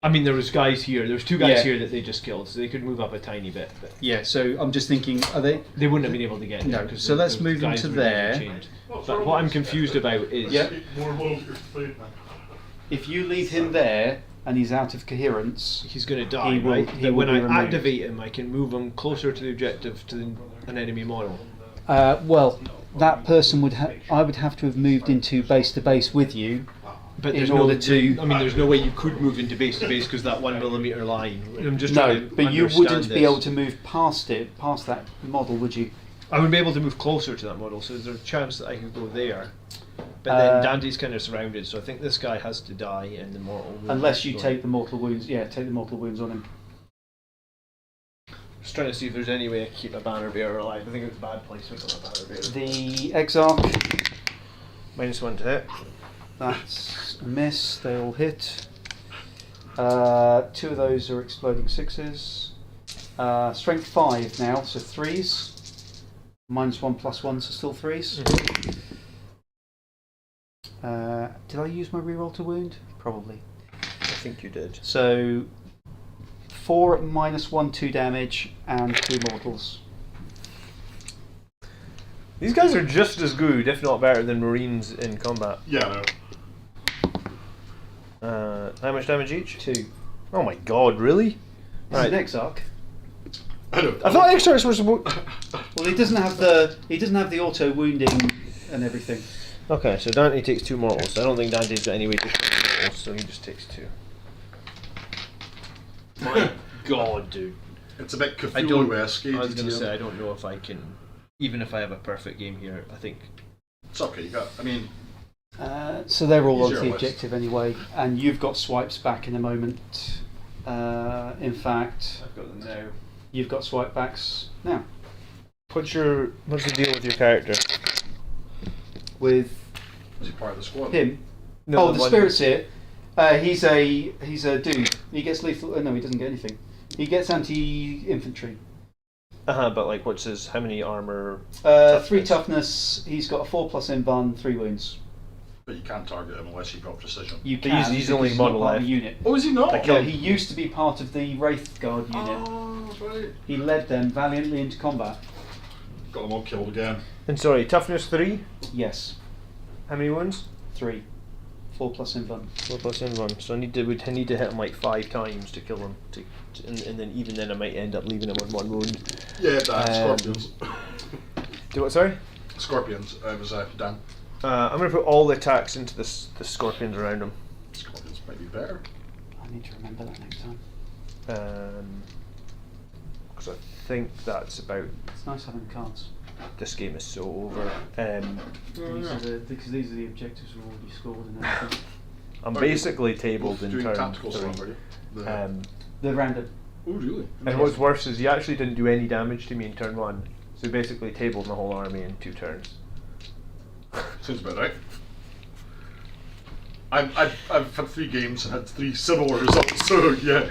I mean, there was guys here. There was 2 guys Yeah. here that they just killed, so they could move up a tiny bit. But Yeah. So I'm just thinking, are they? they wouldn't have been able to get there. No, 'cause so let's those move them guys to were never there. chained. But what I'm confused about is Yeah. More loyalty to fate, man. If you leave him there and he's out of coherence, he's going to die, He will- right? he But will when be I removed. activate him, I can move him closer to the objective to an enemy model. well, that person would I would have to have moved into base to base with you. But In there's order no, to- I mean, there's no way you could move into base to base because that 1 millimeter line. I'm just No, trying to but you understand wouldn't be this. able to move past that model, would you? I would be able to move closer to that model, so there's a chance that I could go there. But Uh, then Dante's kind of surrounded, so I think this guy has to die and the mortal. will Unless you go. take the mortal wounds. Yeah, take the mortal wounds on him. Just trying to see if there's any way I can keep my banner bearer alive. I think it's a bad placement on my banner bearer. The Exarch, -1 to hit. that's a miss. They all hit. 2 of those are exploding 6s. Strength 5 now, so 3s. -1 +1, so still 3s. Did I use my reroll to wound? Probably. I think you did. So 4 at -1, 2 damage, and 2 mortals. These guys are just as good, if not better, than Marines in combat. Yeah, no. How much damage each? 2. Oh my god, really? It's an Exarch. I know. I thought Exarchs were supposed. Well, he doesn't have the auto wounding and everything. Okay, so Dante takes 2 mortals. I don't think Dante's got any way to kill mortals, so he just takes 2. My god, dude. It's a bit I don't. Cthulhu-esque. I was going to say, I don't know if I can even if I have a perfect game here, I think It's okay. You got. I mean, So they're all Easier onto the list. objective anyway, and you've got swipes back in a moment. In fact, I've got them now. you've got swipe backs now. What's the deal with your character? With is he part of the squad? him. No, the one- spirit's here. He's a dude. He gets lethal. No, he doesn't get anything. He gets anti-infantry. But like, what's his? How many armor? 3 toughness. He's got a 4+ invuln, 3 wounds. But you can't target him unless you've got precision. You But can. he's because only he's not model part of left. the unit. Oh, is he not? Yeah, he used to be part of the Wraith Guard unit. Oh, that's right. He led them valiantly into combat. Got them all killed again. And sorry, toughness 3. Yes, How many wounds? 3. 4+ invuln. 4+ in 1. So I need to hit him like 5 times to kill him. And then even then I might end up leaving him with 1 wound. Yeah, Dan. Scorpions. Do what? Sorry. Scorpions. It was Dan. I'm going to put all the attacks into the scorpions around him. Scorpions might be better. I need to remember that next time. Because I think that's about. It's nice having cards. This game is so over. Because these are the objectives we've already scored and everything. I'm Are you basically tabled in doing turn tactical 3. stuff, are you? The- They're random. oh, really? And what's worse is he actually didn't do any damage to me in turn 1. So he basically tabled my whole army in 2 turns. Sounds about right. I've had 3 games and had 3 similar results, so yeah.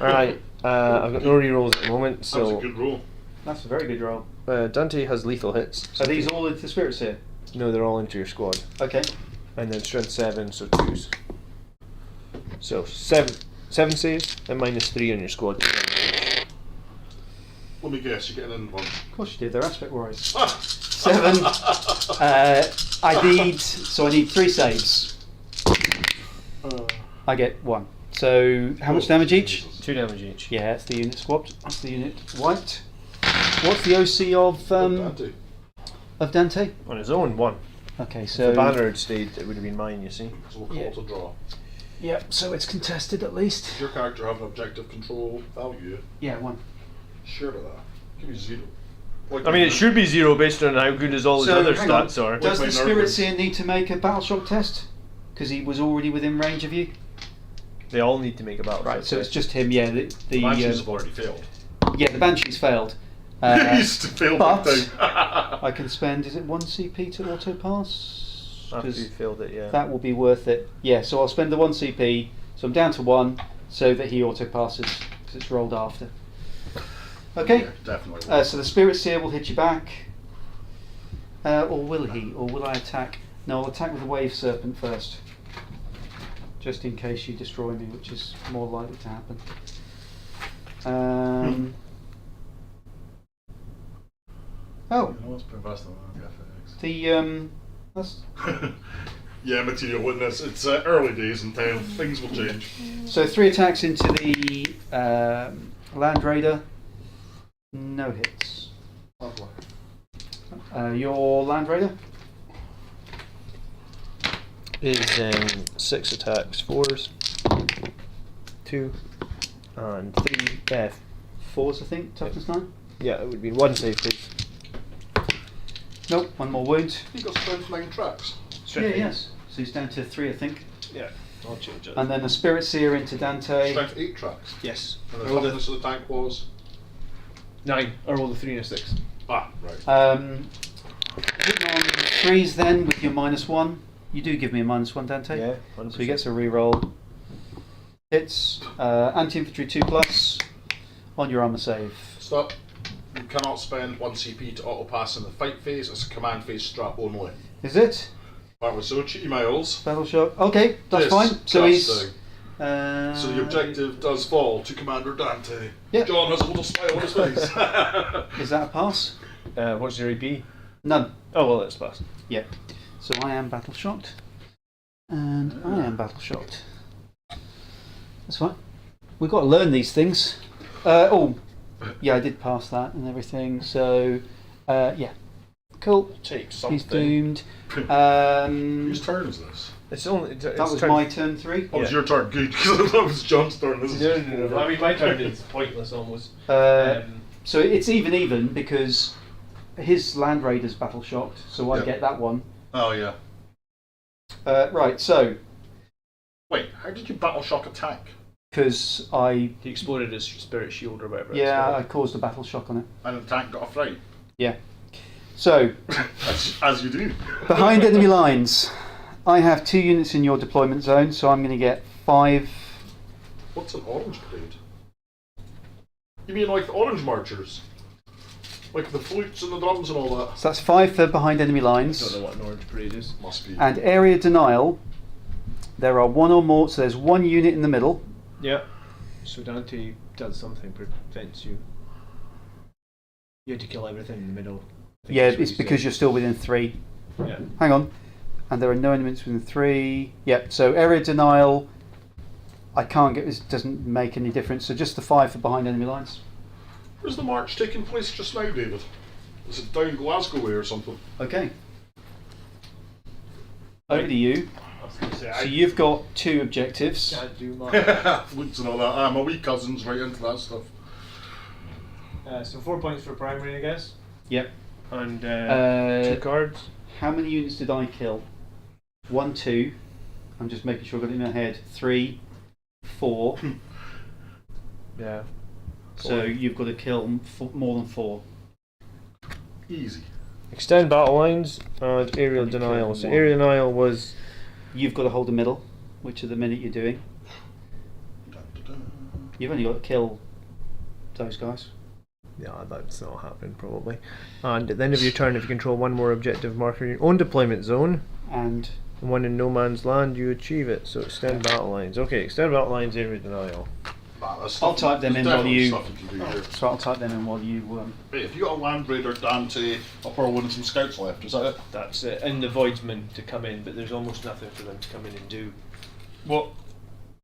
Alright, I've got no rerolls at the moment, That was a so good roll. That's a very good roll. Dante has lethal hits. Are these all into the spirits here? No, they're all into your squad. Okay. And then strength 7, so 2s. So 7 saves and -3 on your squad. Let me guess, you're getting in one. Of course you did. They're aspect warriors. 7. 7. I need 3 saves. I get 1. So how much damage each? 2 damage each. Yeah, that's the unit swapped. That's the unit wiped. What's the OC Dante. of Dante? On his own, 1. Okay, If so the banner had stayed, it would have been mine, you see. So we'll call it a draw. yeah, so it's contested at least. Does your character have an objective control value? Yeah, 1. Sure about that. Give me 0. Like I mean, it should be 0 based on how good as all his other hang on. stats are. Does my the Spirit nervous. Seer need to make a battle shock test? Because he was already within range of you. They all need to make a battle. Right, check so it's test. just him. Yeah, the Banshees have already failed. yeah, the Banshees failed. He's failed but big time. I can spend, is it 1 CP to auto pass? After you 'Cause failed it, yeah. that will be worth it. Yeah, so I'll spend the 1 CP, so I'm down to 1, so that he auto passes, because it's rolled after. Okay, Yeah, definitely. so the Spirit Seer will hit you back. Or will he? Or will I attack? No, I'll attack with the Wave Serpent first. Just in case you destroy me, which is more likely to happen. Oh, You know what's been best on FX? the that's Yeah, material witness. It's early days in town. Things will change. so 3 attacks into the Land Raider. No hits. Lovely. Your Land Raider? Is 6 attacks, 4s, 2, and 3 F. 4s, I think. Toughness 9. Yeah, it would be 1 save, please. Nope. 1 more wound. You got strength 9 tracks. Yeah, yes. So he's down to 3, I think. Yeah, I'll change it. And then a Spirit Seer into Dante. Strength 8 tracks. Yes. And the Roll the toughness of the tank was. 9. I roll the 3 and a 6. Ah, right. Hitting on 3s then with your -1. You do give me a -1, Dante. Yeah, So 100%. he gets a reroll. Hits. Anti-infantry 2+ on your armor save. Stop. You cannot spend 1 CP to auto pass in the fight phase. It's a command phase strat only. Is it? That was so cheaty miles. Battle shock. Okay, that's fine. So he's. Disgusting. So the objective does fall to Commander Dante. Yeah. John has a little smile on his face. Is that a pass? What's your AP? None. Oh, well, it's passed. Yeah. So I am battle shocked. And I am battle shocked. That's fine. We've got to learn these things. Yeah, I did pass that and everything. So, yeah. Cool. Take something. He's doomed. Whose turn is this? It's only. That was my turn 3. Oh, it's Yeah. your turn. Good, because that was John's turn. This is No. I mean, my turn is pointless almost. So it's even because his Land Raider's battle shocked, so I Yeah. get that one. Oh yeah. Right, so Wait, how did you battle shock a tank? because I He exploded his spirit shield or whatever. yeah I It's caused a battle shock on it. And the tank got a fright. Yeah. So As you do. behind enemy lines, I have 2 units in your deployment zone, so I'm going to get 5. What's an orange parade? You mean like the orange marchers? Like the flutes and the drums and all that? So that's 5 for behind enemy I don't lines. know what an orange parade is. Must be. And area denial, there are 1 or more, so there's 1 unit in the middle. Yeah. So Dante does something, prevents you. You had to kill everything in the middle. I think Yeah, that's what it's he because said. you're still within 3. Yeah. Hang on. And there are no enemies within 3. Yep, so area denial, I can't get, it doesn't make any difference. So just the 5 for behind enemy lines. Where's the march taking place just now, David? Is it down Glasgow way or something? Okay. Over to you. I was going to say, So you've got 2 objectives. can't do much. Flutes and all that. Ah, my wee cousin's right into that stuff. So 4 points for primary, I guess. Yep. And 2 Uh, cards. how many units did I kill? 1, 2. I'm just making sure I've got it in my head. 3, 4. Yeah. So you've got to kill more than 4. Easy. Extend battle lines and aerial denial. So aerial denial was You've got to hold the middle, which at the minute you're doing. Dun, dun, dun. You've only got to kill those guys. yeah, that's not happening probably. And at the end of your turn, if you control 1 more objective marker in your own deployment zone And and 1 in no man's land, you achieve it. So extend battle lines. Okay, extend battle lines, area denial. Nah, there's I'll type them there's in while definitely you- stuff you can do here. so I'll type them in while you. Wait, if you got a Land Raider, Dante, a Whirlwind and some scouts left, is that it? That's it. And the voidsmen to come in, but there's almost nothing for them to come in and do. What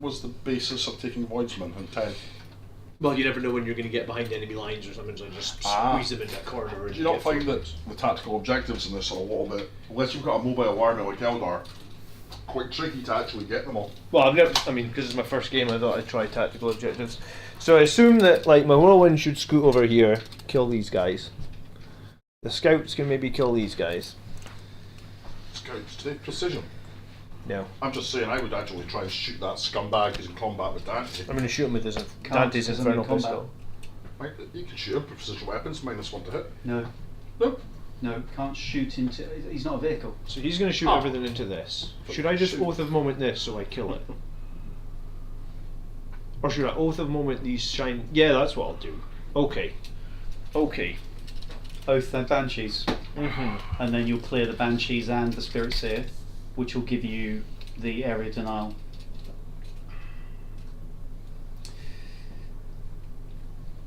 was the basis of taking Voidsman and 10? Well, you never know when you're going to get behind enemy lines or something, so just squeeze them in that corridor. Do you not find that the tactical objectives in this are a little bit, unless you've got a mobile army like Eldar, quite tricky to actually get them all? Well, I've never. I mean, because it's my first game, I thought I'd try tactical objectives. So I assume that like my whirlwind should scoot over here, kill these guys. The scouts can maybe kill these guys. Scouts, take precision. No, I'm just saying, I would actually try and shoot that scumbag who's in combat with Dante. I'm going to shoot him with his Can't, Dante's because I'm in infernal combat. pistol. Right, you can shoot him with precision weapons, -1 to hit. No, Nope. no, can't shoot into. He's not a vehicle. So he's going to shoot Oh. everything into this. Should I just Shoot. oath of moment this so I kill it? Or should I oath of moment these shine? Yeah, that's what I'll do. Okay. Okay. Oath and banshees, Mm-hmm. and then you'll clear the banshees and the spirit seer, which will give you the area denial.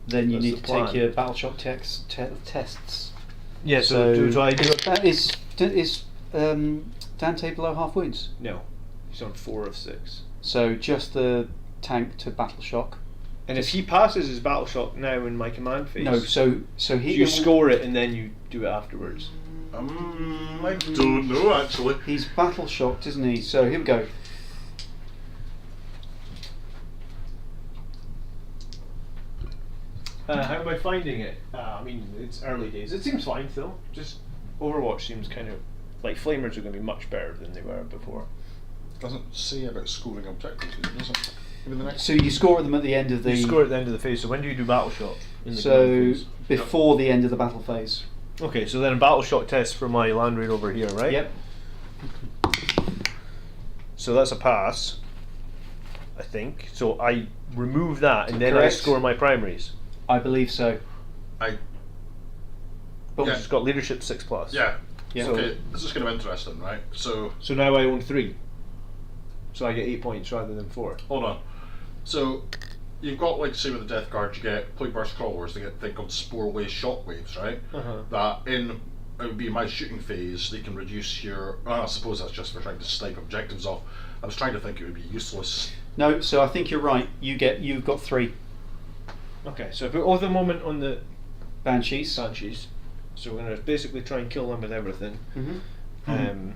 Then you That's need the to plan. take your battle shock tests. Yeah. So do I do it? That is Dante below half wounds. No. He's on 4 of 6. So just the tank to battle shock. And if he passes his battle shock now in my command phase, No, so he you score it and then you do it afterwards. I don't know actually. He's battle shocked, isn't he? So here we go. How am I finding it? I mean, it's early days. It seems fine still. Just Overwatch seems kind of like Flamers are going to be much better than they were before. Doesn't say about scoring objectives, does it? Maybe the next. So you score them at the end of the. You score at the end of the phase. So when do you do battle shot? In the So command phase? before the end of the battle phase. Okay, so then a battle shot test for my land raid over here, right? Yep. So that's a pass, I think. So I remove that and then Correct. I score my primaries. I believe so. I But Yeah. It's got leadership 6+. yeah. Yeah. Okay, this is kind of interesting, right? So So now I own 3. So I get 8 points rather than 4. hold on. So you've got like say with the Death Guard, you get Plague Burst Crawlers. They get called Spore Wave Shockwaves, right? Uh-huh. That in it would be my shooting phase. They can reduce your. I suppose that's just for trying to snipe objectives off. I was trying to think it would be useless. no, so I think you're right. You've got 3 Okay, so I put Oath of Moment on the banshees. Banshees. So we're going to basically try and kill them with everything. Mm-hmm. I'm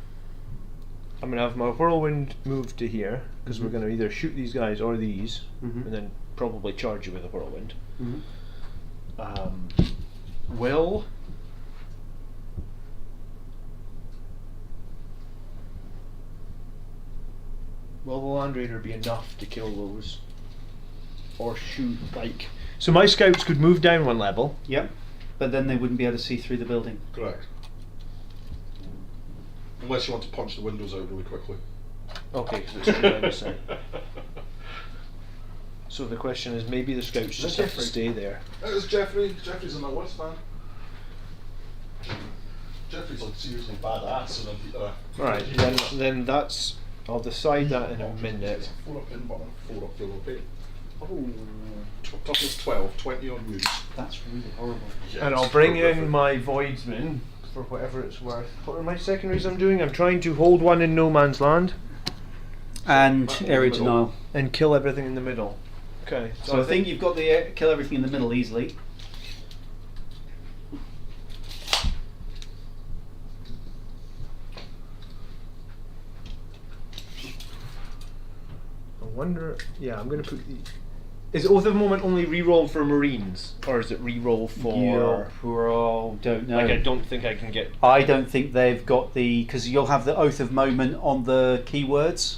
going to have my Whirlwind move to here, because we're going to either shoot these guys or these, Mhm. and then probably charge you with a Whirlwind. Mm-hmm. Will will the Land Raider be enough to kill those? Or shoot, like... So my scouts could move down one level. Yep. But then they wouldn't be able to see through the building. Correct. Unless you want to punch the windows out really quickly. Okay, because it's 2 down the side. So the question is, maybe the scouts just have to stay there. It's Jeffrey. Jeffrey's in the list, man. Jeffrey's like seriously badass in a Right, then that's... I'll decide that in a minute. 4 up in button, 4 up yellow paint. Oh, toughness 12, 20 on wounds. That's really horrible. Yeah, And it's I'll bring in horrific. my Voidsman for whatever it's worth. What are my secondaries I'm doing? I'm trying to hold one in no man's land And area denial. and kill everything in the middle. Okay, So I think you've got the kill everything in the middle easily. I wonder. Yeah, I'm going to put the. Is Oath of Moment only reroll for Marines, or is it reroll for? Don't know. Like, I don't think I can get. I don't think they've got the, because you'll have the Oath of Moment on the keywords,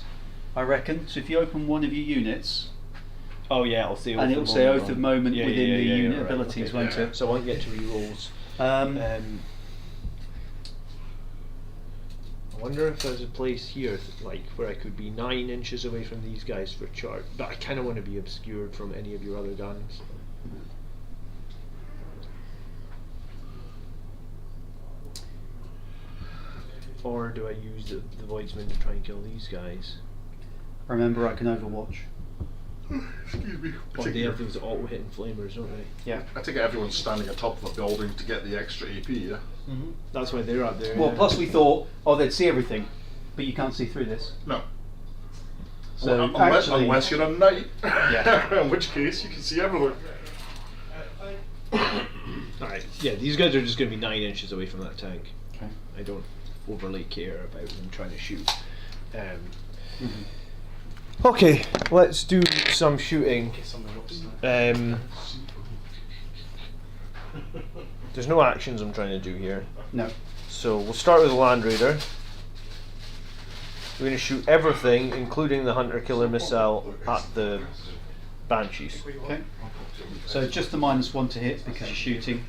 I reckon. So if you open one of your units, Oh yeah, it'll say. and it'll say Oath of Moment Yeah, within yeah, the yeah, unit right, abilities, okay, won't yeah. it? So I won't get to rerolls. I wonder if there's a place here, like, where I could be 9 inches away from these guys for charge, but I kind of want to be obscured from any of your other guns. Or do I use the Voidsman to try and kill these guys? Remember, I can Overwatch. Excuse me. Or they have those auto-hitting flamers, don't they? Yeah. I think everyone's standing atop of a building to get the extra AP, yeah? That's why they're up there. Well, yeah. plus we thought, oh, they'd see everything, but you can't see through this. No. So Unless you're a knight. Yeah. In which case, you can see everyone. Alright, yeah, these guys are just going to be 9 inches away from that tank. Okay. I don't overly care about them trying to shoot. Okay, let's do some shooting. There's no actions I'm trying to do here. No. So we'll start with the Land Raider. We're going to shoot everything, including the Hunter-Killer missile, at the Banshees. Okay. So just the -1 to hit because you're shooting.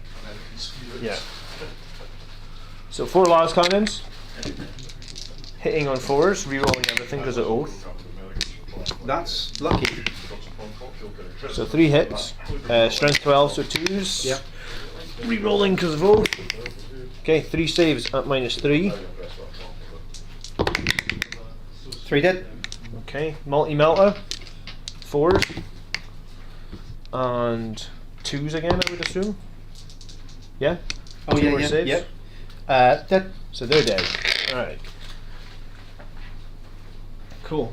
Yeah. So 4 las cannons, hitting on 4s, rerolling everything because of Oath. That's lucky. So 3 hits, strength 12, so 2s. Yep. Rerolling because of Oath. Okay, 3 saves at -3. 3 dead. Okay, multi-melta, 4s. And 2s again, I would assume. Yeah? Oh, 2 yeah, more yeah. saves? Yep. Dead. So they're dead. Alright. Cool.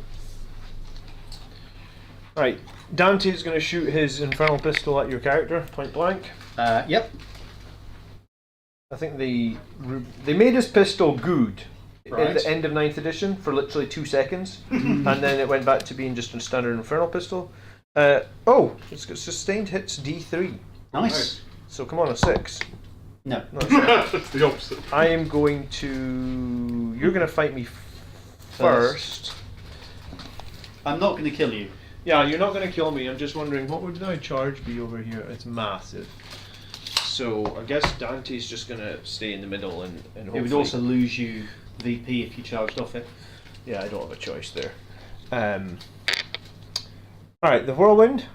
Alright, Dante's going to shoot his infernal pistol at your character, point blank. Yep. I think they made his pistol good at Right. the end of 9th edition for literally 2 seconds, and then it went back to being just a standard infernal pistol. Oh, it's got sustained hits D3. Nice. So come on, a 6. No. No, it's not. It's the opposite. I am going to. You're going to fight me first. I'm not going to kill you. Yeah, you're not going to kill me. I'm just wondering what would my charge be over here. It's massive. So I guess Dante's just going to stay in the middle and hopefully. It would also lose you VP if you charged off it. Yeah, I don't have a choice there. Alright, the Whirlwind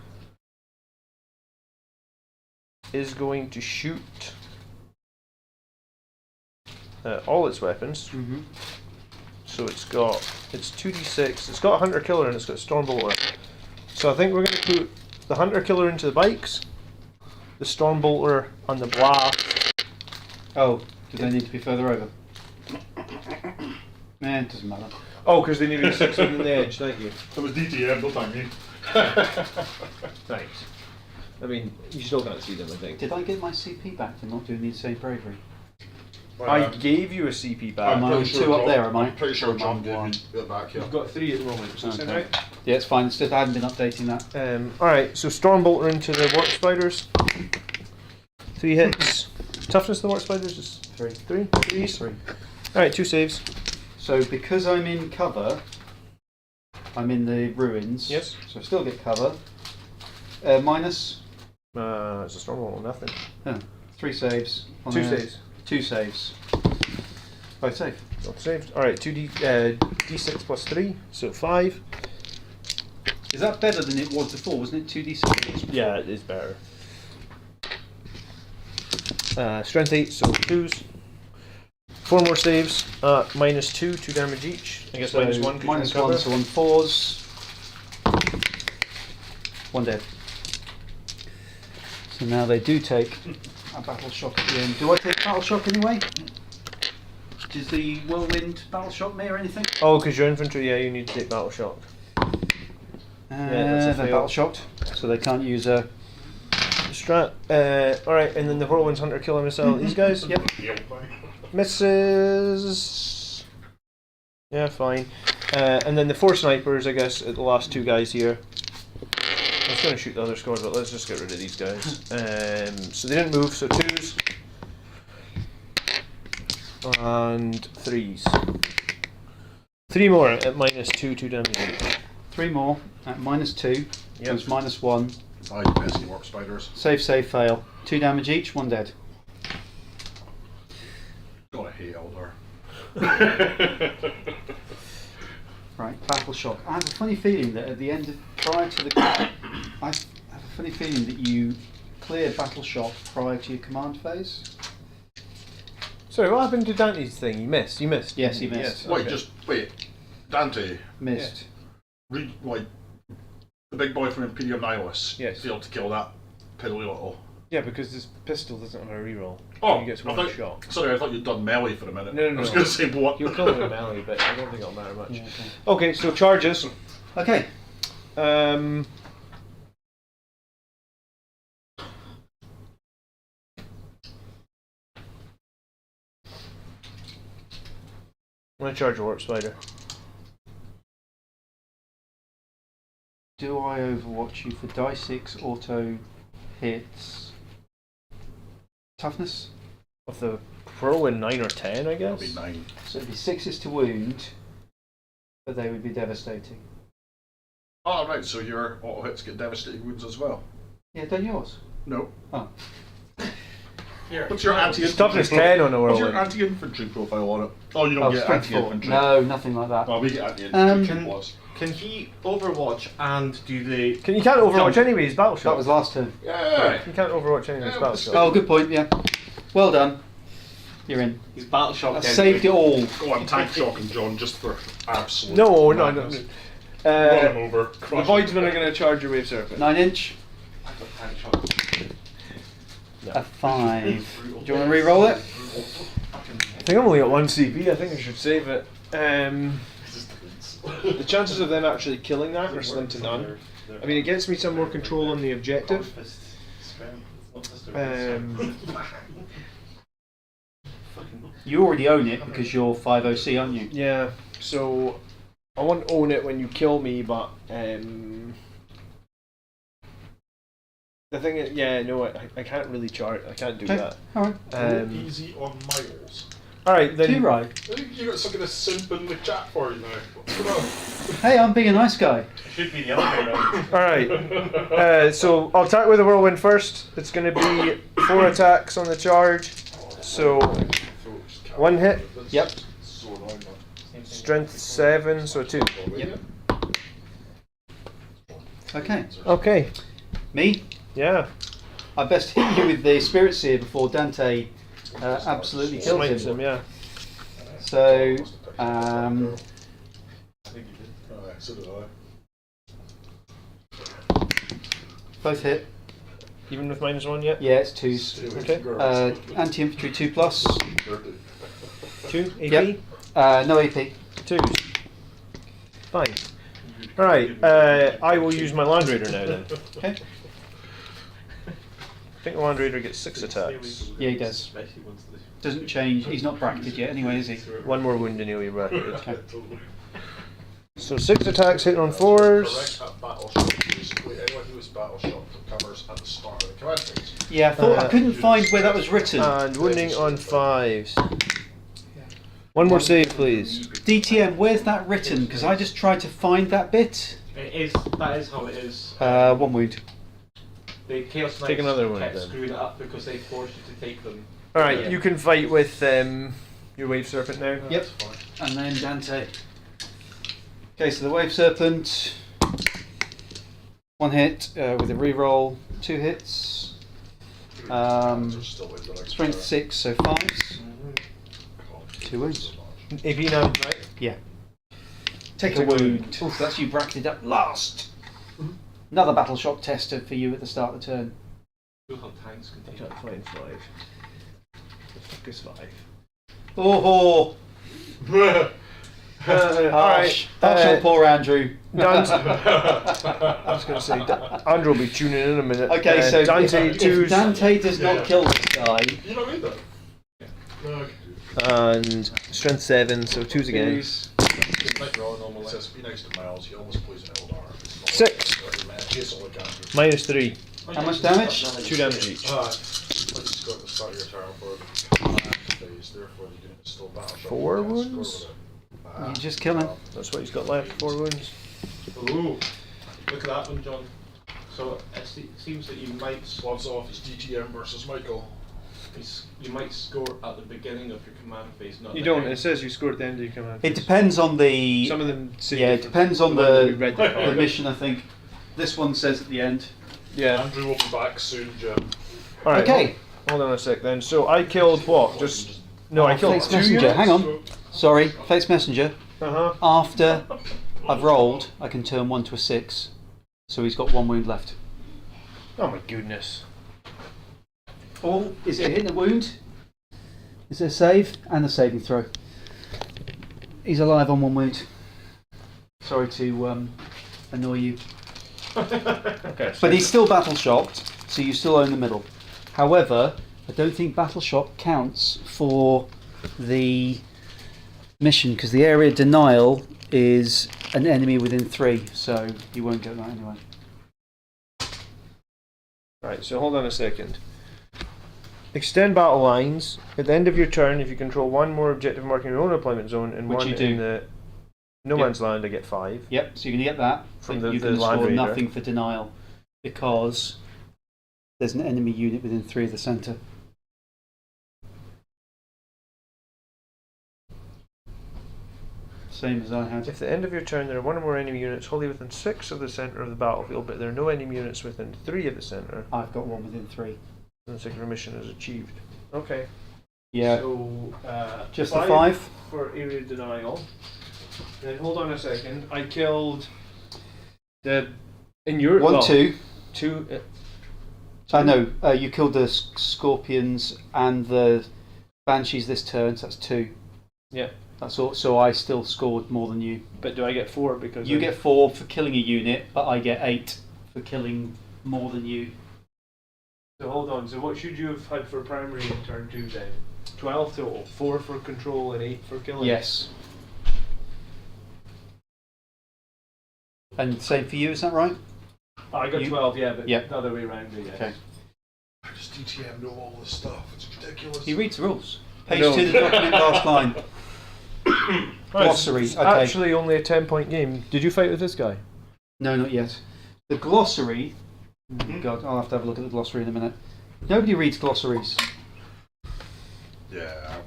is going to shoot all its weapons. Mm-hmm. So it's 2d6, it's got Hunter Killer and it's got Stormbolter. So I think we're going to put the Hunter Killer into the bikes, the Stormbolter on the blast. Oh, do they need to be further over? Man, it doesn't matter. Oh, because they need to be 6 on the edge, thank you. That was DTM, no thank you. Thanks. I mean, you still can't see them, I think. Did I get my CP back for not doing the insane bravery? I gave you a CP back. Am I on 2 up there, am I? I'm pretty sure Or am I John gave on you it back here. You've got 3 at the moment, does that sound Okay. right? Yeah, it's fine. It's just I haven't been updating that. Alright, so Stormbolter into the Warp Spiders. 3 hits. Toughness of the Warp Spiders is 3. 3? 3s? 3. Alright, 2 saves. So because I'm in cover, I'm in the ruins. Yes. So I still get cover. Minus? It's a strong roll or nothing. 3 saves. On 2 a- saves. 2 saves. Both safe. Both saved. Alright, 2d6 plus 3, so 5. Is that better than it was before? Wasn't it 2d6? Yeah, it is better. Strength 8, so 2s. 4 more saves, minus 2, 2 damage each. I guess So minus 1. 'cause you're minus in 1, cover. so on 4s. 1 dead. So now they do take a battle shock at the end. Do I take battle shock anyway? Does the whirlwind battle shock me or anything? Oh, because you're infantry, yeah, you need to take battle shock. that's a They're fail. battle shocked, so they can't use a. Strat. Alright, and then the Whirlwind's Hunter Killer Missile. These guys? Yep. Misses. Yeah, fine. And then the 4 snipers, I guess, the last 2 guys here. I was going to shoot the other squad, but let's just get rid of these guys. So they didn't move, so 2s. And 3s. 3 more at minus 2, 2 damage each. 3 more at minus 2. Yep. Goes minus 1. I pesky warp spiders. Save, fail. 2 damage each, 1 dead. Gotta hate Eldar. Right, battle shock. I have a funny feeling that at the end of, prior to the, I have a funny feeling that you clear battle shock prior to your command phase. Sorry, what happened to Dante's thing? You missed. Yes, he missed. Yes, Wait, okay. just wait. Dante, Missed. read like the big boy from Imperium Nihilus. Yes. Failed to kill that piddly little. Yeah, because this pistol doesn't have a reroll. Oh, He gets I one thought, shot. Sorry, I thought you'd done melee for a minute. No, no, I was no. going to say what. You'll kill him with melee, but I don't think it'll matter much. Yeah, okay. Okay, so charges. Okay. Um, I'm going to charge a Warp Spider. Do I overwatch you for die 6 auto hits? Toughness? With the Whirlwind 9 or 10, I That'll guess? be 9. So it'd be 6s to wound, but they would be devastating. Oh, right, so your auto hits get devastating wounds as well. Yeah, don't yours? No. Oh. What's your It's toughness 10 on a What's your Whirlwind. anti-infantry profile on it? Oh, you don't Oh, get strength 4. anti-infantry. No, nothing like that. Well, we get anti-infantry plus. Can he overwatch and do the? You can't overwatch Jump. anyways, battle shot. That was last turn. Yeah. You can't overwatch anyways, Yeah, battle but shot. Oh, good point, yeah. Well done. You're in. He's battle shock. I've saved it all. Go on, tank shocking John just for absolute. No. madness. Run him over. The Crush Voidsmen are going to charge your Wave Serpent. 9 inch. I've got tank shock. A 5. Do you want to re-roll it? I think I'm only at 1 CP, I think I should save it. The chances of them actually killing that are slim to none. I mean, it gets me some more control on the objective. You already own it because you're 5OC, aren't you? Yeah, so I won't own it when you kill me, but the thing is, yeah, no, I can't really chart. I can't do Okay. that. Alright. Easy on Miles. Alright, then. Too right. I think you got something to simp in the chat for you now. What's going on? Hey, I'm being a nice guy. It should be the other way around. Alright, so I'll attack with the Whirlwind first. It's going to be 4 attacks on the charge. So 1 hit, Yep. So annoying, man. strength 7, so 2. Yep. Okay. Okay, Me? yeah. I best hit you with the Spirit Seer before Dante absolutely kills Smites him. him, yeah. So, I think you did. Alright, so did I. both hit. Even with -1 yet? Yeah, it's 2s. Okay. Anti-infantry 2+. 2 AP? Yep. No AP. 2s. Fine. Alright, I will use my Land Raider now then. Okay. I think the Land Raider gets 6 attacks. Yeah, he does. Doesn't change. He's not bracketed yet anyway, is he? 1 more wound and he'll be bracketed. Okay. So 6 attacks hitting on 4s. Correct, that battle shot was, anyone who was battle shot covers at the start of the command phase. Yeah, I thought I couldn't find where that was written. And wounding on 5s. One more save, please. DTM, where's that written? Because I just tried to find that bit. It is. That is how it is. 1 wound. The Chaos Knights Take another one, kept then. screwing it up because they forced you to take them. Alright, Yeah. you can fight with your Wave Serpent now. Yep. And then Dante. Okay, so the Wave Serpent. 1 hit with a reroll, 2 hits. Strength 6, so 5s. 2 wounds. AP 9, right? Yeah. Take a wound. Oof, that's you bracketed up last. Another battle shock tester for you at the start of the turn. We'll have tanks I contain. can't find 5. The fuck is 5? Oh, Alright. That's poor Andrew. Dante. I was going to say, Andrew will be tuning in a minute. Okay, so Dante if 2's Dante does not kill this guy, You don't need that. No, I can do and Strength 7, so 2's again. who's it. It says be nice to Miles, he almost plays an Eldar. It's not 6. Like -3. how much damage? 2 damage each. Let's just go at the start of your turn for the command phase, therefore the unit is still battle. 4 wounds? You just kill him. That's what he's got left, 4 wounds. Ooh, look at that one, John. So it seems that you might Swads off his DTM versus Michael. you might score at the beginning of your command phase, not You the don't, end. it says you score at the end of your command. It depends on the. Some of them say Yeah, it different. depends on one that we the read the mission. I think this one says at the end. Yeah. Andrew will be back soon, Jim. Alright, Okay. hold on a sec then. So I killed what? Just. No, I killed Fate's 2 Messenger. units? Hang on. Sorry, Fate's Messenger. Uh-huh. After I've rolled, I can turn 1 to a 6. So he's got 1 wound left. Oh my goodness. Oh, is it hitting a wound? Is there a save? And a saving throw. He's alive on 1 wound. Sorry to annoy you. Okay. But he's still battle shocked, so you still own the middle. However, I don't think battle shock counts for the mission because the area denial is an enemy within 3, so you won't get that anyway. Right, so hold on a second. Extend battle lines. At the end of your turn, if you control 1 more objective marking your own deployment zone and Which 1 you do. in the no Yep. man's land, I get 5. Yep, so you're going to get that. From but the you're going to Land score Raider. nothing for denial because there's an enemy unit within 3 of the centre. Same as I had. If at the end of your turn there are 1 or more enemy units wholly within 6 of the centre of the battlefield, but there are no enemy units within 3 of the centre, I've got 1 within 3. then the second mission is achieved. Okay. Yeah, So, just the 5. for area denial. Then hold on a second. I killed the in your 1, well, 2. 2. No, you killed the scorpions and the banshees this turn, so that's 2. Yeah. That's all. So I still scored more than you. But do I get 4 because You I- get 4 for killing a unit, but I get 8 for killing more than you. So hold on. So what should you have had for primary in turn 2 then? 12 total. 4 for control and 8 for killing. Yes. And same for you, is that right? I got You- 12. Yeah, but Yep. the other way around. Yeah. Okay. I just DTM know all this stuff. It's ridiculous. He reads the rules. Page No. 2 of the document, last line. Glossary. It's Okay. actually only a 10-point game. Did you fight with this guy? No, not yet. The glossary. Oh God, I'll have to have a look at the glossary in a minute. Nobody reads glossaries. Yeah.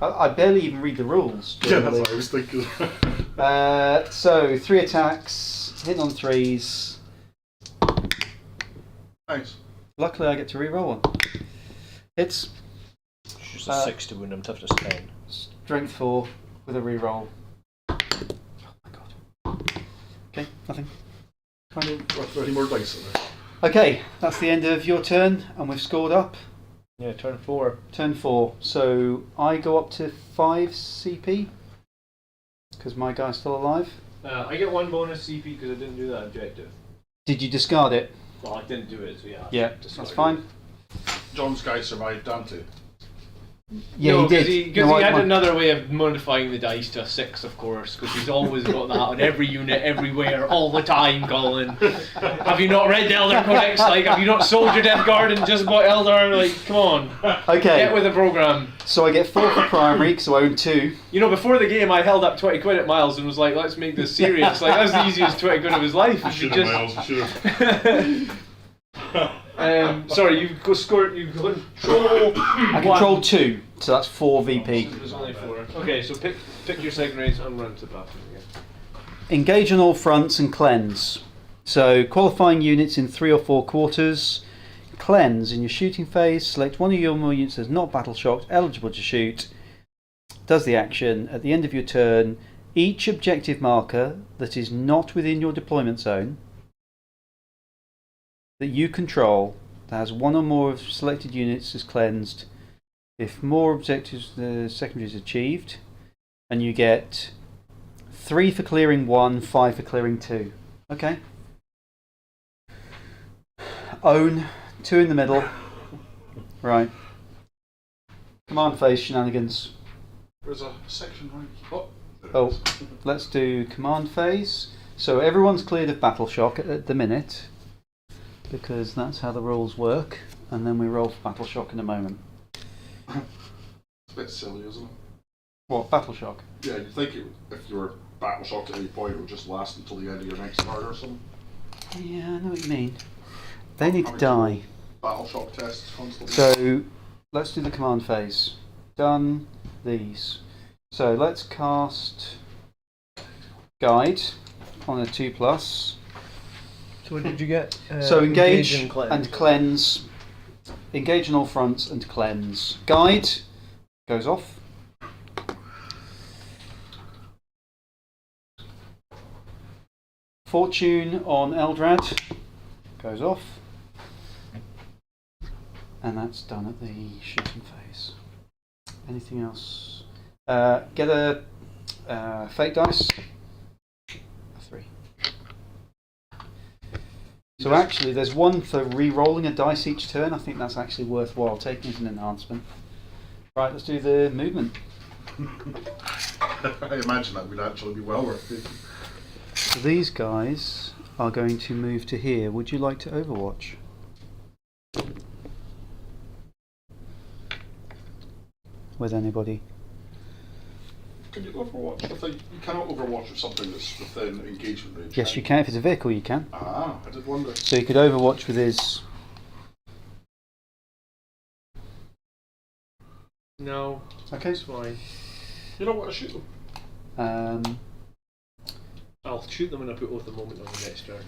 I barely even read the rules. Yeah, that's generally. what I was thinking. So 3 attacks, hitting on 3s. Nice. Luckily, I get to re-roll 1. Hits. It's just a 6 to wound him. Toughness 10. Strength 4 with a re-roll. Oh my God. Okay, nothing. Fine. Got 30 more dice in there. Okay, that's the end of your turn, and we've scored up. Yeah, turn 4. Turn 4. So I go up to 5 CP because my guy's still alive. I get 1 bonus CP because I didn't do that objective. Did you discard it? Well, I didn't do it, so yeah. Yeah, that's fine. John's guy survived Dante. Yeah, no, he did. Because No, he I- had my- another way of modifying the dice to a 6, of course, because he's always got that on every unit, everywhere, all the time, Colin. Have you not read the Eldar Codex? Like, have you not sold your Death Guard and just bought Eldar? Like, come on. Okay. Get with the program. So I get 4 for primary because I own 2. You know, before the game, I held up 20 quid at Miles and was like, let's make this serious. Like, that's the easiest 20 quid of his life. You should Should have, Miles, you should have. Sorry, you've got scored. You control. I control 2, so that's 4 VP. There's only 4. Okay, so pick your second race and run to the bathroom again. Engage on all fronts and cleanse. So qualifying units in 3 or 4 quarters. Cleanse in your shooting phase. Select one of your more units that's not battle shocked, eligible to shoot. Does the action at the end of your turn. Each objective marker that is not within your deployment zone that you control that has one or more of selected units is cleansed. If more objectives secondary is achieved, and you get 3 for clearing 1, 5 for clearing 2. Okay. Own 2 in the middle. Right. Command phase shenanigans. There's a section right. Oh, let's do command phase. So everyone's cleared of battle shock at the minute, because that's how the rules work, and then we roll for battle shock in a moment. It's a bit silly, isn't it? What, battle shock? Yeah, you'd think if you were battle shocked at any point, it would just last until the end of your next turn or something. Yeah, I know what you mean. They need to die. Battle shock tests constantly. So let's do the command phase. Done these. So let's cast Guide on a 2+. So what did you get? So engage and cleanse. and cleanse. Engage on all fronts and cleanse. Guide goes off. Fortune on Eldrad goes off. And that's done at the shooting phase. Anything else? Get a fate dice. A 3. So actually, there's one for re-rolling a dice each turn. I think that's actually worthwhile taking as an enhancement. Right, let's do the movement. I imagine that would actually be well worth it. So these guys are going to move to here. Would you like to Overwatch? With anybody? Can you overwatch? I think you cannot overwatch with something that's within engagement range. Yes, you can. If it's a vehicle, you can. Ah, I did wonder. So you could Overwatch with his... No, Okay. it's fine. You don't want to shoot them. I'll shoot them when I put oath the moment on the next turn.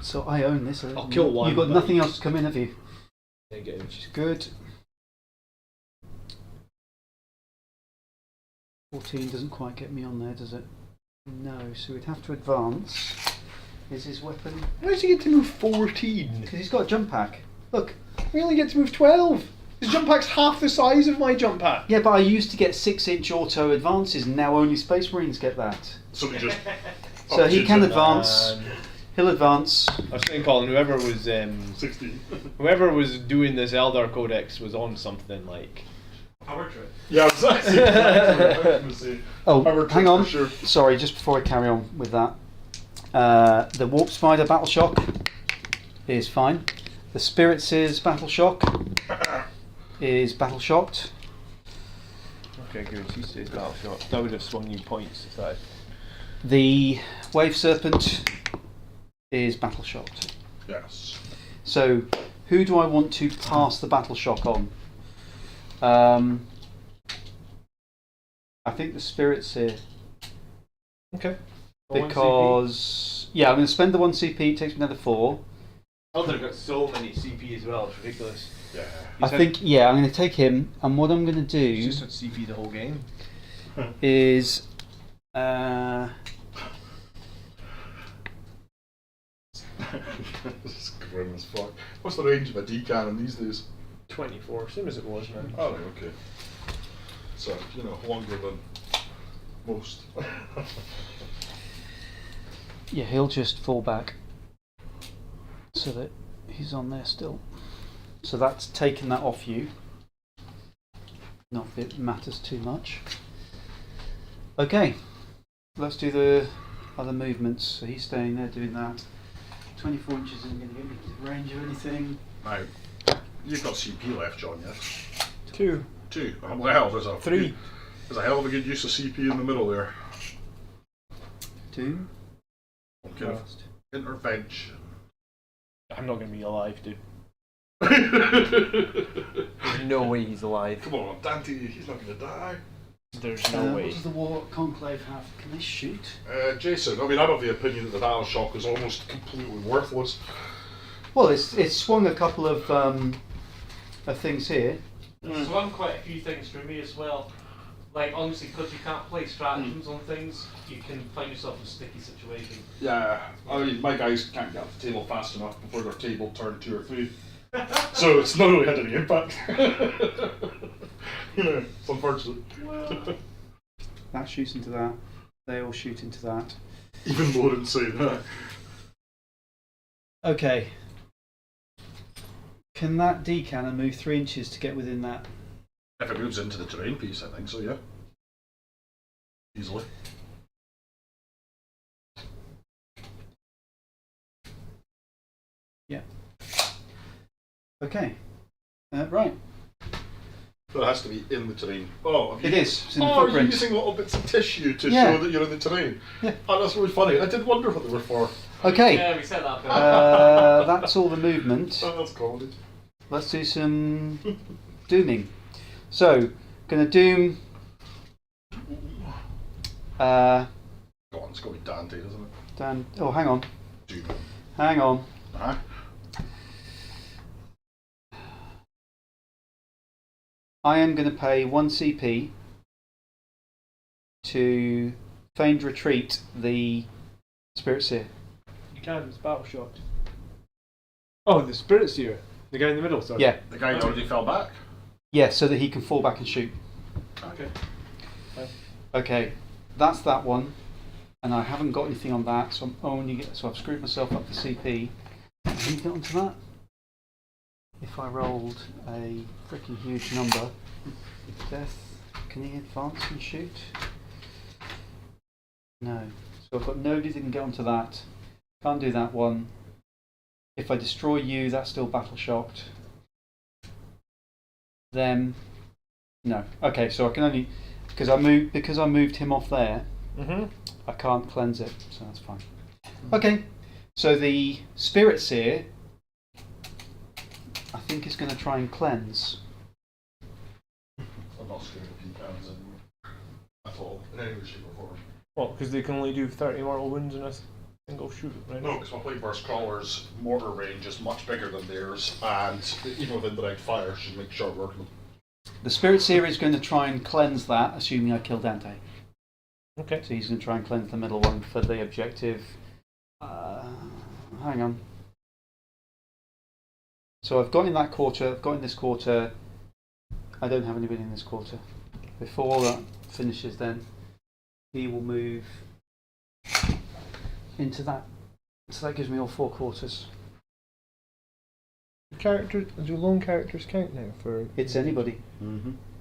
So I own this. I'll kill one, You've got but- nothing else to come in, have you? Negative. Which is good. 14 doesn't quite get me on there, does it? No, so we'd have to advance. Is his weapon... How does he get to move 14? Because he's got a jump pack. Look. We only get to move 12. His jump pack's half the size of my jump pack. Yeah, but I used to get 6-inch auto advances, and now only Space Marines get that. Somebody just. So he can Oh, advance. He'll advance. I was saying, Colin, whoever was 60. doing this Eldar Codex was on something like. Power trip. Yeah, exactly. I was gonna say. Oh, Power hang trip on. for sure. Sorry, just before I carry on with that. The Warp Spider Battle Shock is fine. The Spirit Seers Battle Shock is Battle Shocked. Okay, good. He stays battle shot. That would have swung you points if that. The Wave Serpent is Battle Shocked. Yes. So, who do I want to pass the Battle Shock on? I think the Spirit Seer. Okay. Because, yeah, I'm going to spend the 1 CP, it takes me another 4. Eldar got so many CP as well. It's ridiculous. Yeah. I think, yeah, I'm going to take him, and what I'm going to He's do just had CP the whole game. is... This is grim as fuck. What's the range of a D cannon these days? 24, same as it was now. Oh, right, okay. So, you know, longer than most. yeah, he'll just fall back so that he's on there still. So that's taken that off you. Not that it matters too much. Okay, let's do the other movements. So he's staying there doing that. 24 inches isn't going to get me to range of anything. Now, you've got CP left, John, yes? 2. 2. Well, there's a 3. There's a hell of a good use of CP in the middle there. 2. Kind of intervention. I'm not going to be alive, dude. Come There's no way he's alive. on, Dante, he's not going to die. There's no way. What does the War Conclave have? Can they shoot? Jason, I mean, I'm of the opinion that the battle shock is almost completely worthless. Well, it's swung a couple of things here. It's swung quite a few things for me as well. Like, honestly, because you can't play stratagems on things, you can find yourself in a sticky situation. Yeah, I mean, my guys can't get off the table fast enough before their table turn 2 or 3. So it's not really had any impact. You know, it's unfortunate. That shoots into that. They all shoot into that. Even more insane, huh? Okay. Can that decanner move 3 inches to get within that? If it moves into the terrain piece, I think so, yeah. Easily. Yeah. Okay. Right. So it has to be in the terrain. Oh, It is. It's in the you're footprint. using little bits of tissue to Yeah. show that you're in the terrain. Yeah. Oh, that's really funny. I did wonder what they were for. Okay. Yeah, we said that bit. That's all the movement. Oh, that's comedy. Let's do some dooming. So, gonna doom. Go on, it's got to be Dante, doesn't it? Dan. Oh, hang on. Doom. Hang on. Uh-huh. I am going to pay 1 CP to feigned retreat the Spirit Seer. You can, it's battle shocked. Oh, the Spirit Seer. The guy in the middle, sorry. Yeah, The guy already fell back. yeah, so that he can fall back and shoot. Okay. Okay, that's that one, and I haven't got anything on that, so so I've screwed myself up for CP. Can you get onto that? If I rolled a freaking huge number, death, can he advance and shoot? No. So I've got nobody that can get onto that. Can't do that one. If I destroy you, that's still battle shocked. Then, no. Okay, so I can only because I moved him off there. I can't cleanse it, so that's fine. Okay, so the Spirit Seer, I think, is going to try and cleanse. I'm not scared of pecans anymore. At all. In any way, shape or form. What, because they can only do 30 mortal wounds in a single shoot, right? No, because my Plague Burst Crawler's mortar range is much bigger than theirs, and even with indirect fire, should make short work of them. The Spirit Seer is going to try and cleanse that, assuming I kill Dante. Okay. So he's going to try and cleanse the middle one for the objective. Hang on. So I've got in that quarter, I've got in this quarter. I don't have anybody in this quarter. Before that finishes, then he will move into that. So that gives me all 4 quarters. Do lone characters count now for? It's anybody.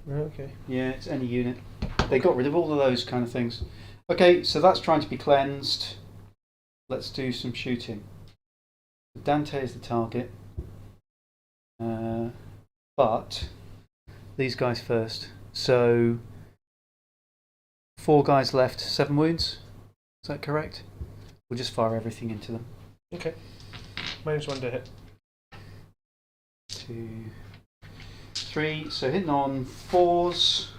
Okay. Yeah, it's any unit. They got rid of all of those kind of things. Okay, so that's trying to be cleansed. Let's do some shooting. Dante is the target. But these guys first. So 4 guys left, 7 wounds. Is that correct? We'll just fire everything into them. Okay. -1 to hit. 2, 3. So hitting on 4s.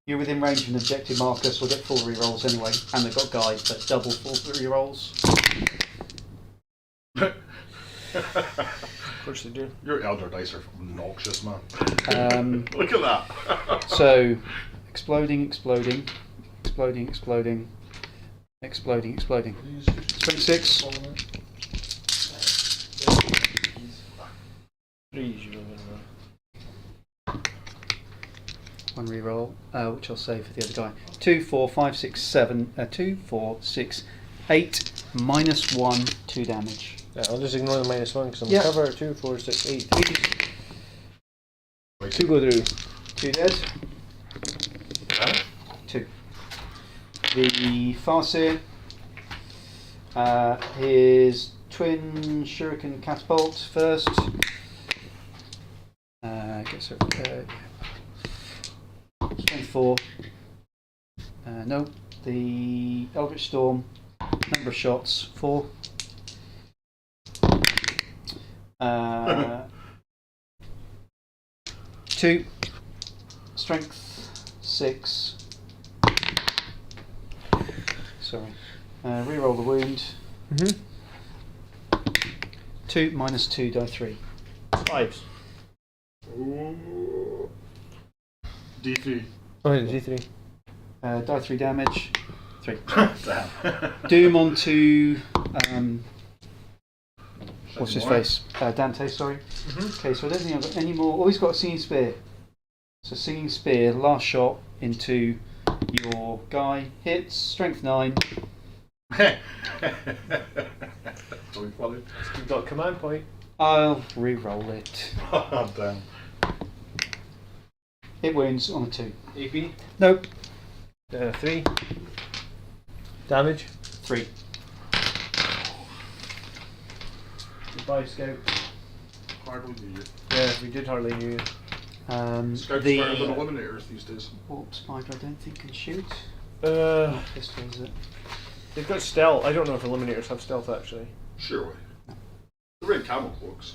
You're within range of an objective marker, so we'll get full rerolls anyway. And they've got guides, but double full rerolls. Of course they do. Your Eldar dice are obnoxious, man. Look at that. So, exploding, exploding, exploding, exploding, exploding, exploding. 26. 3's you win. 1 reroll, which I'll save for the other guy. 2, 4, 5, 6, 7. 2, 4, 6, 8. -1, 2 damage. Yeah, I'll just ignore the -1 because I'm Yeah. cover. 2, 4, 6, 8, 3. 2 go through. 2 dead. 2. The Farseer, his twin shuriken catapult first. Gets a 24. No, the Eldritch Storm, number of shots 4. 2. Strength 6. Sorry. Reroll the wound. 2 minus 2, die 3. 5s. Ooh. D3. Oh, yeah, D3. Die 3 damage. 3. Damn. Doom onto. What's his face? Dante, sorry. Okay, so I don't think I've got any more. Oh, he's got a singing spear. So, singing spear, last shot into your guy. Hits, strength 9. Don't be funny. You've got a command point. I'll re-roll it. Damn. It wounds on a 2. AP. Nope. 3. Damage. 3. Goodbye, Scout. Hardly knew you. Yeah, we did hardly knew you. Scouts better than The eliminators these days. warp spider I don't think can shoot. Uh, Pistol is it? they've got stealth. I don't know if eliminators have stealth actually. Surely. They're wearing camel cloaks.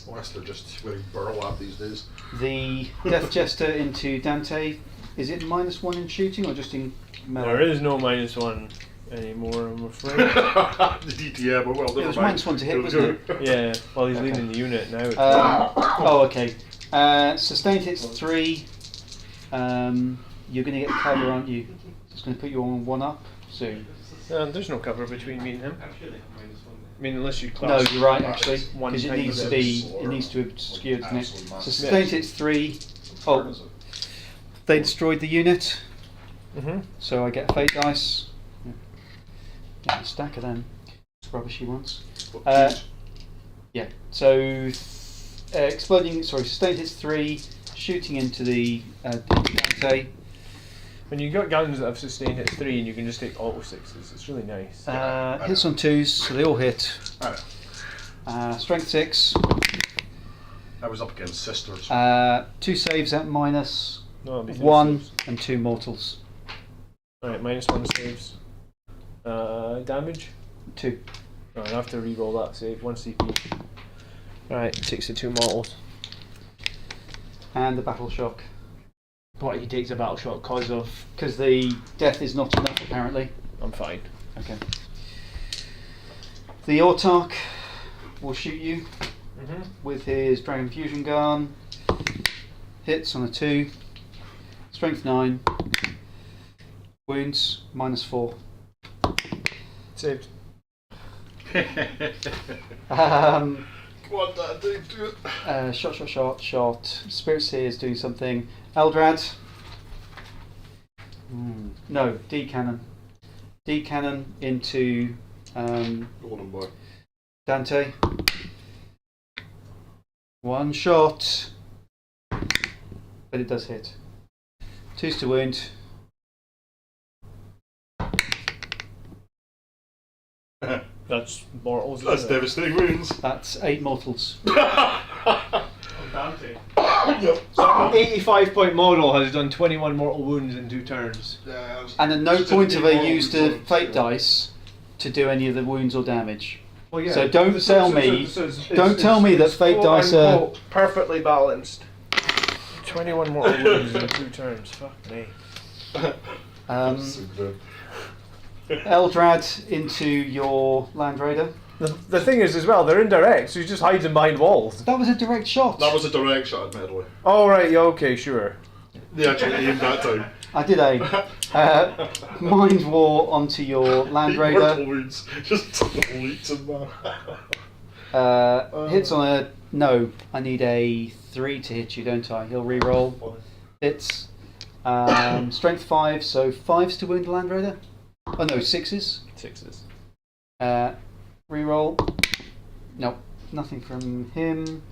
Unless they're just wearing burlap these days. The Death Jester into Dante. Is it -1 in shooting or just in melee? There is no -1 anymore, I'm afraid. The DTM, oh well, never It was mind. -1 to hit, wasn't it? Yeah, well, he's Okay. leading the unit now. Oh, okay. Sustained hits 3. You're going to get cover, aren't you? It's going to put you on 1 up soon. There's no cover between me and him. I mean, unless you No, class. you're right, actually, One because it time needs to with be. it. It needs to be obscured, doesn't it? Absolute So massive. sustained hits 3. Oh, they destroyed the unit, so I get a fate dice. Get a stack of them. It's rubbishy ones. Yeah. So exploding. Sorry, sustained hits 3. Shooting into the Dante. When you got guns that have sustained hit 3 and you can just take auto 6s, it's really nice. Hits on 2s, so they all hit. I know. Strength 6. I was up against sisters. 2 saves at minus No, it'll be 3 1 saves. and 2 mortals. Alright, -1 saves. Damage? 2. Right, I have to re-roll that save. 1 CP. Alright, takes the 2 mortals. And the battle shock. What, he takes a battle shot Because the death is not enough, apparently. I'm fine. Okay. The Autarch will shoot you with his Dragon Fusion Gun. Hits on a 2. Strength 9. Wounds -4. Saved. Come on, Dad, do it. Shot. Spirit Seer is doing something. Eldrad. No, D cannon. D cannon into Go on, boy. Dante. 1 shot. But it does hit. 2's to wound. That's mortals. That's isn't it? devastating wounds. That's 8 mortals. Dante. 85-point model has done 21 mortal wounds in 2 turns. And at no point have I used a fate dice to do any of the wounds or damage. Well, yeah. So don't tell me- don't tell me that fate quote dice are- unquote perfectly balanced. 21 mortal wounds in 2 turns. Fuck me. So good. Eldrad into your Land Raider. The thing is, as well, they're indirect, so he just hides them behind walls. That was a direct shot. That was a direct shot, admittedly. Oh, right, yeah, okay, sure. They actually aimed that time. I did aim. Mind War onto your Land Mortal Raider. wounds. Just deletes him, man. Hits on a... No, I need a 3 to hit you, don't I? He'll re-roll. Hits. Strength 5, so 5's to wound the Land Raider? Oh no, 6's. 6s. Reroll. Nope, nothing from him.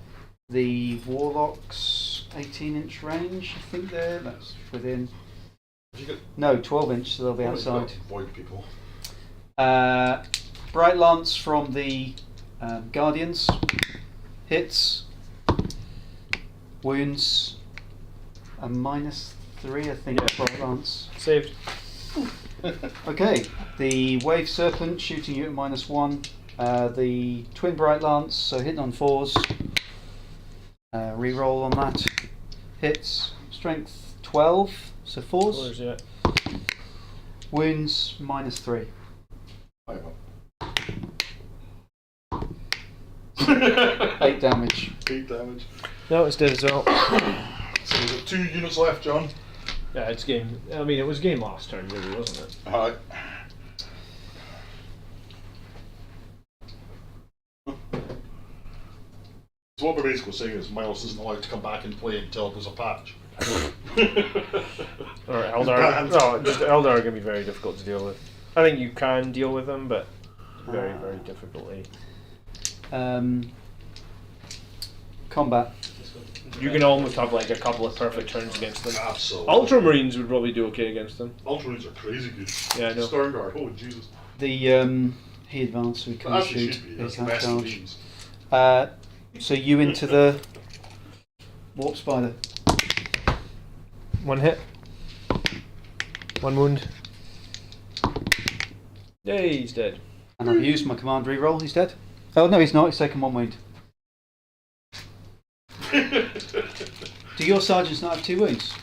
The Warlock's 18-inch range, I think that's within. Did you get No, 12-inch, so they'll be outside. Void people? Bright Lance from the Guardians. Hits. Wounds. A -3, I think, Bright Lance. Saved. Okay, the Wave Serpent shooting you at -1. The Twin Bright Lance, so hitting on 4s. Reroll on that. Hits. Strength 12, so 4s. Colours, yeah. Wounds -3. Hang on. 8 damage. 8 damage. No, it's dead as well. So we've got 2 units left, John. Yeah, it's game. I mean, it was game last turn, really, wasn't it? Alright. So what we're basically saying is Miles isn't allowed to come back and play until there's a patch. Or Eldar. No, just Eldar are going to be very difficult to deal with. I think you can deal with them, but very, very difficultly. Combat. You can almost have like a couple of perfect turns against them. Absolutely. Ultramarines would probably do okay against them. Ultramarines are crazy good. Yeah, I know. Sternguard, oh Jesus. The he advanced, so he can't Actually shoot. should be. He That's the can't best of charge. these. So you into the Warp Spider. 1 hit. 1 wound. Yay, he's dead. And I've used my command reroll. He's dead. Oh no, he's not. He's taken 1 wound. Do your sergeants not have 2 wounds?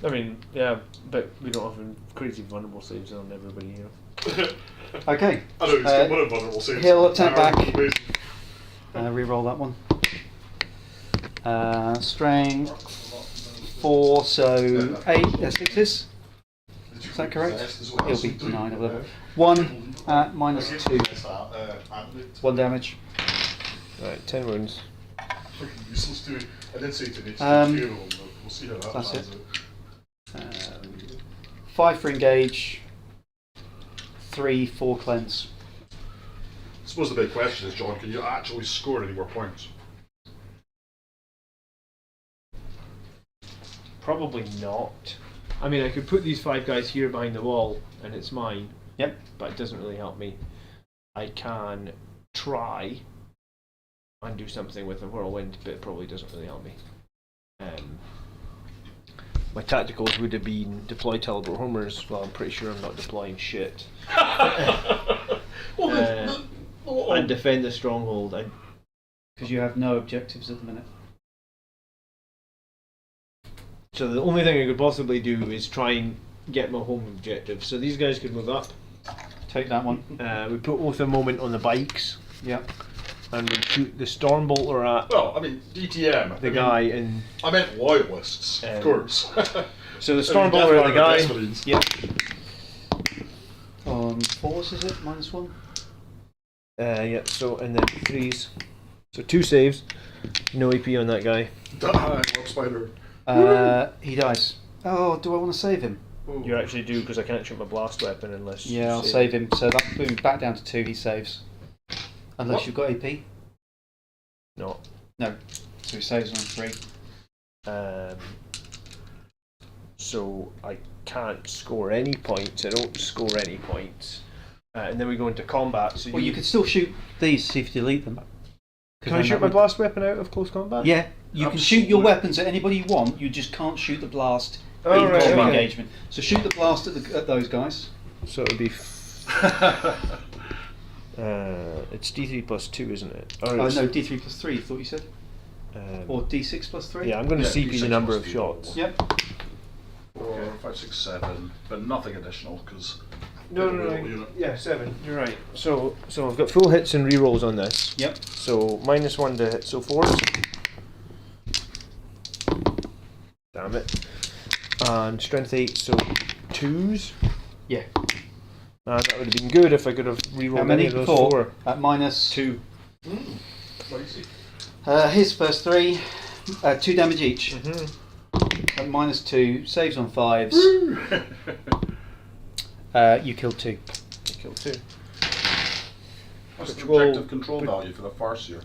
I mean, yeah, but we don't have crazy vulnerable saves on everybody here. Okay. I know, he's got one of vulnerable saves. He'll attack back. Amazing. Reroll that one. Strength 4, so 8 6s. Is that correct? It'll be 9 or whatever. 1 at -2. 1 damage. Right, 10 wounds. Freaking useless too. I did say to Nick, we'll see how that That's pans it. out. 5 for engage. 3 for cleanse. I suppose the big question is, John, can you actually score any more points? Probably not. I mean, I could put these 5 guys here behind the wall, and it's mine. Yep. But it doesn't really help me. I can try and do something with a whirlwind, but it probably doesn't really help me. My tacticals would have been deploy teleport homers. Well, I'm pretty sure I'm not deploying shit. And defend the stronghold. Because you have no objectives at the minute. So the only thing I could possibly do is try and get my home objective. So these guys could move up. Take that one. We put Oath of Moment on the bikes. Yep. And we shoot the Stormbolter at Well, I mean, DTM. the guy in... I meant loyalists, of course. So the Stormbolter at the guy... Yep. On 4s, is it? -1? Yeah, so, and then 3s. So 2 saves. No AP on that guy. Warp Spider. He dies. Oh, do I want to save him? Ooh. You actually do, because I can't shoot my blast weapon unless you Yeah, I'll save him. So that's moving back down to 2. He saves. Unless What? you've got AP. No. No. So he saves on 3. So I can't score any points. I don't score any points. And then we go into combat. So Well, you could still shoot these, see if you delete them. Can I shoot my blast weapon out of close combat? Yeah, you can shoot your weapons at anybody you want. You just can't shoot the blast Oh, in right, combat okay. engagement. So shoot the blast at those guys. So it would be... it's D3 plus 2, isn't it? Or Oh it's, no, D3 plus 3. I thought you said, or D6 plus 3. yeah, I'm going to Yeah, CP the D6 number plus of 2. shots. Yep. 4, 5, 6, 7, but nothing additional because. No. Yeah, 7. You're right. So I've got full hits and rerolls on this. Yep. So -1 to hit. So 4s. Damn it. And strength 8. So 2s. Yeah. That would have been good if I could have rerolled How many any of those before? 4. At -2. Spicy. His first 3, 2 damage each. Mm-hmm. At -2, saves on 5s. You killed 2. I killed 2. What's the Control- objective control value for the Farseer?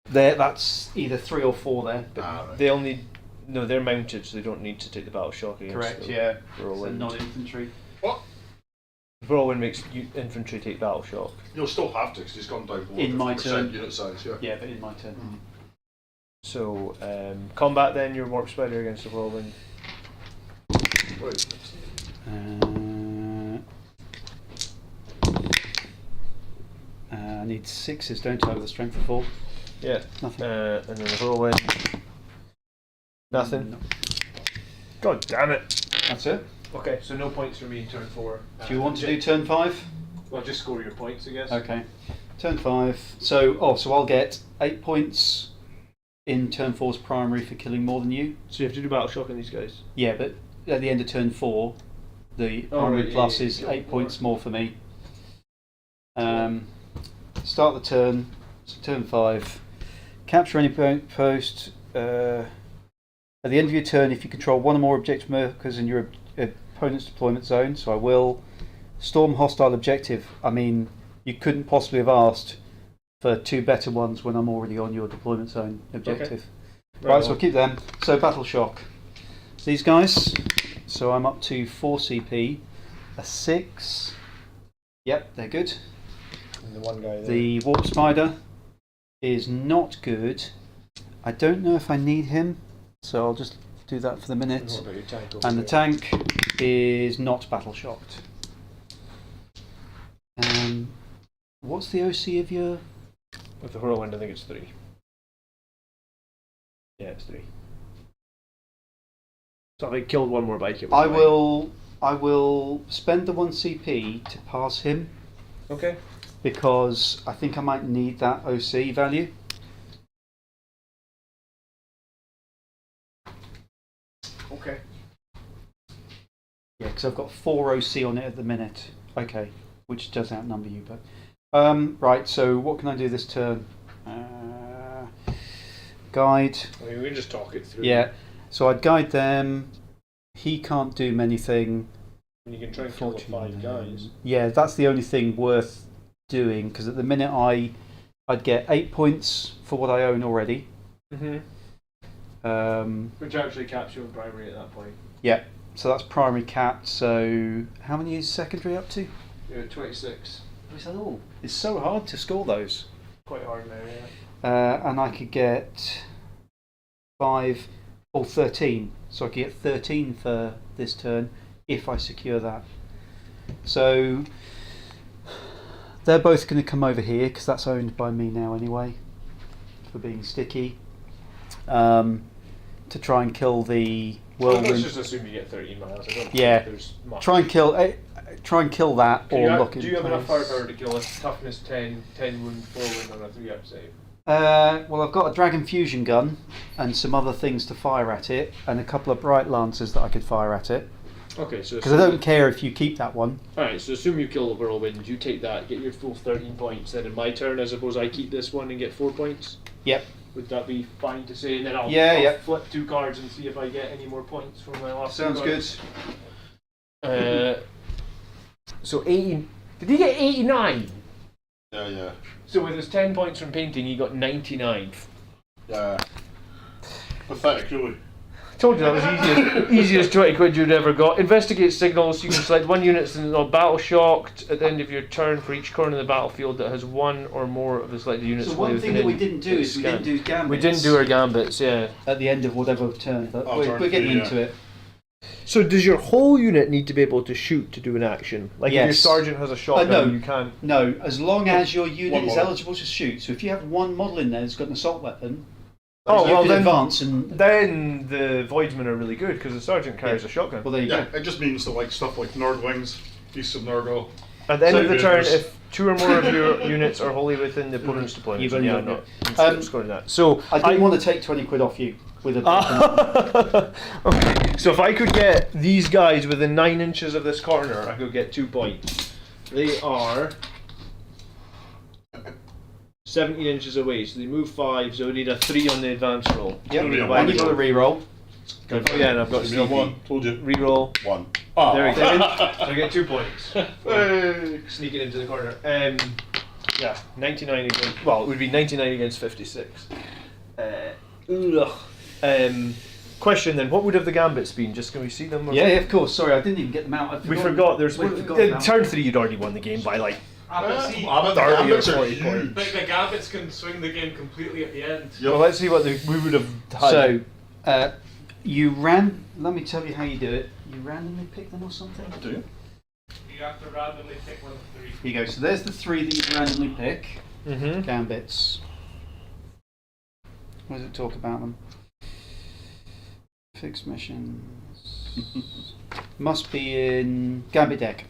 That's either 3 or 4 there. But Right. They only no, they're mounted, so they don't need to take the battle shock against correct, them. yeah. So Whirlwind. non-infantry. Whirlwind makes infantry take battle shock. You'll still have to, because he's gone down below In my 50% turn. unit size. Yeah. Yeah, but in my turn. So combat then, your warp spider against the whirlwind. Right. I need 6s, don't I, with a strength of 4? Yeah. Nothing. And then the whirlwind. Nothing. No. God damn it. That's it. Okay, so no points for me in turn 4. Do you want to do turn 5? Well, just score your points, I guess. Okay. Turn 5. So I'll get 8 points in turn 4's primary for killing more than you. So you have to do battle shock on these guys. Yeah, but at the end of turn 4, the Oh, primary right, plus yeah, is yeah, 8 yeah. points more for me. Start the turn. So turn 5. Capture any post. At the end of your turn, if you control one or more objective markers in your opponent's deployment zone, so I will. Storm hostile objective. I mean, you couldn't possibly have asked for 2 better ones when I'm already on your deployment zone objective. Right, so I'll keep them. So battle shock. These guys. So I'm up to 4 CP. A 6. Yep, they're good. And the one guy there. The warp spider is not good. I don't know if I need him, so I'll just do that for the minute. What about your tank over And the there? tank is not battle shocked. What's the OC of your? With the whirlwind, I think it's 3. Yeah, it's 3. So if I killed one more bike, it would I be will spend the 1 CP to pass him Okay. because I think I might need that OC value. Okay. Yeah, because I've got 4 OC on it at the minute. Okay, which does outnumber you, but right. So what can I do this turn? Guide. I mean, we can just talk it through. Yeah. So I'd guide them. He can't do anything. And you can try and kill the 5 guys. Yeah, that's the only thing worth doing because at the minute I'd get 8 points for what I own already. Which actually caps you in primary at that point. Yeah. So that's primary cap. So how many is secondary up to? You're at 26. Is that all? It's so hard to score those. Quite hard now, yeah. And I could get 5 or 13. So I could get 13 for this turn if I secure that. So they're both going to come over here because that's owned by me now anyway for being sticky. To try and kill the Let's whirlwind. just assume you get 13 miles. I don't Yeah. think there's much. Try and kill that Can or you lock it do in you have enough place. firepower to kill a toughness 10 wound 4 wound on a 3-up save? Well, I've got a dragon fusion gun and some other things to fire at it, and a couple of bright lancers that I could fire at it. Okay, so Because I don't care if you keep that one. Alright, so assume you kill the whirlwind, you take that, get your full 13 points, then in my turn I suppose I keep this one and get 4 points? Yep. Would that be fine to say? And then I'll Yeah. flip 2 cards and see if I get any more points from my last Sounds 2 good. cards. So 80. Did he get 89? Yeah. So with his 10 points from painting, he got 99. Yeah. Pathetic, really. Told you that was easiest 20 quid you'd ever got. Investigate signals. You can select one unit that's not battle shocked at the end of your turn for each corner of the battlefield that has one or more of the selected units. So one thing that we didn't do is we didn't do gambits. We didn't do our gambits, yeah. at the end of whatever turn, but Oh, we're turn getting 3, into yeah. it. So does your whole unit need to be able to shoot to do an action? Like if your Yes. sergeant has a shotgun, no. you can't. No, as long as your unit One is model. eligible to shoot. So if you have one model in there that's got an assault weapon, Oh, you well can then, advance and. then the voidsmen are really good because the sergeant carries a shotgun. Well, there you Yeah, go. it just means that like stuff like Nerdwings, Beasts of Nurgle. At the end So of the turn, there's- if 2 or more of your units are wholly within the opponent's deployment, You've then only yeah, got I'm it. not scoring that. So I didn't want to take 20 quid off you with a. Okay, so if I could get these guys within 9 inches of this corner, I could get 2 points. They are 17 inches away, so they move 5, so we need a 3 on the advance roll. Yep. Only a And you've got a one. reroll. Oh yeah, and I've got Give me a CP. 1. Told you. Reroll. 1. There we go. So I get 2 points. Hey. Sneak it into the corner. Yeah, 99 against. Well, it would be 99 against 56. Question then: what would have the gambits been? Just can we see them? Or Yeah, of course. Sorry, I didn't even get them out. we forgot. There's forgot turn 3. You'd already won the game by like But see, 30 or Gambits are 40 huge. points. but the Gambits can swing the game completely at the end. Well, let's see what we would have had. So, you ran. Let me tell you how you do it. You randomly pick them or something. Do you? You have to randomly pick one of the 3. Here you go. So there's the 3 that you randomly pick. Mm-hmm. Gambits. What does it talk about them? Fixed missions. Must be in Gambit deck.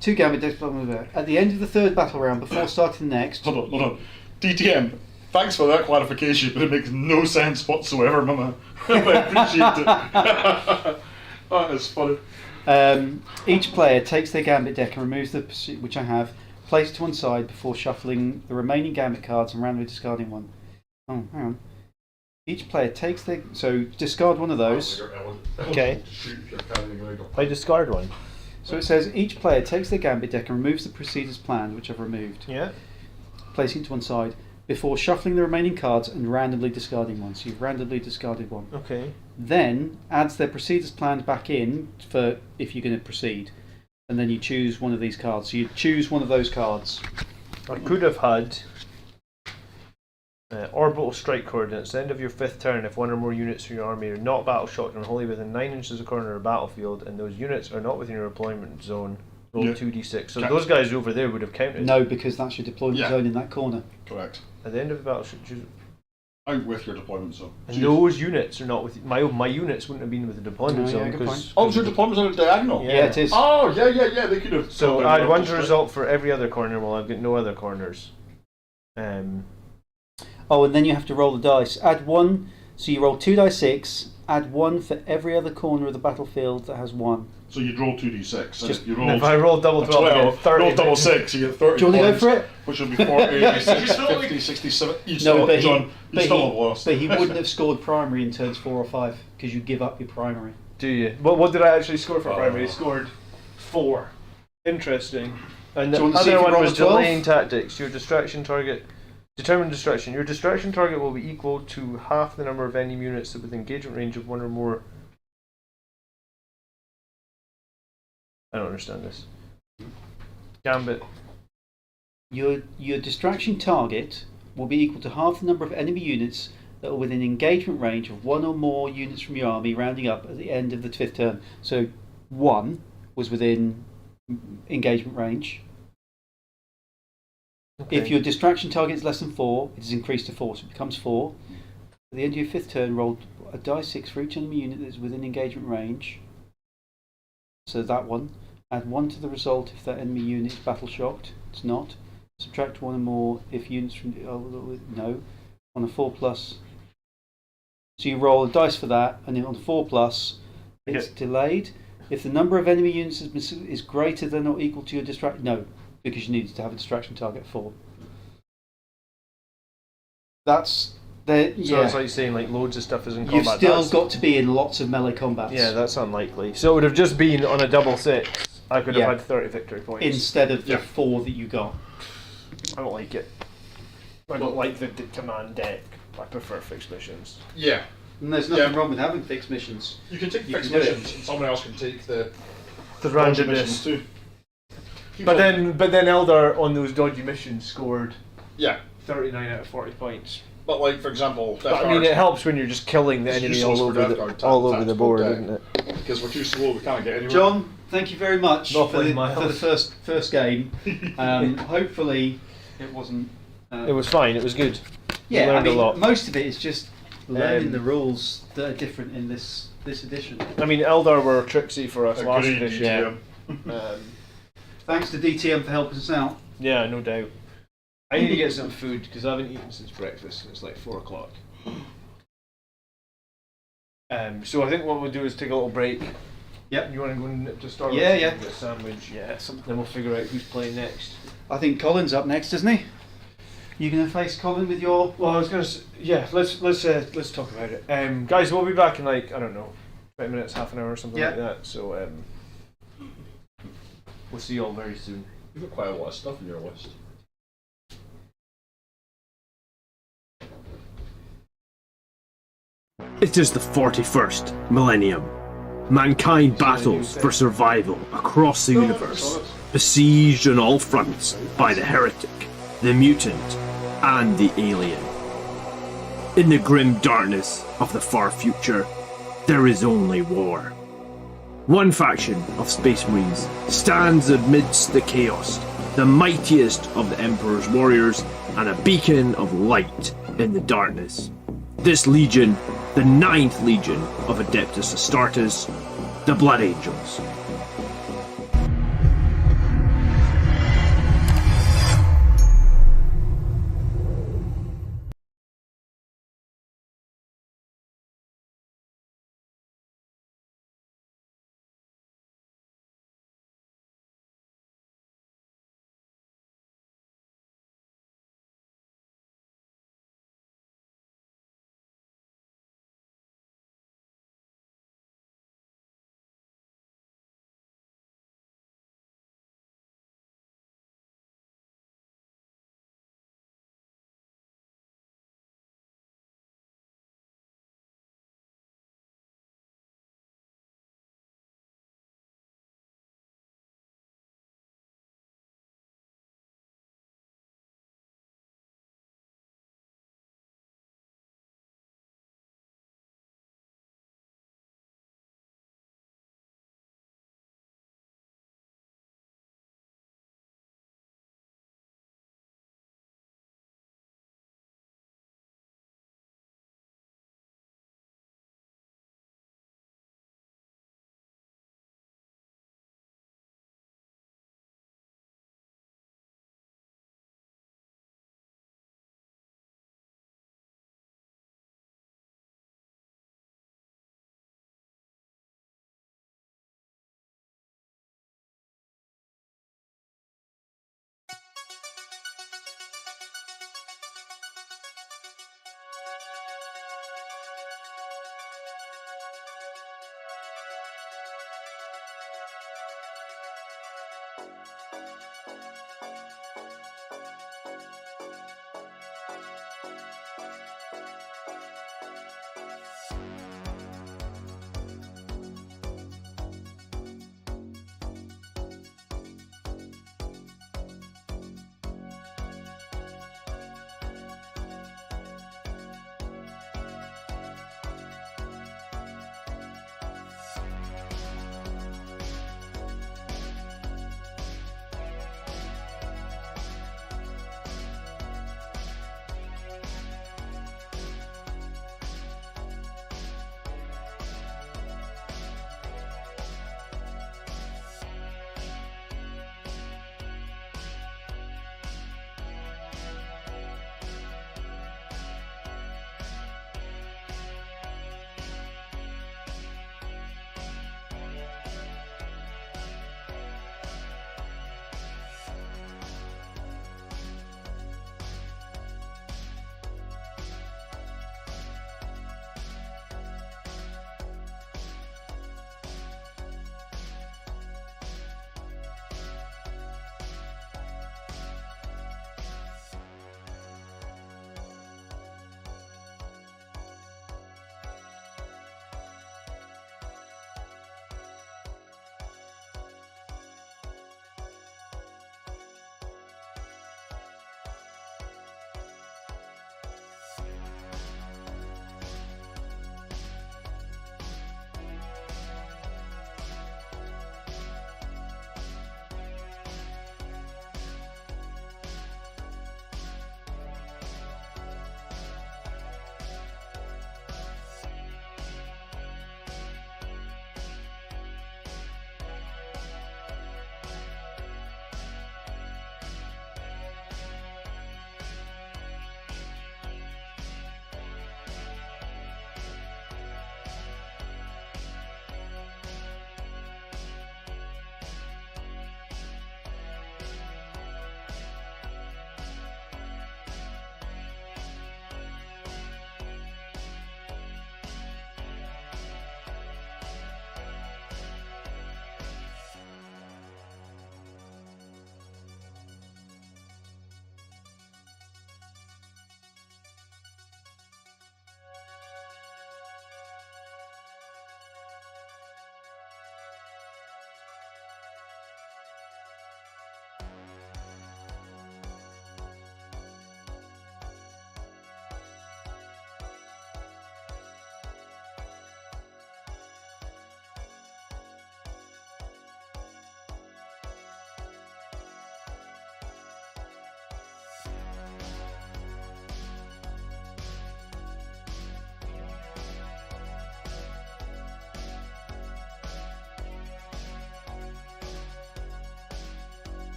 2 Gambit decks, blah, blah, blah. At the end of the 3rd battle round, before starting the next. Hold on. DTM, thanks for that clarification, but it makes no sense whatsoever, Mama. I appreciate it. That is funny. Each player takes their Gambit deck and removes the pursuit, which I have, placed to one side before shuffling the remaining Gambit cards and randomly discarding one. Oh, hang on. Each player takes their... So, discard one of those. Okay. I discard one. So it says, each player takes their Gambit deck and removes the procedures planned, which I've removed, Yeah. placing it to one side, before shuffling the remaining cards and randomly discarding one. So you've randomly discarded one. Okay. Then, adds their procedures planned back in for if you're going to proceed. And then you choose one of these cards. So you choose one of those cards. I could have had orbital strike coordinates. At the end of your 5th turn, if one or more units from your army are not battle shocked and wholly within 9 inches of corner of a battlefield, and those units are not within your deployment zone, roll Yeah. 2d6. So those guys over there would have counted. No, because that's your deployment Yeah. zone in that corner. Correct. At the end of the battle, choose. Out with your deployment zone. And those units are not with my units wouldn't have been with the deployment Oh, yeah, zone good because. Oh, so your deployment zone is diagonal? Yeah. Yeah, it is. Oh, yeah, they could have. So done add that 1 to straight. result for every other corner. Well, I've got no other corners. Oh, and then you have to roll the dice. Add 1, so you roll 2 dice 6, add 1 for every other corner of the battlefield that has 1. So you'd roll 2d6. And Just- if you And roll if I roll double 12, I get 30. roll double 6, you get 30 Do you want to go points, for it? which would be 40, 60, 50, 67. You No, still, but John, he, you but, still he, have lost. but he wouldn't have scored primary in turns 4 or 5 because you give up your primary. Do you? What did I actually score for Oh. primary? I scored 4. Interesting. And Do the you want to see other if you one roll was a 12? delaying tactics. Your distraction target. Determine distraction. Your distraction target will be equal to half the number of enemy units with engagement range of 1 or more. I don't understand this. Gambit. Your distraction target will be equal to half the number of enemy units that are within engagement range of 1 or more units from your army, rounding up at the end of the 5th turn. So 1 was within engagement range. Okay. If your distraction target is less than 4, it is increased to 4, so it becomes 4. At the end of your 5th turn, roll a die 6 for each enemy unit that is within engagement range. So that one. Add 1 to the result if that enemy unit is battle shocked. It's not. Subtract 1 or more if units from... no. On a 4 plus. So you roll a dice for that, and then on 4 plus, it's delayed. If the number of enemy units is greater than or equal to your distraction... No, because you need to have a distraction target 4. That's... So yeah. it's like saying like loads of stuff is in You've combat. still That's- got to be in lots of melee combats. Yeah, that's unlikely. So it would have just been on a double 6. I could have Yeah. had 30 victory points. Instead of the Yeah. 4 that you got. I don't like it. I don't like the command deck. I prefer fixed missions. Yeah. And there's nothing wrong with having fixed missions. You can take You fixed can do it. missions, and someone else can take the The dodgy randomness. missions too. But then Eldar on those dodgy missions scored Yeah. 39 out of 40 points. But like, for example, But I mean, it helps when you're just killing the It's enemy useless all for over Death Guard all over the tactical board, deck. isn't it? because we're too slow, we can't get anywhere. John, thank you very much Not for playing the, miles. for the first game. Hopefully it wasn't... It was fine. It was good. Yeah, learned I mean, a lot. most of it is just learning Um, the rules that are different in this edition. I mean, Eldar were tricksy for us last Agreed, edition. DTM. Thanks to DTM for helping us out. Yeah, no doubt. I need to get some food because I haven't eaten since breakfast and it's like 4 o'clock. So I think what we'll do is take a little break. Yep. You want to go and to start? Yeah, yeah. Get a sandwich. Yeah. Then we'll figure out who's playing next. I think Colin's up next, isn't he? You going to face Colin with your... Well, I was gonna. Yeah. Let's talk about it. Guys, we'll be back in like, I don't know, 20 minutes, half an hour, or something Yeah. like that. So we'll see you all very soon. You've got quite a lot of stuff in your list. It is the 41st millennium. Mankind battles for survival across the universe, besieged on all fronts by the heretic, the mutant, and the alien. In the grim darkness of the far future, there is only war. One faction of Space Marines stands amidst the chaos, the mightiest of the Emperor's warriors, and a beacon of light in the darkness. This legion, the 9th Legion of Adeptus Astartes, the Blood Angels.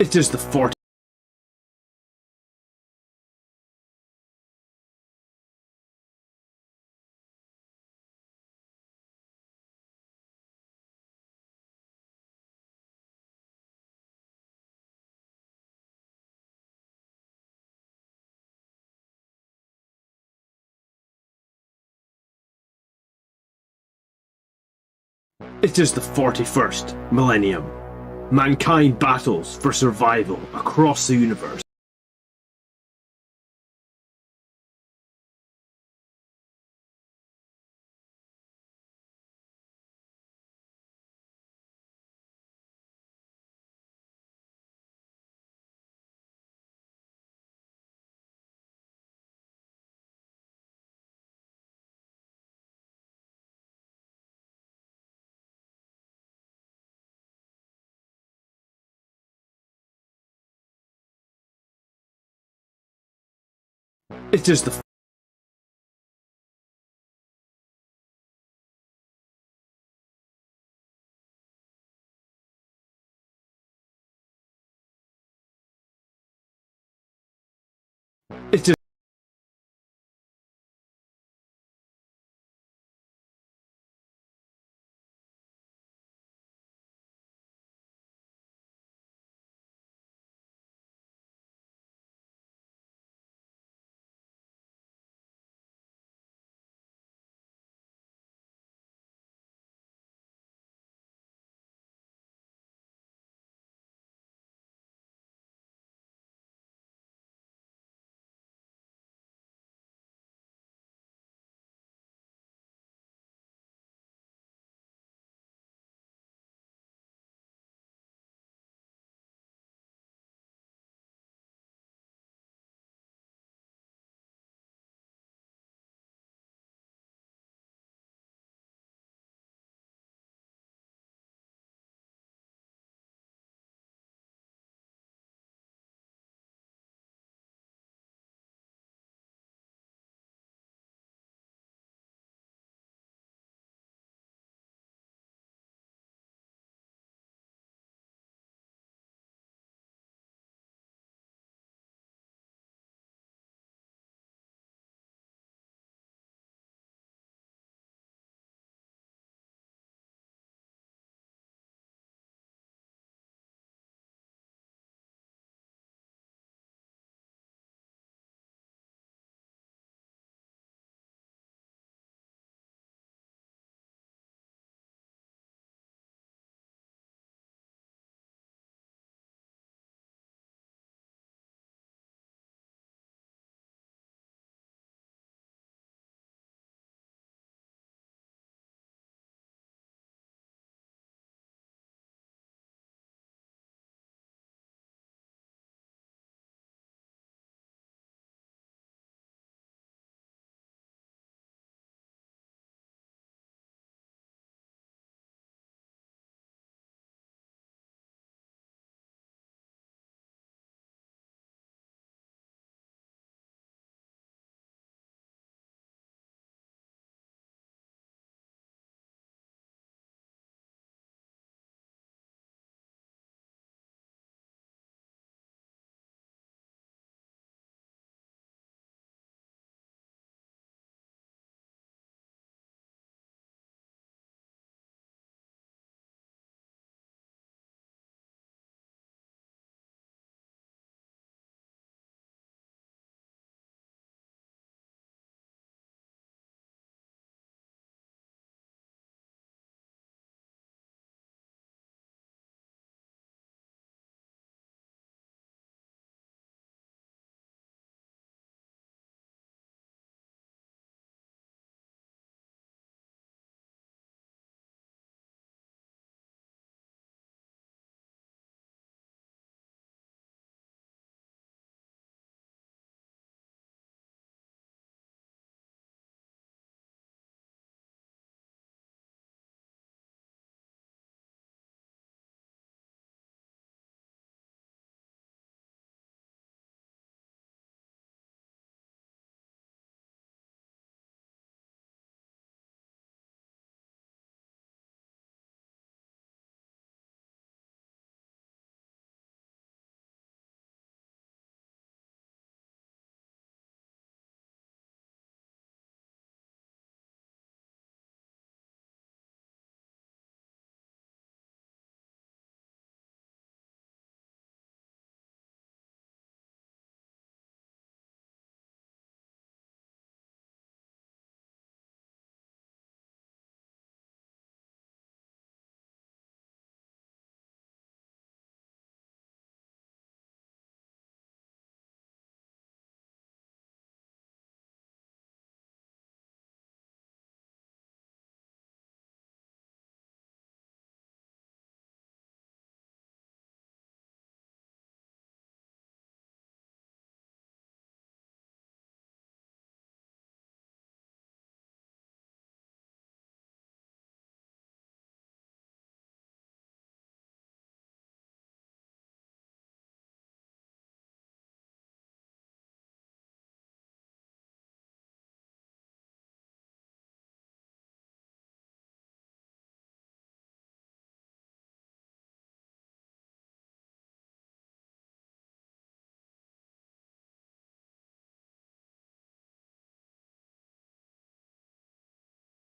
It is the 40. It is the 41st millennium. Mankind battles for survival across the universe. It is the It is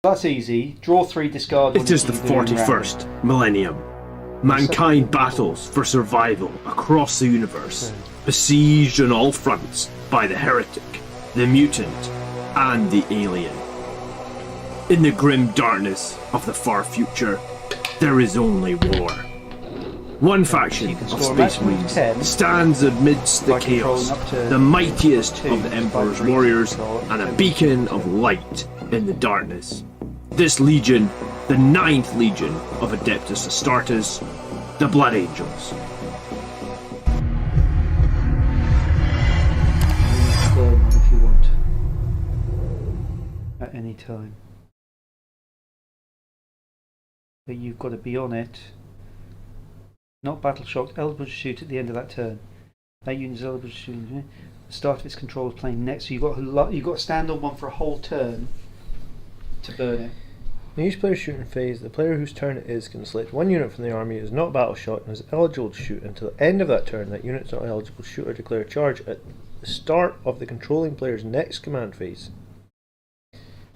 That's easy. Draw 3, discard 1. It is the 41st millennium. Mankind battles for survival across the universe, besieged on all fronts by the heretic, the mutant, and the alien. In the grim darkness of the far future, there is only war. One faction You can of score a Space maximum of Marines 10 stands amidst the by chaos, controlling up to the mightiest 2 of the by Emperor's free warriors, control up and to a 10. beacon of light in the darkness. This legion, the 9th Legion of Adeptus Astartes, the Blood Angels. Burn one if you want. At any time. But you've got to be on it. Not battle shocked, eligible to shoot at the end of that turn. That unit is eligible to shoot at the start of its control is playing next, so you've got to stand on one for a whole turn to burn it. In each player's shooting phase, the player whose turn it is can select one unit from the army is not battle shot and is eligible to shoot until the end of that turn. That unit is not eligible to shoot or declare a charge at the start of the controlling player's next command phase.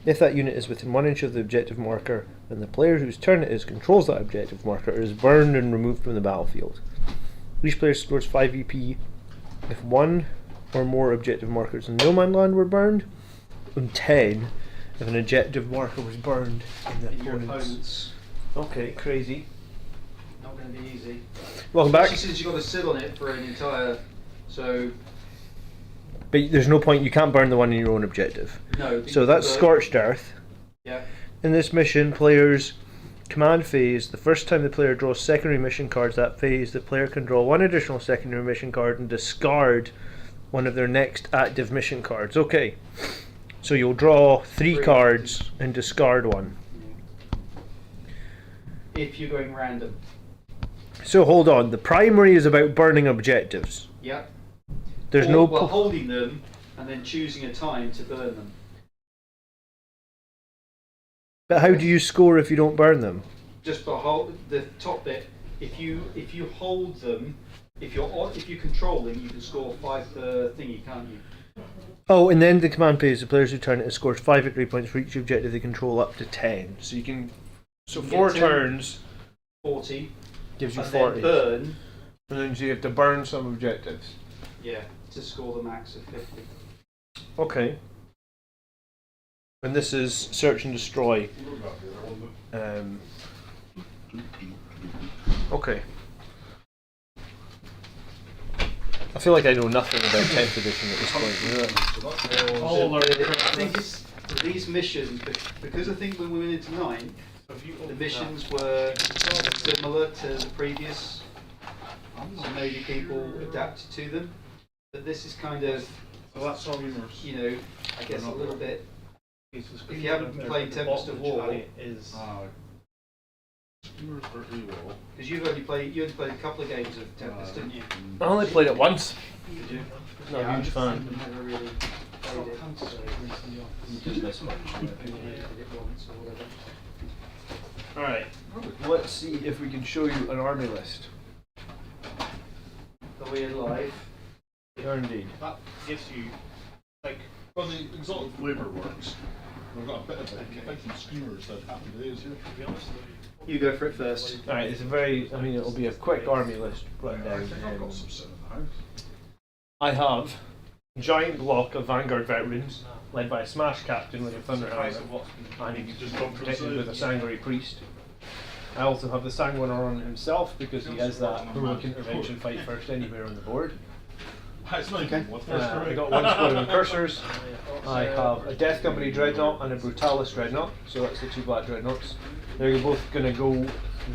If that unit is within 1 inch of the objective marker, then the player whose turn it is controls that objective marker is burned and removed from the battlefield. Each player scores 5 EP if 1 or more objective markers in no man land were burned, and 10 if an objective marker was burned in the Your opponent's. opponent's Okay, crazy. not going to be easy. Welcome back. Especially since you've got to sit on it for an entire. So But there's no point, you can't burn the one in your own objective. no. So that's Scorched Earth. Yeah. In this mission, players command phase, the first time the player draws secondary mission cards that phase, the player can draw 1 additional secondary mission card and discard one of their next active mission cards. Okay. So you'll draw 3 cards and discard 1. If you're going random. So hold on, the primary is about burning objectives. Yeah. There's or, no well, holding them and then choosing a time to burn them. But how do you score if you don't burn them? Just for hold the top bit. If you hold them, if you control them, you can score 5 per thingy, can't you? Oh, and then the command phase, the players who turn it scores 5 victory points for each objective they control up to 10. So you can. So You 4 get 10. turns 40. gives you And 40. then burn. And then you have to burn some objectives. Yeah. To score the max of 50. Okay. And this is search and destroy. Okay. I feel like I know nothing about 10th edition at this point. I think it's these missions because I think when we went into 9, the missions were similar to the previous. So maybe people adapted to them. But this is kind of, So that's all yours. you know, I guess a little bit. If you haven't been playing Tempest of War, Skewers for AWOL. because you only played a couple of games of Tempest, didn't you? I only played it once. Did you? Not a huge fan. I've never really played it. Just once or whatever. Alright, let's see if we can show you an army list. Are we alive? We are indeed. That gives you, like, Well, the exotic flavour works. We've got a bit of it. I think some skewers that happy days here. to be honest with you, You go for it first. Alright, it's a very, I mean, it'll be a quick army list rundown. I think I've got some sitting in the house. I have a giant block of Vanguard veterans, led by a Smash Captain with a Thunderhammer, and he's just protected with a Sanguinary Priest. I also have the Sanguinar on himself because he has that heroic intervention fight first anywhere on the board. It's not even with first I got 1 squadron of Cursors. I have a Death Company Dreadnought and a Brutalis Dreadnought, so that's the 2 black Dreadnoughts. They're both going to go.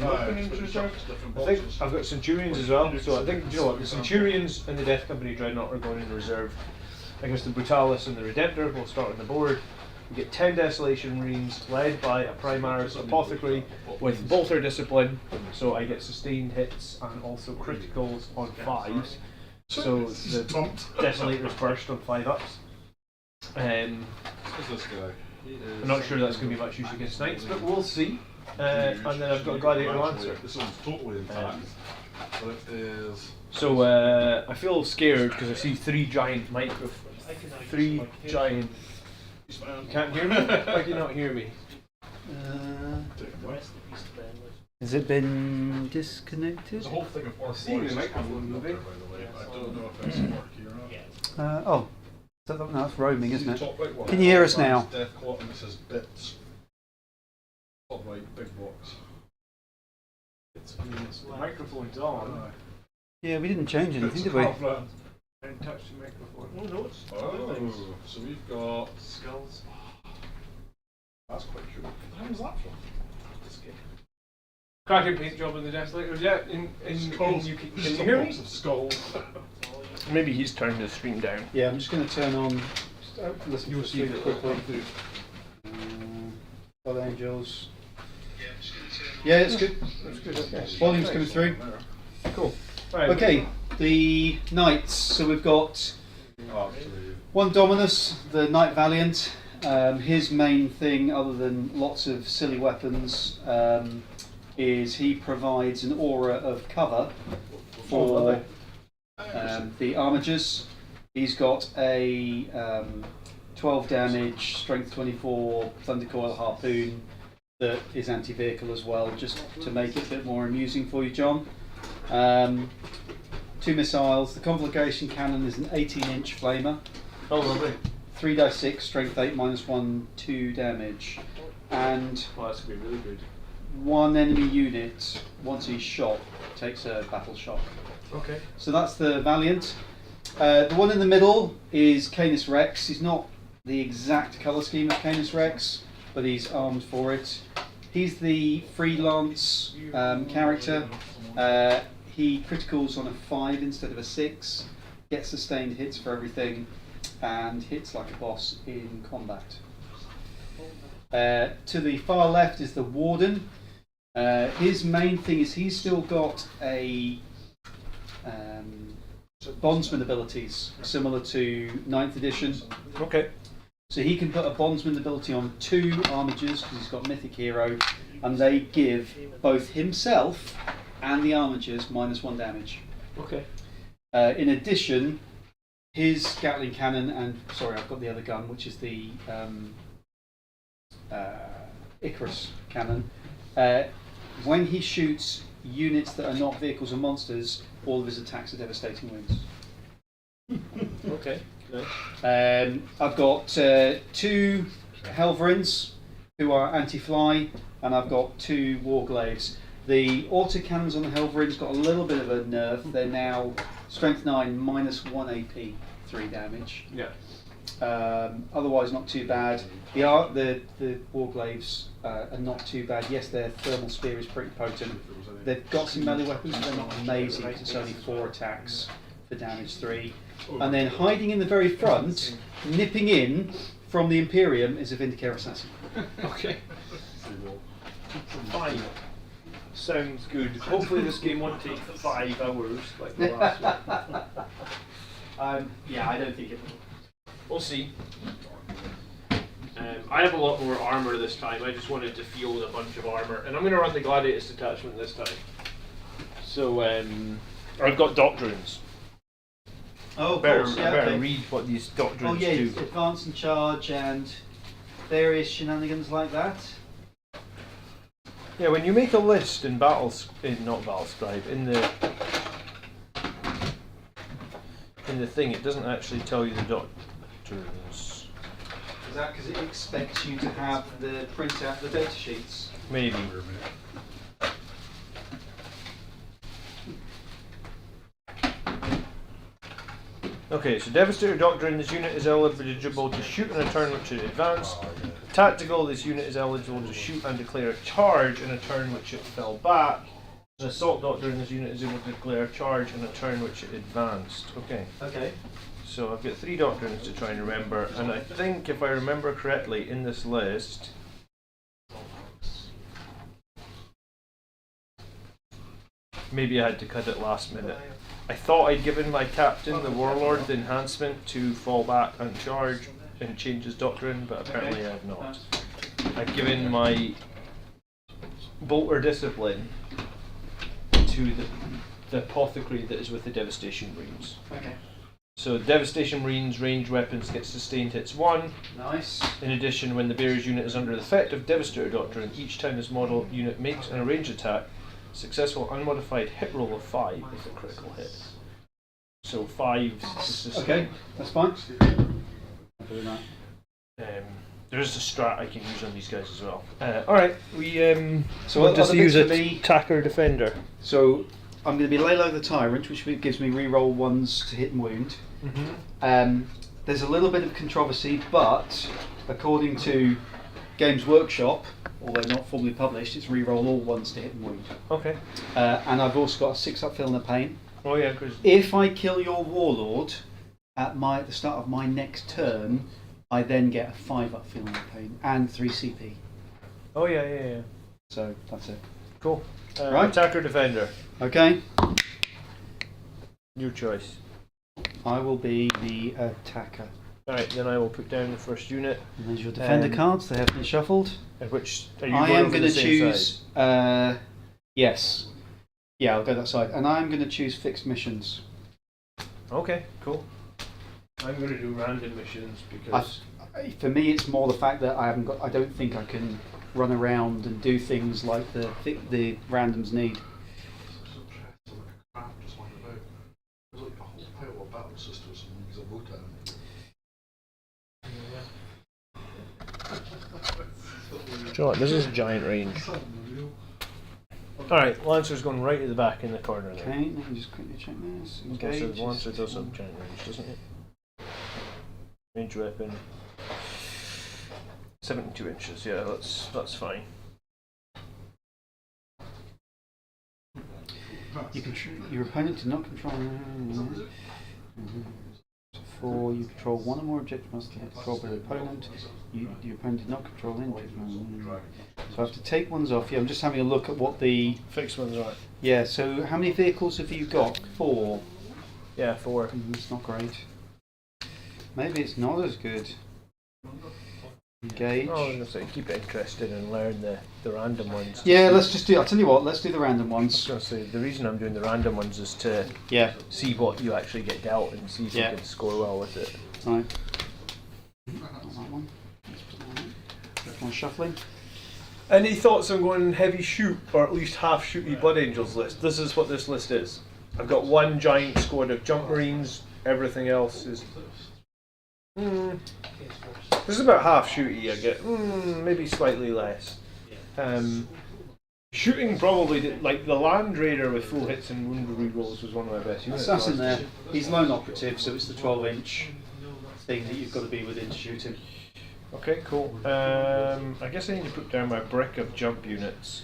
I think I've got Centurions as well, so I think, do you know what, the Centurions and the Death Company Dreadnought are going in reserve. I guess the Brutalis and the Redemptor will start on the board. We get 10 Desolation Marines led by a Primaris Apothecary with Bolter Discipline, so I get sustained hits and also criticals on 5s. So the Desolators burst on 5-ups. Who's this guy? I'm not sure that's going to be much use against Knights, but we'll see. And then I've got a Gladiator Lancer. This one's totally intact. But it is. So I feel scared because I see 3 giant You can't hear me? Why can you not hear me? Take a breath. Has it been disconnected? There's a whole thing of orc Seeing the voices microphone floating up moving. there, by the way. I don't know if it's working or not. Oh, no, that's roaming, isn't it? Top right one. Can you hear us now? Death clock and it says bits. Top right, big box. The microphone's on. Yeah, we didn't change anything, Bits did of we? Half-Land. And touch the microphone. Oh no, it's Oh, so we've got. Skulls. That's quite cool. How was that from? Cracking paint job in the Desolator. Yeah, Skulls. you can Just you a hear me? box of skulls. maybe he's turned the stream down. Yeah, I'm just going to turn on. Listen to the stream quickly. Blood Angels. Yeah, it's good. That's good. Okay. Volume's coming through. Cool. Right. Okay, the Knights. So we've got one Dominus, the Knight Valiant. His main thing, other than lots of silly weapons, is he provides an aura of cover for the armigers. He's got a 12 damage, strength 24, Thundercoil Harpoon that is anti-vehicle as well, just to make it a bit more amusing for you, John. 2 missiles. The Convocation Cannon is an 18-inch flamer. Oh, lovely. 3d6, strength 8, -1, 2 damage. And Well, that's going to be really good. one enemy unit, once he's shot, takes a battle shock. Okay. So that's the Valiant. The one in the middle is Canis Rex. He's not the exact colour scheme of Canis Rex, but he's armed for it. He's the freelance character. He criticals on a 5 instead of a 6, gets sustained hits for everything, and hits like a boss in combat. To the far left is the Warden. His main thing is he's still got a bondsman abilities similar to 9th edition. Okay. So he can put a bondsman ability on 2 armigers because he's got Mythic Hero, and they give both himself and the armigers -1 damage. Okay. In addition, his Gatling cannon and I've got the other gun, which is the Icarus cannon. When he shoots units that are not vehicles or monsters, all of his attacks are devastating wounds. Okay. I've got 2 Helverins who are anti-fly, and I've got 2 Warglaives. The autocannons on the Helverins got a little bit of a nerf. They're now strength 9, -1 AP, 3 damage. Yeah. Otherwise, not too bad. The Warglaives are not too bad. Yes, their thermal spear is pretty potent. They've got some melee weapons, but they're not amazing because it's only 4 attacks for damage 3. And then hiding in the very front, nipping in from the Imperium, is a Vindicare Assassin. Okay. Fine. Sounds good. Hopefully this game won't take 5 hours like the last one. Yeah, I don't think it will. We'll see. I have a lot more armour this time. I just wanted to field a bunch of armour, and I'm going to run the Gladiators detachment this time. So I've got doctrines. Oh, of Better, course, yeah, better okay. read what these doctrines Oh yeah, do. advance and charge and various shenanigans like that. Yeah, when you make a list in not Battlescribe, in the thing, it doesn't actually tell you the doctrines. Is that because it expects you to have the print out the data sheets? Maybe. Okay, so Devastator Doctrine, this unit is eligible to shoot on a turn which it advanced. Tactical, this unit is eligible to shoot and declare a charge on a turn which it fell back. An Assault Doctrine, this unit is able to declare a charge on a turn which it advanced. Okay, Okay. so I've got 3 doctrines to try and remember, and I think if I remember correctly in this list, maybe I had to cut it last minute. I thought I'd given my captain, the Warlord, the enhancement to fall back and charge and change his doctrine, but apparently I have not. I've given my Bolter Discipline to the apothecary that is with the Devastation Rings. Okay. So Devastation Marines ranged weapons get sustained hits 1. Nice. In addition, when the bearer's unit is under the effect of Devastator Doctrine, each time this model unit makes an ranged attack, successful unmodified hit roll of 5 is a critical hit. So 5 is Okay, that's fine. I'll do that. There is a strat I can use on these guys as well. Alright, we So want other to use bits a for me- attacker defender. So I'm going to be lay low the tyrant, which gives me reroll 1s to hit and wound. There's a little bit of controversy, but according to Games Workshop, although not formally published, it's reroll all 1s to hit and wound. Okay. And I've also got a 6 up fill and a pain. Oh yeah, because If I kill your warlord at the start of my next turn, I then get a 5 up fill and a pain and 3 CP. oh yeah. So that's it. Cool. Right. Attacker defender. Okay, Your choice. I will be the attacker. Alright, then I will put down the first unit. And there's your defender cards. They have been shuffled. At which are you I going am over going the to same choose. side? Yes. Yeah, I'll go that side, and I'm going to choose fixed missions. Okay, cool. I'm going to do random missions because For me, it's more the fact that I haven't got. I don't think I can run around and do things like the randoms need. Crap just lying about. There's like a whole pile of battle systems and things I looked at. do you know what, this is giant range. Alright, Lancer's going right at the back in the corner there. Okay, let me just quickly check this. Engage. Also, the Lancer does have giant range, doesn't it? Range weapon. 72 inches, yeah, that's fine. You your opponent did not control. 4. You control one or more objectives must be controlled by the opponent. Your opponent did not control any. So I have to take ones off. Yeah, I'm just having a look at what the Fixed ones, right? Yeah. So how many vehicles have you got? 4. Yeah, 4. It's not great. Maybe it's not as good. Engage. Oh, I was going to say, keep it interested and learn the random ones. Yeah, let's just do. I'll tell you what. Let's do the random I was ones. going to say, the reason I'm doing the random ones is to Yeah. see what you actually get dealt and see if Yeah. you can score well with it. Right. Not that one. Let's put that on. Keep on shuffling. Any thoughts on going heavy shoot, or at least half shooty Blood Angels list? This is what this list is. I've got one giant squad of jump marines, everything else is... this is about half shooty, I get. Maybe slightly less. Shooting probably, like the Land Raider with full hits and wound rerolls was one of my best units. Assassin there. He's lone operative, so it's the 12-inch thing that you've got to be within to shoot him. Okay, cool. I guess I need to put down my brick of jump units.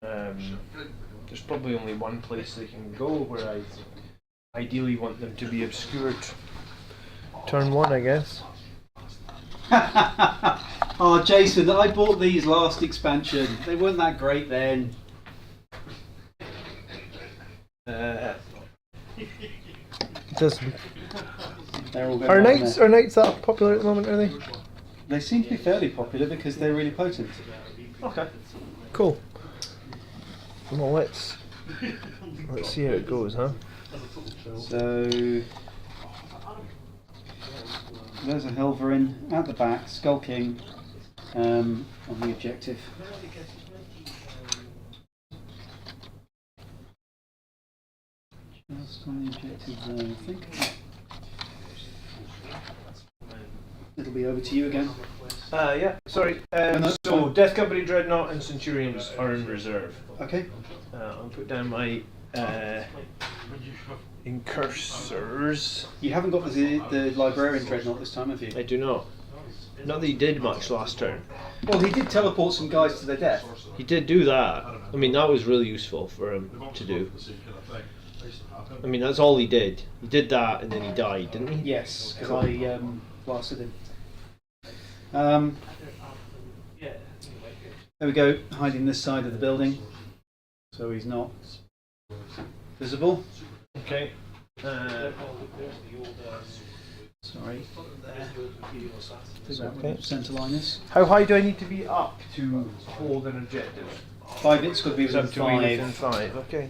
There's probably only one place they can go where I ideally want them to be obscured. Turn 1, I guess. Oh, Jason, I bought these last expansion. They weren't that great then. Does They're all going are down knights there. are knights that popular at the moment? Are they? They seem to be fairly popular because they're really potent. Okay. Cool. Well, let's see how it goes, huh? So there's a Helverin at the back, skulking on the objective. Just on the objective there, I think. It'll be over to you again. Yeah. Sorry. no, So fine. Death Company Dreadnought and Centurions are in reserve. Okay. I'll put down my incursors. You haven't got the librarian dreadnought this time, have you? I do not. Not that he did much last turn. Well, he did teleport some guys to their death. He did do that. I mean, that was really useful for him to do. I mean, that's all he did. He did that and then he died, didn't he? Yes, because I blasted him. There we go, hiding this side of the building, so he's not visible. Okay. Sorry. Okay. Centre line is. How high do I need to be up to hold an objective? 5 bits could be within Up to be within 5. 5. Okay.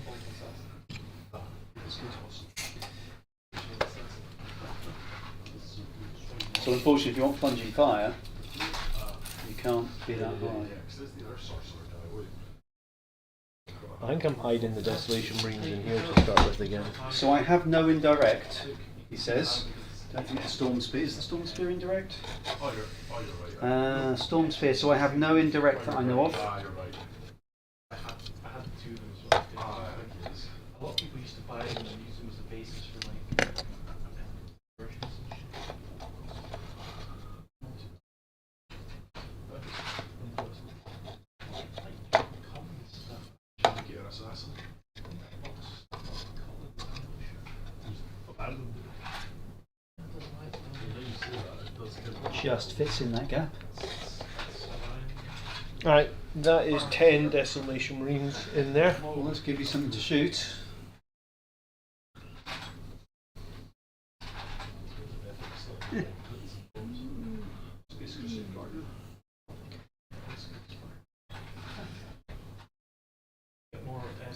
So unfortunately, if you want plunging fire, you can't be that high. because it's the other sorcerer die. I think I'm hiding the desolation rings in here to start with again. So I have no indirect, he says. Don't think the storm spear is the storm spear indirect. Oh, you're right. Storm spear. So I have no indirect that I know of. You're right. I had two of them as well. A lot of people used to buy them and use them as a basis for like versions and shit. Get an assassin. Just fits in that gap. Alright, that is 10 desolation rings in there. Well, let's give you something to shoot.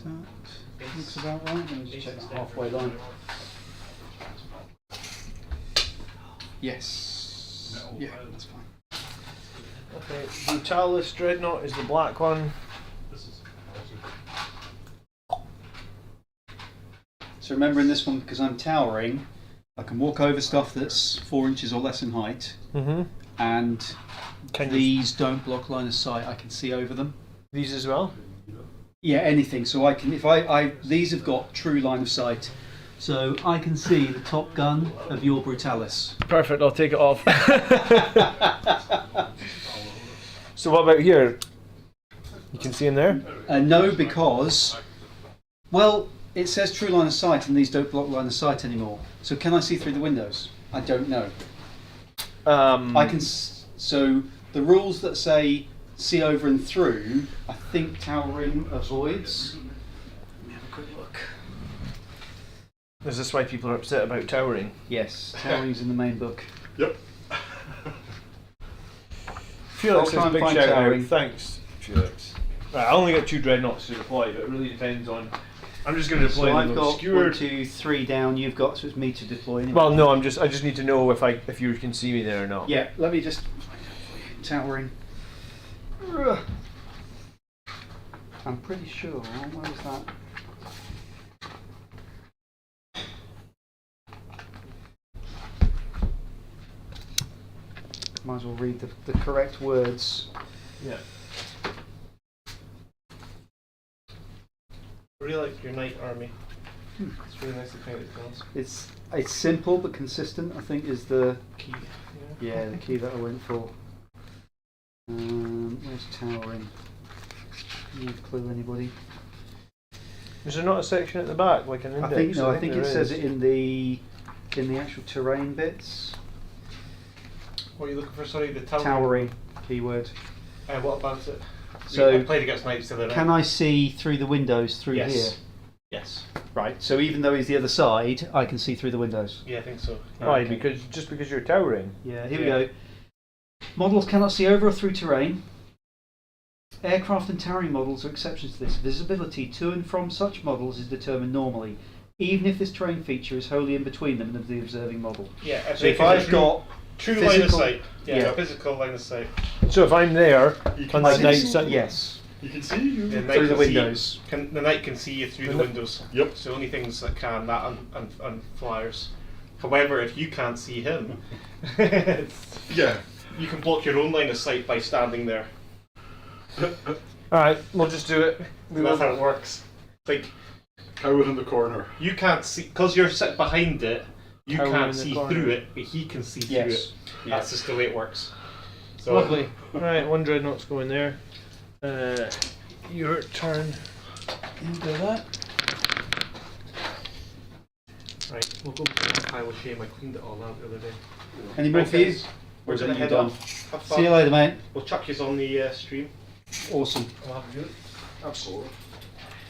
That looks about right. Let me just check the halfway line. Yes. Yeah, that's fine. Okay, Brutalis Dreadnought is the black one. So remember in this one, because I'm towering, I can walk over stuff that's 4 inches or less in height, and these don't block line of sight. I can see over them. These as well? Yeah, anything. So I can, if I these have got true line of sight, so I can see the top gun of your Brutalis. Perfect, I'll take it off. So what about here? You can see in there? No, because, well, it says true line of sight, and these don't block line of sight anymore. So can I see through the windows? I don't know. I can. So the rules that say see over and through, I think towering avoids. Let me have a quick look. Is this why people are upset about towering? Yes, towering's in the main book. Yep. Felix I'll try says and big find shout out. towering. Thanks, Felix. Right, I only got 2 dreadnoughts to deploy, but it really depends on. I'm just going to deploy So the I've got obscured. 1, 2, 3 down. You've got, so it's me to deploy anyway. Well, no, I just need to know if you can see me there or not. Yeah, let me just towering. I'm pretty sure. Where was that? Might as well read the correct words. Yeah. I really like your knight army. It's really nicely painted, guys. It's simple but consistent, I think, is the Key. yeah the key that I went for. Where's towering? No clue, anybody? Is there not a section at the back, like an index? I think it there says is. it in the actual terrain bits. What are you looking for? Sorry, the tower. Towering keyword. What about it? So I played against knights the other night. can I see through the windows through Yes. here? Yes. Right. So even though he's the other side, I can see through the windows. Yeah, I think so. Right, Okay. because you're towering. Yeah. Here Yeah. we go. Models cannot see over or through terrain. Aircraft and towering models are exceptions to this. Visibility to and from such models is determined normally, even if this terrain feature is wholly in between them and the observing model. Yeah. So if I've got true line of physical- sight. Yeah, yeah. a physical line of sight. So if I'm there, You can can that see knight you. sit? yes, You can see you. The knight through the can see- windows. the knight can see you through the windows. Yep. So only things that can that and flyers. However, if you can't see him, Yeah. you can block your own line of sight by standing there. Alright, we'll just do it. That's how it works. Like Coward in the corner. you can't see because you're sitting behind it. You Tower in can't the see corner. through it, but he can see through Yes. it. That's just the way it works. So Lovely. Right, 1 dreadnought's going there. Your turn. Do that. Right, we'll go to the pile of shame. I cleaned it all out the other day. Any more Right, for you? guys, Or we're is that gonna you head done? off. Have See you fun. later, mate. We'll chuck you on the stream. Awesome. I'll have you. Absolutely.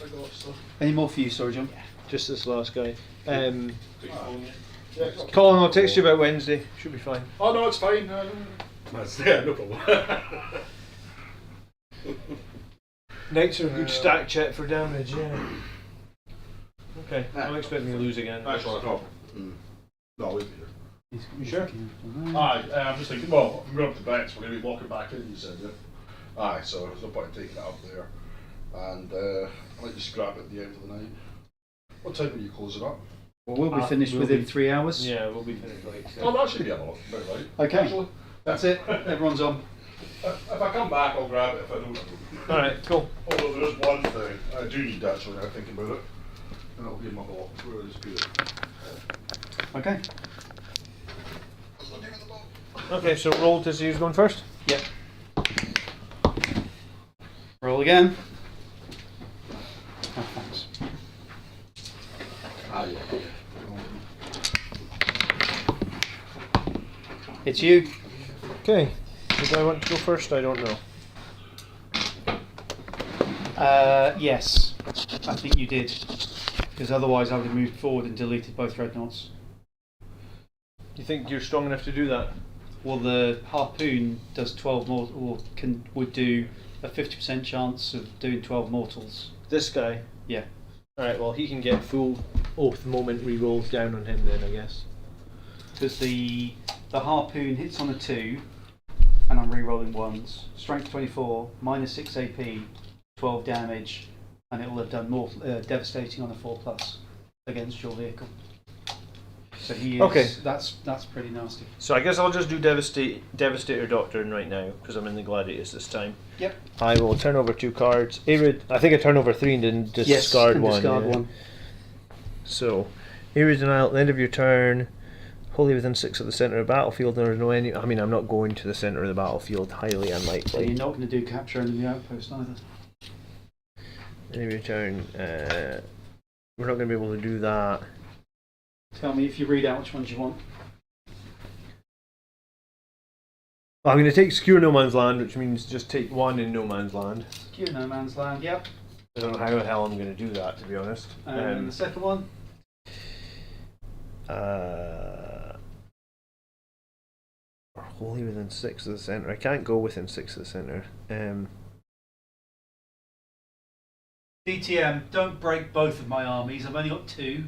I got stuff. Any more for you, sorry, John? Just this last guy. Yeah, Colin, I'll text you about Wednesday. Should be fine. Oh no, it's fine. Yeah, no problem. Knights are a good stack check for damage, yeah. Okay, I'm expecting to lose again. Actually, no. No, I'll leave it Sure. Aye, I'm just thinking, well, I'm going up to Brett's, we're going to be walking back in, you said, yeah? Aye, so there's no point in taking it up there. And I might just grab it at the end of the night. What time will you close it up? Well, we'll be finished we'll within be- 3 hours. Yeah, we'll be finished like. Oh, that should be about right. Okay. Actually, That's it. Everyone's on. if I come back, I'll grab it. If I don't, I don't. Alright, cool. Although there is one thing I do need actually now thinking about it, and it'll be in my box. Where is it? Okay. What's the name of the box? Okay, so roll to see who's going first. Yep. Roll again. Oh, thanks. Ah, yeah. It's you. Okay. Do I want to go first? I don't know. Yes. I think you did. Because otherwise I would have moved forward and deleted both dreadnoughts. You think you're strong enough to do that? Well, the harpoon does 12 mortals, or would do a 50% chance of doing 12 mortals. This guy? Yeah. Alright, well, he can get full oath moment rerolls down on him then, I guess. Because the harpoon hits on a 2, and I'm re-rolling ones. Strength 24, minus 6 AP, 12 damage, and it will have done more devastating on a 4+ against your vehicle. So he is. Okay. That's pretty nasty. So I guess I'll just do Devastator Doctrine right now, because I'm in the Gladiators this time. Yep. I will turn over 2 cards. Arid, I think I turned over 3 and then discard one. Discard yeah. one. So, Arid denial at the end of your turn, wholly within 6 of the centre of the battlefield. There is no any. I mean, I'm not going to the centre of the battlefield. Highly So unlikely. you're not going to do capture enemy outpost either. End of your turn. We're not going to be able to do that. Tell me if you read out which ones you want. I'm going to take Secure No Man's Land, which means just take 1 in No Man's Land. Secure No Man's Land. Yep. I don't know how the hell I'm going to do that, to be honest. And the second one. Or wholly within 6 of the centre. I can't go within 6 of the centre. DTM, don't break both of my armies. I've only got 2.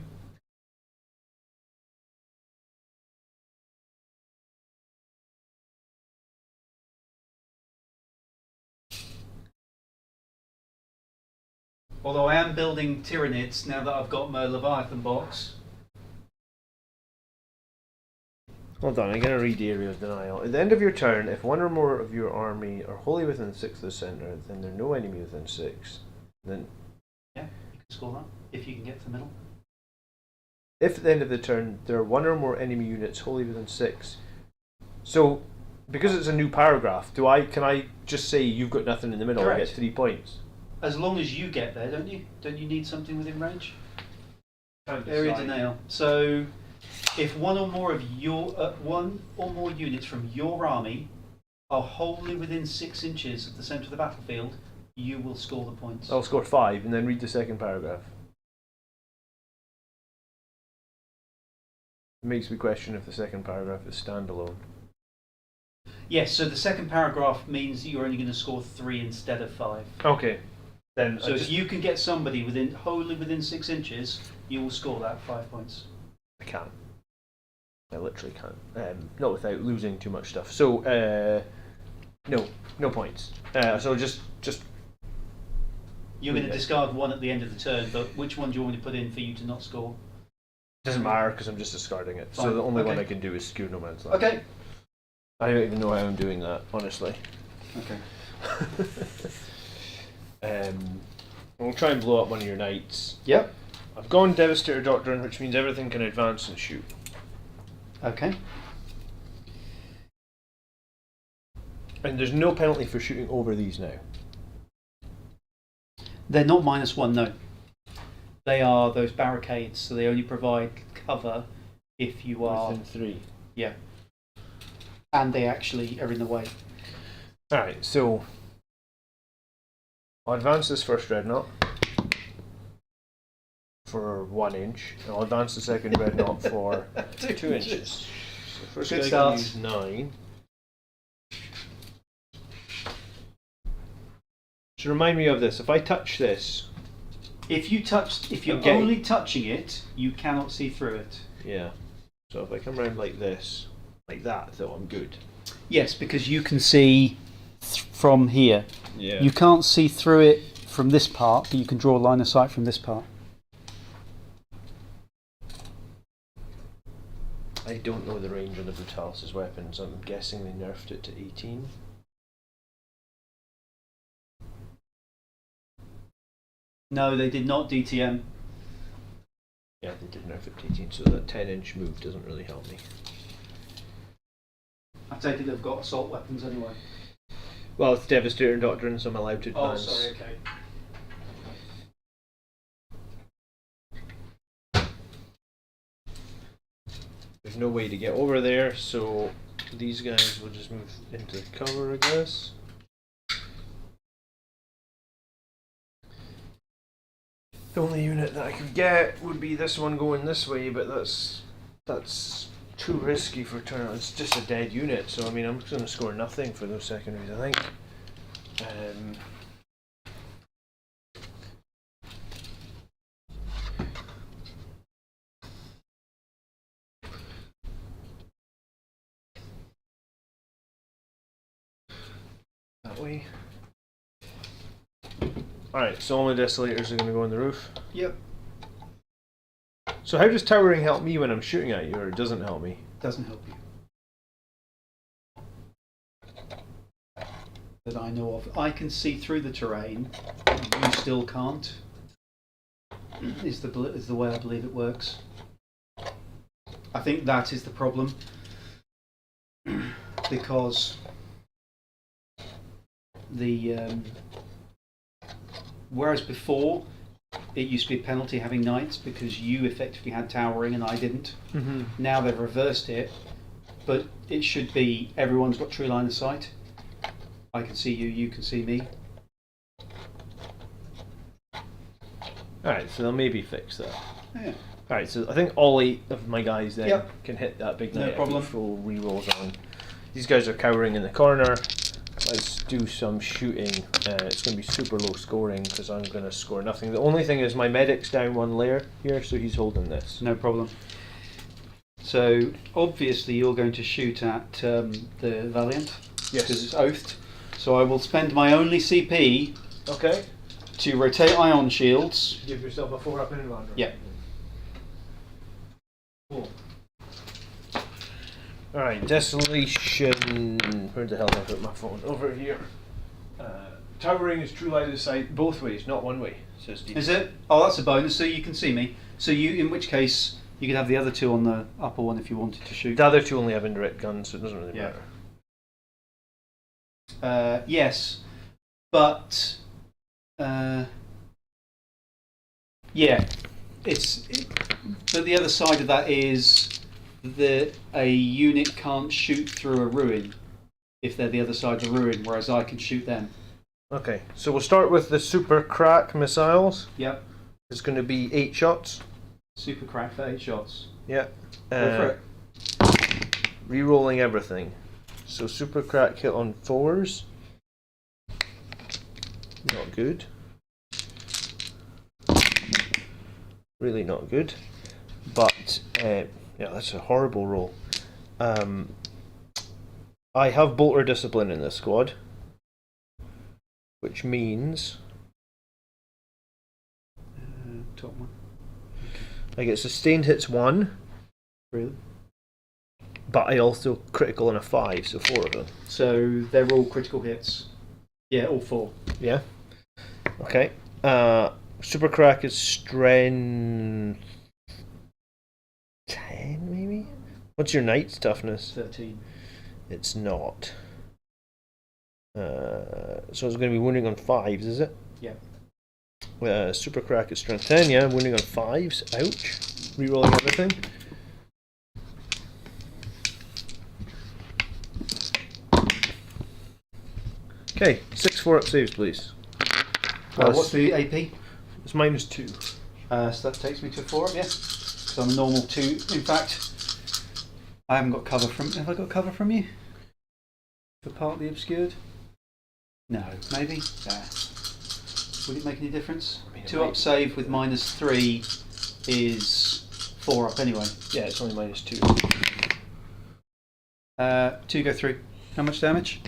Although I am building Tyranids now that I've got my Leviathan box. Hold on, I'm going to read Area of Denial. At the end of your turn, if 1 or more of your army are wholly within 6 of the centre, then there are no enemy within 6. Then, Yeah, you can score that if you can get to the middle. if at the end of the turn there are 1 or more enemy units wholly within 6. So, because it's a new paragraph, can I just say you've got nothing in the middle and Correct. get 3 points? As long as you get there, don't you? Don't you need something within range? Can't Area decide. denial. So, if 1 or more of your 1 or more units from your army are wholly within 6 inches of the centre of the battlefield, you will score the points. I'll score 5 and then read the second paragraph. It makes me question if the second paragraph is standalone. Yes. So the second paragraph means that you're only going to score 3 instead of 5. Okay. Then So if you can get somebody wholly within 6 inches, you will score that 5 points. I can't. I literally can't. Not without losing too much stuff. So, no points. So just You're going to discard 1 at the end of the turn, but which one do you want me to put in for you to not score? doesn't matter because I'm just discarding it. So Fine. the only one Okay. I can do is Secure No Man's Land. Okay. I don't even know how I'm doing that, honestly. Okay. We'll try and blow up one of your knights. Yep. I've gone Devastator Doctrine, which means everything can advance and shoot. Okay. And there's no penalty for shooting over these now. They're not -1, no. They are those barricades, so they only provide cover if you are. Within 3. Yeah. And they actually are in the way. Alright, so I'll advance this first dreadnought for 1 inch, and I'll advance the second dreadnought for 2 inches. So first Good guy start. can use 9. So remind me of this, if I touch this, If you're Okay. only touching it, you cannot see through it. yeah. So if I come around like this, like that, though, I'm good. Yes, because you can see from here. Yeah. You can't see through it from this part, but you can draw a line of sight from this part. I don't know the range on the Brutalis' weapons. I'm guessing they nerfed it to 18. No, they did not DTM. Yeah, they did nerf it to 18, so that 10-inch move doesn't really help me. I take it they've got assault weapons anyway. Well, it's Devastator Doctrine, so I'm allowed to Oh, advance. sorry, okay. There's no way to get over there, so these guys will just move into cover, I guess. The only unit that I could get would be this one going this way, but that's too risky for turn. It's just a dead unit, so I mean I'm just going to score nothing for those secondaries, I think. That way. Alright, so all my Desolators are going to go on the roof. Yep. So how does towering help me when I'm shooting at you, or it doesn't help me? Doesn't help you. That I know of. I can see through the terrain. You still can't. Is the way I believe it works. I think that is the problem. Because whereas before it used to be a penalty having knights because you effectively had towering and I didn't. Mm-hmm. Now they've reversed it, but it should be everyone's got true line of sight. I can see you, you can see me. Alright, so they'll maybe fix that. Yeah. Alright, so I think all 8 of my guys then Yep. can hit that big No knight. problem. Full rerolls on. These guys are cowering in the corner. Let's do some shooting. It's going to be super low scoring because I'm going to score nothing. The only thing is my medic's down 1 layer here, so he's holding this. No problem. So obviously you're going to shoot at the Valiant. Yes. Because it's oathed. So I will spend my only CP Okay. to rotate ion shields. Give yourself a 4-up in advantage. Yeah. Cool. Alright, Desolation. Where the hell did I put my phone? Over here. Towering is true light of sight both ways, not one way, says Steve. Is it? Oh, that's a bonus, so you can see me. So you, in which case, you could have the other 2 on the upper one if you wanted to shoot. The other 2 only have indirect guns, so it doesn't really Yeah. matter. Yes, but yeah, but the other side of that is that a unit can't shoot through a ruin if they're the other side of the ruin, whereas I can shoot them. Okay, so we'll start with the super crack missiles. Yep. It's going to be 8 shots. Super crack for 8 shots. Yeah. Go for it. Rerolling everything. So super crack hit on 4s. Not good. Really not good. But yeah, that's a horrible roll. I have bolter discipline in this squad, which means Top one. I get sustained hits 1, Really? but I also critical in a 5, so 4 of them. So they're all critical hits. Yeah, all 4. Yeah. Okay. Super crack is strength 10, maybe. What's your knight's toughness? 13. It's not. So it's going to be wounding on 5s, is it? Yeah. Super crack is strength 10. Yeah, wounding on 5s. Ouch. Rerolling everything. Okay, 6 4-up saves, please. What's the AP? It's -2. So that takes me to 4, yeah. So I'm a normal 2. In fact, I haven't got cover from. Have I got cover from you? For partly obscured? No, maybe? There. Would it make any difference? I mean, it 2 up might. save with -3 is 4 up anyway. Yeah, it's only -2. 2 go through. How much damage?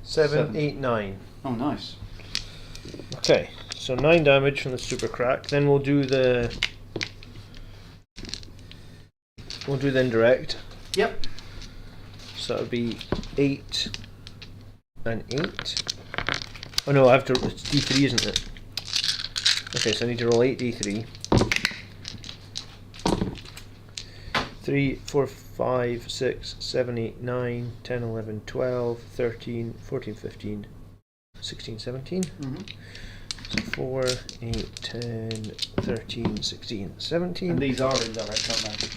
7, 8, 9. Oh, nice. Okay, so 9 damage from the super crack. Then we'll do the indirect. Yep. So that would be 8 and 8. Oh no, I have to. It's D3, isn't it? Okay, so I need to roll 8 D3. 3, 4, 5, 6, 7, 8, 9, 10, 11, 12, 13, 14, 15, 16, 17. Mm-hmm. So 4, 8, 10, 13, 16, 17. And these are indirect, aren't they?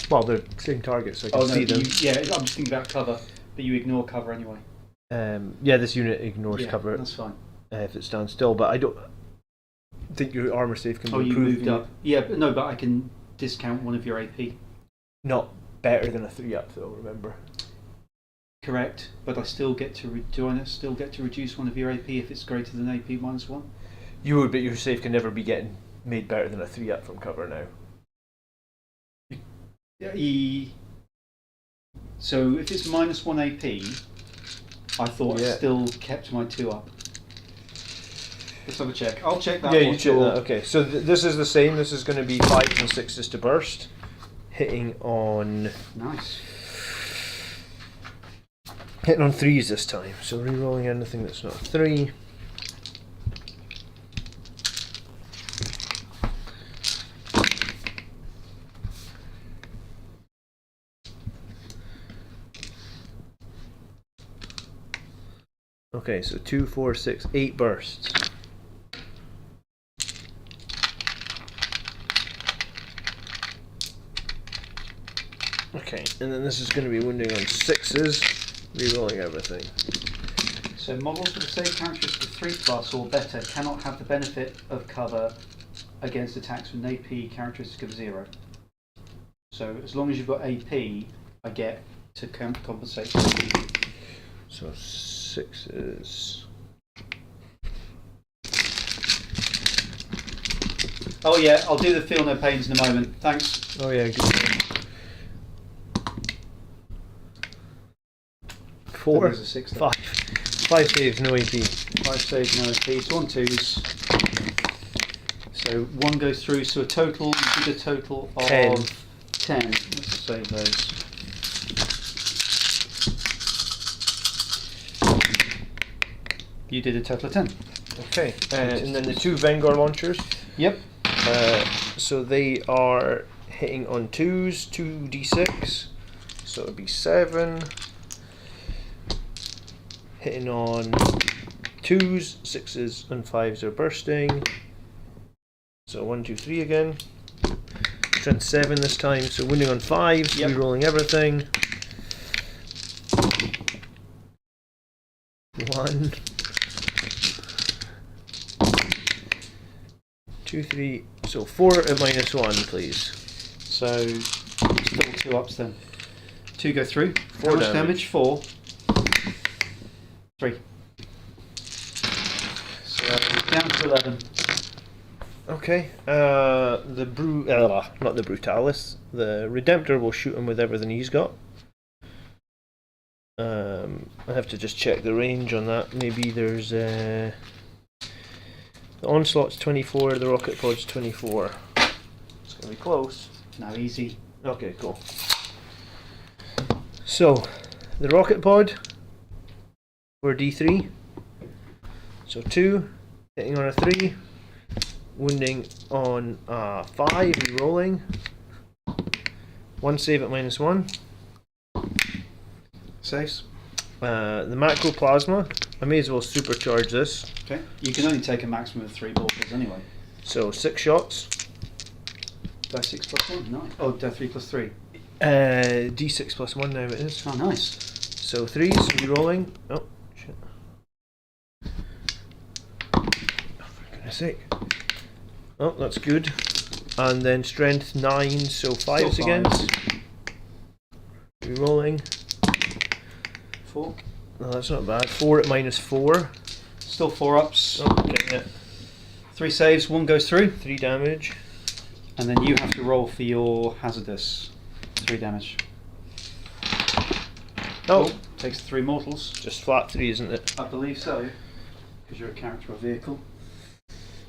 Well, they're same target, so I can Oh no, see them. I'm just thinking about cover, but you ignore cover anyway. Yeah, this unit ignores Yeah, cover that's fine. if it stands still, but I don't think your armor save can be Oh, you improved. moved up. Yeah, but no, but I can discount one of your AP. Not better than a 3 up, though, remember. Correct, but I still get to still get to reduce one of your AP if it's greater than AP -1? You would, but your save can never be getting made better than a 3 up from cover now. So if it's -1 AP, I thought I Yeah. still kept my 2 up. Let's have a check. I'll check that. Yeah, you once check you're- that. Okay, so this is the same. This is going to be 5s and 6s to burst. Hitting on Nice. 3s this time. So re-rolling anything that's not a 3. Okay, so 2, 4, 6, 8 bursts. Okay, and then this is going to be wounding on 6s, re-rolling everything. So models with a save characteristic of 3+ or better cannot have the benefit of cover against attacks with an AP characteristic of 0. So as long as you've got AP, I get to compensate for AP. So 6s. Oh yeah, I'll do the feel no pains in a moment. Thanks. Oh yeah, good. 4, There's a 6 there. 5. 5 saves, no AP. 5 saves, no AP. So 1 2s. So 1 goes through. So a total, you did a total of 10. 10. Let's save those. You did a total of 10. Okay, and then the 2 Vanguard launchers. Yep. So they are hitting on 2s, 2d6. So it would be 7. Hitting on 2s, 6s, and 5s are bursting. So 1, 2, 3 again. Strength 7 this time. So wounding on 5s, Yep. re-rolling everything. 1, 2, 3. So 4 at -1, please. So still 2 ups then. 2 go through. 4 How much damage. damage? 4. 3. So down to 11. Okay. Not the Brutalis. The Redemptor will shoot him with everything he's got. I have to just check the range on that. Maybe there's the Onslaught's 24, the Rocket Pod's 24. It's gonna be close. No, easy. Okay, cool. So, the Rocket Pod for D3. So 2, hitting on a 3, wounding on a 5, re-rolling. 1 save at -1. Saves. The Macroplasma, I may as well supercharge this. Okay. You can only take a maximum of 3 mortals anyway. So 6 shots. Die 6 plus 1. Nice. Oh, die 3 plus 3. D6 plus 1 now it is. Oh, nice. So 3s, re-rolling. Oh, shit. Oh, for goodness sake. Oh, that's good. And then strength 9, so 5s Still again. fives. Re-rolling. 4. No, that's not bad. 4 at -4. Still 4 ups. Oh, okay, yeah. 3 saves. 1 goes through. 3 damage. And then you have to roll for your hazardous. 3 damage. No, Takes 3 mortals. just flat 3, isn't it? I believe so, because you're a character or vehicle.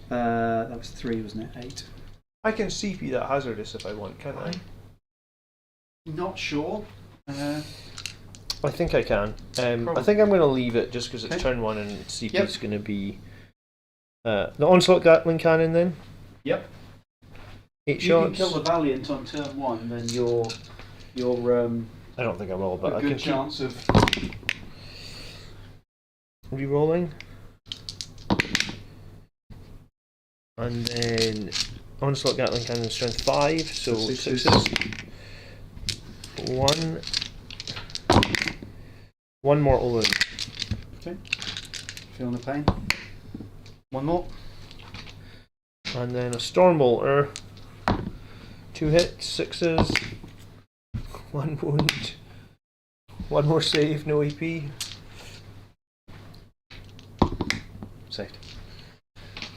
That was 3, wasn't it? 8. I can CP that hazardous if I want, can't I? Not sure. I think I can. I think I'm going to leave it just because it's turn 1 and CP is going to be the onslaught Gatling cannon then. Yep. 8 You shots. can kill the Valiant on turn 1, then you're I don't think I will, but a I good can chance of. keep re-rolling. And then onslaught Gatling cannon strength 5, so So 6s. 1 mortal wound. Okay. Feeling the pain. 1 more. And then a storm bolter. 2 hits, 6s. 1 wound. 1 more save, no AP. Saved.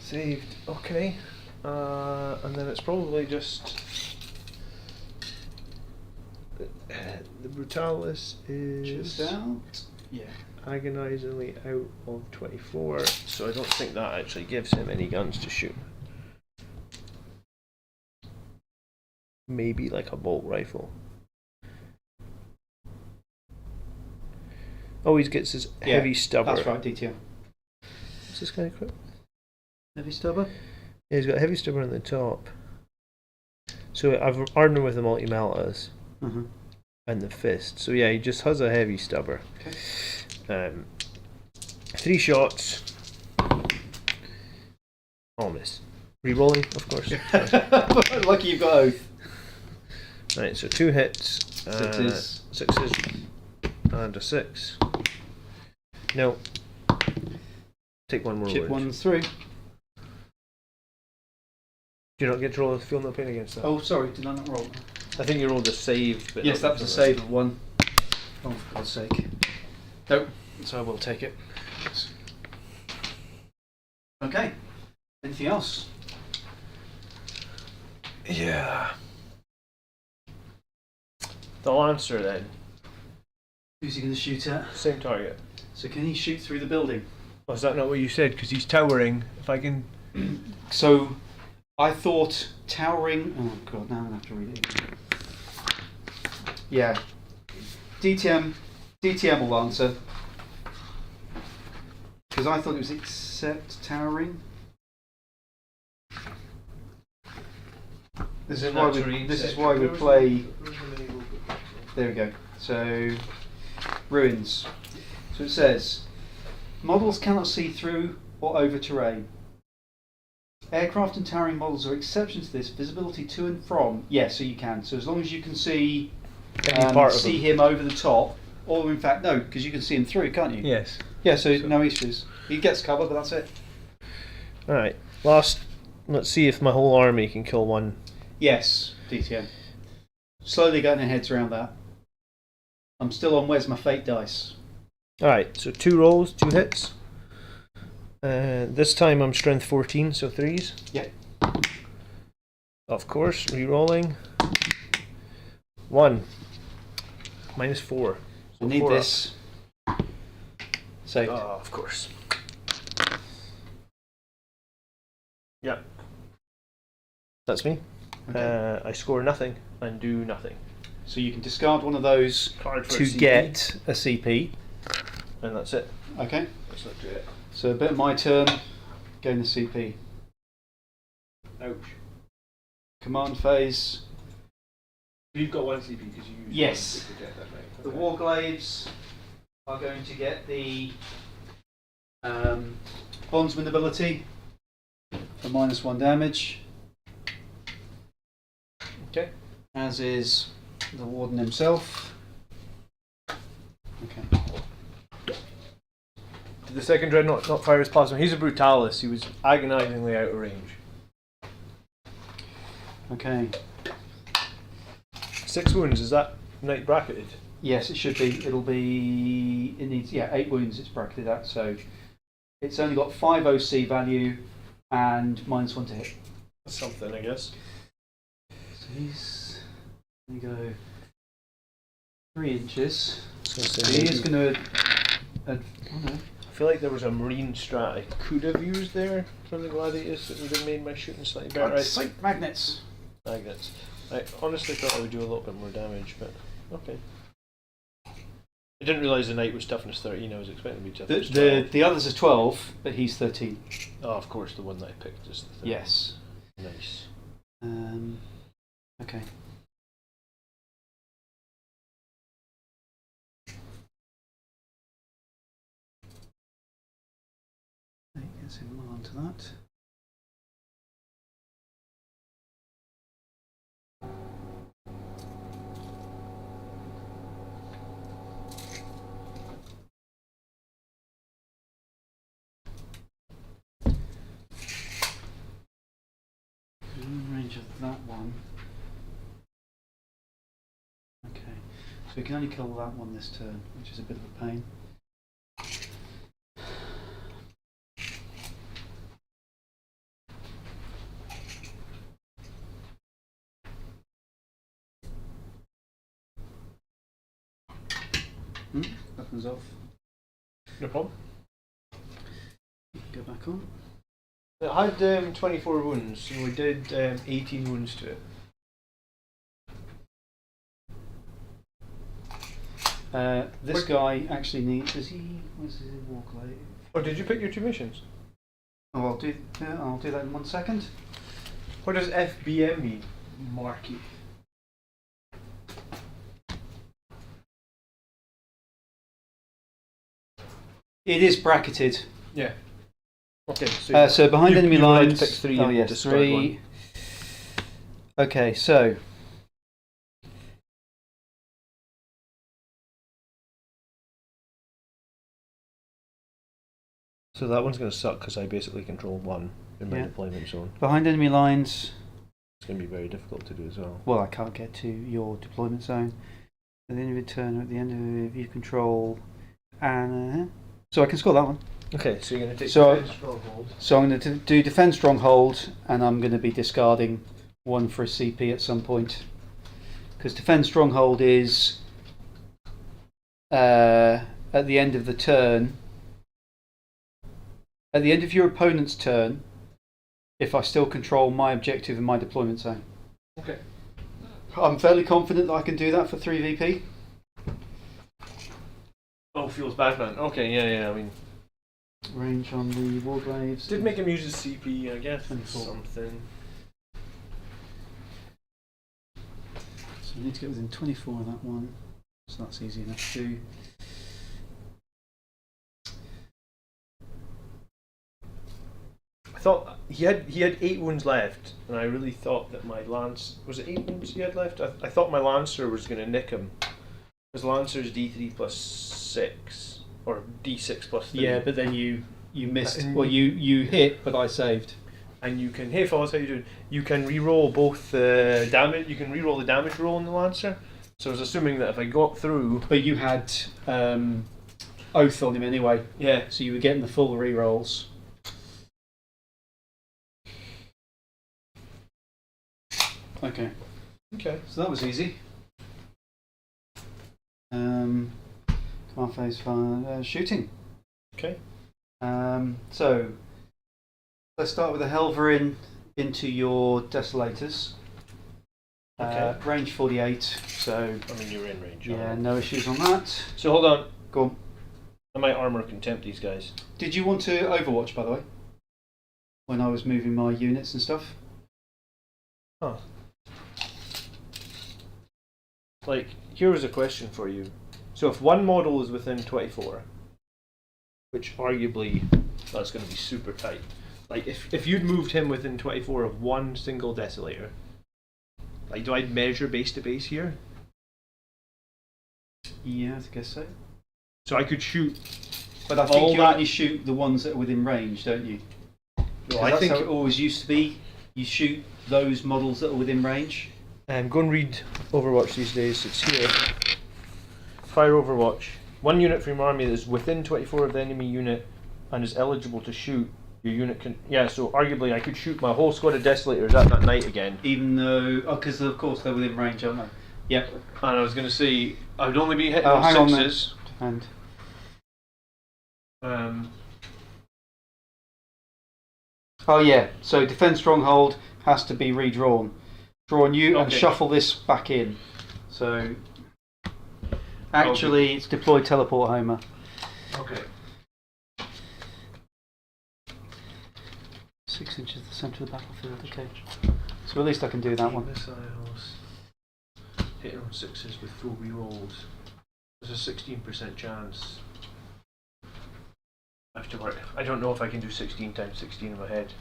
Saved, okay. And then it's probably just the Brutalis is Just out. Yeah. agonizingly out of 24, so I don't think that actually gives him any guns to shoot. Maybe like a bolt rifle. Oh, he gets his heavy stubber. That's right, DTM. What's this guy equipped? Heavy stubber? Yeah, he's got a heavy stubber on the top. So I've armed him with the multi-meltas and the fist. So yeah, he just has a heavy stubber. Okay. 3 shots. Oh, miss. Re-rolling, of course. Lucky you've got oath. Right, so 2 hits. 6s. 6s. And a 6. No. Take 1 more Chip wound. 1 through. Do you not get to roll a feel no pain against that? Oh, sorry, did I not roll? I think you rolled a save. But Yes, not that was a something save of 1. Oh, for God's sake. Nope. So I will take it. Okay. Anything else? Yeah. The Lancer then. Who's he going to shoot at? Same target. So can he shoot through the building? Oh, is that not what you said? Because he's towering. If I can. So I thought towering. Oh God, now I'm going to have to read it again. Yeah. DTM will answer. Because I thought it was except towering. This is why we play. There we go. So ruins. So it says models cannot see through or over terrain. Aircraft and towering models are exceptions to this. Visibility to and from. Yeah, so you can. So as long as you can see see him over the top, or in fact no, because you can see him through, can't you? Yes. Yeah. So no issues. He gets cover, but that's it. All right. Last. Let's see if my whole army can kill one. Yes, DTM. Slowly getting our heads around that. I'm still on where's my fate dice. Alright, so 2 rolls, 2 hits. This time I'm strength 14, so 3s. Yeah. Of course, re-rolling. 1. Minus 4. I need this. Saved. Oh, of course. Yep. That's me. Okay. I score nothing and do nothing. So you can discard one of those Card for to a CP. get a CP. And that's it. Okay. That's not great. So a bit of my turn, gain the CP. Ouch. Command phase. You've got 1 CP because you used Yes. 1 to get that right. The Okay. Warglaives are going to get the Bondsman ability for -1 damage. Okay. As is the Warden himself. Okay. Did the second Dreadnought not fire his plasma? He's a Brutalis. He was agonizingly out of range. Okay. 6 wounds, is that knight bracketed? Yes, it should be. It'll be. It needs 8 wounds. It's bracketed at, so it's only got 5 OC value and -1 to hit. That's something, I guess. So he's. There you go. 3 inches. So He is going to. Oh no. I feel like there was a marine strat I could have used there from the gladiators that would have made my shooting slightly better. Right, sight magnets. Magnets. I honestly thought I would do a little bit more damage, but okay. I didn't realise the knight was toughness 13. I was expecting to be toughness 12. The others are 12, but he's 13. Oh, of course, the one that I picked is the 13. Yes. Nice. Okay. Let's move on to that. Range of that one. Okay, so we can only kill that one this turn, which is a bit of a pain. Weapons off. No problem. Go back on. It had 24 wounds, so we did 18 wounds to it. This guy actually needs. Does he? Where's his walk like? Oh, did you pick your 2 missions? Oh, I'll do that in 1 second. What does FBM mean? Marky. It is bracketed. Yeah. Okay. So, So behind you- enemy you were allowed to lines. pick 3 Oh and yes, discard 3. one. Okay, so. So that one's going to suck because I basically control 1 in my Yeah. deployment zone. Behind enemy lines. It's going to be very difficult to do as well. Well, I can't get to your deployment zone. At the end of your turn, at the end of your control, and so I can score that one. Okay, so you're going to take So- defense stronghold. So I'm going to do defend stronghold, and I'm going to be discarding 1 for a CP at some point, because defend stronghold is at the end of the turn. At the end of your opponent's turn, if I still control my objective in my deployment zone. Okay. I'm fairly confident that I can do that for 3 VP. Oh, feels bad, man. Okay, yeah, I mean, Range on the Wargraves. did make him use his CP, I guess. 24. Something. So we need to get within 24 of that one. So that's easy enough to do. I thought he had 8 wounds left, and I really thought that my lance was it 8 wounds he had left. I thought my lancer was going to nick him. His lancer's D3 plus 6 or D6 plus 3. Yeah, but then you missed. And- Well, you hit, but I saved. And you can, hey fellas, how you doing? You can re-roll both the damage. You can re-roll the damage roll on the lancer. So I was assuming that if I got through, But you had Oath on him anyway, yeah. so you were getting the full re-rolls. Okay, Okay. so that was easy. Command phase fire, shooting. Okay. So let's start with the Helverin into your Desolators. Okay. Range 48, so I mean, you're in range. yeah, aren't you? no issues on that. So hold on. Go on. I might armor contempt these guys. Did you want to Overwatch, by the way? When I was moving my units and stuff? Huh. Like, here was a question for you. So if one model is within 24, which arguably that's going to be super tight. Like, if you'd moved him within 24 of one single Desolator, like, do I measure base to base here? Yeah, I guess so. So I could shoot. But I All think you that- only shoot the ones that are within range, don't you? Well, I That's think how it always used to be. You shoot those models that are within range. Go and read Overwatch these days. It's here. Fire Overwatch. One unit from your army that is within 24 of the enemy unit and is eligible to shoot. Your unit can. Yeah, so arguably I could shoot my whole squad of Desolators at that night again. Even though, because of course they're within range, aren't they? Yep. And I was going to say I would only be hitting Oh, hang on on then. sixes. And oh yeah, so defend stronghold has to be redrawn. Draw a new and Okay. shuffle this back in. So actually, it's deploy teleport Homer. Okay. 6 inches the centre of the battlefield. Okay, so at least I can do that one. Missiles. Hitting on sixes with full rerolls. There's a 16% chance. I have to work. I don't know if I can do 16 times 16 in my head.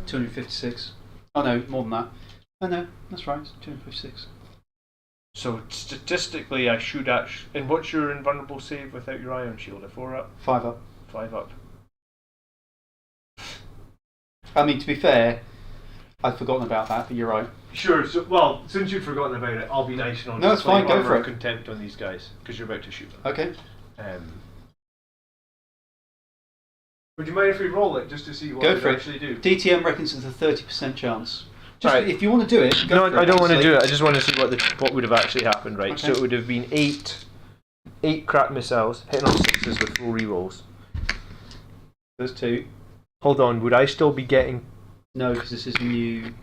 256. Oh no, more than that. Oh no, that's right. 256. So statistically, I should actually. And what's your invulnerable save without your ion shield? A 4 up, 5 up. 5 up. I mean, to be fair, I'd forgotten about that, but you're right. Sure. So, well, since you've forgotten about it, I'll be nice and No, it's fine, go for it. Contempt on these guys because you're about to shoot them. Okay. Would you mind if we roll it just to see what Go we for it. actually do? DTM reckons it's a 30% chance. Just Right. if you want to do it, go No, for it. I don't want to honestly. do it. I just want to see what would have actually happened, right? So Okay. it would have been eight crack missiles hitting on sixes with full rerolls. There's 2. Hold on, would I still be getting? No, because this is new.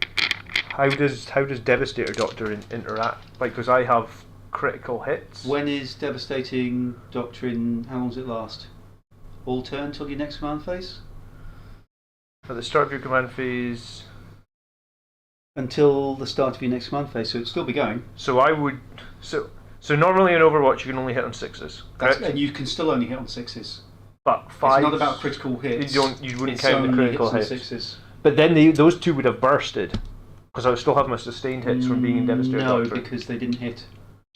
How does Devastator Doctor interact? Like, because I have critical hits. When is Devastating Doctrine? How long does it last? All turn till your next command phase? At the start of your command phase. Until the start of your next command phase, so it'll still be going. So I would. So normally in Overwatch you can only hit on sixes, correct? And you can still only hit on 6s. But five. It's not about critical hits. You wouldn't It's count the only critical hits hits. on 6s. But then those two would have bursted, because I would still have my sustained hits from being in Devastator No, Doctor. because they didn't hit.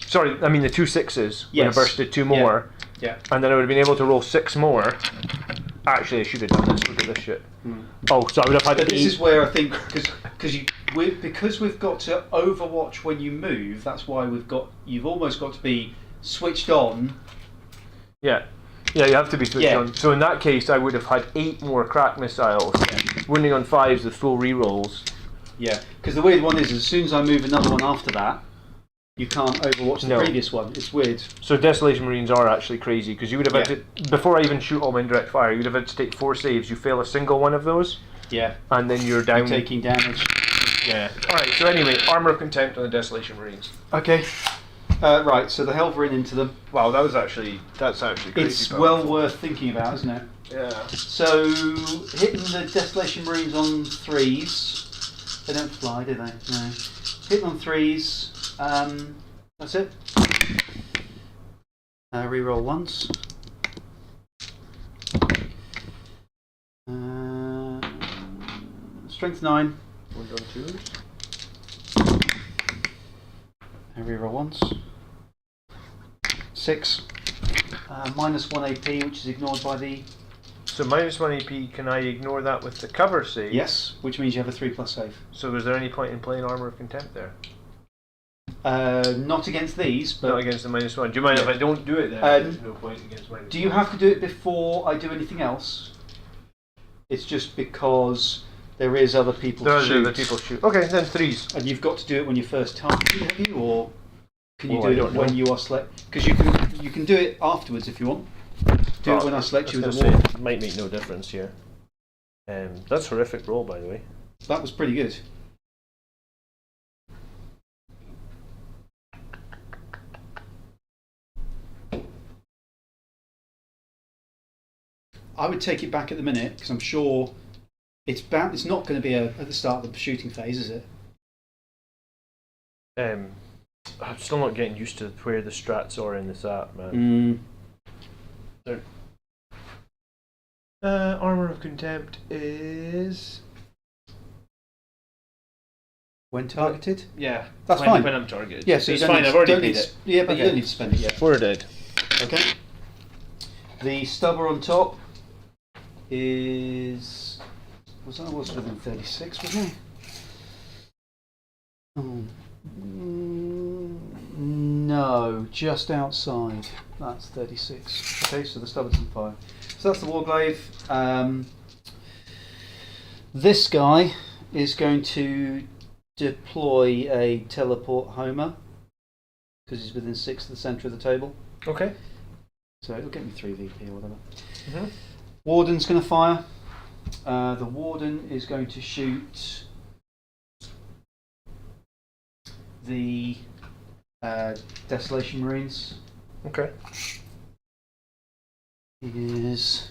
Sorry, I mean the two sixes would have Yes. bursted 2 more, Yeah. and then I would have been able to roll 6 more. Actually, I should have done this. Look at this shit. Oh, so I would have had But this 8. is where I think because we've got to overwatch when you move. That's why you've almost got to be switched on. Yeah, you have to be switched Yeah. on. So in that case, I would have had 8 more crack missiles, wounding on 5s with full rerolls. Yeah, because the weird one is, as soon as I move another one after that, you can't overwatch the No. previous one. It's weird. So Desolation Marines are actually crazy, because you would have had to, before I even shoot all my indirect fire, you'd have had to take 4 saves. You fail a single one of those, Yeah, and then you're down. taking damage. Yeah. Alright, so anyway, Armour of Contempt on the Desolation Marines. Okay. Right, so the Helverin into them. Wow, that's actually crazy. It's powerful. well worth thinking about, isn't it? Yeah. So, hitting the Desolation Marines on 3s. They don't fly, do they? No. Hitting on 3s. That's it. Reroll once. Strength 9. Wound on 2s. Reroll once. 6. Minus 1 AP, which is ignored by the... So minus 1 AP, can I ignore that with the cover save? Yes, which means you have a 3+ save. So is there any point in playing Armour of Contempt there? Not against these, but... Not against the minus 1. Do you mind if I don't do it then? There's no point against minus 1. Do you have to do it before I do anything else? It's just because there is other people There to are shoot. other people shoot. Okay, then 3s. And you've got to do it when you're first targeted, have you? Or can you Well, I do don't it when know. you are select? Because you can do it afterwards if you want. Do it when I select you as a war. It might make no difference here. That's a horrific roll, by the way. That was pretty good. I would take it back at the minute because I'm sure it's not going to be at the start of the shooting phase, is it? I'm still not getting used to where the strats are in this app, man. Armour of Contempt is... When targeted? Yeah, That's fine. When I'm targeted. Yeah, so it's you don't fine, need, I've already don't paid need, it. Yeah, but you Okay. don't need to spend it yet. We're dead. Okay. The stubber on top is... was within 36, wasn't it? Oh. No, just outside. That's 36. Okay, so the stubbor's on fire. So that's the Warglaive. This guy is going to deploy a teleport Homer because he's within 6 of the centre of the table. Okay. So it'll get me 3 VP or whatever. Mm-hmm. Warden's going to fire. The Warden is going to shoot the Desolation Marines. Okay. It is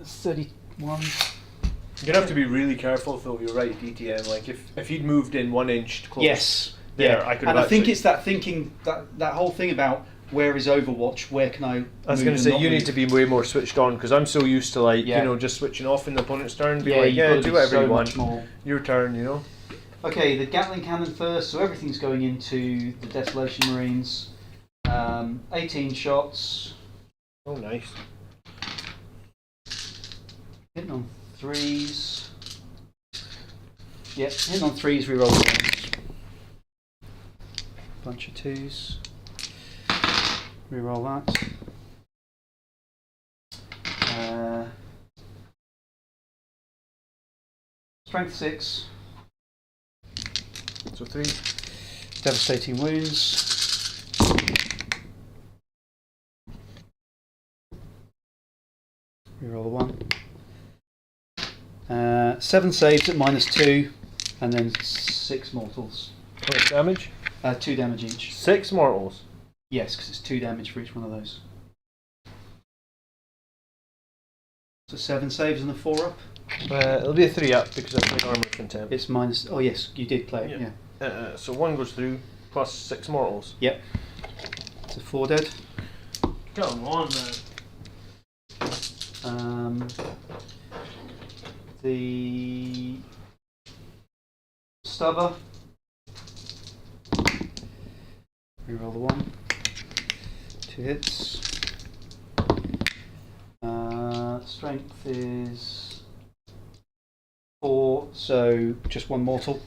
31. You're gonna have to be really careful, Phil. You're right, DTM. Like if he'd moved in 1 inch close, Yes. there I could. And have I think actually- it's that thinking, that whole thing about where is Overwatch, where can I? I was move going to and say not you move? need to be way more switched on because I'm so used to Yeah. just switching off in the opponent's turn. Be Yeah, like, you've yeah, got to do be whatever so you much want. more. Your turn, Okay, the Gatling cannon first, so everything's going into the Desolation Marines. 18 shots, Oh, nice. hitting on 3s. Yep, hitting on 3s, reroll ones. Bunch of 2s. Reroll that. Strength 6. So 3. Devastating wounds. Reroll a 1. 7 saves at -2, and then 6 mortals. How much damage? 2 damage each. 6 mortals. Yes, because it's 2 damage for each one of those. So 7 saves and a 4 up. It'll be a 3 up because I've played armor contempt. It's minus. Oh yes, you did play it. Yeah. Yeah. So 1 goes through plus 6 mortals. Yep. It's a 4 dead. Come on, man. The stubber. Reroll the 1. 2 hits. Strength is 4, so just 1 mortal.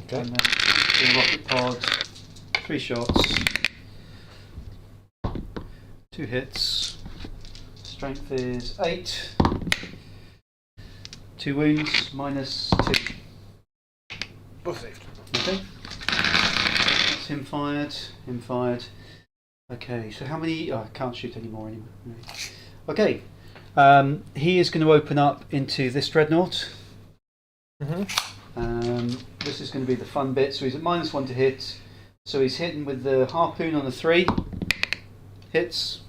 Okay. And then the rocket pod, 3 shots, 2 hits. Strength is 8. 2 wounds, -2. Both saved. Okay. That's him fired. Him fired. Okay, so how many? Oh, I can't shoot anymore anyway. Okay. He is going to open up into this dreadnought. This is going to be the fun bit. So he's at -1 to hit. So he's hitting with the harpoon on a 3. Hits.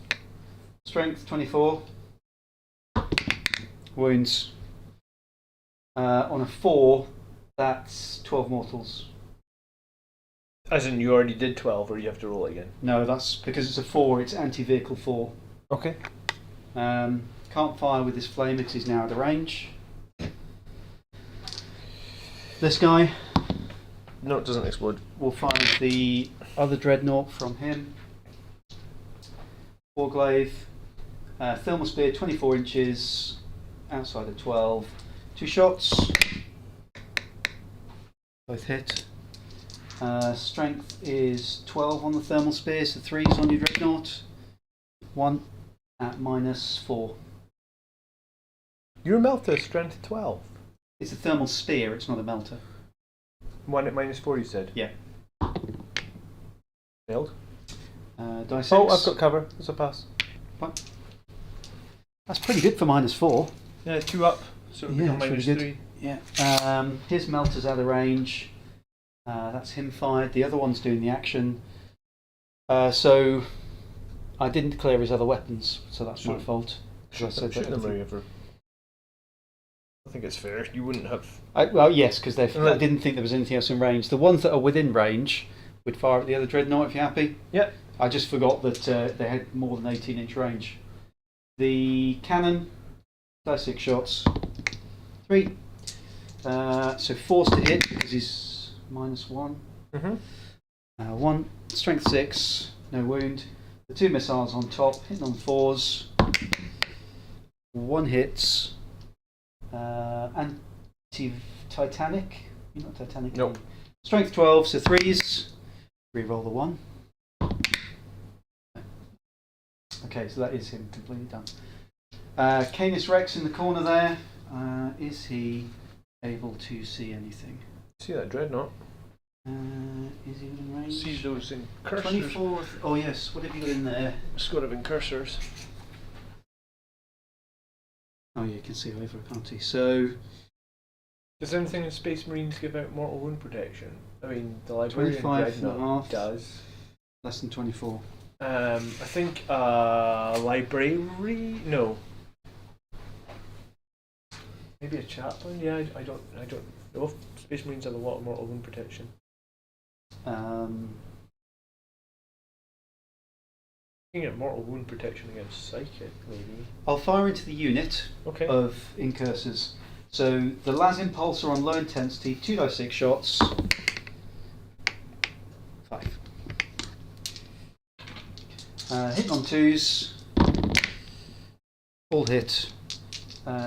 Strength 24. Wounds. On a 4, that's 12 mortals. As in you already did 12 or you have to roll it again? No, that's because it's a 4, it's anti-vehicle 4. Okay. Can't fire with his flame because he's now out of range. This guy No, it doesn't explode. will find the other dreadnought from him. Warglaive. Thermal spear, 24 inches, outside of 12. 2 shots. Both hit. Strength is 12 on the thermal spear, so 3's on your dreadnought. 1 at -4. Your melter is strength 12. It's a thermal spear, it's not a melter. 1 at -4 you said? Yeah. Failed. Die 6. Oh, I've got cover. It's a pass. What? That's pretty good for -4. Yeah, 2 up. So it'll Yeah, become it's really -3. Yeah. His melter's out of range. That's him fired. The other one's doing the action. So I didn't declare his other weapons, so that's my fault. I said Shoot that them everything- ever. I think it's fair. You wouldn't have. well, yes, because I didn't think there was anything else in range. The ones that are within range would fire at the other dreadnought if you're happy. Yeah. I just forgot that they had more than 18-inch range. The cannon, does 6 shots. 3. So forced to hit because he's -1. 1. Strength 6, no wound. The 2 missiles on top, hitting on 4s. 1 hits. Anti-Titanic? You're not Titanic. Nope. Strength 12, so 3's. Reroll the 1. Okay, so that is him completely done. Canis Rex in the corner there. Is he able to see anything? See that dreadnought? Is he within range? See those incursors? 24. Oh yes. What have you got in there? Score of incursors. Oh yeah, you can see over, can't you? So Does anything in Space Marines give out mortal wound protection? I mean, the Librarian 25 and a dreadnought half. does. Less than 24. I think library. No. Maybe a chaplain. Yeah, I don't know if Space Marines have a lot of mortal wound protection. You can get mortal wound protection against psychic, maybe. I'll fire into the unit Okay. of incursors. So the las impulsor on low intensity, 2d6 shots. 5. Hitting on 2s. Full hit.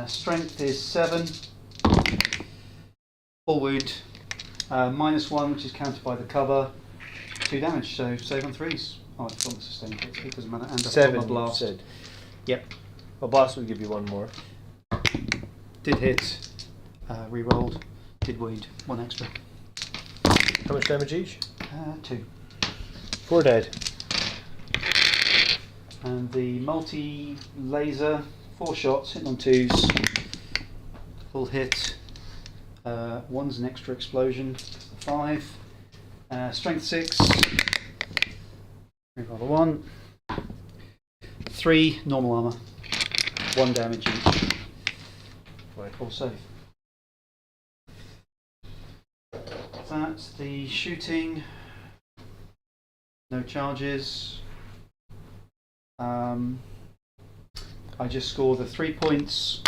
Strength is 7. Full wound. -1, which is countered by the cover. 2 damage, so save on 3s. Oh, it's on the sustained hit, so it doesn't matter. And a 7 proper blast. Said. Yep. A blast will give you 1 more. Did hit. Rerolled. Did wound. 1 extra. How much damage each? 2. 4 dead. And the multi-laser, 4 shots, hitting on 2s. Full hit. 1's an extra explosion. 5. Strength 6. Reroll a 1. 3 normal armor. 1 damage each. Right. Full save. That's the shooting. No charges. I just score the 3 points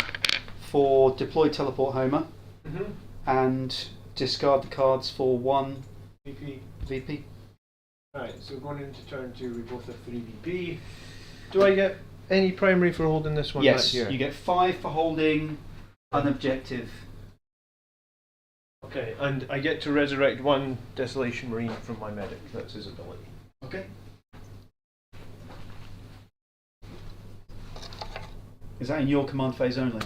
for deploy teleport Homer and discard the cards for 1 VP. VP. Right, so going into turn 2, we both have 3 VP. Do I get any primary for holding this one? Yes, back here? you get 5 for holding an objective. Okay, and I get to resurrect 1 Desolation Marine from my medic. That's his ability. Okay. Is that in your command phase only?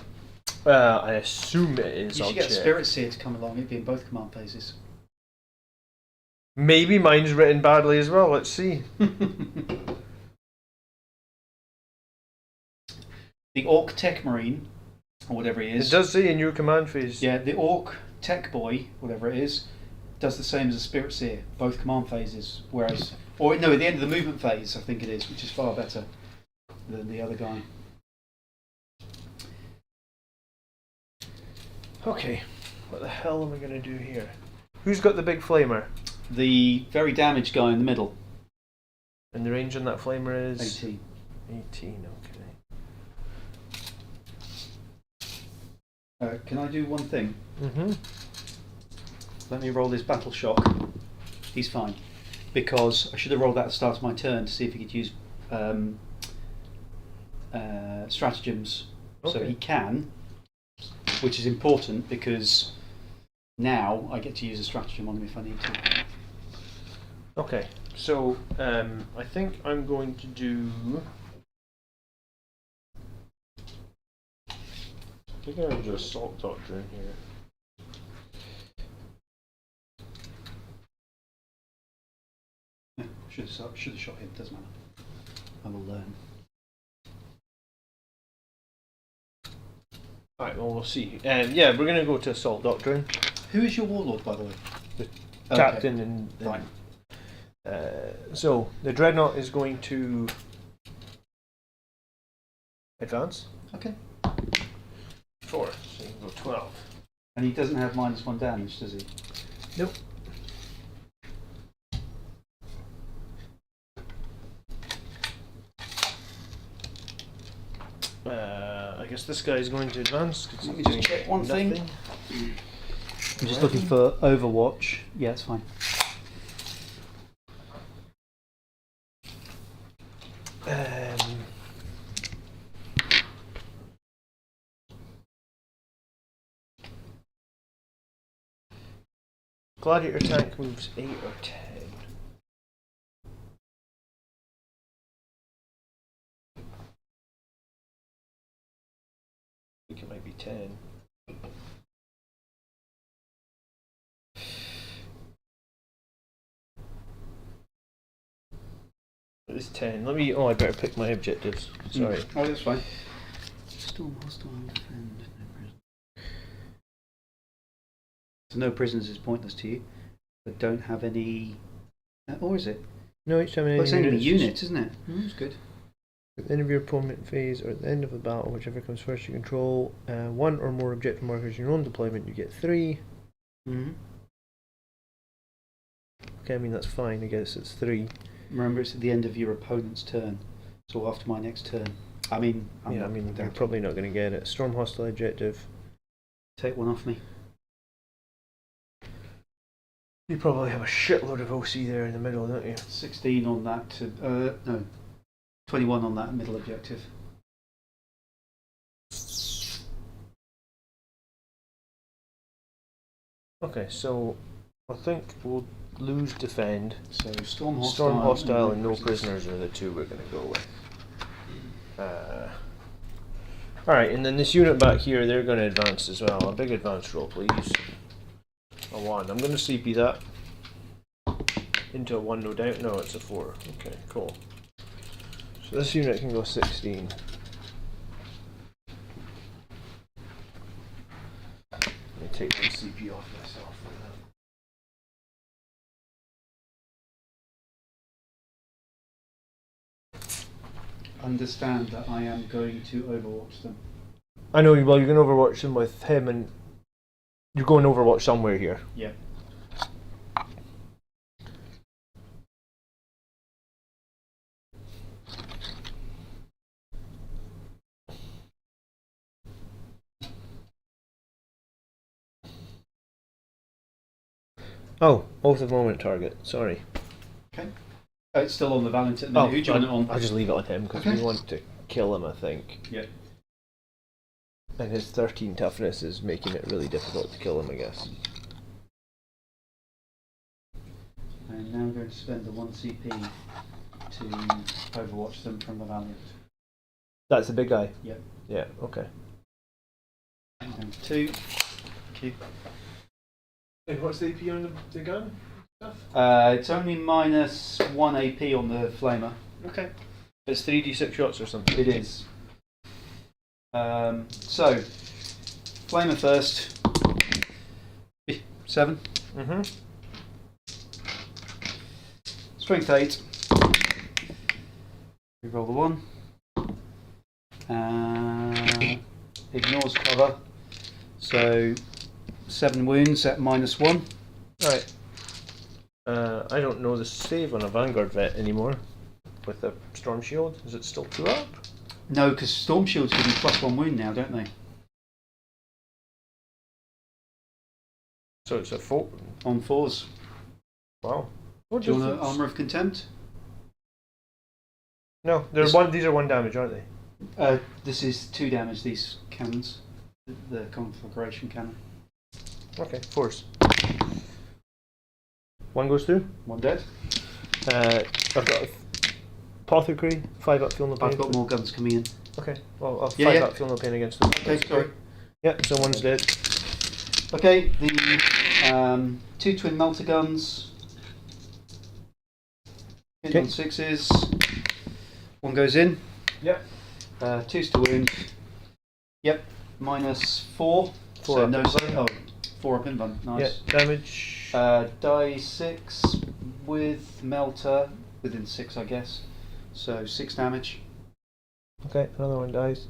I assume it is. You I'll should get check. Spirit Seer to come along. It'd be in both command phases. Maybe mine's written badly as well. Let's see. The Orc Tech Marine, or whatever he is. It does say in your command phase. Yeah, the Orc Tech Boy, whatever it is, does the same as a Spirit Seer, both command phases. Whereas, or no, at the end of the movement phase, I think it is, which is far better than the other guy. Okay, what the hell am I going to do here? Who's got the big flamer? The very damaged guy in the middle. And the range on that flamer is 18. 18. Okay. Can I do one thing? Mhm. Let me roll this battle shock. He's fine. Because I should have rolled that at the start of my turn to see if he could use stratagems. So Okay. he can, which is important because now I get to use a stratagem on him if I need to. Okay. So I think I'm going to do. I think I'm going to do Assault Doctrine here. Yeah, should have shot him, doesn't matter. I will learn. Alright, well, we'll see. Yeah, we're going to go to Assault Doctrine. Who is your warlord, by the way? The captain and. Fine. So, the Dreadnought is going to advance. Okay. 4, so you can go 12. And he doesn't have -1 damage, does he? Nope. I guess this guy is going to advance. 'Cause Let me he's just doing check one thing. nothing. I'm just looking for Overwatch. Yeah, it's fine. Gladiator tank moves 8 or 10. I think it might be 10. It's 10. Let me. Oh, I better pick my objectives. Sorry. Oh, that's fine. Storm hostile defend. No prisoners. So no prisoners is pointless to you, but don't have any. Or is it? No, each time Well, it's any enemy units- units, isn't it? That's good. At the end of your opponent phase or at the end of the battle, whichever comes first, you control one or more objective markers in your own deployment. You get 3. Mm-hmm. Okay, I mean that's fine. I guess it's 3. Remember, it's at the end of your opponent's turn, so after my next turn. I mean, Yeah, I mean you're probably not going to get it. Storm hostile objective. take one off me. You probably have a shitload of OC there in the middle, don't you? 16 on that. No, 21 on that middle objective. Okay, so I think we'll lose defend. So storm hostile. Storm hostile and no prisoners are the two we're going to go with. Alright, and then this unit back here, they're going to advance as well. A big advance roll, please. A 1. I'm going to CP that. Into a 1, no doubt. No, it's a 4. Okay, cool. So this unit can go 16. Let me take one CP off myself for that. Understand that I am going to overwatch them. I know, well, you're going to overwatch them with him and you're going to overwatch somewhere here. Yeah. Oh, oath of moment target. Sorry. Okay. It's still on the Valiant at the minute. Who do you want it on? I'll just leave it on him because Okay. we want to kill him, I think. Yeah. And his 13 toughness is making it really difficult to kill him, I guess. And now I'm going to spend the 1 CP to overwatch them from the Valiant. That's the big guy? Yeah. Yeah, okay. And 2. Thank you. And what's the AP on the gun? It's only minus 1 AP on the flamer. Okay. It's 3d6 shots or something? It is. So, flamer first. 7. Mm-hmm. Strength 8. We roll the 1. Ignores cover. So 7 wounds at minus 1. Right. I don't know the save on a Vanguard vet anymore. With a Storm Shield. Is it still 2 up? No, because Storm Shields give you plus 1 wound now, don't they? So it's a 4. On 4s. Wow. What Do you want an difference? Armour of Contempt? No, they're This- one. These are 1 damage, aren't they? This is 2 damage, these cannons. The conflagration cannon. Okay, 4s. 1 goes through. 1 dead. I've got a Apothecary, 5 up, feel no pain. I've got more guns coming in. Okay, well, I'll 5 Yeah, yeah. up, feel no pain against them. Okay, sorry. Yeah, so 1's dead. Okay, the 2 twin melter guns. Hit Okay. on 6s. 1 goes in. Yep. 2's to wound. Yep. Minus 4. 4 so up no. invuln. Oh, 4 up invuln. Nice. Yeah, damage. Die 6 with melter within 6, I guess. So 6 damage. Okay, another 1 dies.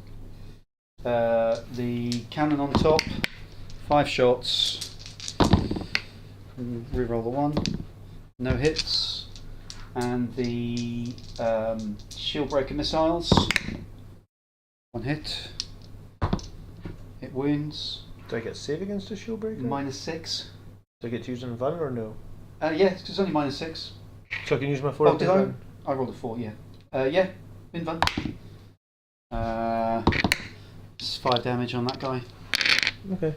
The cannon on top. 5 shots. Reroll the 1. No hits. And the shield breaker missiles. 1 hit. It wounds. Do I get save against a shield breaker? Minus 6. Do I get to use an invuln or no? Yeah, it's only minus 6. So I can use my 4 Oh, up did I? invuln? I rolled a 4, yeah. Yeah, invuln. It's 5 damage on that guy. Okay.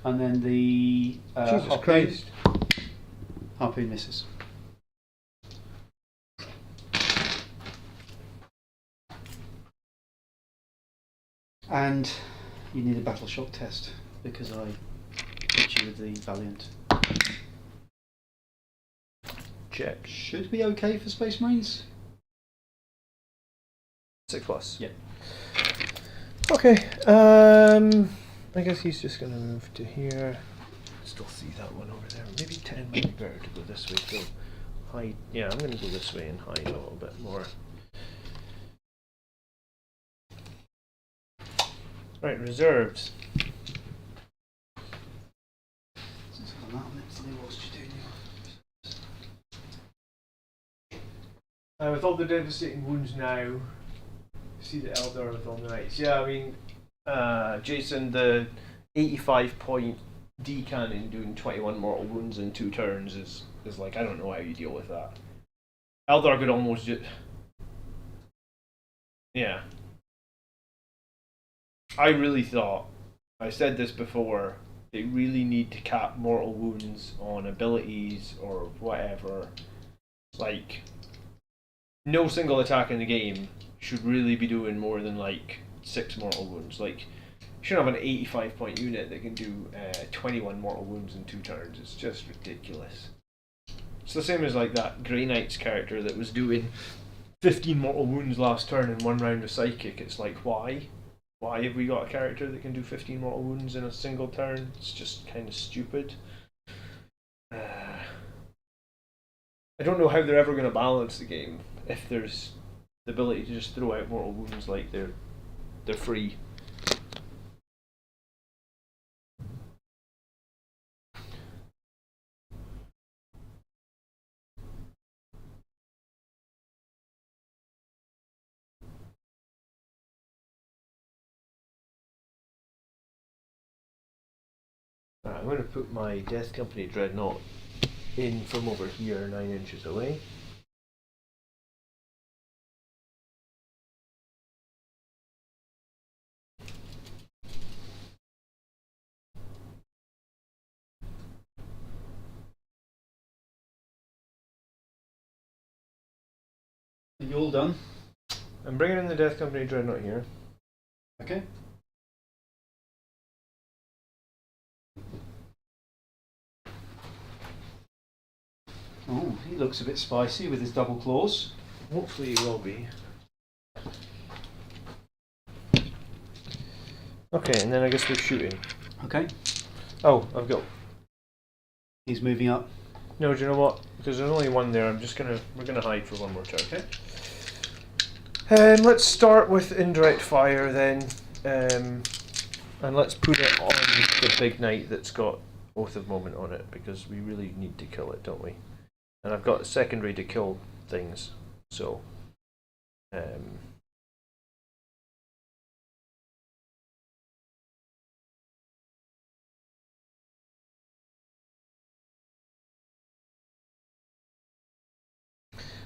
And then the Jesus harpoon. Christ. Harpoon misses. And you need a battle shock test because I hit you with the Valiant. Check. Should be okay for Space Marines. 6+. Yeah. Okay. I guess he's just gonna move to here. Still see that one over there. Maybe 10 might be better to go this way. So hide. Yeah, I'm gonna go this way and hide a little bit more. Right, reserves. With all the devastating wounds now, see the Eldar with all the knights. Yeah, I mean, Jason, the 85 point D cannon doing 21 mortal wounds in 2 turns is like, I don't know how you deal with that. Eldar could almost just. Yeah. I really thought, I said this before, they really need to cap mortal wounds on abilities or whatever. Like, no single attack in the game should really be doing more than like 6 mortal wounds. Like, you should have an 85 point unit that can do 21 mortal wounds in 2 turns. It's just ridiculous. It's the same as like that Grey Knight's character that was doing 15 mortal wounds last turn in 1 round of Psychic. It's like, why? Why have we got a character that can do 15 mortal wounds in a single turn? It's just kind of stupid. I don't know how they're ever going to balance the game if there's the ability to just throw out mortal wounds like they're free. Right, I'm going to put my Death Company Dreadnought in from over here, 9 inches away. Are you all done? I'm bringing in the Death Company Dreadnought here. Okay. Oh, he looks a bit spicy with his double claws. Hopefully he will be. Okay, and then I guess we're shooting. Okay. Oh, I've got. He's moving up. No, do you know what? Because there's only one there. We're gonna hide for one more turn. Okay. Let's start with indirect fire then, and let's put it on the big knight that's got Oath of Moment on it, because we really need to kill it, don't we? And I've got a secondary to kill things, so.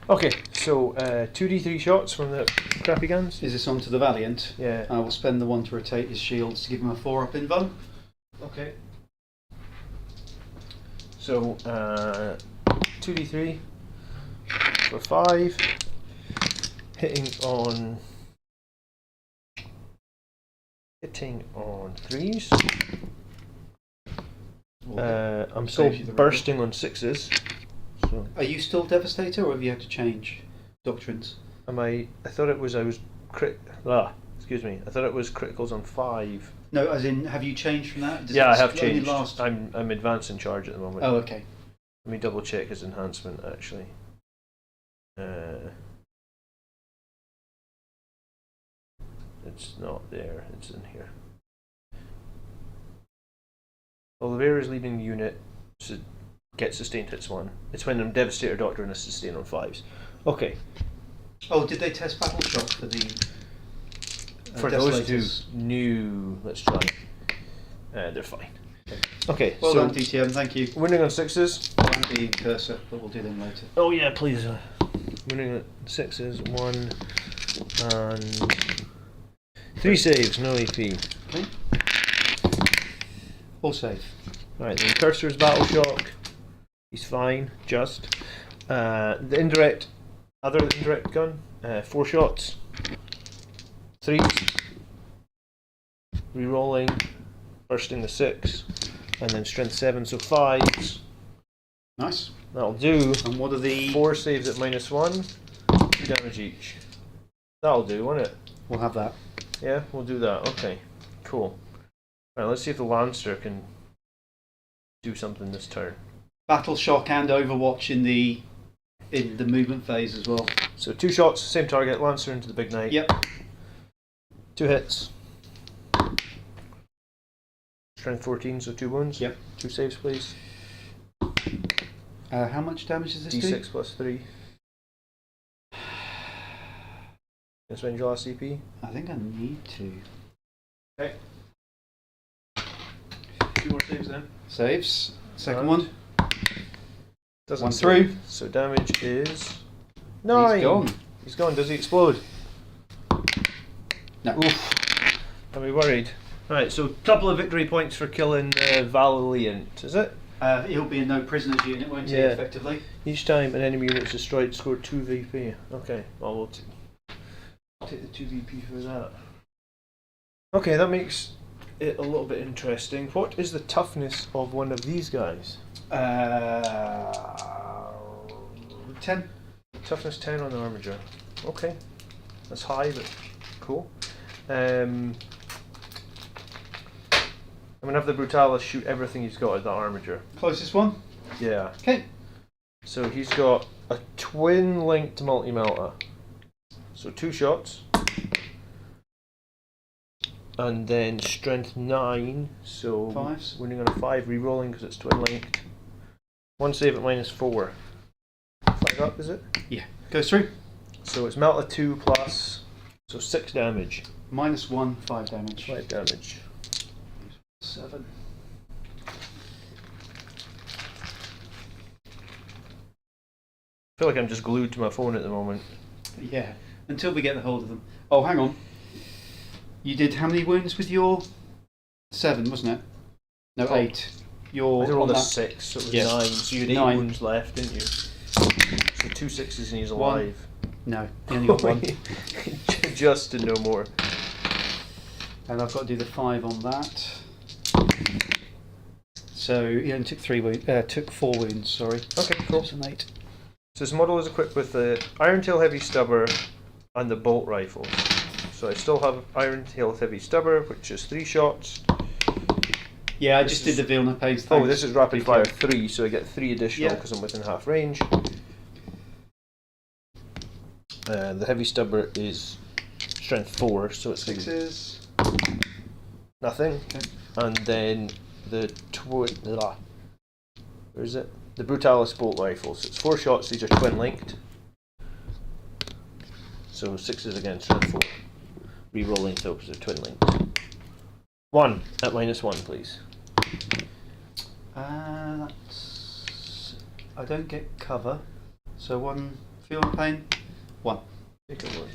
Okay, so 2d3 shots from the crappy guns. Is this onto the Valiant? Yeah. I will spend the 1 to rotate his shields to give him a 4-up invuln. Okay. So 2d3 for 5, hitting on 3s. I'm still bursting on 6s. So Are you still Devastator, or have you had to change doctrines? I thought it was excuse me. I thought it was criticals on 5. No, as in, have you changed from that? Does Yeah, it I have only changed. last- I'm advanced in charge at the moment. Oh, okay. Let me double check his enhancement actually. It's not there, it's in here. Well, the bearer is leading the unit, so get sustained hits 1. It's when I'm Devastator Doctrine is sustain on 5s. Okay. Oh, did they test Battle Shock for the For those two, Desolators? new, let's try. They're fine. Okay, Well so done, DTM, thank you. winning on 6s. And the cursor, but we'll do them later. Oh yeah, please. Winning on 6s, 1 and 3 saves, no AP. Okay. All safe. Right, then Cursor's Battle Shock. He's fine, just. The other indirect gun, 4 shots. 3s. Rerolling, bursting the 6, and then strength 7, so 5s. Nice. That'll do. And what are the... 4 saves at -1, 2 damage each. That'll do, won't it? We'll have that. Yeah, we'll do that. Okay, cool. Right, let's see if the Lancer can do something this turn. Battle shock and Overwatch in the movement phase as well. So 2 shots, same target, Lancer into the big knight. Yep. 2 hits. Strength 14, so 2 wounds. Yep. 2 saves, please. How much damage does this do? D6 plus 3. Can I spend your last CP? I think I need to. Okay. 2 more saves then. Saves. Second And one. Doesn't One save. through. So damage is 9. He's gone. He's gone. Does he explode? No. Oof. Are we worried? Right, so couple of victory points for killing Valiant, is it? He'll be a no prisoners unit, won't he, Yeah. effectively? Each time an enemy unit is destroyed, score 2 VP. Okay, well we'll take the 2 VP for that. Okay, that makes it a little bit interesting. What is the toughness of one of these guys? 10. Toughness 10 on the Armiger. Okay, that's high, but cool. I'm gonna have the Brutalis shoot everything he's got at that Armiger. Closest one. Yeah. Okay. So he's got a twin linked multi-melter. So 2 shots. And then strength 9, so Fives. winning on a 5, re-rolling because it's twin linked. 1 save at -4. 5 up, is it? Yeah. Goes through. So it's melter 2 plus, so 6 damage. -1, 5 damage. 5 damage. 7. I feel like I'm just glued to my phone at the moment. Yeah. Until we get the hold of them. Oh, hang on. You did how many wounds with your 7, wasn't it? No, Oh. 8. Your I rolled on a that- 6, so it was Yeah. 9. So you had 8 9. wounds left, didn't you? So 2 6s and he's alive. No, you only got 1. Just to know more. And I've got to do the 5 on that. So he only took 4 wounds. Sorry. Okay, cool. That's an 8. So this model is equipped with the Iron Tail Heavy Stubber and the bolt rifles. So I still have Iron Tail Heavy Stubber, which is 3 shots. Yeah, I This just did the is- Vilna Pace. Oh, this is rapid fire 3, so I get 3 additional Yeah. because I'm within half range. The Heavy Stubber is strength 4, so it's 6s. nothing. Okay. And then the where is it? The Brutalis bolt rifles. It's 4 shots. These are twin linked. So 6s again, strength 4. Re-rolling though because they're twin linked. 1 at -1, please. That's. I don't get cover. So 1 feel no pain. 1. Take a wound.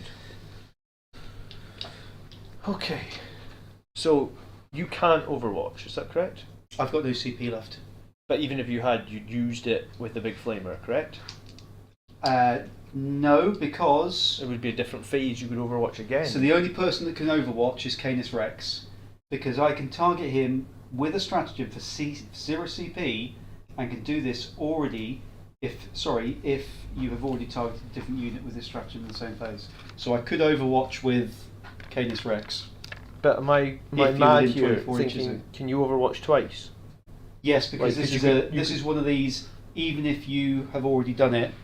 Okay. So you can't Overwatch, is that correct? I've got no CP left. But even if you had, you'd used it with the big flamer, correct? No, because. It would be a different phase. You could Overwatch again. So the only person that can Overwatch is Canis Rex, because I can target him with a stratagem for 0 CP, and can do this already. If you have already targeted a different unit with this stratagem in the same phase. So I could Overwatch with Canis Rex. But am I If you're mad within here 24 inches thinking, in. can you Overwatch twice? Yes, because Like, this 'cause is you this is one of these. Even if you have already done it,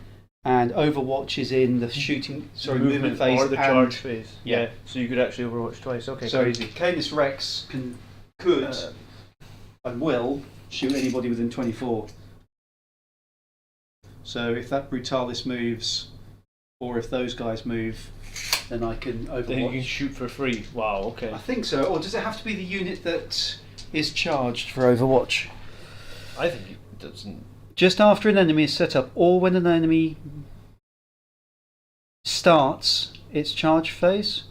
and Overwatch is in the movement phase or the and- charge phase. Yeah. So you could actually Overwatch twice. Okay, So crazy. Canis Rex could Uh, and will shoot anybody within 24. So if that Brutalis moves, or if those guys move, then I can Overwatch. Then you can shoot for free. Wow. Okay. I think so. Or does it have to be the unit that is charged for Overwatch? I think it doesn't. Just after an enemy is set up, or when an enemy starts its charge phase.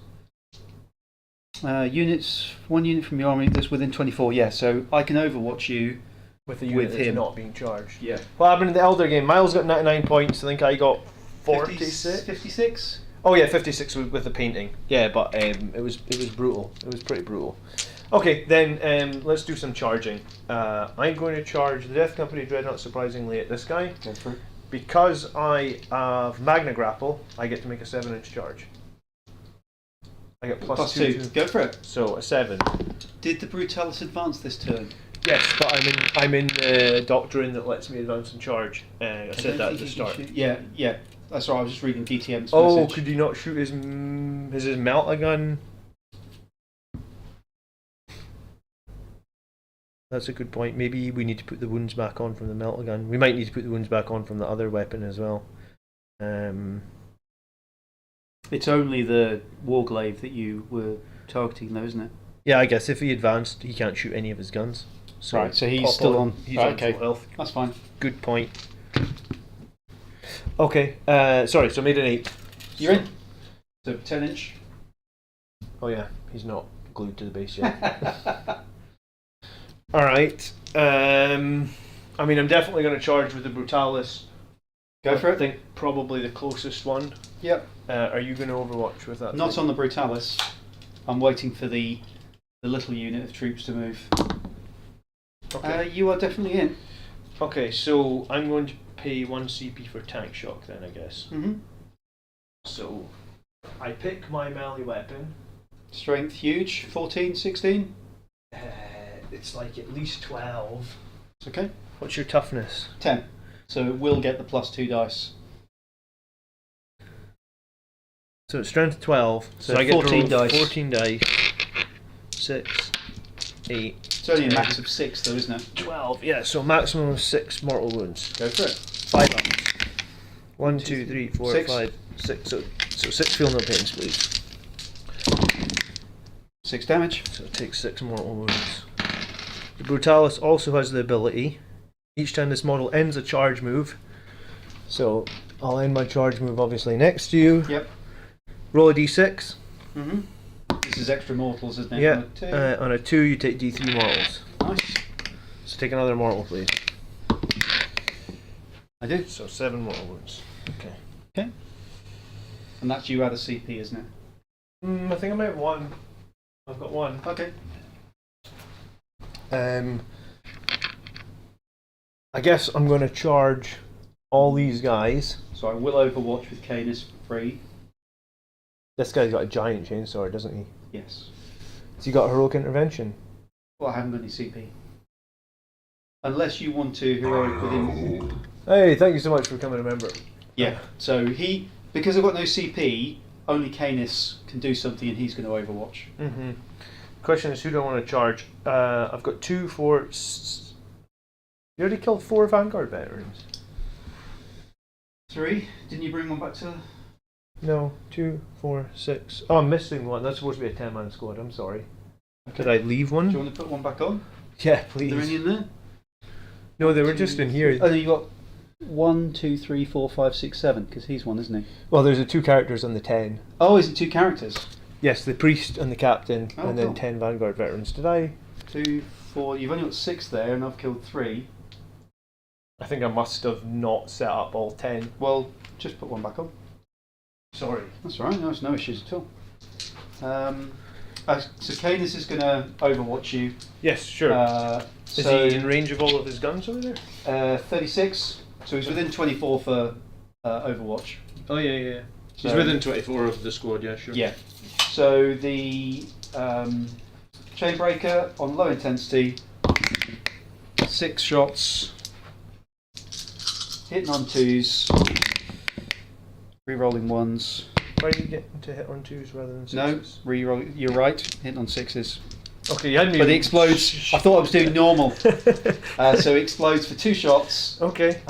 Units, 1 unit from your army that's within 24. Yeah, so I can Overwatch you. With the unit With that's him. not being charged. Yeah. What happened in the Elder game? Miles got 99 points. I think I got 46. 56? Oh yeah, 56 with the painting. Yeah, but it was brutal. It was pretty brutal. Okay, then let's do some charging. I'm going to charge the Death Company Dreadnought, surprisingly, at this guy. Go through. Because I have Magna Grapple, I get to make a 7-inch charge. I get Plus two. Go for it. So a 7. Did the Brutalis advance this turn? Yes, but I'm in the doctrine that lets me advance and charge. I said that at the start. Yeah, yeah. That's right. I was just reading DTM's Oh, message. could you not shoot his melt gun? That's a good point. Maybe we need to put the wounds back on from the melt gun. We might need to put the wounds back on from the other weapon as well. It's only the Warglaive that you were targeting, though, isn't it? Yeah, I guess if he advanced, he can't shoot any of his guns. So right, so he's pop still on. He's right, on okay, full health. that's fine. Good point. Okay, sorry, so made an 8. You're in. So 10-inch. Oh yeah, he's not glued to the base yet. Alright, I mean, I'm definitely going to charge with the Brutalis. Go for it. I think probably the closest one. Yep. Are you going to Overwatch with that? Not on the Brutalis. I'm waiting for the little unit of troops to move. Okay. You are definitely in. Okay, so I'm going to pay 1 CP for tank shock then, I guess. Mm-hmm. So I pick my melee weapon. Strength huge. 14, 16. It's like at least 12. It's okay. What's your toughness? 10. So it will get the +2 dice. So it's strength 12. So I get 14 to roll dice. 14 dice. 6, 8. It's only a 10, max of 6, though, isn't it? 12. Yeah, so maximum of 6 mortal wounds. Go for it. 5 up. 1, 2, 3, 4, 6. 5, 6. So 6 feel no pains, please. 6 damage. So it takes 6 mortal wounds. The Brutalis also has the ability, each time this model ends a charge move, so I'll end my charge move obviously next to you. Yep. Roll a d6. Mm-hmm. This is extra mortals, isn't it? Yeah. On a 2 you take d3 mortals. Nice. So take another mortal please. I do. So 7 mortal wounds. Okay. Okay. And that's you out of CP, isn't it? I think I might have 1. I've got 1. Okay. I guess I'm going to charge all these guys. So I will Overwatch with Canis free. This guy's got a giant chainsaw, doesn't he? Yes. Has he got heroic intervention? Well, I haven't got any CP. Unless you want to heroic with him. Hey, thank you so much for becoming a member. Yeah. So because I've got no CP, only Canis can do something, and he's going to Overwatch. Mm-hmm. Question is, who do I want to charge? I've got 2, 4. You already killed 4 Vanguard veterans. 3? Didn't you bring one back to? No, 2, 4, 6. Oh, I'm missing one. That's supposed to be a 10-man squad. I'm sorry. Okay. Did I leave one? Do you want to put one back on? Yeah, Are please. there any in there? No, they were just in here. Oh, no, you got 1, 2, 3, 4, 5, 6, 7. Because he's one, isn't he? Well, there's the 2 characters on the 10. Oh, is it 2 characters? Yes, the priest and the captain, Oh, and then cool. 10 Vanguard veterans. Did I? 2, 4. You've only got 6 there, and I've killed 3. I think I must have not set up all 10. Well, just put one back on. Sorry. That's all right. No, there's no issues at all. So Canis is going to Overwatch you. Yes, sure. Is So he in range of all of his guns over there? 36. So he's within 24 for Overwatch. Oh, yeah. He's So- within 24 of the squad, yeah, sure. Yeah. So the Chainbreaker on low intensity, 6 shots, hitting on 2s, re-rolling 1s. Why did you get to hit on 2s rather than 6s? No, re-roll. You're right. Hitting on 6s. Okay, you had me. But it explodes. I thought I was doing normal. So it explodes for 2 shots. Okay.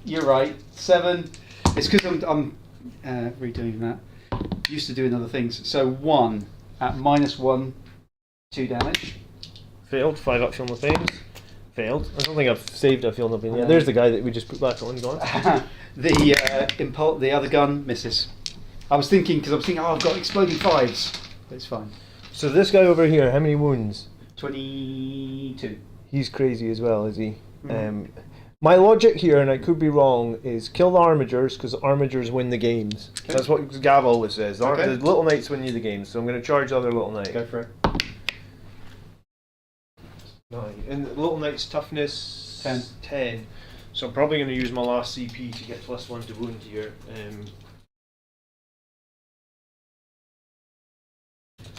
You're right. 7. It's because I'm redoing that. Used to doing other things. So 1 at -1, 2 damage. Failed. 5 up, feel no pains. Failed. I don't think I've saved a feel no pain. Yeah, there's the guy that we just put back on. Gone. The other gun misses. I was thinking, oh, I've got exploding 5s. But it's fine. So this guy over here, how many wounds? 22. He's crazy as well, is he? Mhm. My logic here, and I could be wrong, is kill the armigers because armigers win the games. Okay. That's what Gav always says. Okay. The little knights win you the games, so I'm going to charge the other little knight. Go for it. 9. And the little knight's toughness 10. 10. So I'm probably going to use my last CP to get +1 to wound here.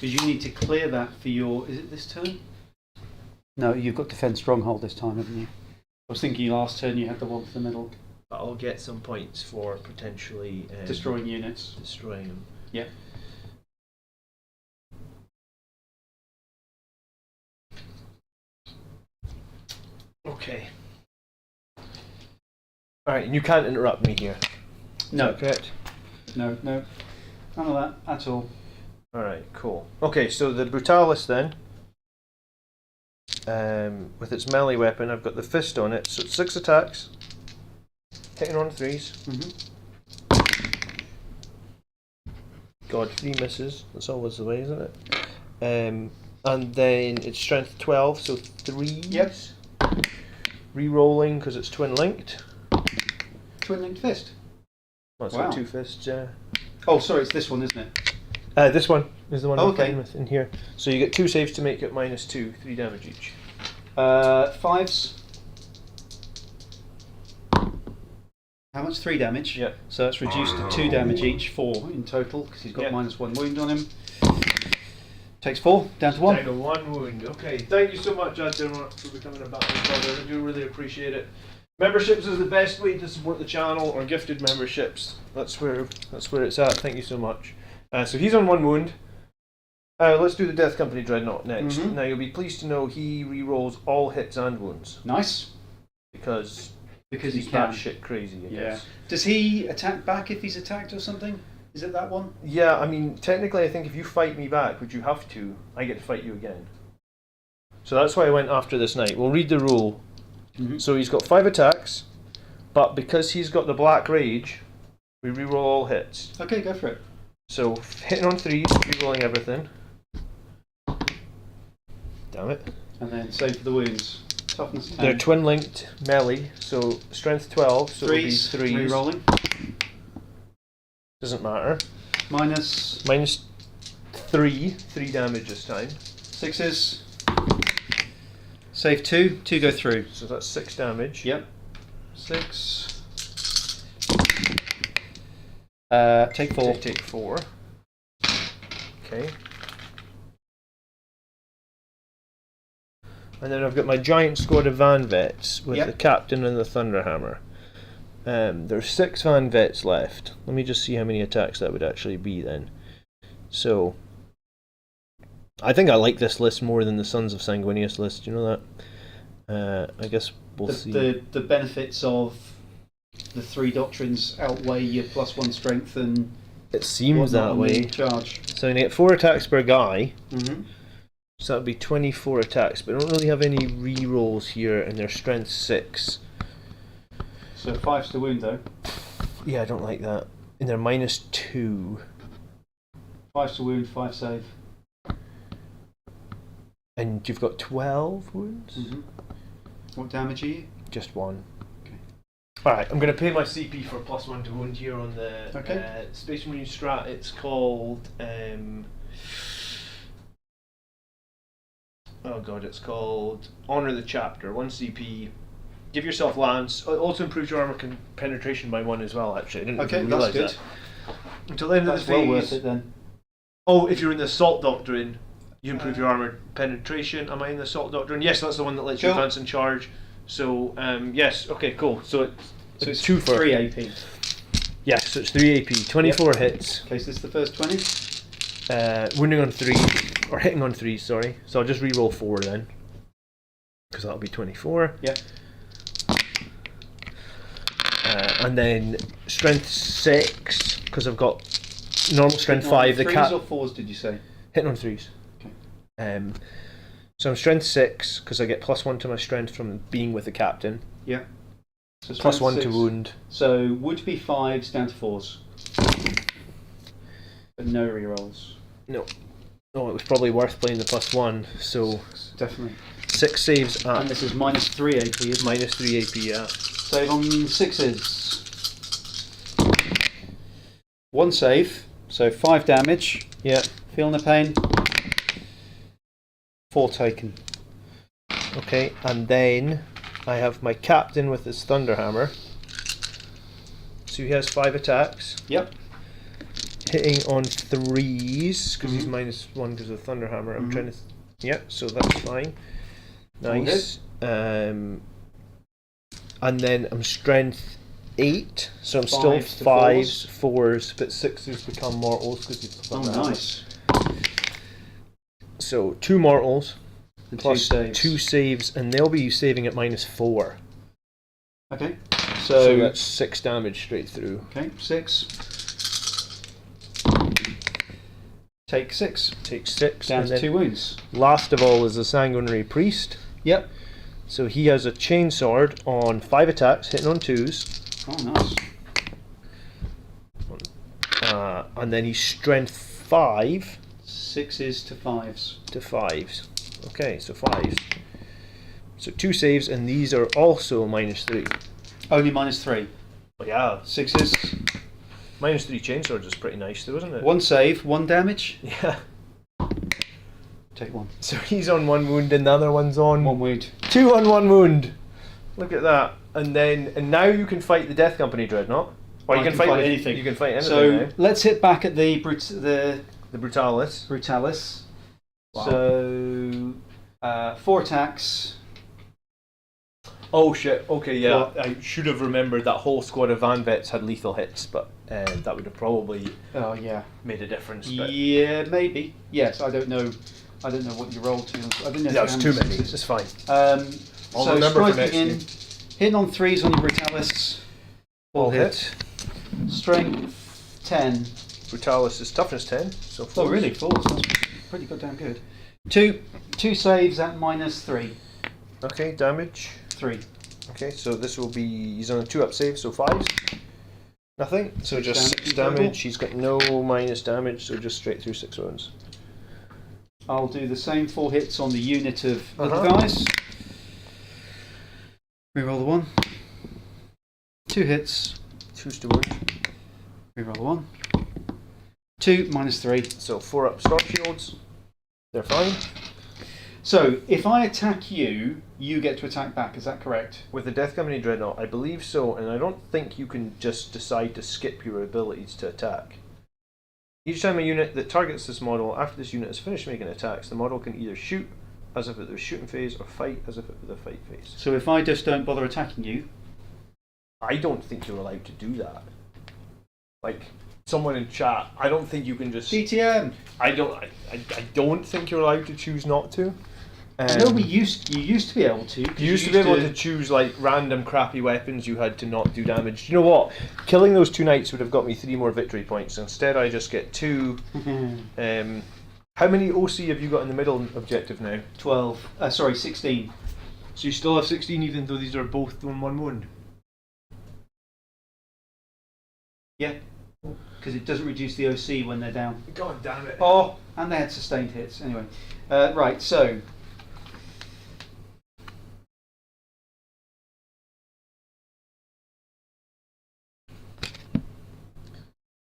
Because you need to clear that for your. Is it this turn? No, you've got defend stronghold this time, haven't you? I was thinking last turn you had the one for the middle. But I'll get some points for potentially Destroying units. Destroying them. Yeah. Okay. Alright, and you can't interrupt me here. No. Correct? No. None of that at all. Alright, cool. Okay, so the Brutalis then. With its melee weapon, I've got the fist on it, so it's 6 attacks. Hitting on 3s. God, 3 misses. That's always the way, isn't it? And then it's strength 12, so 3s. Yep. Re-rolling because it's twin linked. Twin linked fist. Well, it's Wow. got 2 fists, yeah. Oh, sorry, it's this one, isn't it? This one is the one I'm Okay. playing with in here. So you get 2 saves to make it -2, 3 damage each. 5s. How much? 3 damage. Yeah. So that's reduced to 2 damage each, 4 in total, because he's got Yeah. -1 wound on him. Takes 4, down to 1. Down to 1 wound. Okay, thank you so much, Adam, for becoming a battle brother. I do really appreciate it. Memberships is the best way to support the channel, or gifted memberships. That's where it's at. Thank you so much. So he's on 1 wound. Let's do the Death Company Dreadnought next. Now you'll be pleased to know he re-rolls all hits and wounds Nice. because He he's can. batshit crazy. I Yeah. guess. Does he attack back if he's attacked or something? Is it that one? Yeah, I mean, technically, I think if you fight me back, which you have to, I get to fight you again. So that's why I went after this knight. We'll read the rule. So he's got 5 attacks, but because he's got the Black Rage, we reroll all hits. Okay, go for it. So hitting on 3s, rerolling everything. Damn it. And then save for the wounds. Toughness 10. They're twin linked melee, so strength 12, so it'll be 3s. Re-rolling. Doesn't matter. Minus -3 damage this time. 6s. Save 2. 2 go through. So that's 6 damage. Yep. 6. Take 4. Take 4. Okay. And then I've got my giant squad of Van Vets with the Captain and the Thunderhammer. There's 6 Van Vets left. Let me just see how many attacks that would actually be then. So, I think I like this list more than the Sons of Sanguinius list, you know that? I guess we'll see. The benefits of the 3 doctrines outweigh your +1 strength and It seems that way. Charge. So I'm going to get 4 attacks per guy. Mm-hmm. So that would be 24 attacks, but I don't really have any re-rolls here, and they're strength 6. So 5's to wound though. Yeah, I don't like that. And they're -2. 5's to wound, 5 save. And you've got 12 wounds? Mm-hmm. What damage are you? Just 1. Okay. Alright, I'm going to pay my CP for +1 to wound here on the Space Marine strat. It's called... oh god, it's called Honor the Chapter. 1 CP. Give yourself lance. It also improves your armor penetration by 1 as well, actually. I didn't Okay, even that's realise good. that. Until the end of the That's phase. well worth it then. Oh, if you're in the Assault Doctrine, you improve your armor penetration. Am I in the Assault Doctrine? Yes, that's the one that lets you Cool. advance and charge. So, yes, okay, cool. So it's 2 for 3 AP. Yes, so it's 3 AP, 24 hits. Okay, so this is the first 20. Wounding on 3, or hitting on 3, sorry. So I'll just re-roll 4 then, because that'll be 24. Yep. And then strength 6, because I've got normal strength 5. The 3s or 4s did you say? hitting on 3s. Okay. So I'm strength 6 because I get +1 to my strength from being with the captain. Yeah. So +1 to 6. wound. So would be 5s down to 4s. But no rerolls. No. Oh, it was probably worth playing the +1. So Definitely. 6 saves And at this is -3 AP, isn't it? -3 AP. Yeah. Save on 6s. 1 save, so 5 damage. Yeah. Feeling the pain. 4 taken. Okay, and then I have my captain with his Thunderhammer. So he has 5 attacks. Yep. hitting on 3s because he's -1 because of Thunderhammer. I'm trying to. Yeah, so that's fine. Nice. And then I'm strength 8, so I'm still Fives to 5s, 4s, but 6s become mortals because you've Oh, got that. nice. So 2 mortals And plus 2 saves. 2 saves, and they'll be saving at -4. Okay. So So that's 6 damage straight through. okay, 6. Take 6. Take 6. Down and to then 2 wounds. last of all is the Sanguinary Priest. Yep. So he has a chainsword on 5 attacks, hitting on 2s. Oh, nice. And then he's strength 5 6s to 5s. to 5s. Okay, so 5s. So 2 saves, and these are also -3. Only -3. But yeah, 6s. -3 chainswords is pretty nice though, isn't it? 1 save, 1 damage. Yeah. Take 1. So he's on 1 wound, and the other one's on 1 wound. 2 on 1 wound. Look at that. And now you can fight the Death Company Dreadnought. Or you I can can fight fight with- anything. You can fight anything. So now. let's hit back at the The Brutalis. Brutalis. Wow. So 4 attacks. Oh shit, okay, yeah. What? I should have remembered that whole squad of Van Vets had lethal hits, but that would have probably Oh yeah. made a difference. But Yeah, maybe. Yes, I don't know. I don't know what you rolled to. I don't know. that was how too many many. sixes. It's fine. I'll So remember for striking next in, game. hitting on 3s on your Brutalis. All hit. Strength 10. Brutalis is toughness 10, so Oh 4. really? 4s. That's pretty goddamn good. Two saves at -3. Okay, damage. 3. Okay, so this will be, he's on a 2-up save, so 5s. Nothing, so Six just damage 6 in total. damage. He's got no minus damage, so just straight through 6 wounds. I'll do the same 4 hits on the unit of little Uh-huh. guys. Reroll the 1. 2 hits. 2's to wound. Reroll the 1. 2 -3. So 4-up storm shields. They're fine. So if I attack you, you get to attack back. Is that correct? With the Death Company Dreadnought, I believe so, and I don't think you can just decide to skip your abilities to attack. Each time a unit that targets this model, after this unit has finished making attacks, the model can either shoot as if it was shooting phase or fight as if it was a fight phase. So if I just don't bother attacking you, I don't think you're allowed to do that. Like, someone in chat, I don't think you can just... DTM. I don't think you're allowed to choose not to. I know you used to be able to. 'cause You used to be able to choose like random crappy weapons you had to not do damage. You know what? Killing those 2 knights would have got me 3 more victory points. Instead, I just get 2. How many OC have you got in the middle objective now? 12. 16. So you still have 16, even though these are both on 1 wound. Yeah. Because it doesn't reduce the OC when they're down. God damn it! Oh, and they had sustained hits. Anyway, right. So.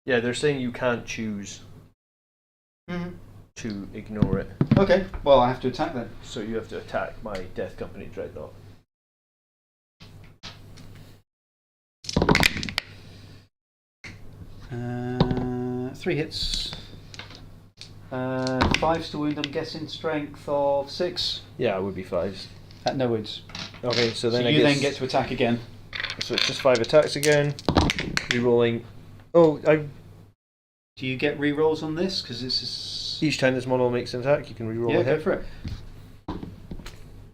Yeah, they're saying you can't choose to ignore it. Okay. Well, I have to attack then. So you have to attack my Death Company Dreadnought. Uh, 3 hits. 5s to wound. I'm guessing strength of 6. Yeah, it would be 5s. At no wounds. Okay, so then So I you guess, then get to attack again. so it's just 5 attacks again. Rerolling. Oh, Do you get rerolls on this? Because this is. each time this model makes an attack, you can reroll Yeah, a go hit. for it.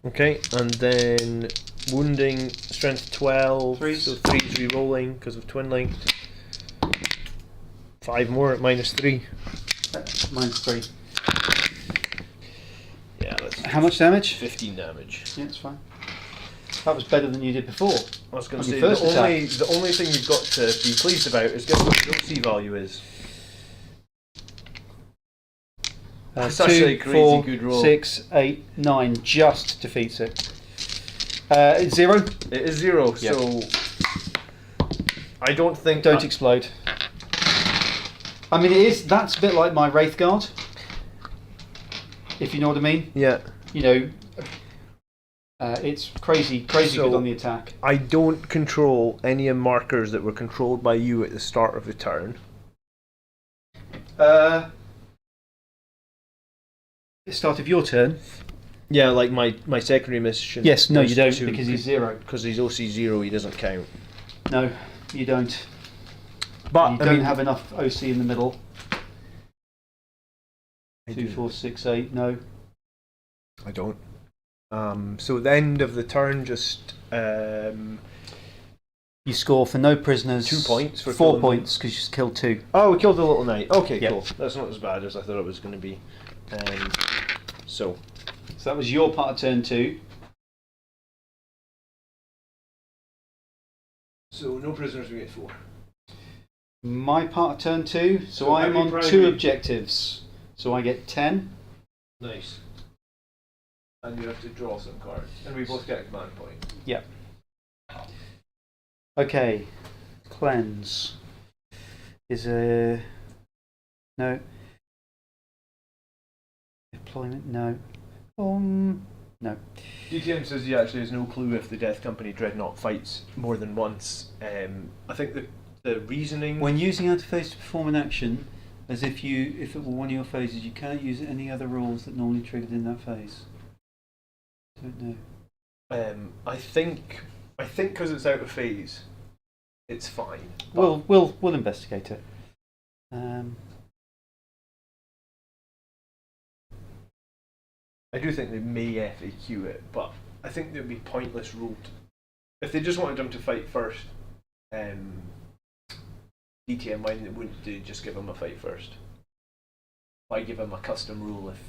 Okay, and then wounding strength 12, Threes. so 3's rerolling because of twin linked. 5 more at -3. -3. Yeah, that's How much damage? 15 damage. Yeah, it's fine. That was better than you did before. I was going On to say your first the only thing you've got to be pleased about is guess what your OC value is. That's actually a crazy good roll. 6, 8, 9 just defeats it. It's 0. It is 0, Yeah. so I don't think Don't explode. I mean, that's a bit like my Wraith Guard. If you know what I mean. Yeah. You know, it's crazy So- good on the attack. I don't control any markers that were controlled by you at the start of the turn. The start of your turn. Yeah, like my secondary mission. Yes, no, goes you don't, to- because he's 0. Because he's OC 0, he doesn't count. No, you don't. But You don't have enough OC in the middle. 2, 4, 6, 8. No. I don't. So at the end of the turn, just You score for no prisoners. 2 points for 4 killing- points because you killed 2. Oh, we killed the little knight. Okay, Yep. cool. That's not as bad as I thought it was going to be. So So that was your part of turn 2. no prisoners, we get 4. My part of turn 2. So So I'm every on primary- 2 objectives. So I get 10. Nice. And you have to draw some cards, and we both get a command point. Yep. Okay. Cleanse. Is a... No. Deployment? No. No. DTM says he actually has no clue if the Death Company Dreadnought fights more than once. I think the reasoning. When using antiphase to perform an action, as if it were one of your phases, you cannot use any other rules that normally triggered in that phase. Don't know. I think because it's out of phase, it's fine. We'll investigate it. I do think they may FAQ it, but I think it would be pointless rule. If they just wanted them to fight first, DTM mind they wouldn't do just give them a fight first. Why give them a custom rule if?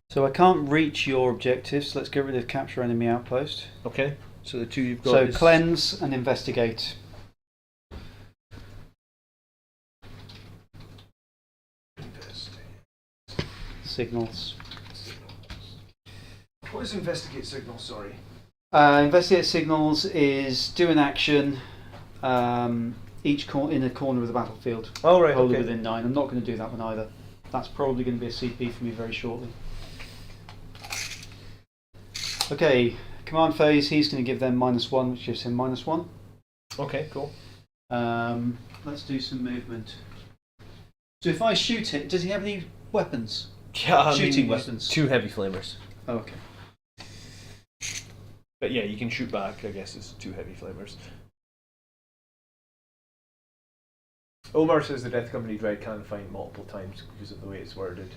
So I can't reach your objectives. Let's get rid of capture enemy outpost. Okay, so the 2 you've got. So is cleanse and investigate. Signals. What is investigate signal? Sorry. Investigate signals is do an action each in a corner of the battlefield. Oh right. Wholly Okay. within 9. I'm not going to do that one either. That's probably going to be a CP for me very shortly. Okay, command phase, he's going to give them -1, which gives him -1. Okay. Cool. Let's do some movement. So if I shoot it, does he have any weapons? Yeah. Shooting there's weapons. 2 heavy flamers. Oh, okay. But yeah, you can shoot back. I guess it's 2 heavy flamers. Omar says the Death Company Dread can fight multiple times because of the way it's worded.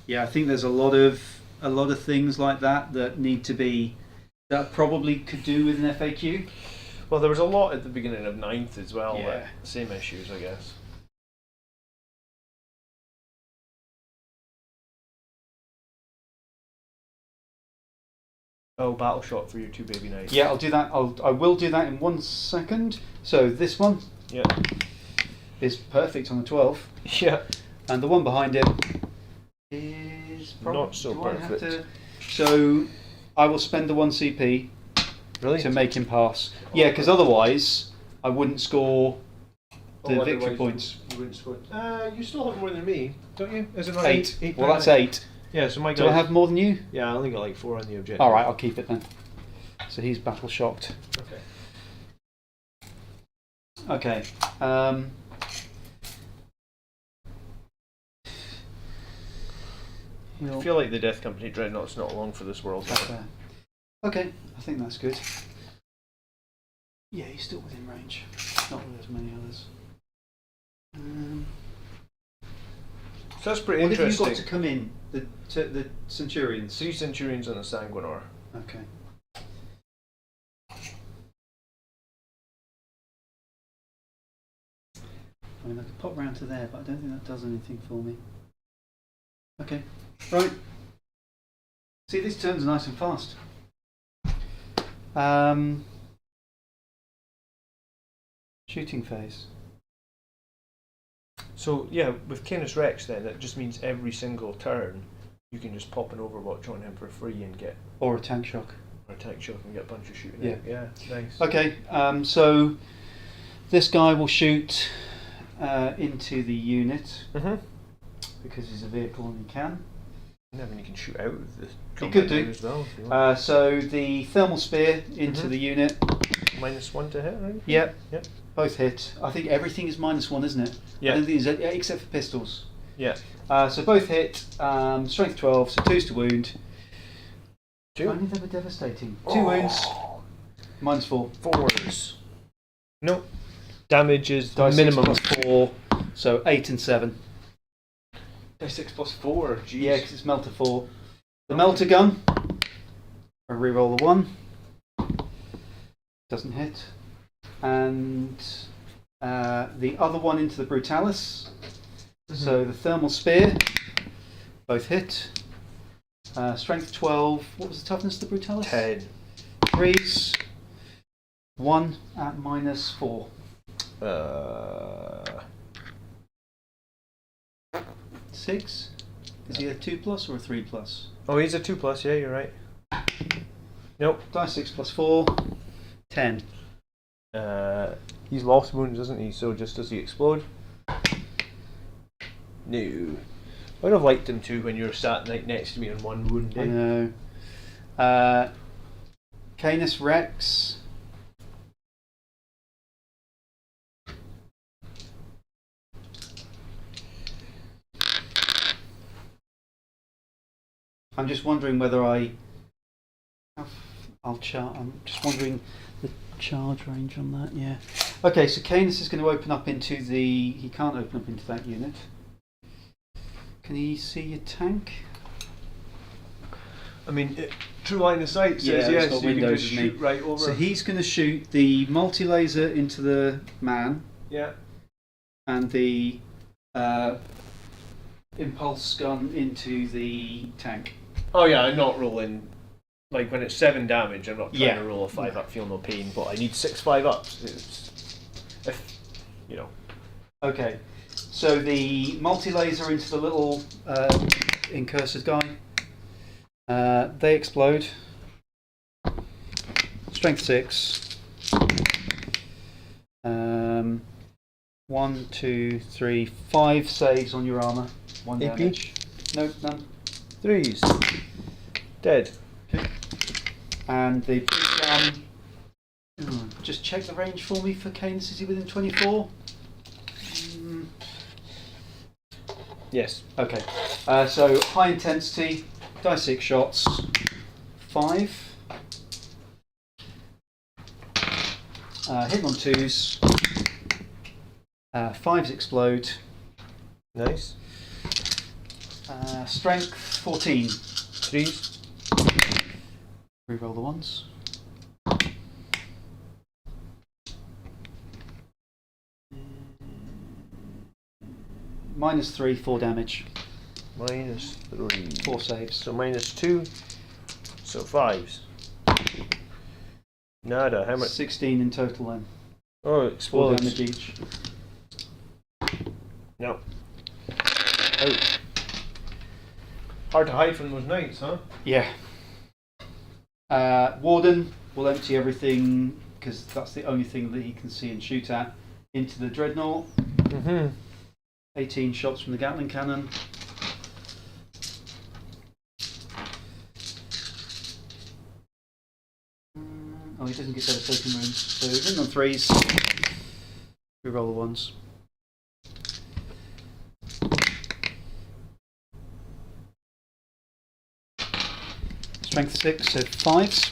Yeah, I think there's a lot of things like that need to be that probably could do with an FAQ. Well, there was a lot at the beginning of 9th as well. Yeah. But same issues, I guess. Oh, battle shot for your 2 baby knights. Yeah, I'll do that. I will do that in 1 second. So this one Yeah. is perfect on the 12, Yeah. and the one behind it is Not so do I have perfect. to- So I will spend the 1 CP Really? to make him pass. Yeah, because otherwise I wouldn't score the victory points. You wouldn't score. You still have more than me, don't you? Is it not 8. 8? Well, that's 8. Yeah, so my Do I guy. have more than you? Yeah, I only got like 4 on the objective. All right, I'll keep it then. So he's battle shocked. Okay. Okay. I feel like the Death Company Dreadnought's not long for this world. That's fair. Okay, I think that's good. Yeah, he's still within range. Not with as many others. So that's pretty What have you interesting. got to come in? The Centurions? 3 Centurions and a Sanguinar. Okay. I mean, I could pop round to there, but I don't think that does anything for me. Okay, right. See, these turns are nice and fast. Shooting phase. So yeah, with Canis Rex then, it just means every single turn you can just pop an Overwatch on him for free and get Or a tank shock. or a tank shock and get a bunch of shooting. Yeah. Yeah, nice. Okay, so this guy will shoot into the unit. Mm-hmm. because he's a vehicle and he can. Yeah, I mean, you can shoot out of the You could do. as well. If you want. So the thermal spear into the unit. -1 to hit, right? Yep. Yep. Both hit. I think everything is -1, isn't it? Yeah. I don't think there's except for pistols. Yeah. So both hit. Strength 12, so 2's to wound. 2. Only they were devastating. 2 wounds. -4. 4s. No. Damage is Die 6 minimum plus 4, so 8 and 7. Die 6 plus 4. Jeez. Yeah, because it's melter 4. The melter gun. I reroll the 1. Doesn't hit. And the other one into the brutalis. So the thermal spear. Both hit. Strength 12. What was the toughness of the brutalis? 10. 3s. 1 at -4. 6. Is he a 2+ or a 3+? Oh, he's a 2+. Yeah, you're right. Nope. Die 6 plus 4. 10. He's lost wounds, isn't he? So just does he explode? No. I would have liked him to when you were sat next to me on 1 wound. I know. Canis Rex. I'm just wondering whether I'm just wondering the charge range on that. Yeah. Okay, so Canis is going to open up into the. He can't open up into that unit. Can he see your tank? I mean, true line of sight says Yeah, yes, it's got you can windows, just isn't it? shoot right over. So he's going to shoot the multi-laser into the man Yeah. and the impulse gun into the tank. Oh yeah, I'm not rolling. Like when it's 7 damage, I'm not trying Yeah. to roll a 5 up, feel no pain, but I need 6 5-ups. If you know. Okay, so the multi-laser into the little incursive guy. They explode. Strength 6. 1, 2, 3, 5 saves on your armor. 1 AP? damage. Nope, none. 3s. Dead. And the big gun. Just check the range for me for Canis. Is he within 24? Yes. Okay. So high intensity. Die 6 shots. 5. Hitting on 2s. 5s explode. Nice. Strength 14. 3s. Reroll the ones. -3, 4 damage. -3. 4 saves. So -2. So 5s. Nada. How much? 16 in total then. Oh, it 4 explodes. damage each. No. Out. Hard to hide from those knights, huh? Yeah. Warden will empty everything because that's the only thing that he can see and shoot at into the dreadnought. 18 shots from the Gatling cannon. Oh, he doesn't get devastating wounds. So he's in on 3s. We roll the 1s. Strength 6, so 5s.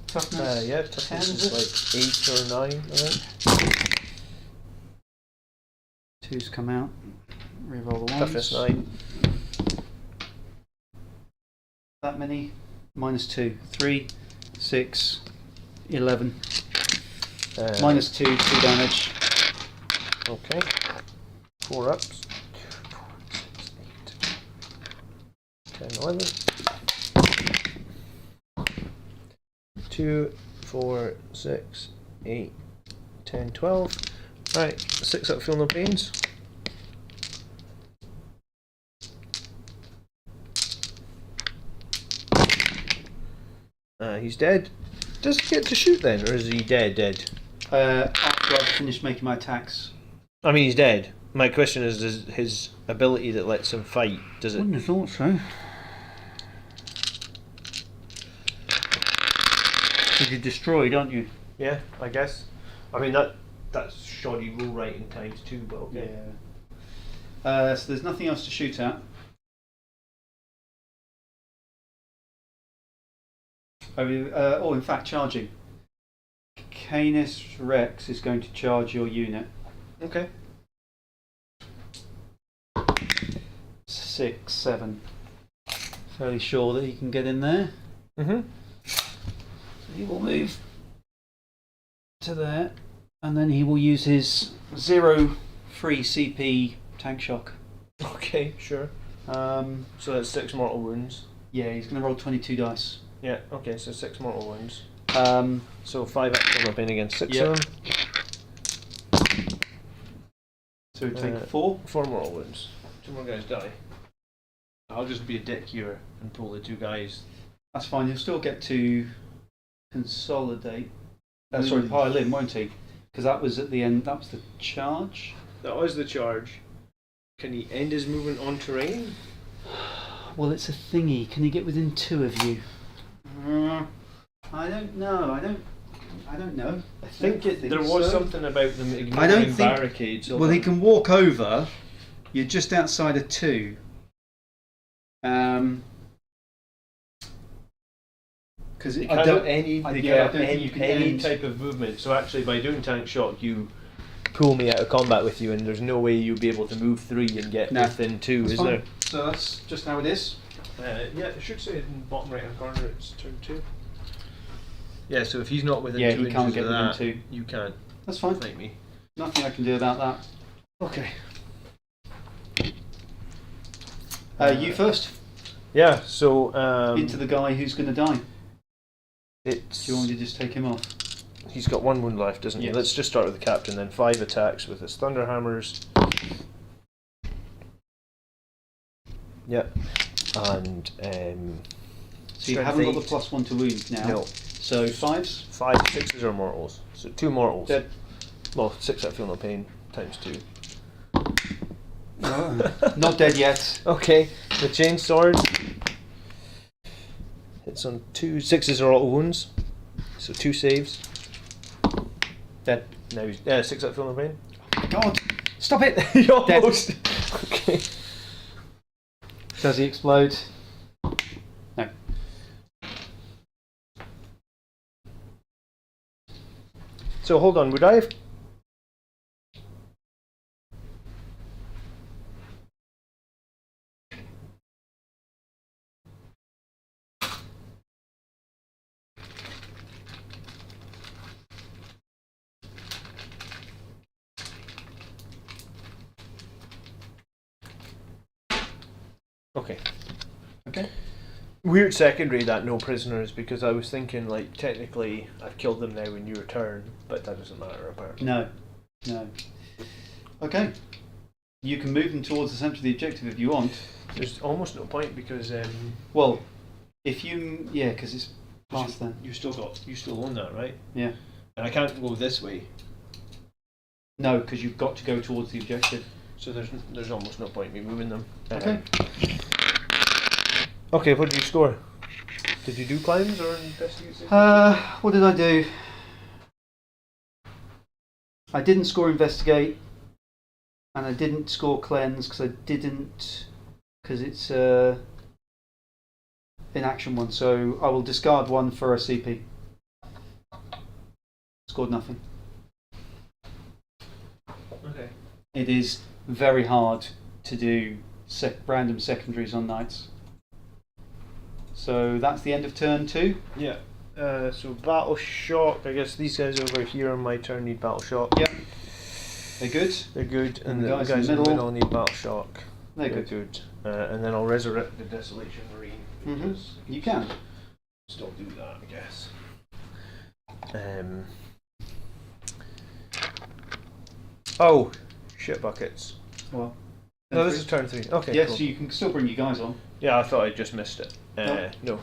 Toughness. Yeah, toughness 10, is like 8 or 9, I think. 2s come out. Reroll the 1s. Toughness 9. That many? -2. 3, 6, 11. -2, 2 damage. Okay. 4 ups. 10, 11. 2, 4, 6, 8, 10, 12. Right, 6 up, feel no pains. He's dead. Does he get to shoot then, or is he dead? After I've finished making my attacks. I mean, he's dead. my question is his ability that lets him fight, does it... Wouldn't have thought so. Because you're destroyed, aren't you? Yeah, I guess. I mean, that's shoddy rule writing times 2, but okay. Yeah. So there's nothing else to shoot at. In fact, charging. Canis Rex is going to charge your unit. Okay. 6, 7. Fairly sure that he can get in there. Mm-hmm. So he will move to there, and then he will use his 0 free CP tank shock. Okay, sure. So that's 6 mortal wounds. Yeah, he's going to roll 22 dice. Yeah, okay, so 6 mortal wounds. Um, So 5 extra pain against 6 Yep. of them. so we take 4. 4 mortal wounds. 2 more guys die. I'll just be a dick here and pull the 2 guys. That's fine. He'll still get to consolidate. Sorry, pile in, won't he? Because that was at the end. That was the charge. That was the charge. Can he end his movement on terrain? Well, it's a thingy. Can he get within 2 of you? I don't know. I don't know. I think there was so. something about them ignoring I don't think- barricades. Well, he can walk over. You're just outside of 2. Because They I can't don't. do any, I- they yeah, I can't don't have think you can any end. type of movement. So actually, by doing tank shock, you pull me out of combat with you, and there's no way you'll be able to move 3 and get No. within 2, That's is fine. there? So that's just how it is. Yeah, it should say in the bottom right hand corner it's turn 2. Yeah, so if he's not within Yeah, 2 he inches can't get of within that, 2. you can't That's fine. fight me. Nothing I can do about that. Okay. You first. Yeah, so Into the guy who's going to die. it's Do you want me to just take him off? he's got 1 wound left, doesn't he? Yes. Let's just start with the captain then. 5 attacks with his thunder hammers. Yep. And So you strength haven't got the 8. +1 to wound now. No. So 5s. 5 6s are mortals. So 2 mortals. Dead. Well, 6 I feel no pain times 2. Not dead yet. Okay, the chain sword hits on 2 6s are auto wounds, so 2 saves. Dead. Now he's 6 I feel no pain. Oh my God! Stop it! You almost. Okay. Does he explode? No. So hold on, would I have? Okay. Okay. Weird secondary that no prisoners, because I was thinking like technically I've killed them now when you return, but that doesn't matter apparently. No. No. Okay. You can move them towards the centre of the objective if you want. There's almost no point because Well, if you because it's past then. you still own that, right? Yeah. And I can't go this way, No, because you've got to go towards the objective. so there's almost no point in me moving them. Okay. Okay, what did you score? Did you do climbs or investigate? What did I do? I didn't score investigate, and I didn't score cleanse because it's an action one. So I will discard 1 for a CP. Scored nothing. Okay. It is very hard to do random secondaries on knights. So that's the end of turn 2. Yeah. So battle shock. I guess these guys over here on my turn need battle shock. Yep. They're good. They're good, and the guys guys in in the the middle middle need battle shock. They're They're good. good. And then I'll resurrect the Desolation Marine. Mhm. Because You can. still do that, I guess. Oh, shit buckets. Well. No, this is turn 3. Okay. Yes, cool. you can still bring you guys on. Yeah, I thought I just missed it. No. So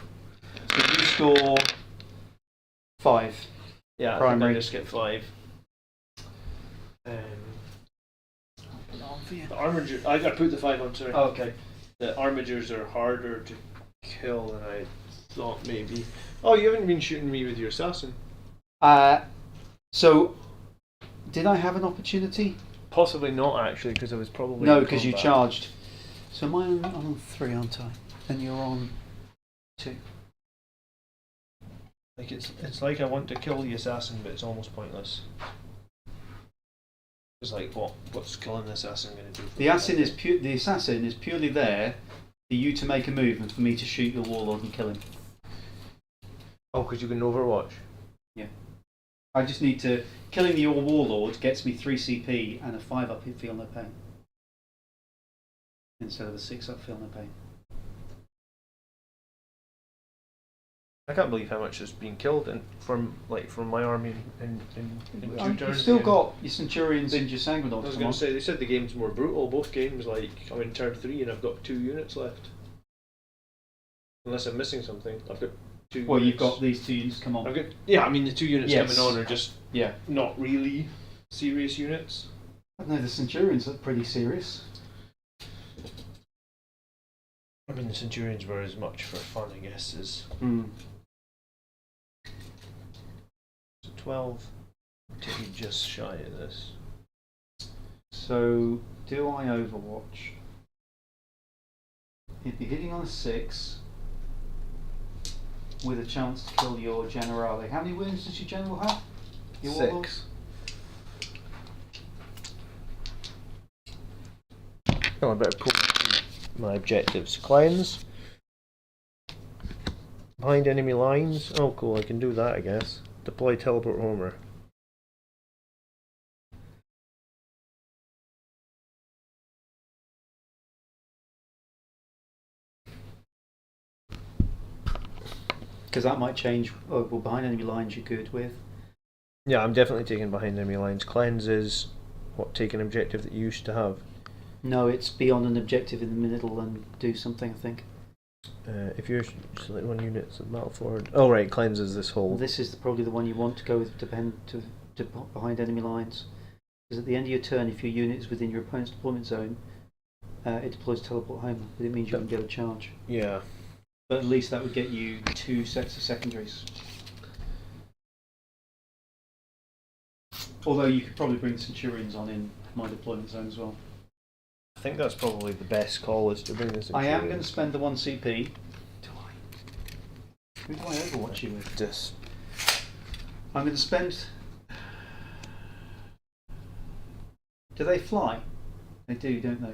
you score 5. Yeah, I Primary. think I just get 5. for you. The armiger. I put the 5 on. Sorry. Oh, okay. The armigers are harder to kill than I thought. Maybe. Oh, you haven't been shooting me with your assassin. So, did I have an opportunity? Possibly not actually, because I was probably No, in because you combat. charged. So am I on 3, aren't I? And you're on 2. Like it's like I want to kill the assassin, but it's almost pointless. It's like what's killing the assassin going to do? For The assassin is purely there for you to make a move and for me to shoot your warlord and kill him. Oh, because you can Overwatch. Yeah. I just need to... Killing your warlord gets me 3 CP and a 5 up feel no pain. Instead of a 6 up feel no pain. I can't believe how much has been killed from my army in 2 turns. You've still got your Centurions and your I Sanguinauts. was going to say, they said the game's more brutal. Both games, like, I'm in turn 3 and I've got 2 units left. Unless I'm missing something. I've got 2 Well, units. you've got these 2 units come on. I mean, the 2 units Yes. coming on are just Yeah. not really serious units. I know the Centurions are pretty serious. I mean, the Centurions were as much for fun, I guess, as... Mm. So 12. I'm taking just shy of this. So, do I Overwatch? He'd be hitting on a 6 with a chance to kill your Generale. How many wounds does your General have? Your warlord? 6. Oh, I better pull my objectives. Cleanse. Behind enemy lines. Oh, cool. I can do that, I guess. Deploy teleport Homer. Because that might change. Oh, well, behind enemy lines you're good with. Yeah, I'm definitely taking behind enemy lines. Cleanse is what, take an objective that you used to have. No, it's be on an objective in the middle and do something, I think. If you're select 1 unit to battle forward. Oh right, cleanses this whole. This is probably the one you want to go with to behind enemy lines. Because at the end of your turn, if your unit is within your opponent's deployment zone, it deploys teleport home, but it means you can get a charge. Yeah. But at least that would get you 2 sets of secondaries. Although you could probably bring Centurions on in my deployment zone as well. I think that's probably the best call, is to bring this. I am going to spend the 1 CP. Do I? Who do I Overwatch you with? Just. I'm going to spend... Do they fly? They do, don't they?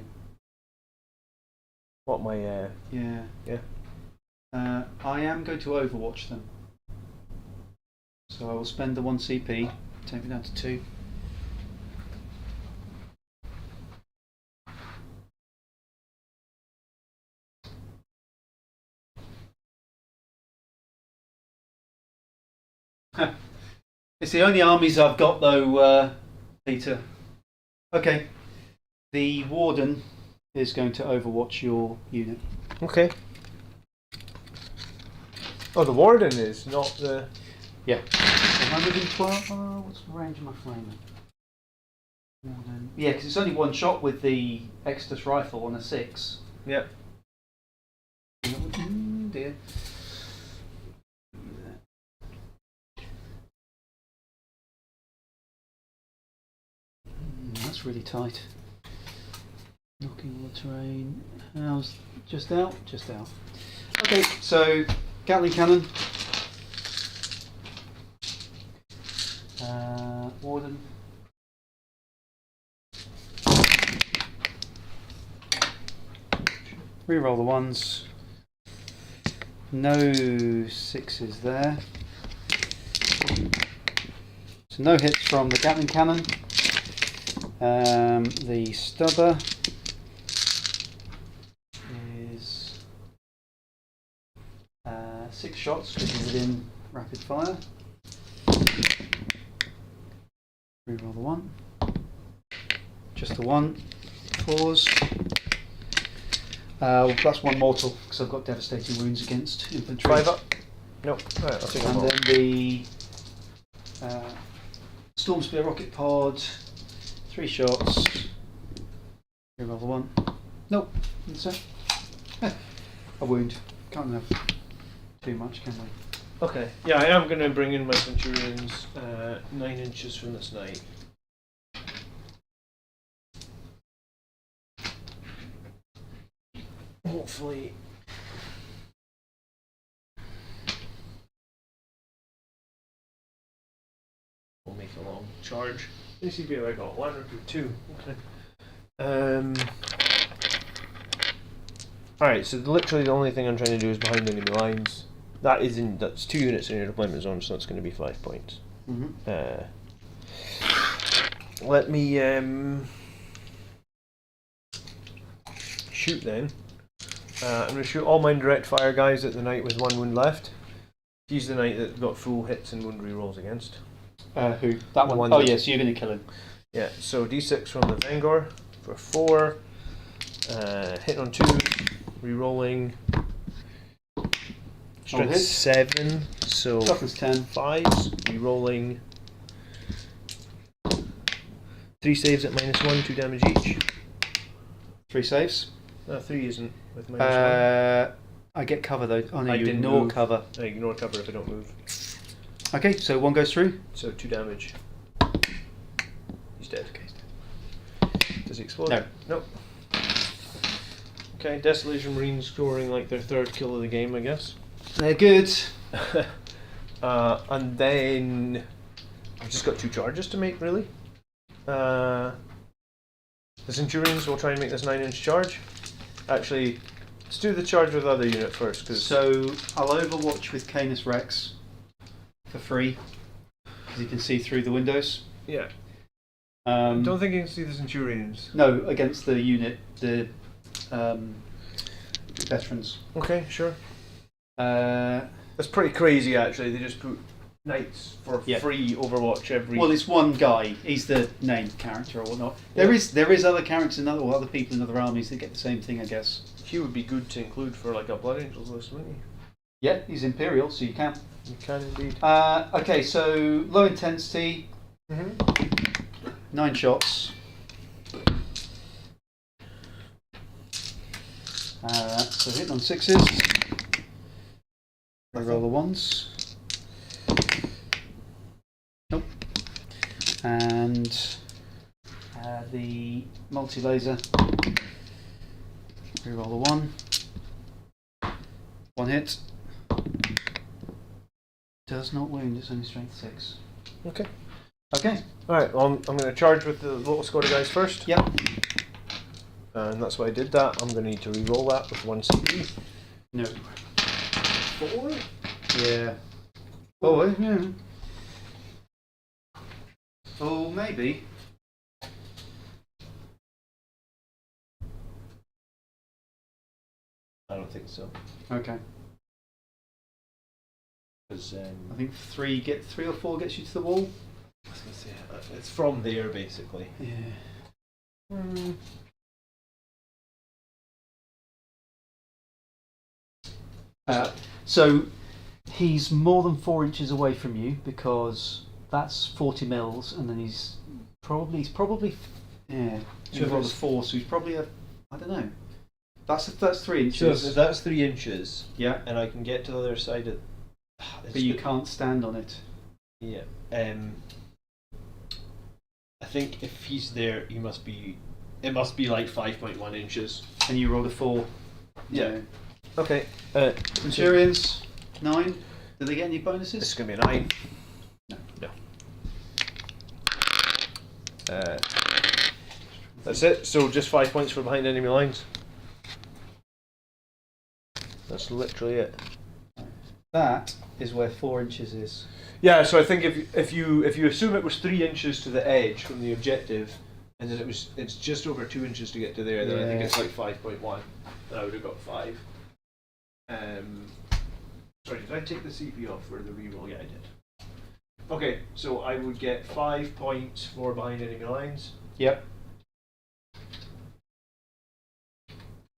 What my Yeah. Yeah. I am going to Overwatch them. So I will spend the 1 CP, take me down to 2. It's the only armies I've got though, Peter. Okay. The Warden is going to Overwatch your unit. Okay. Oh, the Warden is, not the... Yeah. 112. What's the range of my flamer? Warden. Yeah, because it's only 1 shot with the Exodus rifle on a 6. Yeah. Dear. That's really tight. Knocking all the terrain. How's just out? Just out. Okay, so Gatling cannon. Warden. Reroll the 1s. No 6s there. So no hits from the Gatling cannon. The stubber is 6 shots because he's within rapid fire. Reroll the 1. Just the 1. Pause. Plus 1 mortal because I've got devastating wounds against infantry. 5 up. Nope. Right, I'll take And them all. then the Storm Spear rocket pod. 3 shots. Reroll the 1. Nope. That's it. A wound. Can't have too much, can we? Okay. Yeah, I am going to bring in my Centurions 9 inches from this knight. Hopefully. We'll make a long charge. ACB I got 1 or 2. Okay. Alright, so literally the only thing I'm trying to do is behind enemy lines. That's 2 units in your deployment zone, so that's going to be 5 points. Mm-hmm. Let me shoot then. I'm going to shoot all my direct fire guys at the knight with 1 wound left. He's the knight that got full hits and wound rerolls against. Who? That one? One Oh that- yes, you're going to kill him. Yeah, so d6 from the Vengor for 4. Hit on 2, rerolling. Strength hit. 7, so Toughness 10. 5s, rerolling. 3 saves at -1, 2 damage each. 3 saves. 3 isn't with -1. I get cover though. Oh no, I you didn't ignore move. cover. I ignore cover if I don't move. Okay, so 1 goes through. So 2 damage. He's dead. Okay. Does he explode? No. Nope. Okay, Desolation Marines scoring like their 3rd kill of the game, I guess. They're good. And then I've just got 2 charges to make, really. The Centurions will try and make this 9-inch charge. Actually, let's do the charge with the other unit first. So I'll overwatch with Canis Rex for free, because you can see through the windows. Yeah. Um, Don't think you can see the Centurions. No, against the unit, the veterans. Okay, sure. Uh, That's pretty crazy, actually. They just put knights for Yeah. free Overwatch every. well, it's one guy. He's the named character or whatnot. There is other characters in other people in other armies that get the same thing, I guess. He would be good to include for like a Blood Angels list, wouldn't he? Yeah, he's Imperial, so you can. You can indeed. Okay, so low intensity, 9 shots. So hitting on 6s. I roll the 1s. Nope. And the multi-laser. Reroll the 1. 1 hit. Does not wound, it's only strength 6. Okay. Okay. Alright, well, I'm going to charge with the little squad of guys first. Yep. And that's why I did that. I'm going to need to re-roll that with 1 CP. No. 4? Yeah. Oh, yeah. Oh, maybe. I don't think so. Okay. Because I think 3 or 4 gets you to the wall. I was going to say, it's from there basically. Yeah. So he's more than 4 inches away from you because that's 40 mils, and then he's probably yeah. So So if it's 4, so he's probably I don't know. That's 3 So inches. if that's 3 inches, Yeah. and I can get to the other side of. But you can't stand on it. Yeah. I think if he's there, he must be. It must be like 5.1 inches. And you rolled a 4. Yeah. Okay. Centurions 9. Do they get any bonuses? This is going to be a 9. No. That's it. So just 5 points for behind enemy lines. That's literally it. That is where 4 inches is. Yeah. So I think if you assume it was 3 inches to the edge from the objective, and then it's just over 2 inches to get to there, then I think Yeah. it's like 5.1. Then I would have got 5. Sorry, did I take the CP off for the reroll? Yeah, I did. Okay, so I would get 5 points for behind enemy lines, Yep.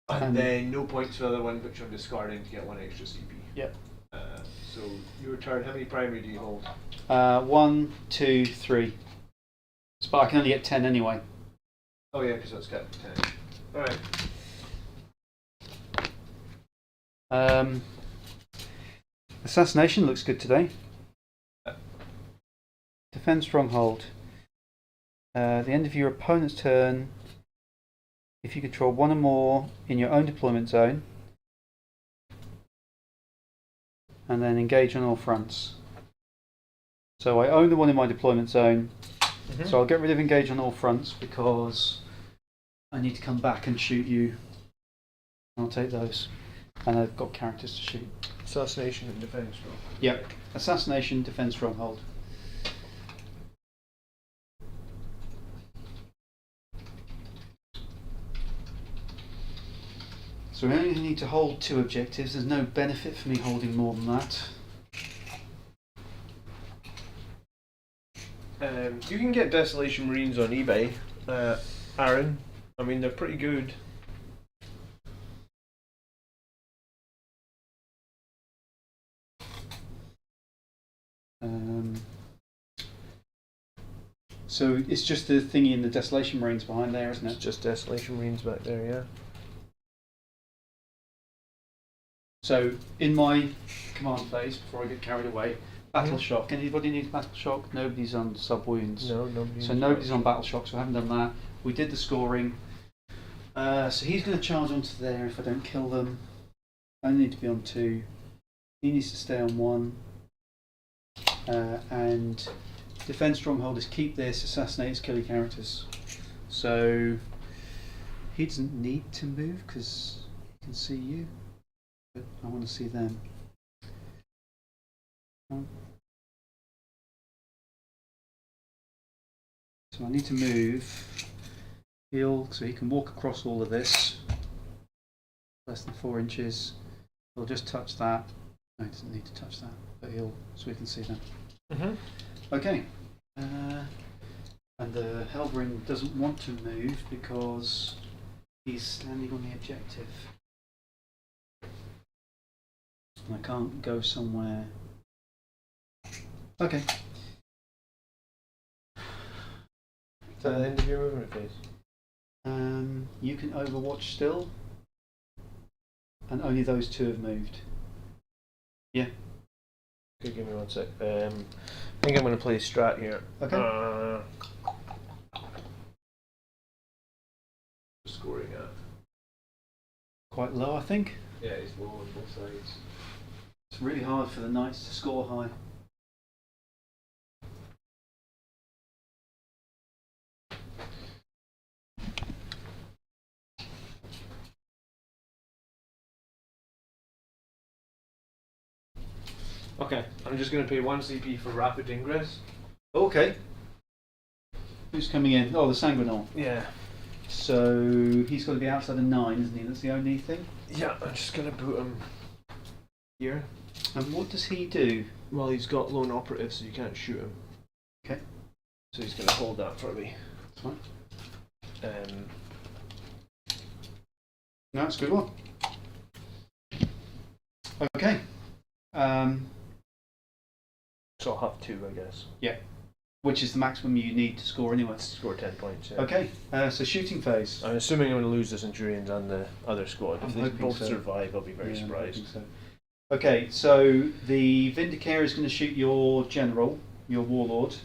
and then no points for the other one, which I'm discarding to get 1 extra CP. Yep. So your turn. How many primary do you hold? 1, 2, 3. But I can only get 10 anyway. Oh yeah, because that's capped at 10. Alright. Assassination looks good today. Defend stronghold. The end of your opponent's turn, if you control one or more in your own deployment zone, and then engage on all fronts. So I own the one in my deployment zone, so I'll get rid of engage on all fronts because I need to come back and shoot you. I'll take those. And I've got characters to shoot. Assassination and defense roll. Yep. Assassination, defense stronghold. So we only need to hold 2 objectives. There's no benefit for me holding more than that. You can get Desolation Marines on eBay, Aaron. I mean, they're pretty good. So it's just the thingy in the Desolation Marines behind there, isn't It's it? just Desolation Marines back there, yeah. So in my command phase, before I get carried away, battle shock. Anybody need battle shock? Nobody's on sub wounds. No, nobody. So nobody's on battle shock, so I haven't done that. We did the scoring. So he's going to charge onto there if I don't kill them. I only need to be on 2. He needs to stay on 1. And defend stronghold is keep this, assassinate his killing characters. So he doesn't need to move because he can see you. But I want to see them. So I need to move. He'll, so he can walk across all of this. Less than 4 inches. He'll just touch that. No, he doesn't need to touch that, but he'll, so we can see them. Okay. And the Helverin doesn't want to move because he's standing on the objective. And I can't go somewhere. Okay. Is that the end of your movement phase? You can overwatch still, and only those 2 have moved. Yeah. Okay, give me 1 sec. I think I'm going to play strat here. Okay. Scoring at. Quite low, I think. Yeah, it's low on both sides. It's really hard for the knights to score high. Okay, I'm just going to pay 1 CP for rapid ingress. Okay. Who's coming in? Oh, the Sanguinol. Yeah. So he's got to be outside of 9, isn't he? That's the only thing. Yeah, I'm just going to put him here. And what does he do? Well, he's got lone operative, so you can't shoot him. Okay. So he's going to hold that for me. That's fine. No, that's a good one. Okay. So I'll have 2, I guess. Yeah. Which is the maximum you need to score anyway. Score 10 points. Yeah. Okay. So shooting phase. I'm assuming I'm going to lose the Centurions and the other squad. I'm If they hoping both so. survive, I'll be very Yeah, I'm surprised. hoping so. Okay, so the Vindicator is going to shoot your general, your warlord.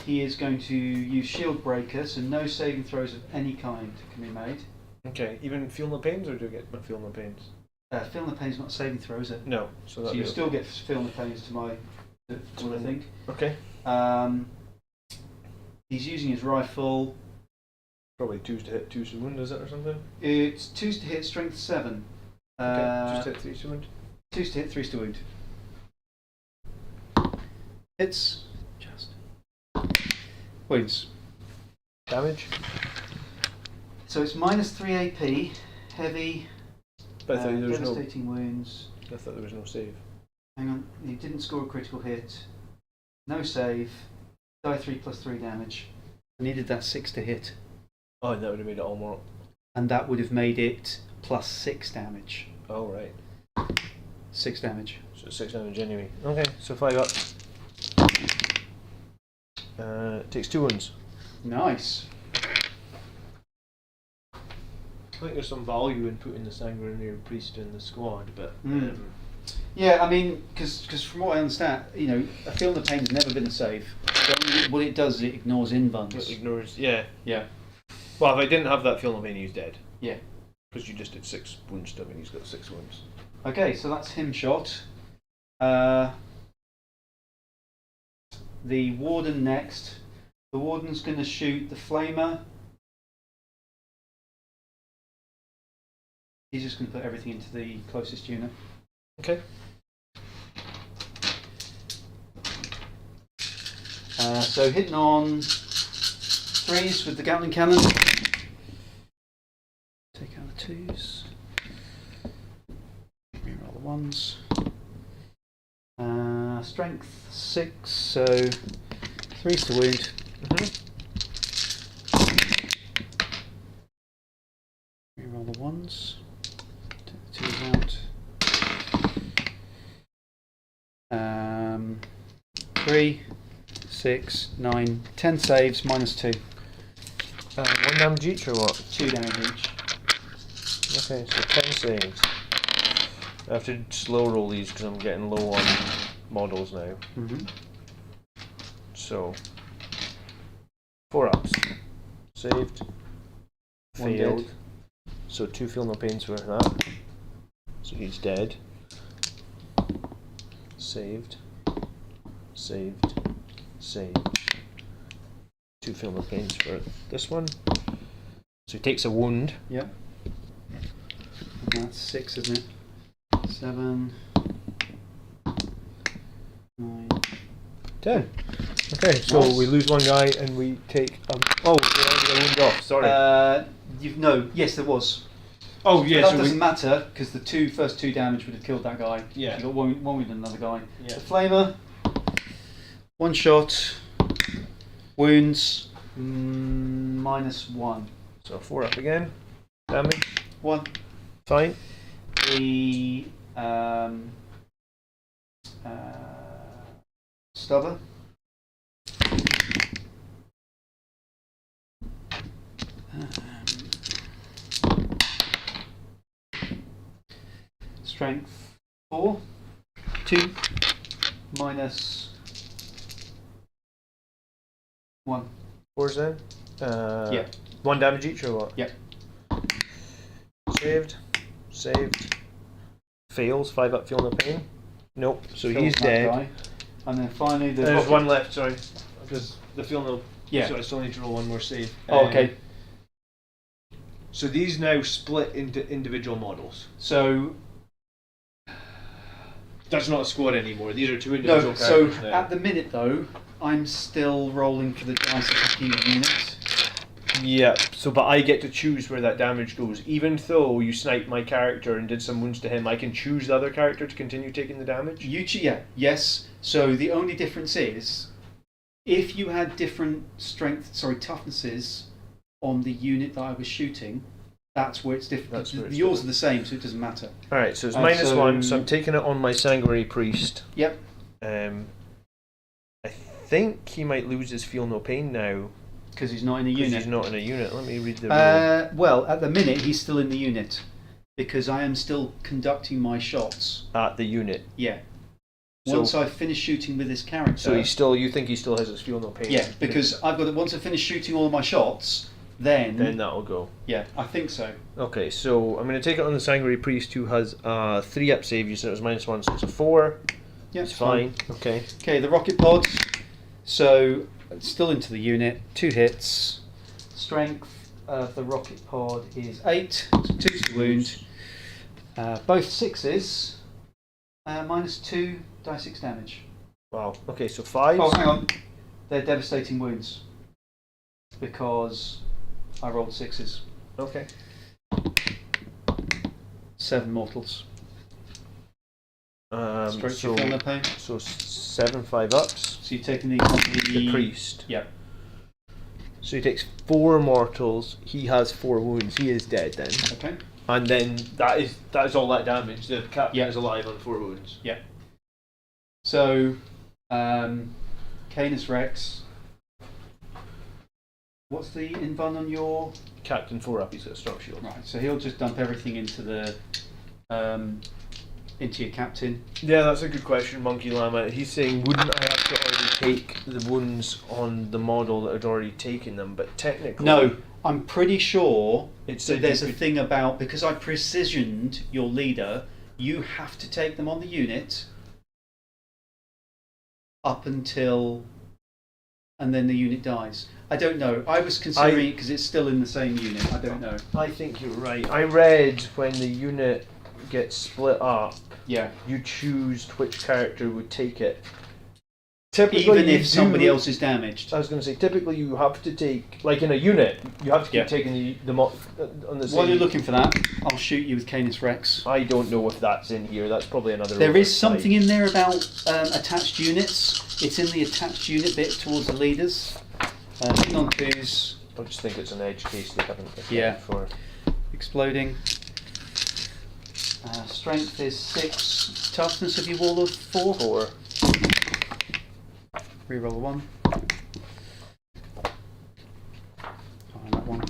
He is going to use shield breaker, so no saving throws of any kind can be made. Okay, even feel no pains, or do I get my feel no pains? Feel the pain's not a saving throw, is it? No. So, So you still get feel the pains to my, to what I think. Okay. He's using his rifle. Probably 2 to hit, 2 to wound, is it, or something? It's 2s to hit, strength 7. Okay, just hit 3 to wound. 2s to hit, 3s to wound. Hits. Just. Wounds. Damage? So it's minus 3 AP, heavy, But I thought there was no. devastating wounds. I thought there was no save. Hang on, he didn't score a critical hit. No save. Die 3 plus 3 damage. I needed that 6 to hit. Oh, and that would have made it all more. And that would have made it plus 6 damage. Oh, right. 6 damage. So 6 damage anyway. Okay, so 5 up. Takes 2 wounds. Nice. think there's some value in putting the Sanguinary Priest in the squad, but Yeah, I mean, because from what I understand, a Feeling the Pain has never been a save. But what it does is it ignores invuns. it ignores. Yeah. Yeah. Well, if I didn't have that Feeling the Pain, he's dead. Yeah. Because you just did 6 wounds to him, and he's got 6 wounds. Okay, so that's him shot. The Warden next. The Warden's going to shoot the Flamer. He's just going to put everything into the closest unit. Okay. So hitting on 3s with the Gatling cannon. Take out the 2s. Reroll the 1s. Strength 6, so 3s to wound. Reroll the 1s. Take the 2s out. 3, 6, 9, 10 saves, -2. 1 damage each or what? 2 damage each. Okay, so 10 saves. I have to slow roll these because I'm getting low on models now. So 4 ups. Saved. 1 Failed. dead. So 2 Feel No Pains for that. So he's dead. Saved. Saved. Saved. 2 Feel No Pains for this one. So he takes a wound. Yep. And that's 6, isn't it? 7, 9. 10. Okay, so Nice. we lose 1 guy and we take. Oh, we already got a wound off. Sorry. Yes, there was. Oh yeah, But that so doesn't matter because the first two damage would have killed that guy. Yeah. You got one with another guy. Yeah. The Flamer, 1 shot, wounds, -1. So 4 up again. Damage. 1. Fine. The Stubber. Strength 4. 2 minus 1. 4's then. Yeah. 1 damage each or what? Yep. Saved. Saved. Fails. 5 up. Feel no pain. Nope. So Kills he's that dead. guy. And then finally the There's rocket- 1 left. Sorry. Because the feel no. Yeah. So I still need to roll 1 more save. Oh, okay. So these now split into individual models. So That's not a squad anymore. These are 2 no. individual So characters now. at the minute though, I'm still rolling for the dice attacking units. Yeah, so but I get to choose where that damage goes. Even though you sniped my character and did some wounds to him, I can choose the other character to continue taking the damage. Yes. So the only difference is if you had different toughnesses on the unit that I was shooting, that's where it's different. That's where it's Yours different. are the same, so it doesn't matter. Alright, so it's so- -1, so I'm taking it on my Sanguinary Priest. Yep. I think he might lose his Feel No Pain now. Because he's not in a Because unit. he's not in a unit. Let me read the rule. Well, at the minute he's still in the unit because I am still conducting my shots. At the unit. Yeah. So- Once I've finished shooting with this character. So he's still, you think he still has his Feel No Pain? Yeah, because I've got once I've finished shooting all of my shots, then that'll go. yeah, I think so. Okay, so I'm going to take it on the Sanguinary Priest who has 3 up save. You said it was -1, so it's a 4. Yeah, It's fine. Okay. Okay, the rocket pod. So it's still into the unit. 2 hits. Strength of the rocket pod is 8. So 2 to wound. Both 6s. -2 die 6 damage. Wow. Okay, so 5. Oh, hang on. They're devastating wounds because I rolled 6s. Okay. 7 mortals. Straight So, to feel no pain. so 7 5 ups. So you're taking the The priest. Yep. So he takes 4 mortals. He has 4 wounds. He is dead then. Okay. And then that is all that damage. The captain Yeah. is alive on 4 wounds. Yeah. So, Canis Rex. What's the invuln on your... Captain 4-up, he's got a stock shield. Right, so he'll just dump everything into the... into your captain. Yeah, that's a good question, Monkey Llama. He's saying, wouldn't I have to already take the wounds on the model that had already taken them? But technically... No, I'm pretty sure It's that there's a thing about, because I precisioned your leader, you have to take them on the unit up until... and then the unit dies. I don't know. I was considering it because it's still in the same unit. I don't know. I think you're right. I read when the unit gets split up, Yeah. you choose which character would take it. Typically, Even you if somebody do- else is damaged. I was going to say, typically you have to take, like in a unit, you have to keep Yeah. taking the on the same. While you're looking for that, I'll shoot you with Canis Rex. I don't know if that's in here. That's probably another. There is oversight. something in there about attached units. It's in the attached unit bit towards the leaders. Non-clues, I just think it's an edge case they haven't accounted Yeah. for. exploding. Strength is 6. Toughness of your Warlord 4. 4. Reroll a 1. Find that one.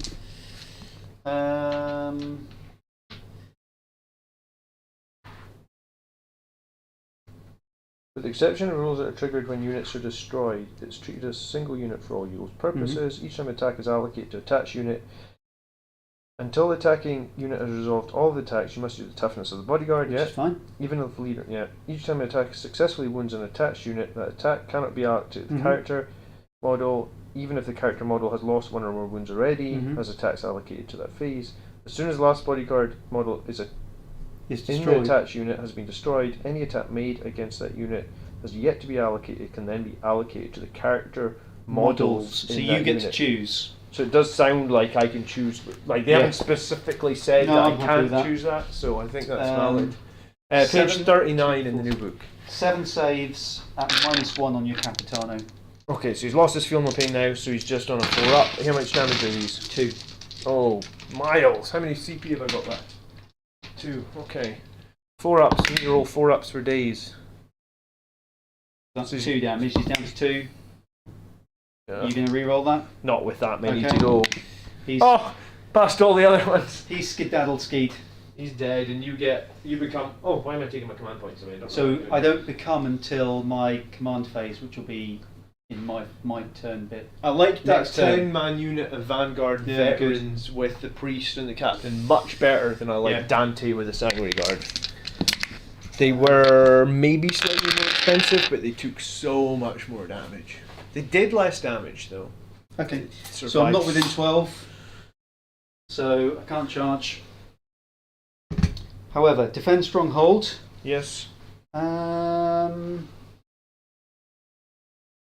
With the exception of rules that are triggered when units are destroyed, it's treated as a single unit for all use purposes. Each time attack is allocated to attached unit. Until the attacking unit has resolved all of the attacks, you must use the toughness of the bodyguard. Which is fine. Even if the leader. Yeah. Each time an attack successfully wounds an attached unit, that attack cannot be allocated to the character model, even if the character model has lost one or more wounds already, as attacks allocated to that phase. As soon as the last bodyguard model is It's in the destroyed. attached unit has been destroyed, any attack made against that unit has yet to be allocated can then be allocated to the character models. So in you that get unit. to choose. So it does sound like I can choose, like they Yeah. haven't specifically said No, that I'm I happy with can't that. choose that, so I think that's Um, valid. Page 7, 39 in the new book. 7 saves at -1 on your Capitano. Okay, so he's lost his feel no pain now, so he's just on a 4-up. How much damage are these? 2. Oh, miles. How many CP have I got left? 2, okay. 4-ups, you need to roll 4-ups for days. That's So 2 damage. He's down to 2. Yeah. Are you going to re-roll that? Not with that many Okay. to go. He's Oh, past all the other ones. he's skedaddled skeed. He's dead, and you become. Oh, why am I taking my command points away? So I don't become until my command phase, which will be in my turn bit. I like that Next turn. 10-man unit of Vanguard Yeah, good. veterans with the priest and the captain much better than I like Yeah. Dante with the Sanguinary Guard. They were maybe slightly more expensive, but they took so much more damage. They did less damage though. Okay. So I'm not within 12. So I can't charge. However, defend stronghold. Yes.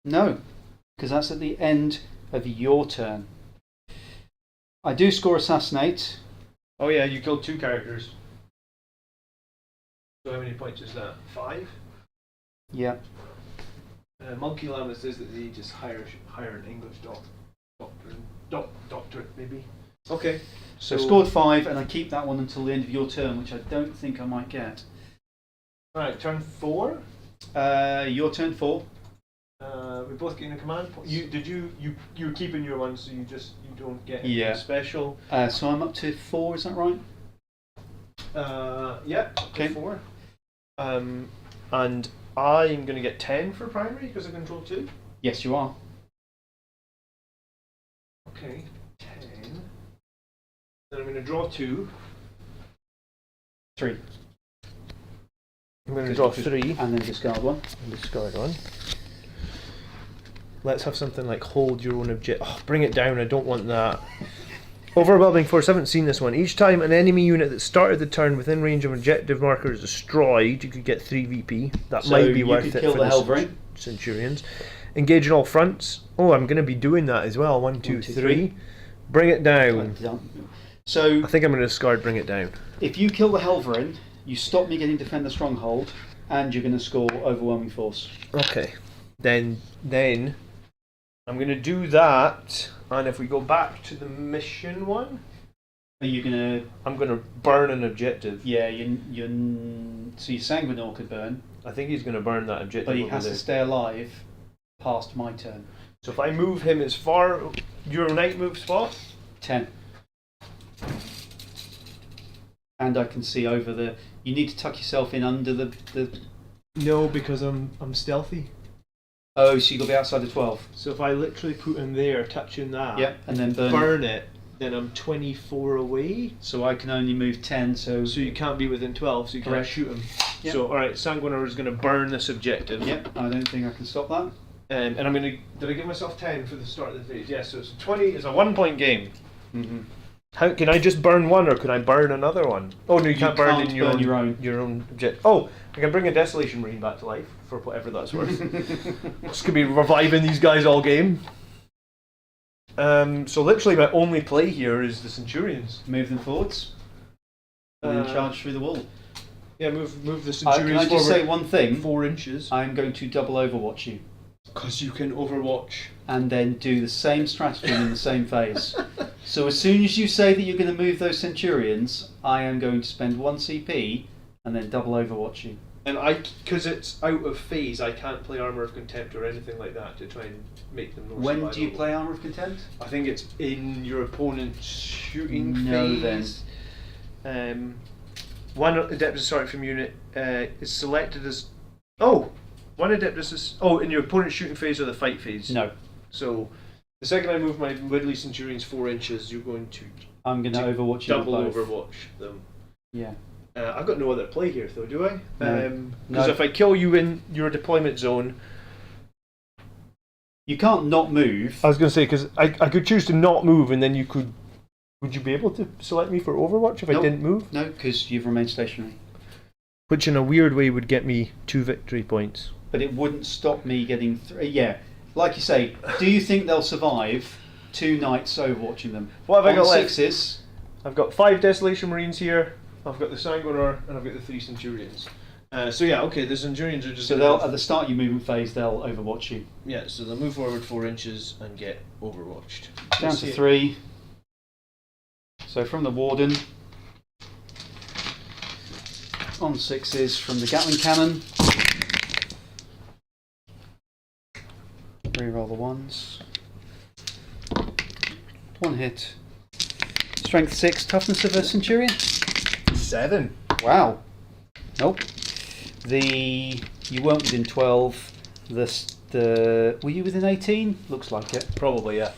No, because that's at the end of your turn. I do score assassinate. Oh yeah, you killed 2 characters. So how many points is that? 5? Yeah. Monkey Llama says that they just hire an English doctorate maybe. Okay. So scored 5, and I keep that one until the end of your turn, which I don't think I might get. Alright, turn 4. Your turn 4. We're both getting a command point. You're keeping your one, so you don't get anything Yeah. special. So I'm up to 4. Is that right? Yeah. Okay. 4. And I'm going to get 10 for primary because I control 2. Yes, you are. Okay. 10. Then I'm going to draw 2. 3, I'm going to draw 3 and then discard 1. and discard 1. Let's have something like hold your own objective. Oh, bring it down. I don't want that. Overwhelming force. I haven't seen this one. Each time an enemy unit that started the turn within range of an objective marker is destroyed, you could get 3 VP. That So might be you worth could it kill for the the Helverin. Centurions. Engage in all fronts. Oh, I'm going to be doing that as well. 1, 2, 1, 2, 3. Bring it down. So I think I'm going to discard bring it down. if you kill the Helverin, you stop me getting defend the stronghold, and you're going to score overwhelming force. Okay. Then I'm going to do that. And if we go back to the mission one, Are you going to? I'm going to burn an objective. Yeah, so your Sanguinor could burn, I think he's going to burn that objective. but he over has there. to stay alive past my turn. So if I move him as far your knight move spot? 10. And I can see over the. You need to tuck yourself in under the. No, because I'm stealthy. Oh, so you got to be outside the 12. So if I literally put him there, touching that, Yep, and then burn it, then I'm 24 away. So I can only move 10. So you can't be within 12, so you can't Correct. shoot him. Yep. So, alright, Sanguinar is going to burn this objective. Yep, I don't think I can stop that. And I'm going to. Did I give myself 10 for the start of the phase? Yes, so it's 20. It's a 1 point game. Mm-hmm. How can I just burn one, or can I burn another one? Oh no, you can't burn can't in burn your own object. Oh, I can bring a Desolation Marine back to life for whatever that's worth. This could be reviving these guys all game. So literally, my only play here is the Centurions. Move them forwards. And then charge through the wall. Yeah, move the Can Centurions I just forward say one thing? 4 inches. I'm going to double Overwatch you. Because you can overwatch. And then do the same strategy in the same phase. So as soon as you say that you're going to move those Centurions, I am going to spend 1 CP and then double Overwatch you. And because it's out of phase, I can't play Armour of Contempt or anything like that to try and make them more When do you survivable. play Armour of Contempt? I think it's in your opponent's shooting No, phase. One Adeptus Assault from unit is selected as. Oh, one Adeptus is. Oh, in your opponent's shooting phase or the fight phase. No. So the second I move my Ridley Centurions 4 inches, you're going to I'm going to Overwatch you double with both. overwatch them. Yeah. I've got no other play here, though, do I? No. Because if I kill you in your deployment zone. You can't not move. I was going to say, because I could choose to not move and then you could. Would you be able to select me for Overwatch if I Nope. didn't move? No, because you've remained stationary. Which in a weird way would get me 2 victory points. But it wouldn't stop me getting 3. Yeah. Like you say, do you think they'll survive 2 nights Overwatching them? What have I On got left? 6s, I've got 5 Desolation Marines here, I've got the Sanguinar, and I've got the 3 Centurions. So yeah, okay, the Centurions are just... so they'll at the start of your movement phase, they'll Overwatch you. Yeah, so they'll move forward 4 inches and get overwatched. Down Let's to see. 3. So from the Warden. On 6s from the Gatling Cannon. Reroll the 1s. 1 hit. Strength 6, toughness of a Centurion. 7. Wow. Nope. You weren't within 12. Were you within 18? Looks like it. Probably, yeah.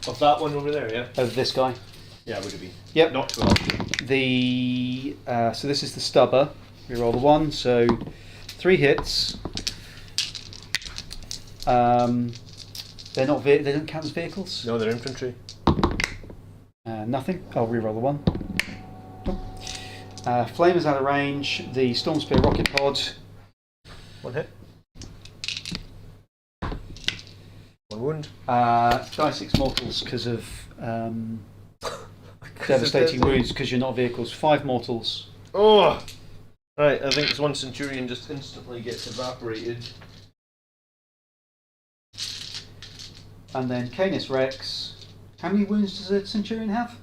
Of that one over there, yeah? Of this guy. Yeah, would have been. Yep. Not 12. So this is the stubber. Reroll the 1. So 3 hits. They don't count as vehicles. No, they're infantry. Nothing. I'll reroll the 1. Nope. Flame is out of range. The Storm Spear rocket pod. 1 hit. 1 wound. Die 6 mortals because of devastating wounds because you're not vehicles. 5 mortals. Oh! Right, I think this 1 Centurion just instantly gets evaporated. And then Canis Rex. How many wounds does a Centurion have?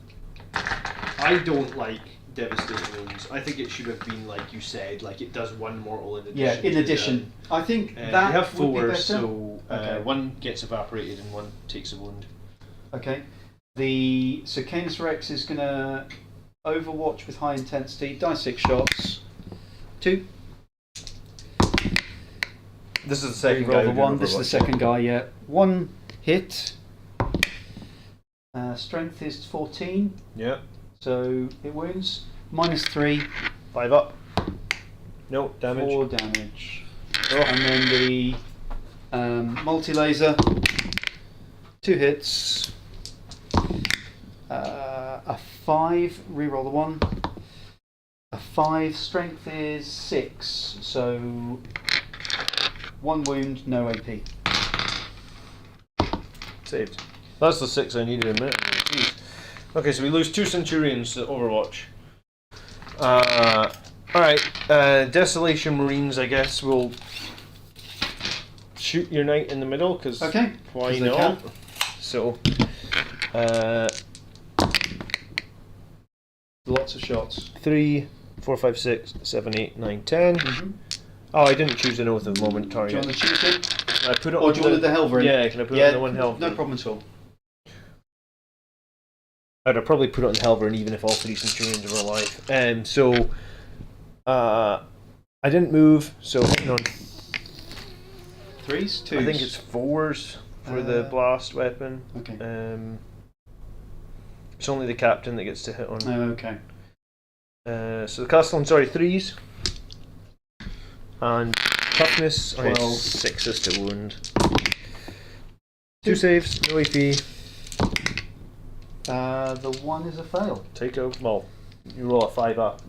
I don't like devastating wounds. I think it should have been like you said, like it does 1 mortal in addition. Yeah, in to addition. I think the- that you have would be 4, better. so Okay. 1 gets evaporated and 1 takes a wound. Okay. So Canis Rex is going to Overwatch with high intensity. Die 6 shots. 2. This is the second Reroll guy. the who did 1. This is the Overwatch. second guy. Yeah. 1 hit. Strength is 14. Yeah. So it wounds. -3. 5 up. No, damage. 4 damage. And then the multi-laser. 2 hits. A 5. Reroll the 1. A 5. Strength is 6. So 1 wound, no AP. Saved. That's the 6 I needed a minute ago. Jeez. Okay, so we lose 2 Centurions to Overwatch. Alright, Desolation Marines, I guess, will shoot your knight in the middle, because Okay. why 'Cause they not? can. So, Lots of shots. 3, 4, 5, 6, 7, 8, 9, 10. Mm-hmm. Oh, I didn't choose an Oath of Moment Do you target. want to choose it? Can I put it Or on do you want the Helverin? Yeah, can I put it Yeah, on the 1 health? no problem at all. I'd have probably put it on Helverin even if all 3 Centurions were alive. So I didn't move, so hitting on 3s, 2s. I think it's 4s for the blast weapon. Okay. It's only the captain that gets to hit on. Okay. So the Castellan, sorry, 3s. And toughness, 12. 6s to wound. 2 saves, no AP. The 1 is a fail. Take a, well, you roll a 5 up.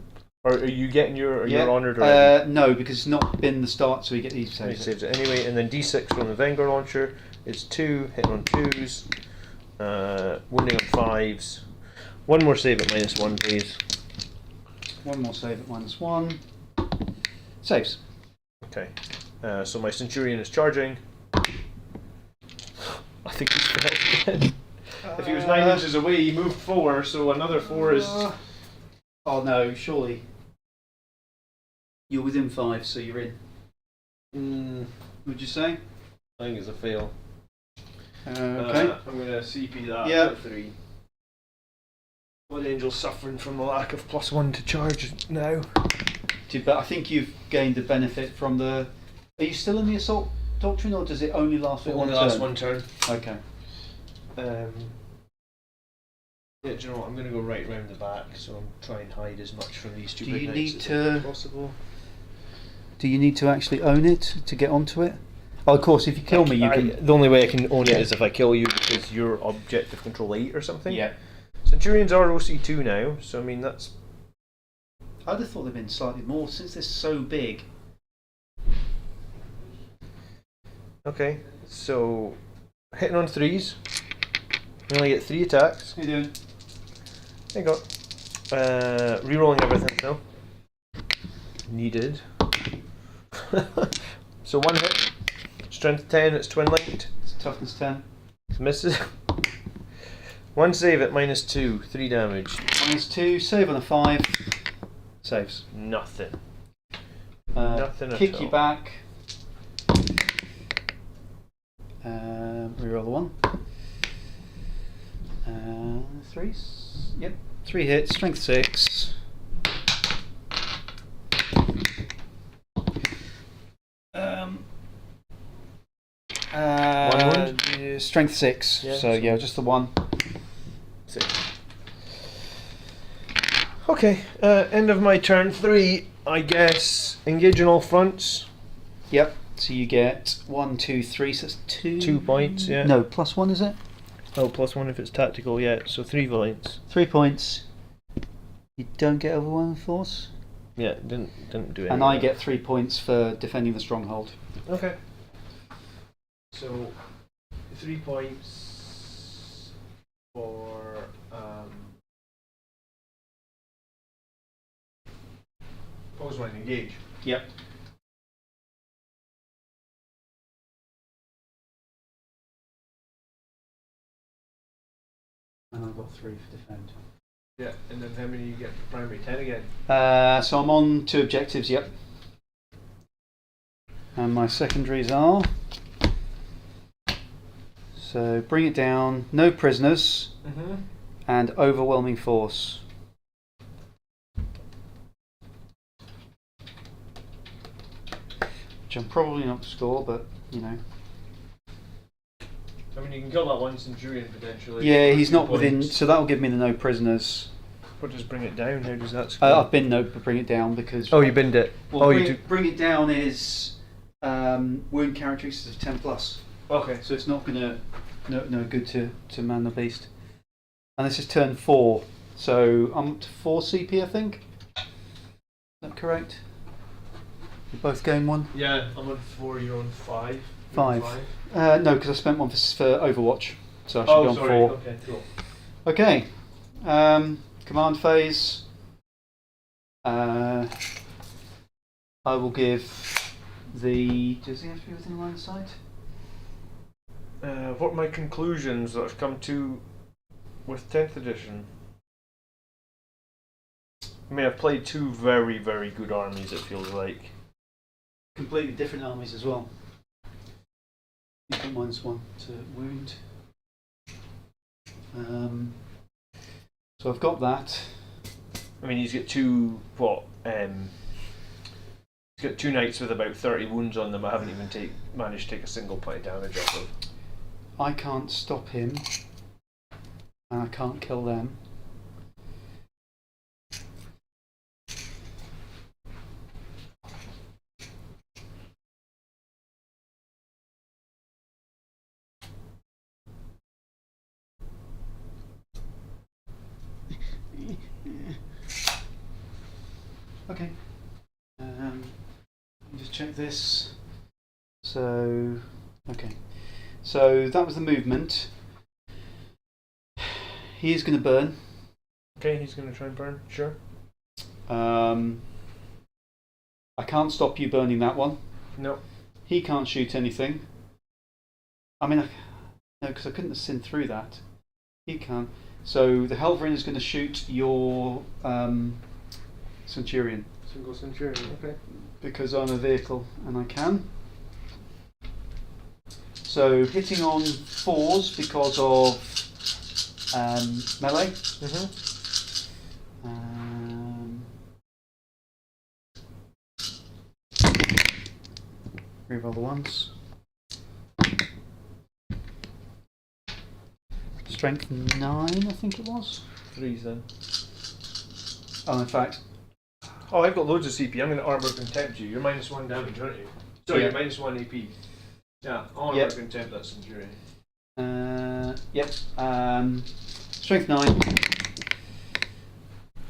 Or are you getting your, Yeah. you're honoured already? No, because it's not been the start, so you get these He saves. saves it anyway, and then D6 from the Vanguard launcher is 2, hitting on 2s, wounding on 5s. One more save at -1, please. One more save at -1. Saves. Okay. So my Centurion is charging. I think he's failed again. If he was 9 inches away, he moved 4, so another 4 is. Oh no, surely. You're within 5, so you're in. Would you say? I think it's a fail. Okay. I'm going to CP that Yeah. at 3. Blood Angel's suffering from the lack of +1 to charge now. But I think you've gained the benefit from the. Are you still in the assault doctrine, or does it only last for one turn? turn. Okay. Yeah, do you know what? I'm going to go right round the back, so I'm trying and hide as much from these Do stupid you knights need as to- possible. Do you need to actually own it to get onto it? Oh, of course. If you kill me, you can. The only way I can own it is if I kill you because you're objective control 8 or something. Yeah. Centurions are OC2 now, so I mean that's. I'd have thought they'd been slightly more since they're so big. Okay, so hitting on 3s. We only get 3 attacks. How you doing? There you go. Rerolling everything though. Needed. So 1 hit. Strength 10, it's twin linked. It's toughness 10. Misses. 1 save at -2, 3 damage. -2, save on a 5. Saves. Nothing. Nothing at Kick all. you back. Reroll the 1. 3s. Yep. 3 hits. Strength 6. One wound? Strength 6. Yeah, so yeah, just the 1. 6. Okay, end of my turn 3, I guess. Engage on all fronts. Yep. So you get 1, 2, 3. So that's 2. 2 points, yeah. No, +1 is it? Oh, +1 if it's tactical, yeah. So 3 points. 3 points. You don't get overwhelming force. Yeah, didn't do anything. And I get 3 points for defending the stronghold. Okay. So 3 points for pose one engage. Yep. And I've got 3 for defend. Yeah, and then how many you get for primary? 10 again. So I'm on 2 objectives, yep. And my secondaries are. So bring it down, no prisoners, and overwhelming force. Which I'm probably not to score, but you know. I mean, you can kill that 1 Centurion potentially. Yeah, for he's 2 not within, points. so that'll give me the no prisoners. What does bring it down? How does that score? I've been no, but bring it down because. Oh, you binned it. Well, oh, bring, you do. bring it down is wound characteristics of 10 plus. Okay. So it's not gonna no good to man the beast. And this is turn 4, so I'm up to 4 CP, I think. Is that correct? You both gain 1. Yeah, I'm on 4. You're on 5. 5. No, because I spent 1 for Overwatch, so I should Oh, be on sorry. 4. Okay, cool. Okay. Command phase. I will give the. Does he have to be within line of sight? What are my conclusions that I've come to with 10th edition? I mean, I've played 2 very, very good armies, it feels like. Completely different armies as well. You put -1 to wound. So I've got that. I mean, he's got two, he's got 2 knights with about 30 wounds on them. I haven't even managed to take a single point of damage off of. I can't stop him. And I can't kill them. Okay. Let me just check this. So, okay. So that was the movement. He is going to burn. Okay, he's going to try and burn. Sure. I can't stop you burning that one. No. He can't shoot anything. I mean, no, because I couldn't have seen through that. He can. So the Helverin is going to shoot your Centurion. Single Centurion, okay. Because I'm a vehicle and I can. So hitting on 4s because of melee. Reroll the ones. Strength 9, I think it was. 3s then. Oh, in fact. Oh, I've got loads of CP. I'm going to armor contempt you. You're -1 damage, aren't you? Sorry, Yeah. you're -1 AP. Yeah, armor Yep. contempt that Centurion. Yep. Strength 9.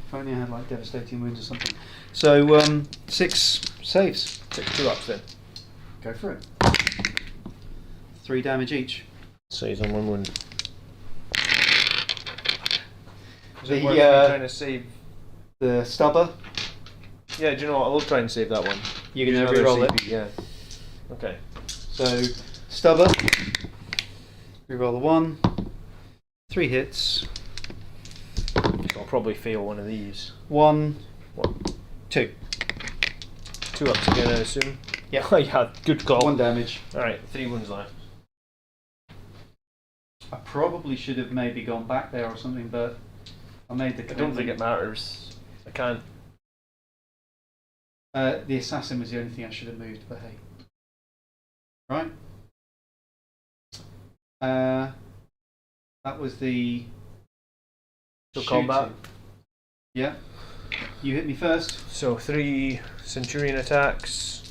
If only I had like devastating wounds or something. So 6 saves. Take 2 ups then. Go for it. 3 damage each. Saves on 1 wound. Is The, it worth me trying to save? The stubber. Yeah, do you know what? I will try and save that one. You're Use going to another reroll CP, it. Yeah. Okay. So stubber. Reroll the 1. 3 hits. I'll probably fail one of these. 1, What? 2. 2 ups again, I assume. Yeah. Oh, yeah, good call. 1 damage. Alright, 3 wounds left. I probably should have maybe gone back there or something, but I made the I don't think it matters. I can't. The assassin was the only thing I should have moved, but hey. Right. That was the So shooting. combat. Yeah. You hit me first. So 3 Centurion attacks.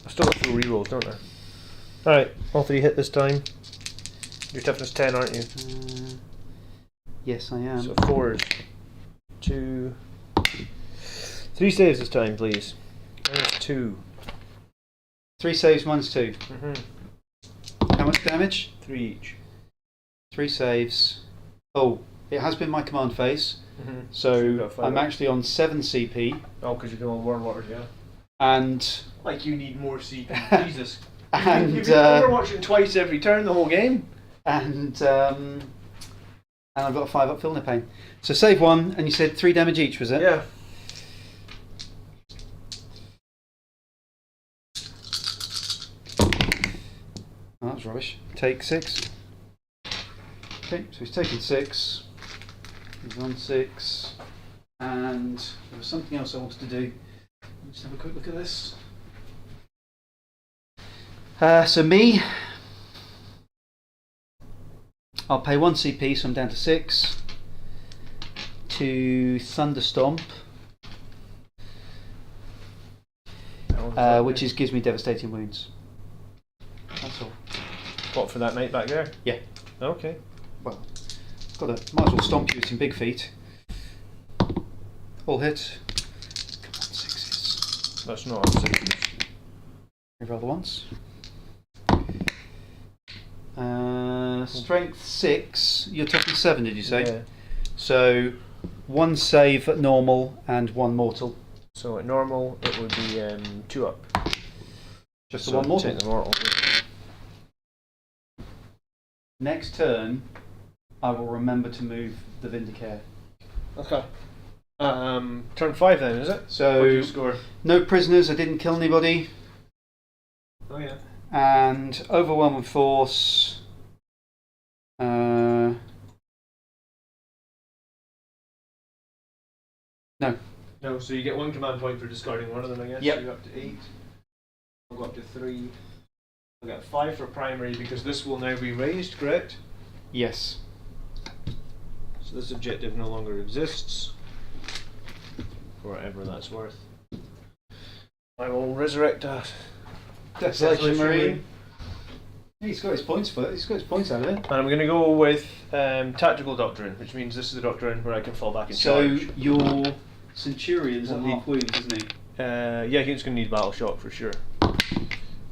I've still got full rerolls, don't I? Alright, all 3 hit this time. You're toughness 10, aren't you? Yes, I am. So 4s. 2. 3 saves this time, please. -2. 3 saves, 1's 2. How much damage? 3 each. 3 saves. Oh, it has been my command phase. So you've So got 5 I'm up. actually on 7 CP. Oh, because you've been on Warhammer, yeah. And Like you need more CP. Jesus. and You've been overwatching twice every turn the whole game. and I've got a 5 up Filner Pain. So save 1, and you said 3 damage each, was it? Yeah. Oh, that was rubbish. Take 6. Okay, so he's taken 6. He's on 6. And there was something else I wanted to do. Let's have a quick look at this. So me, I'll pay 1 CP, so I'm down to 6. To Thunderstomp, which gives me devastating wounds. That's all. What, for that night back there? Yeah. Okay. Well, might as well stomp you with some big feet. All hit. Come on, 6s. That's not a 6. Reroll the ones. Strength 6. You're toughness 7, did you say? Yeah. So 1 save at normal and 1 mortal. So at normal it would be 2 up. Just So the 1 mortal. take the mortal. Next turn, I will remember to move the Vindicare. Okay. Turn 5 then, is it? So What do you score? no prisoners. I didn't kill anybody. Oh yeah. And overwhelming force. No. No, so you get 1 command point for discarding one of them, I guess. Yep. So you're up to 8. I'll go up to 3. I'll get 5 for primary because this will now be raised, correct? Yes. So this objective no longer exists. For whatever that's worth. I will resurrect a Desolation Marine. He's got his points for it. He's got his points out of it. And I'm going to go with Tactical Doctrine, which means this is the doctrine where I can fall back and So charge. your Centurion's on half wounds, isn't he? Yeah, he's going to need Battle Shock for sure.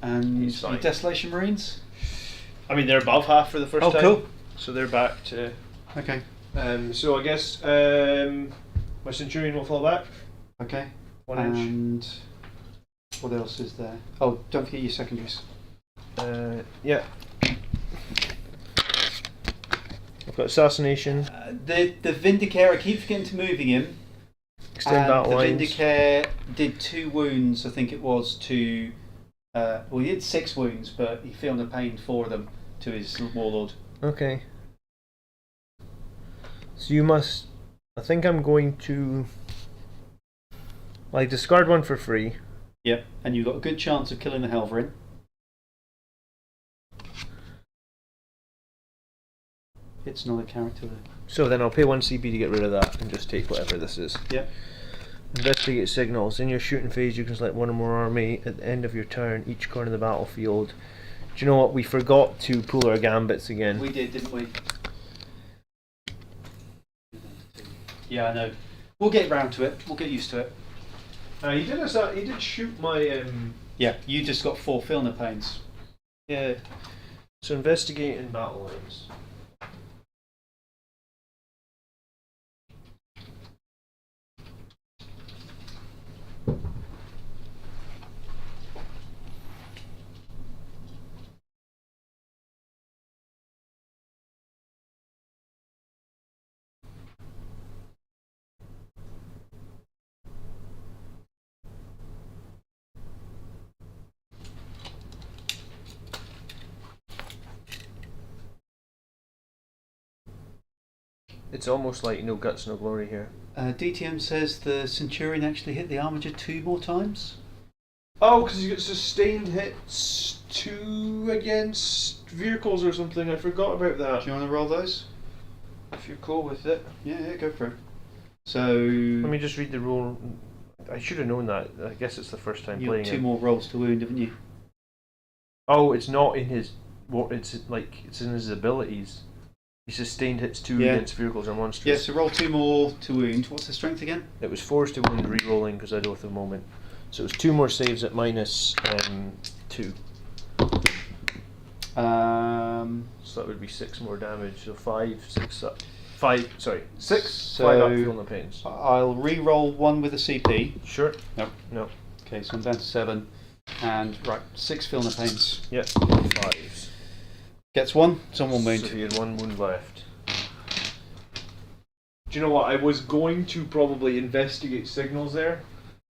And He's fine. your Desolation Marines? I mean, they're above half for the first time. Cool. So they're back to... Okay. So I guess my Centurion will fall back. Okay. 1 inch. And what else is there? Oh, don't forget your secondaries. Yeah. I've got Assassination. The Vindicare, I keep forgetting to moving him. Extend And battle the lines. Vindicare did 2 wounds, I think it was, to... well, he did 6 wounds, but he filmed the pain 4 of them to his Warlord. Okay. So you must... I think I'm going to... like, discard 1 for free. Yep. And you've got a good chance of killing the Helverin. It's not a character though. So then I'll pay 1 CP to get rid of that and just take whatever this is. Yep. Investigate signals. In your shooting phase, you can select 1 or more army. At the end of your turn, each corner of the battlefield. Do you know what? We forgot to pull our gambits again. We did, didn't we? Yeah, I know. We'll get round to it. We'll get used to it. He did shoot my... Yeah, you just got 4 Filner pains. Yeah. So investigate in battle lines. It's almost like no guts, no glory here. DTM says the Centurion actually hit the Armiger 2 more times. Oh, because you get sustained hits 2 against vehicles or something. I forgot about Do that. you want to roll those? If you're cool with it. Yeah, go for it. So Let me just read the rule. I should have known that. I guess it's the first time you playing got 2 it. more rolls to wound, haven't you? Oh, it's not in his... What? It's like it's in his abilities. He sustained hits 2 Yeah. against vehicles or monsters. Yeah, so roll 2 more to wound. What's the strength again? It was forced to wound re-rolling because I'd oath of moment. So it was 2 more saves at minus 2. So that would be 6 more damage. So 5, 6 up. 5, sorry. 6, So 5 up, feeling the pains. I'll re-roll 1 with a CP. Sure. Nope. No. Okay, so I'm down to 7. And, right, 6 Filner pains. Yep. 5s. Gets 1, it's on 1 wound. So he had 1 wound left. Do you know what? I was going to probably investigate signals there.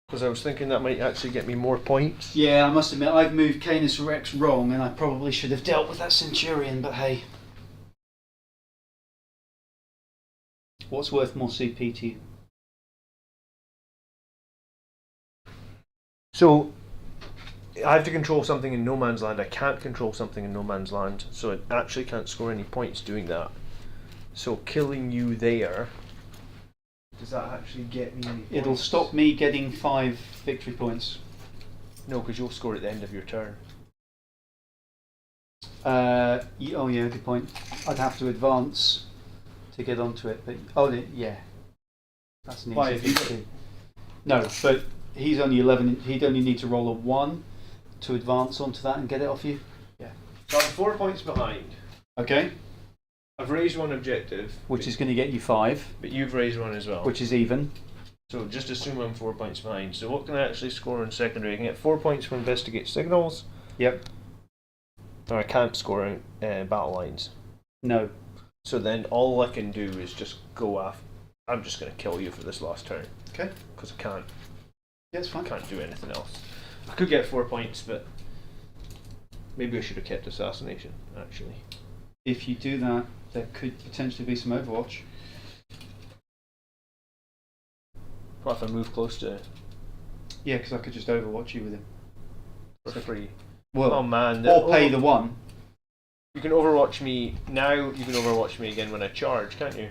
Because I was thinking that might actually get me more points. Yeah, I must admit, I've moved Canis Rex wrong, and I probably should have dealt with that Centurion, but hey. What's worth more CP to you? So I have to control something in no man's land. I can't control something in no man's land, so I actually can't score any points doing that. So killing you there, does that actually get me any points? It'll stop me getting 5 victory points. No, because you'll score at the end of your turn. Oh yeah, good point. I'd have to advance to get onto it, but yeah, that's an Why, easy have you thing to do. No, but he's only 11. He'd only need to roll a 1 to advance onto that and get it off you. So I'm 4 points behind. Okay, I've raised 1 objective, which is going to get you 5, But you've raised 1 as well. which is even. So just assume I'm 4 points behind. So what can I actually score in secondary? I can get 4 points for investigate signals. Yep. Or I can't score in battle lines. No. So then all I can do is just go off. I'm just going to kill you for this last turn. Okay. Because I can't. Yeah, it's fine. Can't do anything else. I could get 4 points, but maybe I should have kept assassination, actually. If you do that, there could potentially be some Overwatch. What if I move close to Yeah, because I could just overwatch you with him. for free? Well, Oh man. or pay the one. You can overwatch me now, you can overwatch me again when I charge, can't you?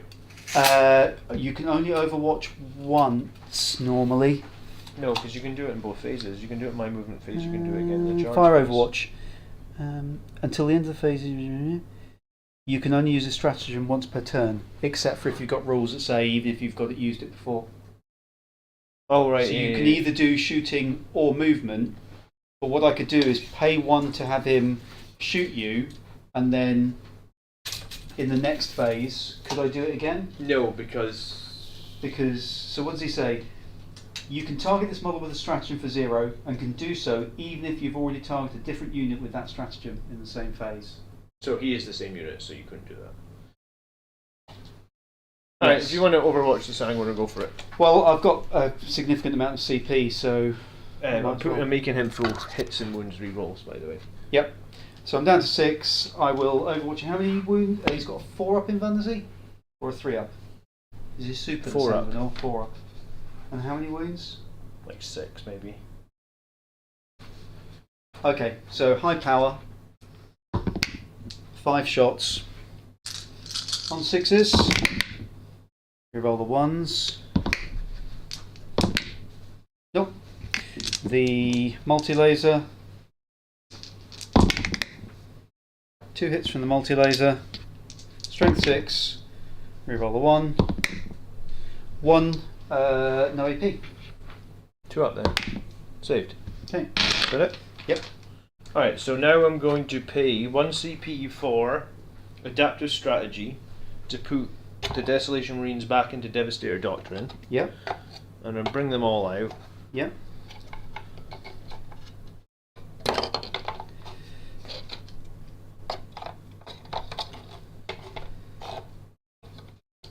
You can only overwatch once normally. No, because you can do it in both phases. You can do it in my movement phase, you can do it again in the charge Fire phase. overwatch. Until the end of the phase, you can only use a stratagem once per turn, except for if you've got rules that say even if you've used it before. Oh right. So you can either do shooting or movement. But what I could do is pay one to have him shoot you, and then in the next phase, could I do it again? No, because So what does he say? You can target this model with a stratagem for 0, and can do so even if you've already targeted a different unit with that stratagem in the same phase. so he is the same unit, so you couldn't do that. Alright, if you want to overwatch this, I'm going to go for it. Well, I've got a significant amount of CP, so I'm making him full hits and wounds re-rolls, by the way. Yep. So I'm down to 6. I will overwatch. How many wounds? He's got a 4 up in Van, does he? Or a 3 up? Is he super? 4 up. No, 4 up. And how many wounds? Like 6, maybe. Okay, so high power. 5 shots. On 6s. Reroll the 1s. Nope. The multi-laser. 2 hits from the multi-laser. Strength 6. Reroll the 1. 1. No AP. 2 up then. Saved. Okay. Got it? Yep. Alright, so now I'm going to pay 1 CP for Adaptive Strategy to put the Desolation Marines back into Devastator Doctrine. Yep. And then bring them all out. Yep.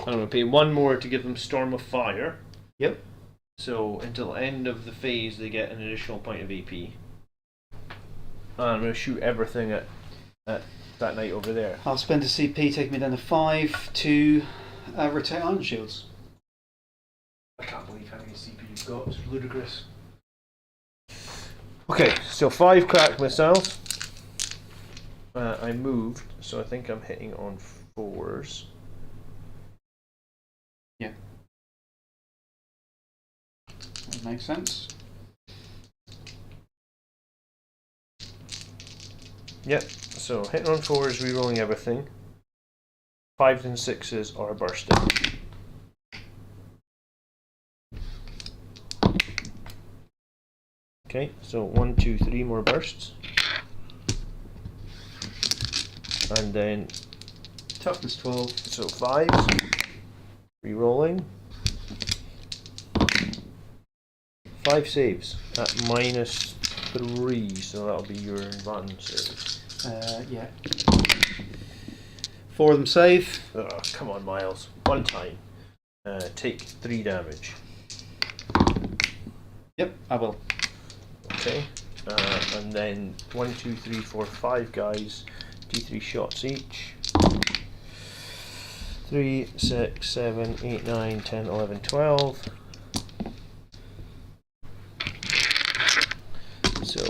I'm going to pay 1 more to give them Storm of Fire. Yep. So until the end of the phase they get an additional point of AP. And I'm going to shoot everything at that knight over there. I'll spend a CP, taking me down to 5 to rotate Iron Shields. I can't believe how many CP you've got, it's ludicrous. Okay, so 5 crack missiles. I moved, so I think I'm hitting on 4s. Yeah. That makes sense. Yep, so hitting on 4s, rerolling everything. 5s and 6s are bursting. Okay, so 1, 2, 3 more bursts. And then Toughness 12. so 5s, rerolling. 5 saves at -3, so that'll be your run save. Yeah. 4 of them save. Oh, come on, Miles. 1 time. Take 3 damage. Yep, I will. Okay. And then 1, 2, 3, 4, 5 guys. D3 shots each. 3, 6, 7, 8, 9, 10, 11, 12. So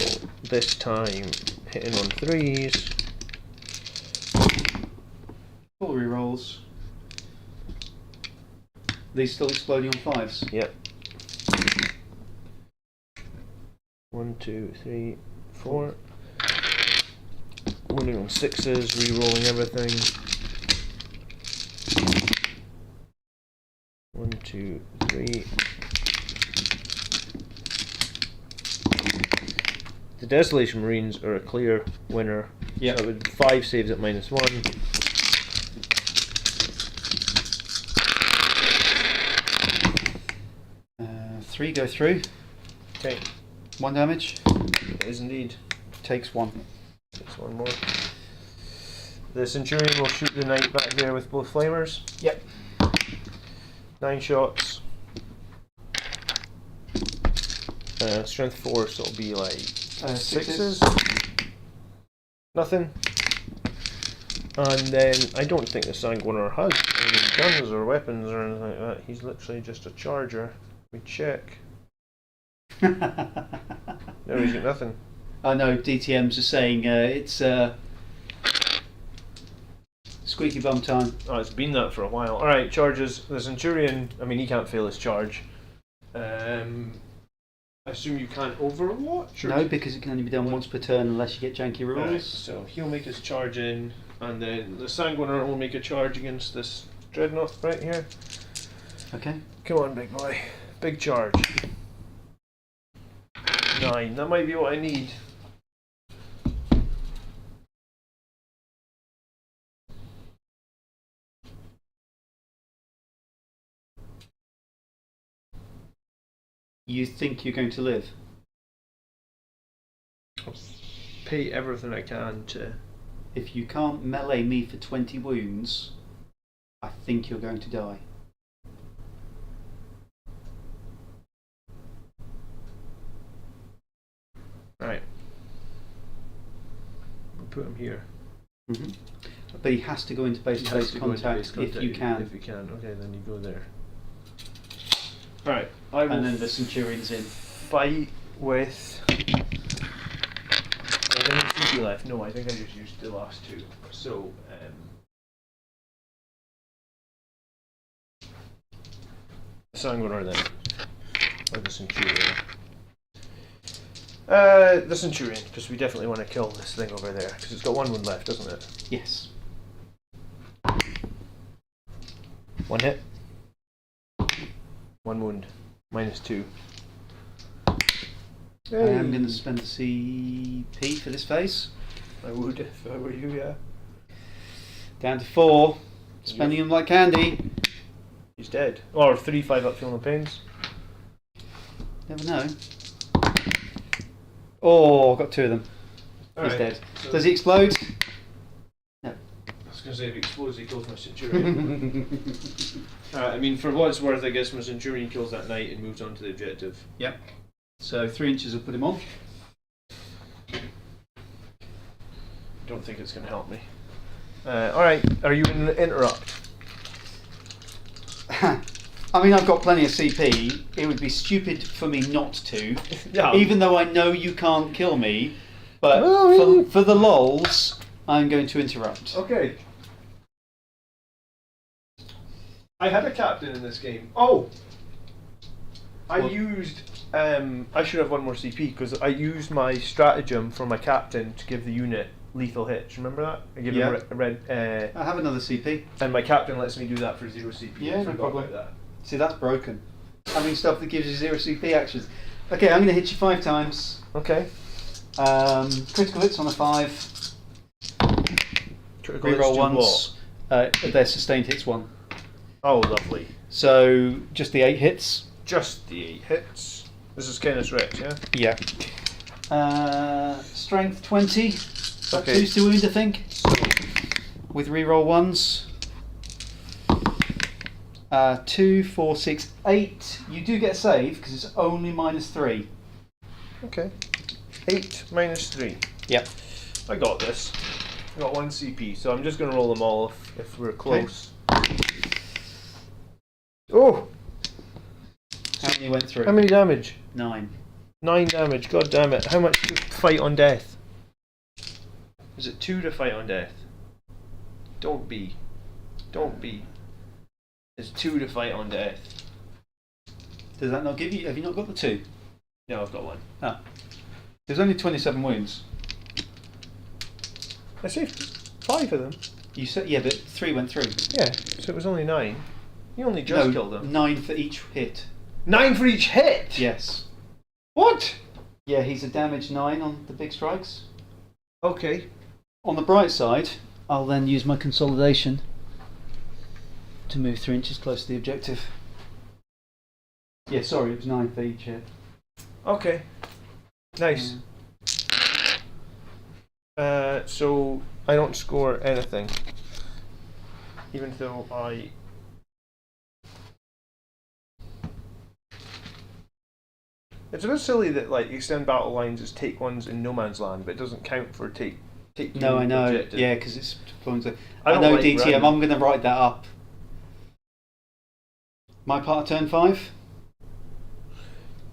this time hitting on 3s. Full rerolls. These still exploding on 5s. Yep. 1, 2, 3, 4. Wounding on 6s, re-rolling everything. 1, 2, 3. The Desolation Marines are a clear winner. Yep. So with 5 saves at -1. Three go through. Okay, 1 damage. it is indeed. Takes 1. Takes 1 more. The Centurion will shoot the knight back there with both flamers. Yep. 9 shots. Strength 4, so it'll be like 6s. Nothing. And then I don't think the Sanguinar has any guns or weapons or anything like that. He's literally just a charger. We check. No, he's got nothing. I know DTMs are saying it's squeaky bum time. Oh, it's been that for a while. Alright, charges. The Centurion, I mean, he can't fail his charge. I assume you can't overwatch? Or No, because it can only be done once per turn unless you get janky rules. Right, so he'll make his charge in, and then the Sanguiner will make a charge against this Dreadnought right here. Okay. Come on, big boy. Big charge. 9. That might be what I need. You think you're going to live? I'll pay everything I can to... If you can't melee me for 20 wounds, I think you're going to die. Right. We'll put him here. Mm-hmm. But he has to go into base-to-base contact if you can. If you can. Okay, then you go there. Right. I will And then the Centurion's in. fight with... How many CP left? No, I think I just used the last 2. So, the Sanguiner then. Or the Centurion. The Centurion, because we definitely want to kill this thing over there, because it's got 1 wound left, doesn't it? Yes. 1 hit. 1 wound. -2. I am going to spend the CP for this phase. I would if I were you, yeah. Down to 4. Spending them like candy. He's dead. Or 3/5 up feeling the pains. Never know. Oh, got 2 of them. He's Alright, dead. so- Does he explode? No. I was going to say if he explodes, he kills my Centurion. I mean, for what it's worth, I guess my Centurion kills that knight and moves on to the objective. Yep. So 3 inches will put him on. Don't think it's going to help me. Alright, are you in interrupt? I mean, I've got plenty of CP. It would be stupid for me not to. Yeah. Even though I know you can't kill me. But Well, for the lols, I'm going to interrupt. Okay. I had a captain in this game. Oh! I What? used... I should have 1 more CP, because I used my stratagem for my captain to give the unit lethal hits. Remember that? I give Yeah. him a red... I have another CP. and my captain lets me do that for 0 CP. Yeah, I no forgot problem. about that. See, that's broken. Having stuff that gives you 0 CP actions. Okay, I'm going to hit you 5 times. Okay. Critical hits on a 5. Critical Reroll hits do once. They're sustained hits 1. what? Oh, lovely. So just the 8 hits. Just the 8 hits. This is Canis Rex, yeah? Yeah. Strength 20. That Okay. 2's to wound, I think. So, With reroll ones. 2, 4, 6, 8. You do get a save because it's only -3. okay. 8 -3. Yep. I got this. I got 1 CP, so I'm just going to roll them all if we're close. Oh! How many went through? How many damage? 9. 9 damage, god damn it. How much to fight on death? Is it 2 to fight on death? Don't be. Don't be. It's 2 to fight on death. Does that not give you? Have you not got the 2? No, I've got 1. Ah. There's only 27 wounds. I saved 5 of them. You said yeah, but 3 went through. Yeah, so it was only 9. You only just killed them. 9 for each hit. 9 for each hit? Yes. What? Yeah, he's a damage 9 on the big strikes. Okay. On the bright side, I'll then use my consolidation to move 3 inches closer to the objective. Yeah, sorry, it was 9 for each hit. Okay. Nice. So I don't score anything. Even though I... It's a bit silly that like extend battle lines is take ones in no man's land, but it doesn't count for take two No, I know. objective. Yeah, because it's deploying to. I I don't know like DTM. random. I'm going to write that up. My part of turn 5.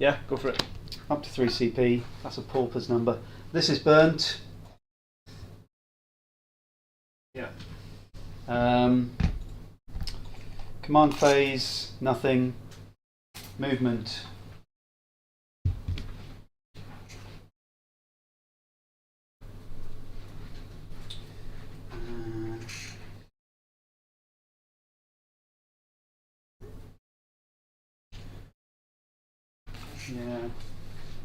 Yeah, go for it. Up to 3 CP. That's a pauper's number. This is burnt. Yeah. Command phase, nothing. Movement. Yeah.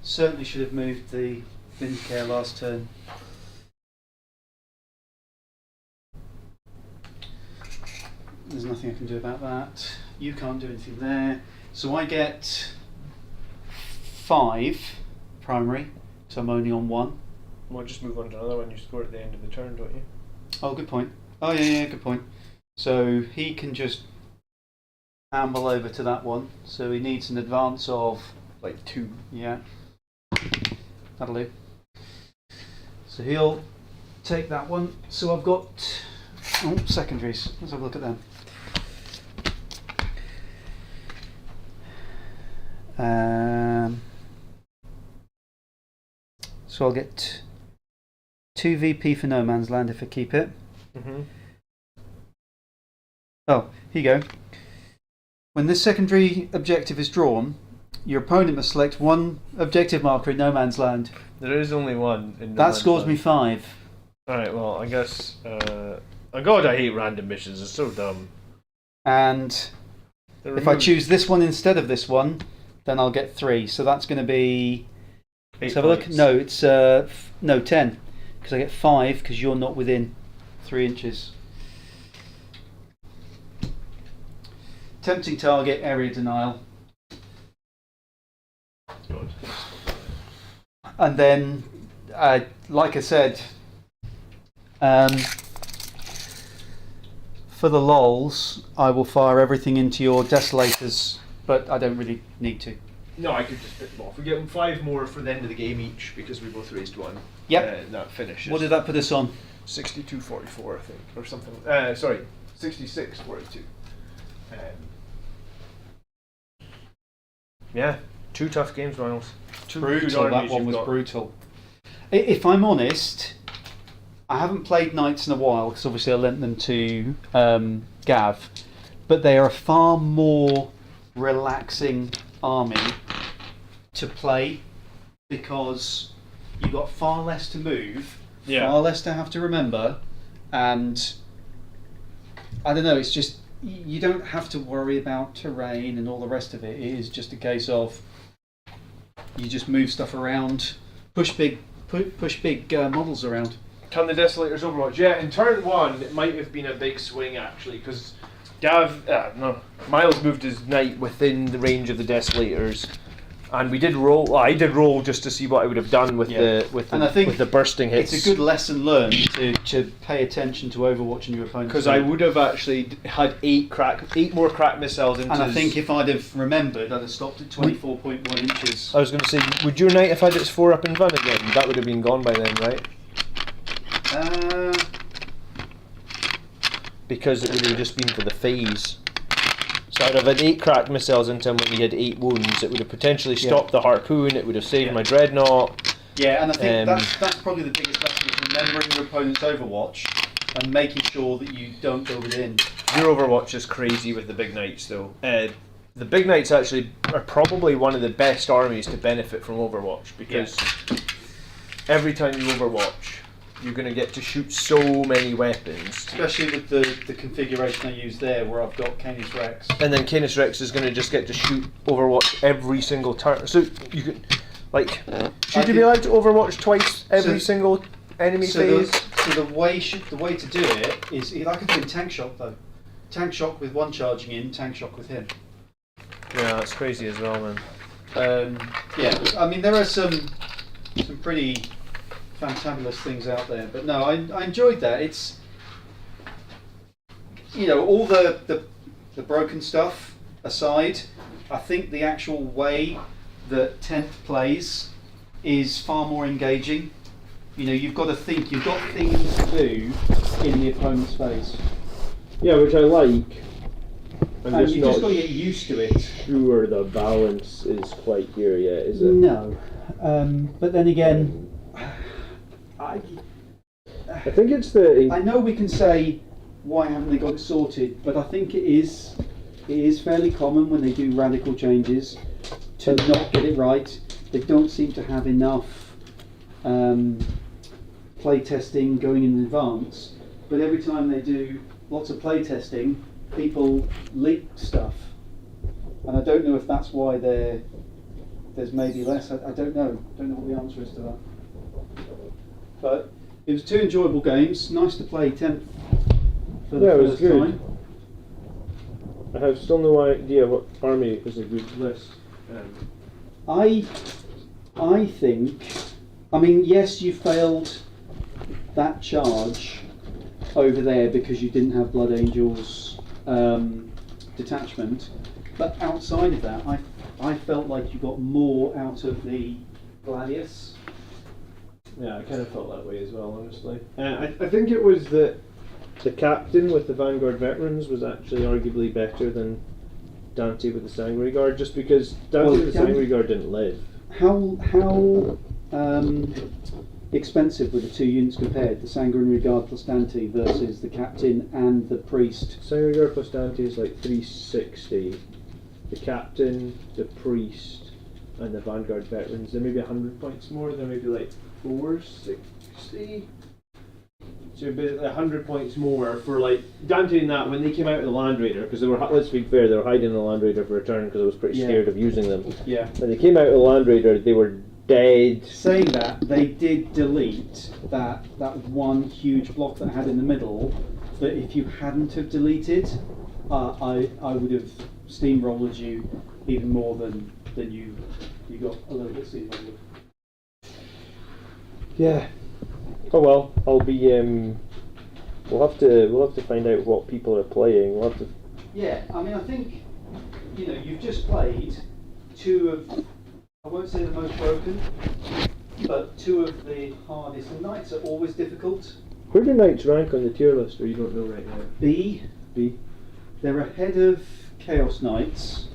Certainly should have moved the Vindicare last turn. There's nothing I can do about that. You can't do anything there. So I get 5 primary, so I'm only on 1. We'll just move on to another one. You score at the end of the turn, don't you? Oh, good point. Oh, yeah, good point. So he can just amble over to that one. So he needs an advance of... Like 2. Yeah. That'll do. So he'll take that one. So I've got... Oh, secondaries. Let's have a look at them. So I'll get 2 VP for No Man's Land if I keep it. Mm-hmm. Oh, here you go. When this secondary objective is drawn, your opponent must select 1 objective marker in No Man's Land. There is only one. In No That Man's scores Land. me 5. Alright, well, I guess... oh God, I hate random missions. It's so dumb. And They're if I removed. choose this one instead of this one, then I'll get 3. So that's going to be... 8 Let's have a look. points. No, it's no 10, because I get 5 because you're not within 3 inches. Tempting target, area denial. Good. And then, like I said, for the lols, I will fire everything into your desolators, but I don't really need to. No, I could just pick them off. We get them 5 more for the end of the game each because we both raised 1. Yep. That finishes. What did that put us on? 62.44, I think, or something. Sorry, 66.42. Yeah, 2 tough games, Miles. 2 good Brutal, that armies one you've was got. brutal. If I'm honest, I haven't played Knights in a while because obviously I lent them to Gav, but they are a far more relaxing army to play because you've got far less to move, Yeah. far less to have to remember, and I don't know, it's just you don't have to worry about terrain and all the rest of it. It is just a case of you just move stuff around, push big models around. Can the Desolators Overwatch? Yeah, in turn 1, it might have been a big swing actually, because Miles moved his knight within the range of the Desolators, and we did roll. Well, I did roll just to see what I would have done with And I think with the bursting hits. It's a good lesson learned to pay attention to Overwatch and your opponent's because team. I would have actually had 8 more crack missiles into. And I think if I'd have remembered, I'd have stopped at 24.1 inches. I was going to say, would your knight have had its 4 up and run again? That would have been gone by then, right? Because it would have just been for the phase. So I'd have had 8 cracked missiles into him when he had 8 wounds. It would have potentially stopped the harpoon. It would have saved my dreadnought. Yeah, and I think that's probably the biggest lesson, is remembering your opponent's Overwatch and making sure that you don't go within. Your Overwatch is crazy with the big knights, though. The big knights actually are probably one of the best armies to benefit from Overwatch, because every time you Overwatch, you're going to get to shoot so many weapons. Especially with the configuration I use there, where I've got Canis Rex. And then Canis Rex is going to just get to shoot Overwatch every single turn. So you could, should you be allowed to Overwatch twice every single enemy phase? The way to do it is, I could do in Tank Shock though. Tank Shock with one charging in, Tank Shock with him. Yeah, that's crazy as well, man. I mean there are some pretty fantabulous things out there, but no, I enjoyed that. It's, all the broken stuff aside, I think the actual way that 10th plays is far more engaging. You've got to think, you've got things to do in the opponent's phase. Yeah, which I like. I'm you've just got to get used to it. sure the balance is quite here yet, is it? No, but then again, I think it's the. I know we can say why haven't they got it sorted, but I think it is fairly common when they do radical changes to not get it right. They don't seem to have enough play testing going in advance, but every time they do lots of play testing, people leak stuff, and I don't know if that's why there's maybe less. I don't know. Don't know what the answer is to that. But it was 2 enjoyable games. Nice to play 10th for the it was first good. time. I have still no idea what army is a good list. I think. I mean, yes, you failed that charge over there because you didn't have Blood Angels detachment, but outside of that, I felt like you got more out of the Gladius. Yeah, I kind of felt that way as well, honestly. I think it was that the captain with the Vanguard veterans was actually arguably better than Dante with the Sanguinary Guard, just because Dante with the Sanguinary Guard didn't live. How expensive were the 2 units compared? The Sanguinary Guard plus Dante versus the captain and the priest. Sanguinary Guard plus Dante is like 360. The captain, the priest, and the Vanguard veterans, they're maybe 100 points more. They're maybe like 460. So basically 100 points more for like Dante and that when they came out of the Land Raider, because they were, let's be fair, they were hiding in the Land Raider for a turn because I was pretty scared of using them. Yeah. When they came out of the Land Raider, they were dead. Saying that, they did delete that one huge block that I had in the middle. That if you hadn't have deleted, I would have steamrolled you even more than you got a little bit steamrolled. Yeah. Oh well, I'll be. We'll have to find out what people are playing. We'll have to. Yeah, I mean, I think you've just played 2 of, I won't say the most broken, but 2 of the hardest. The Knights are always difficult. Where do Knights rank on the tier list, or you don't know right now? B. B. They're ahead of Chaos Knights.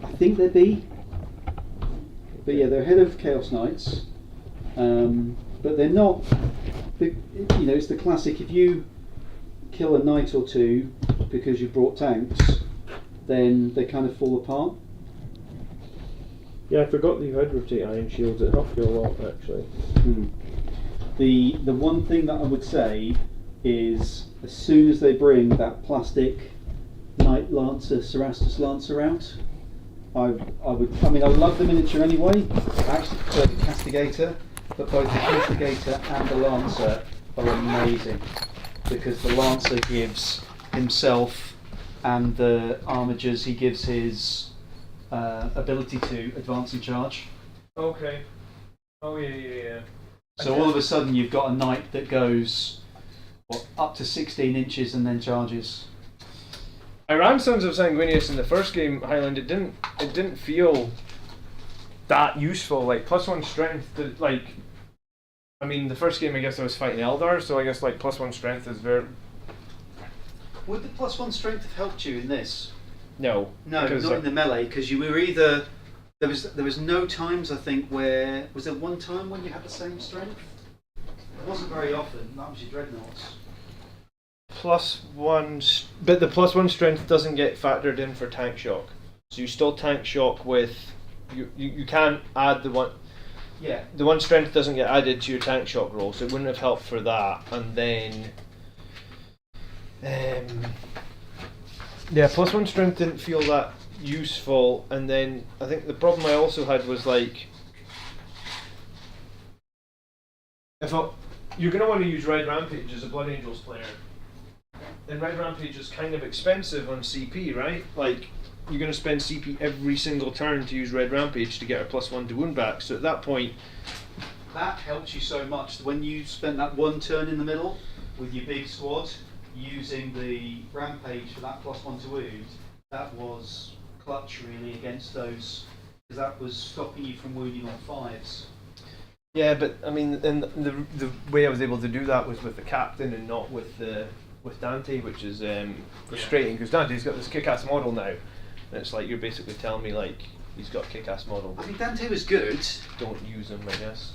I think they're B. But yeah, they're ahead of Chaos Knights. But they're not. It's the classic. If you kill a knight or 2 because you brought tanks, then they kind of fall apart. Yeah, I forgot that you had rotate iron shields. It helped you a lot, actually. The one thing that I would say is, as soon as they bring that plastic Knight Lancer, Cerastus Lancer out, I love the miniature anyway. I actually prefer the Castigator, but both the Castigator and the Lancer are amazing, because the Lancer gives himself and the armigers, he gives his ability to advance and charge. Okay. Oh yeah. So all of a sudden you've got a knight that goes up to 16 inches and then charges. I ran Sons of Sanguinius in the first game, Highland. It didn't feel that useful. Like +1 strength. The first game I guess I was fighting Eldar, so I guess like +1 strength is very. Would the +1 strength have helped you in this? No. No, not in the melee, because you were either there was no times I think where was there one time when you had the same strength? It wasn't very often. That was your dreadnoughts. +1, but the +1 strength doesn't get factored in for tank shock. So you still tank shock with you can't add the one. Yeah. The 1 strength doesn't get added to your tank shock roll, so it wouldn't have helped for that. And then, +1 strength didn't feel that useful. And then I think the problem I also had was like, you're going to want to use Red Rampage as a Blood Angels player. And Red Rampage is kind of expensive on CP, right? Like, you're going to spend CP every single turn to use Red Rampage to get a +1 to wound back. So at that point, that helps you so much. When you spent that 1 turn in the middle with your big squad, using the Rampage for that +1 to wound, that was clutch really against those, because that was stopping you from wounding on 5s. yeah, but I mean, and the way I was able to do that was with the captain and not with the with Dante, which is frustrating because Dante's got this kick-ass model now, and it's like you're basically telling me like he's got a kick-ass model. I mean, Dante was good. Don't use him, I guess.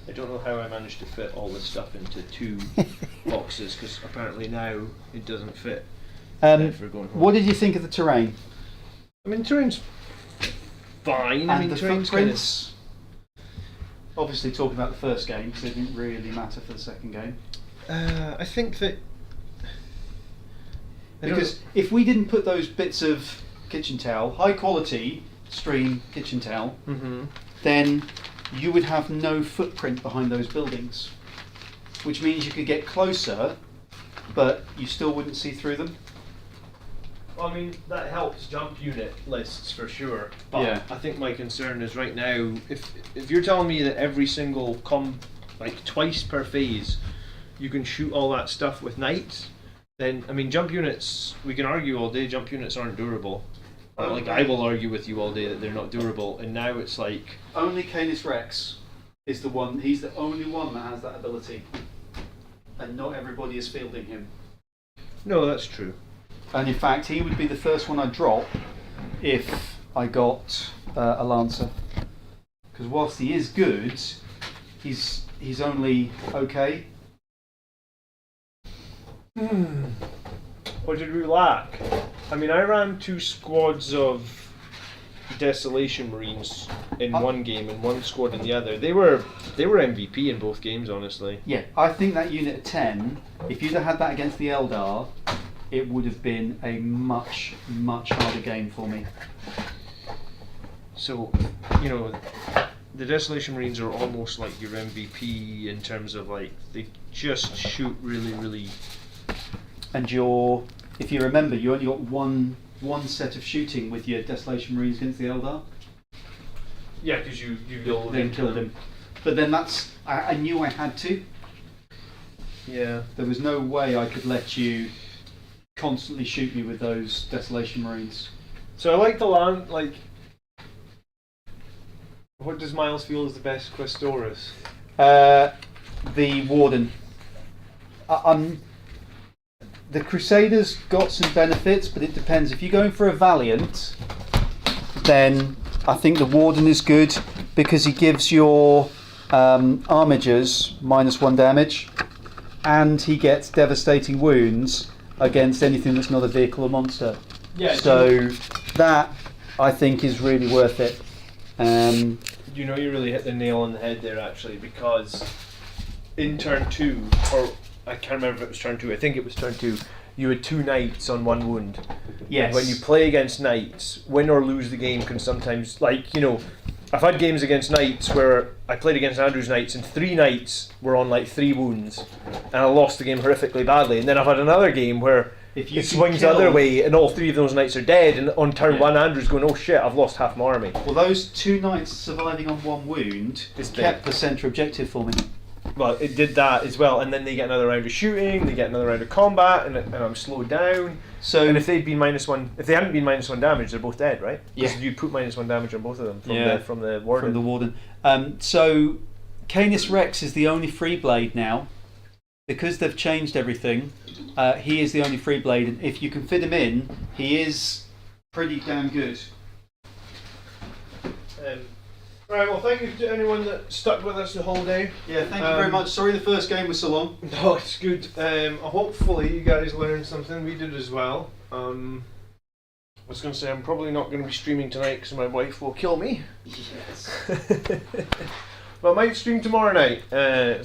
I don't know how I managed to fit all this stuff into 2 boxes because apparently now it doesn't fit. For going home. What did you think of the terrain? I mean, terrain's fine. And I mean, the terrain's footprints? Obviously, talking about the first game, because it didn't really matter for the second game. I think that Because if we didn't put those bits of kitchen towel, high quality stream kitchen towel, then you would have no footprint behind those buildings, which means you could get closer, but you still wouldn't see through them. I mean, that helps jump unit lists for sure. But Yeah. I think my concern is right now, if you're telling me that every single like twice per phase, you can shoot all that stuff with knights, then I mean, jump units. We can argue all day. Jump units aren't durable. Like I will argue with you all day that they're not durable. And now it's like Only Canis Rex is the one. He's the only one that has that ability, and not everybody is fielding him. no, that's true. And in fact, he would be the first one I'd drop if I got a Lancer. Because whilst he is good, he's only okay. What did we lack? I mean, I ran 2 squads of Desolation Marines in one game and 1 squad in the other. They were MVP in both games, honestly. Yeah, I think that unit of 10, if you'd have had that against the Eldar, it would have been a much, much harder game for me. So, you know, the Desolation Marines are almost like your MVP in terms of like they just shoot really, really. And if you remember, you only got one set of shooting with your Desolation Marines against the Eldar. Yeah, because you Then killed him. But then I knew I had to. Yeah. There was no way I could let you constantly shoot me with those Desolation Marines. So I like the land. Like, what does Miles feel is the best Questoris? The Warden. The Crusaders got some benefits, but it depends. If you're going for a Valiant, then I think the Warden is good because he gives your armigers -1 damage, and he gets devastating wounds against anything that's not a vehicle or monster. Yeah. So that I think is really worth it. You know, you really hit the nail on the head there, actually, because in turn 2, or I can't remember if it was turn 2, I think it was turn 2, you had 2 knights on 1 wound. Yes. When you play against knights, win or lose the game can sometimes, like, you know, I've had games against knights where I played against Andrew's knights and 3 knights were on like 3 wounds and I lost the game horrifically badly. And then I've had another game where If you it can swings the kill- other way and all 3 of those knights are dead, and on turn 1 Andrew's going, oh shit, I've lost half my army. Well, those 2 knights surviving on 1 wound It's kept big. the centre objective for me. Well, it did that as well, and then they get another round of shooting, they get another round of combat, and I'm slowed down. So And if they'd been -1, if they hadn't been -1 damage, they're both dead, right? Yeah. You put -1 damage on both of them from Yeah. from the warden. from the Warden. So Canis Rex is the only free blade now. Because they've changed everything, he is the only free blade, and if you can fit him in, he is pretty damn good. Right, well, thank you to anyone that stuck with us the whole day. Yeah, thank you very much. Sorry the first game was so long. No, it's good. Hopefully you guys learned something. We did as well. I was going to say I'm probably not going to be streaming tonight because my wife will kill me. Yes. But I might stream tomorrow night.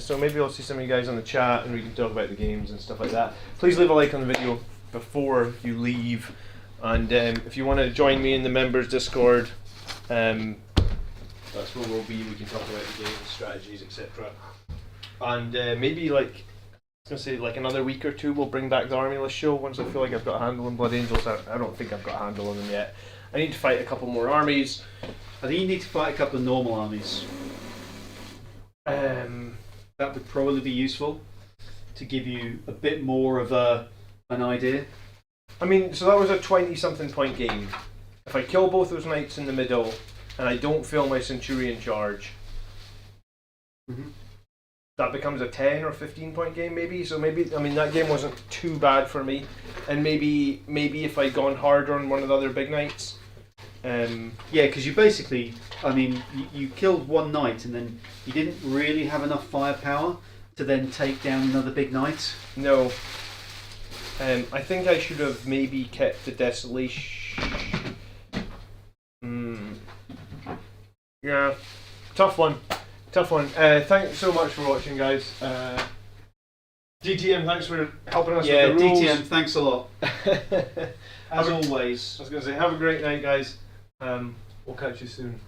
So maybe I'll see some of you guys on the chat and we can talk about the games and stuff like that. Please leave a like on the video before you leave. And if you want to join me in the members Discord, that's where we'll be. We can talk about the games, strategies, etc. And maybe like I was gonna say like another week or 2 we'll bring back the Army List show once I feel like I've got a handle on Blood Angels. I don't think I've got a handle on them yet. I need to fight a couple more armies. I think you need to fight a couple of normal armies. That would probably be useful to give you a bit more of an idea. I mean, so that was a 20-something point game. If I kill both those knights in the middle and I don't fail my Centurion charge, that becomes a 10 or 15 point game maybe. So maybe, I mean, that game wasn't too bad for me. And maybe if I'd gone harder on one of the other big nights. Yeah, because you basically, I mean, you killed one knight and then you didn't really have enough firepower to then take down another big knight. No. I think I should have maybe kept the desolation. Yeah, tough one. Thanks so much for watching, guys. DTM, thanks for helping us with the rules. DTM, thanks a lot. As always. I was going to say, have a great night, guys. We'll catch you soon.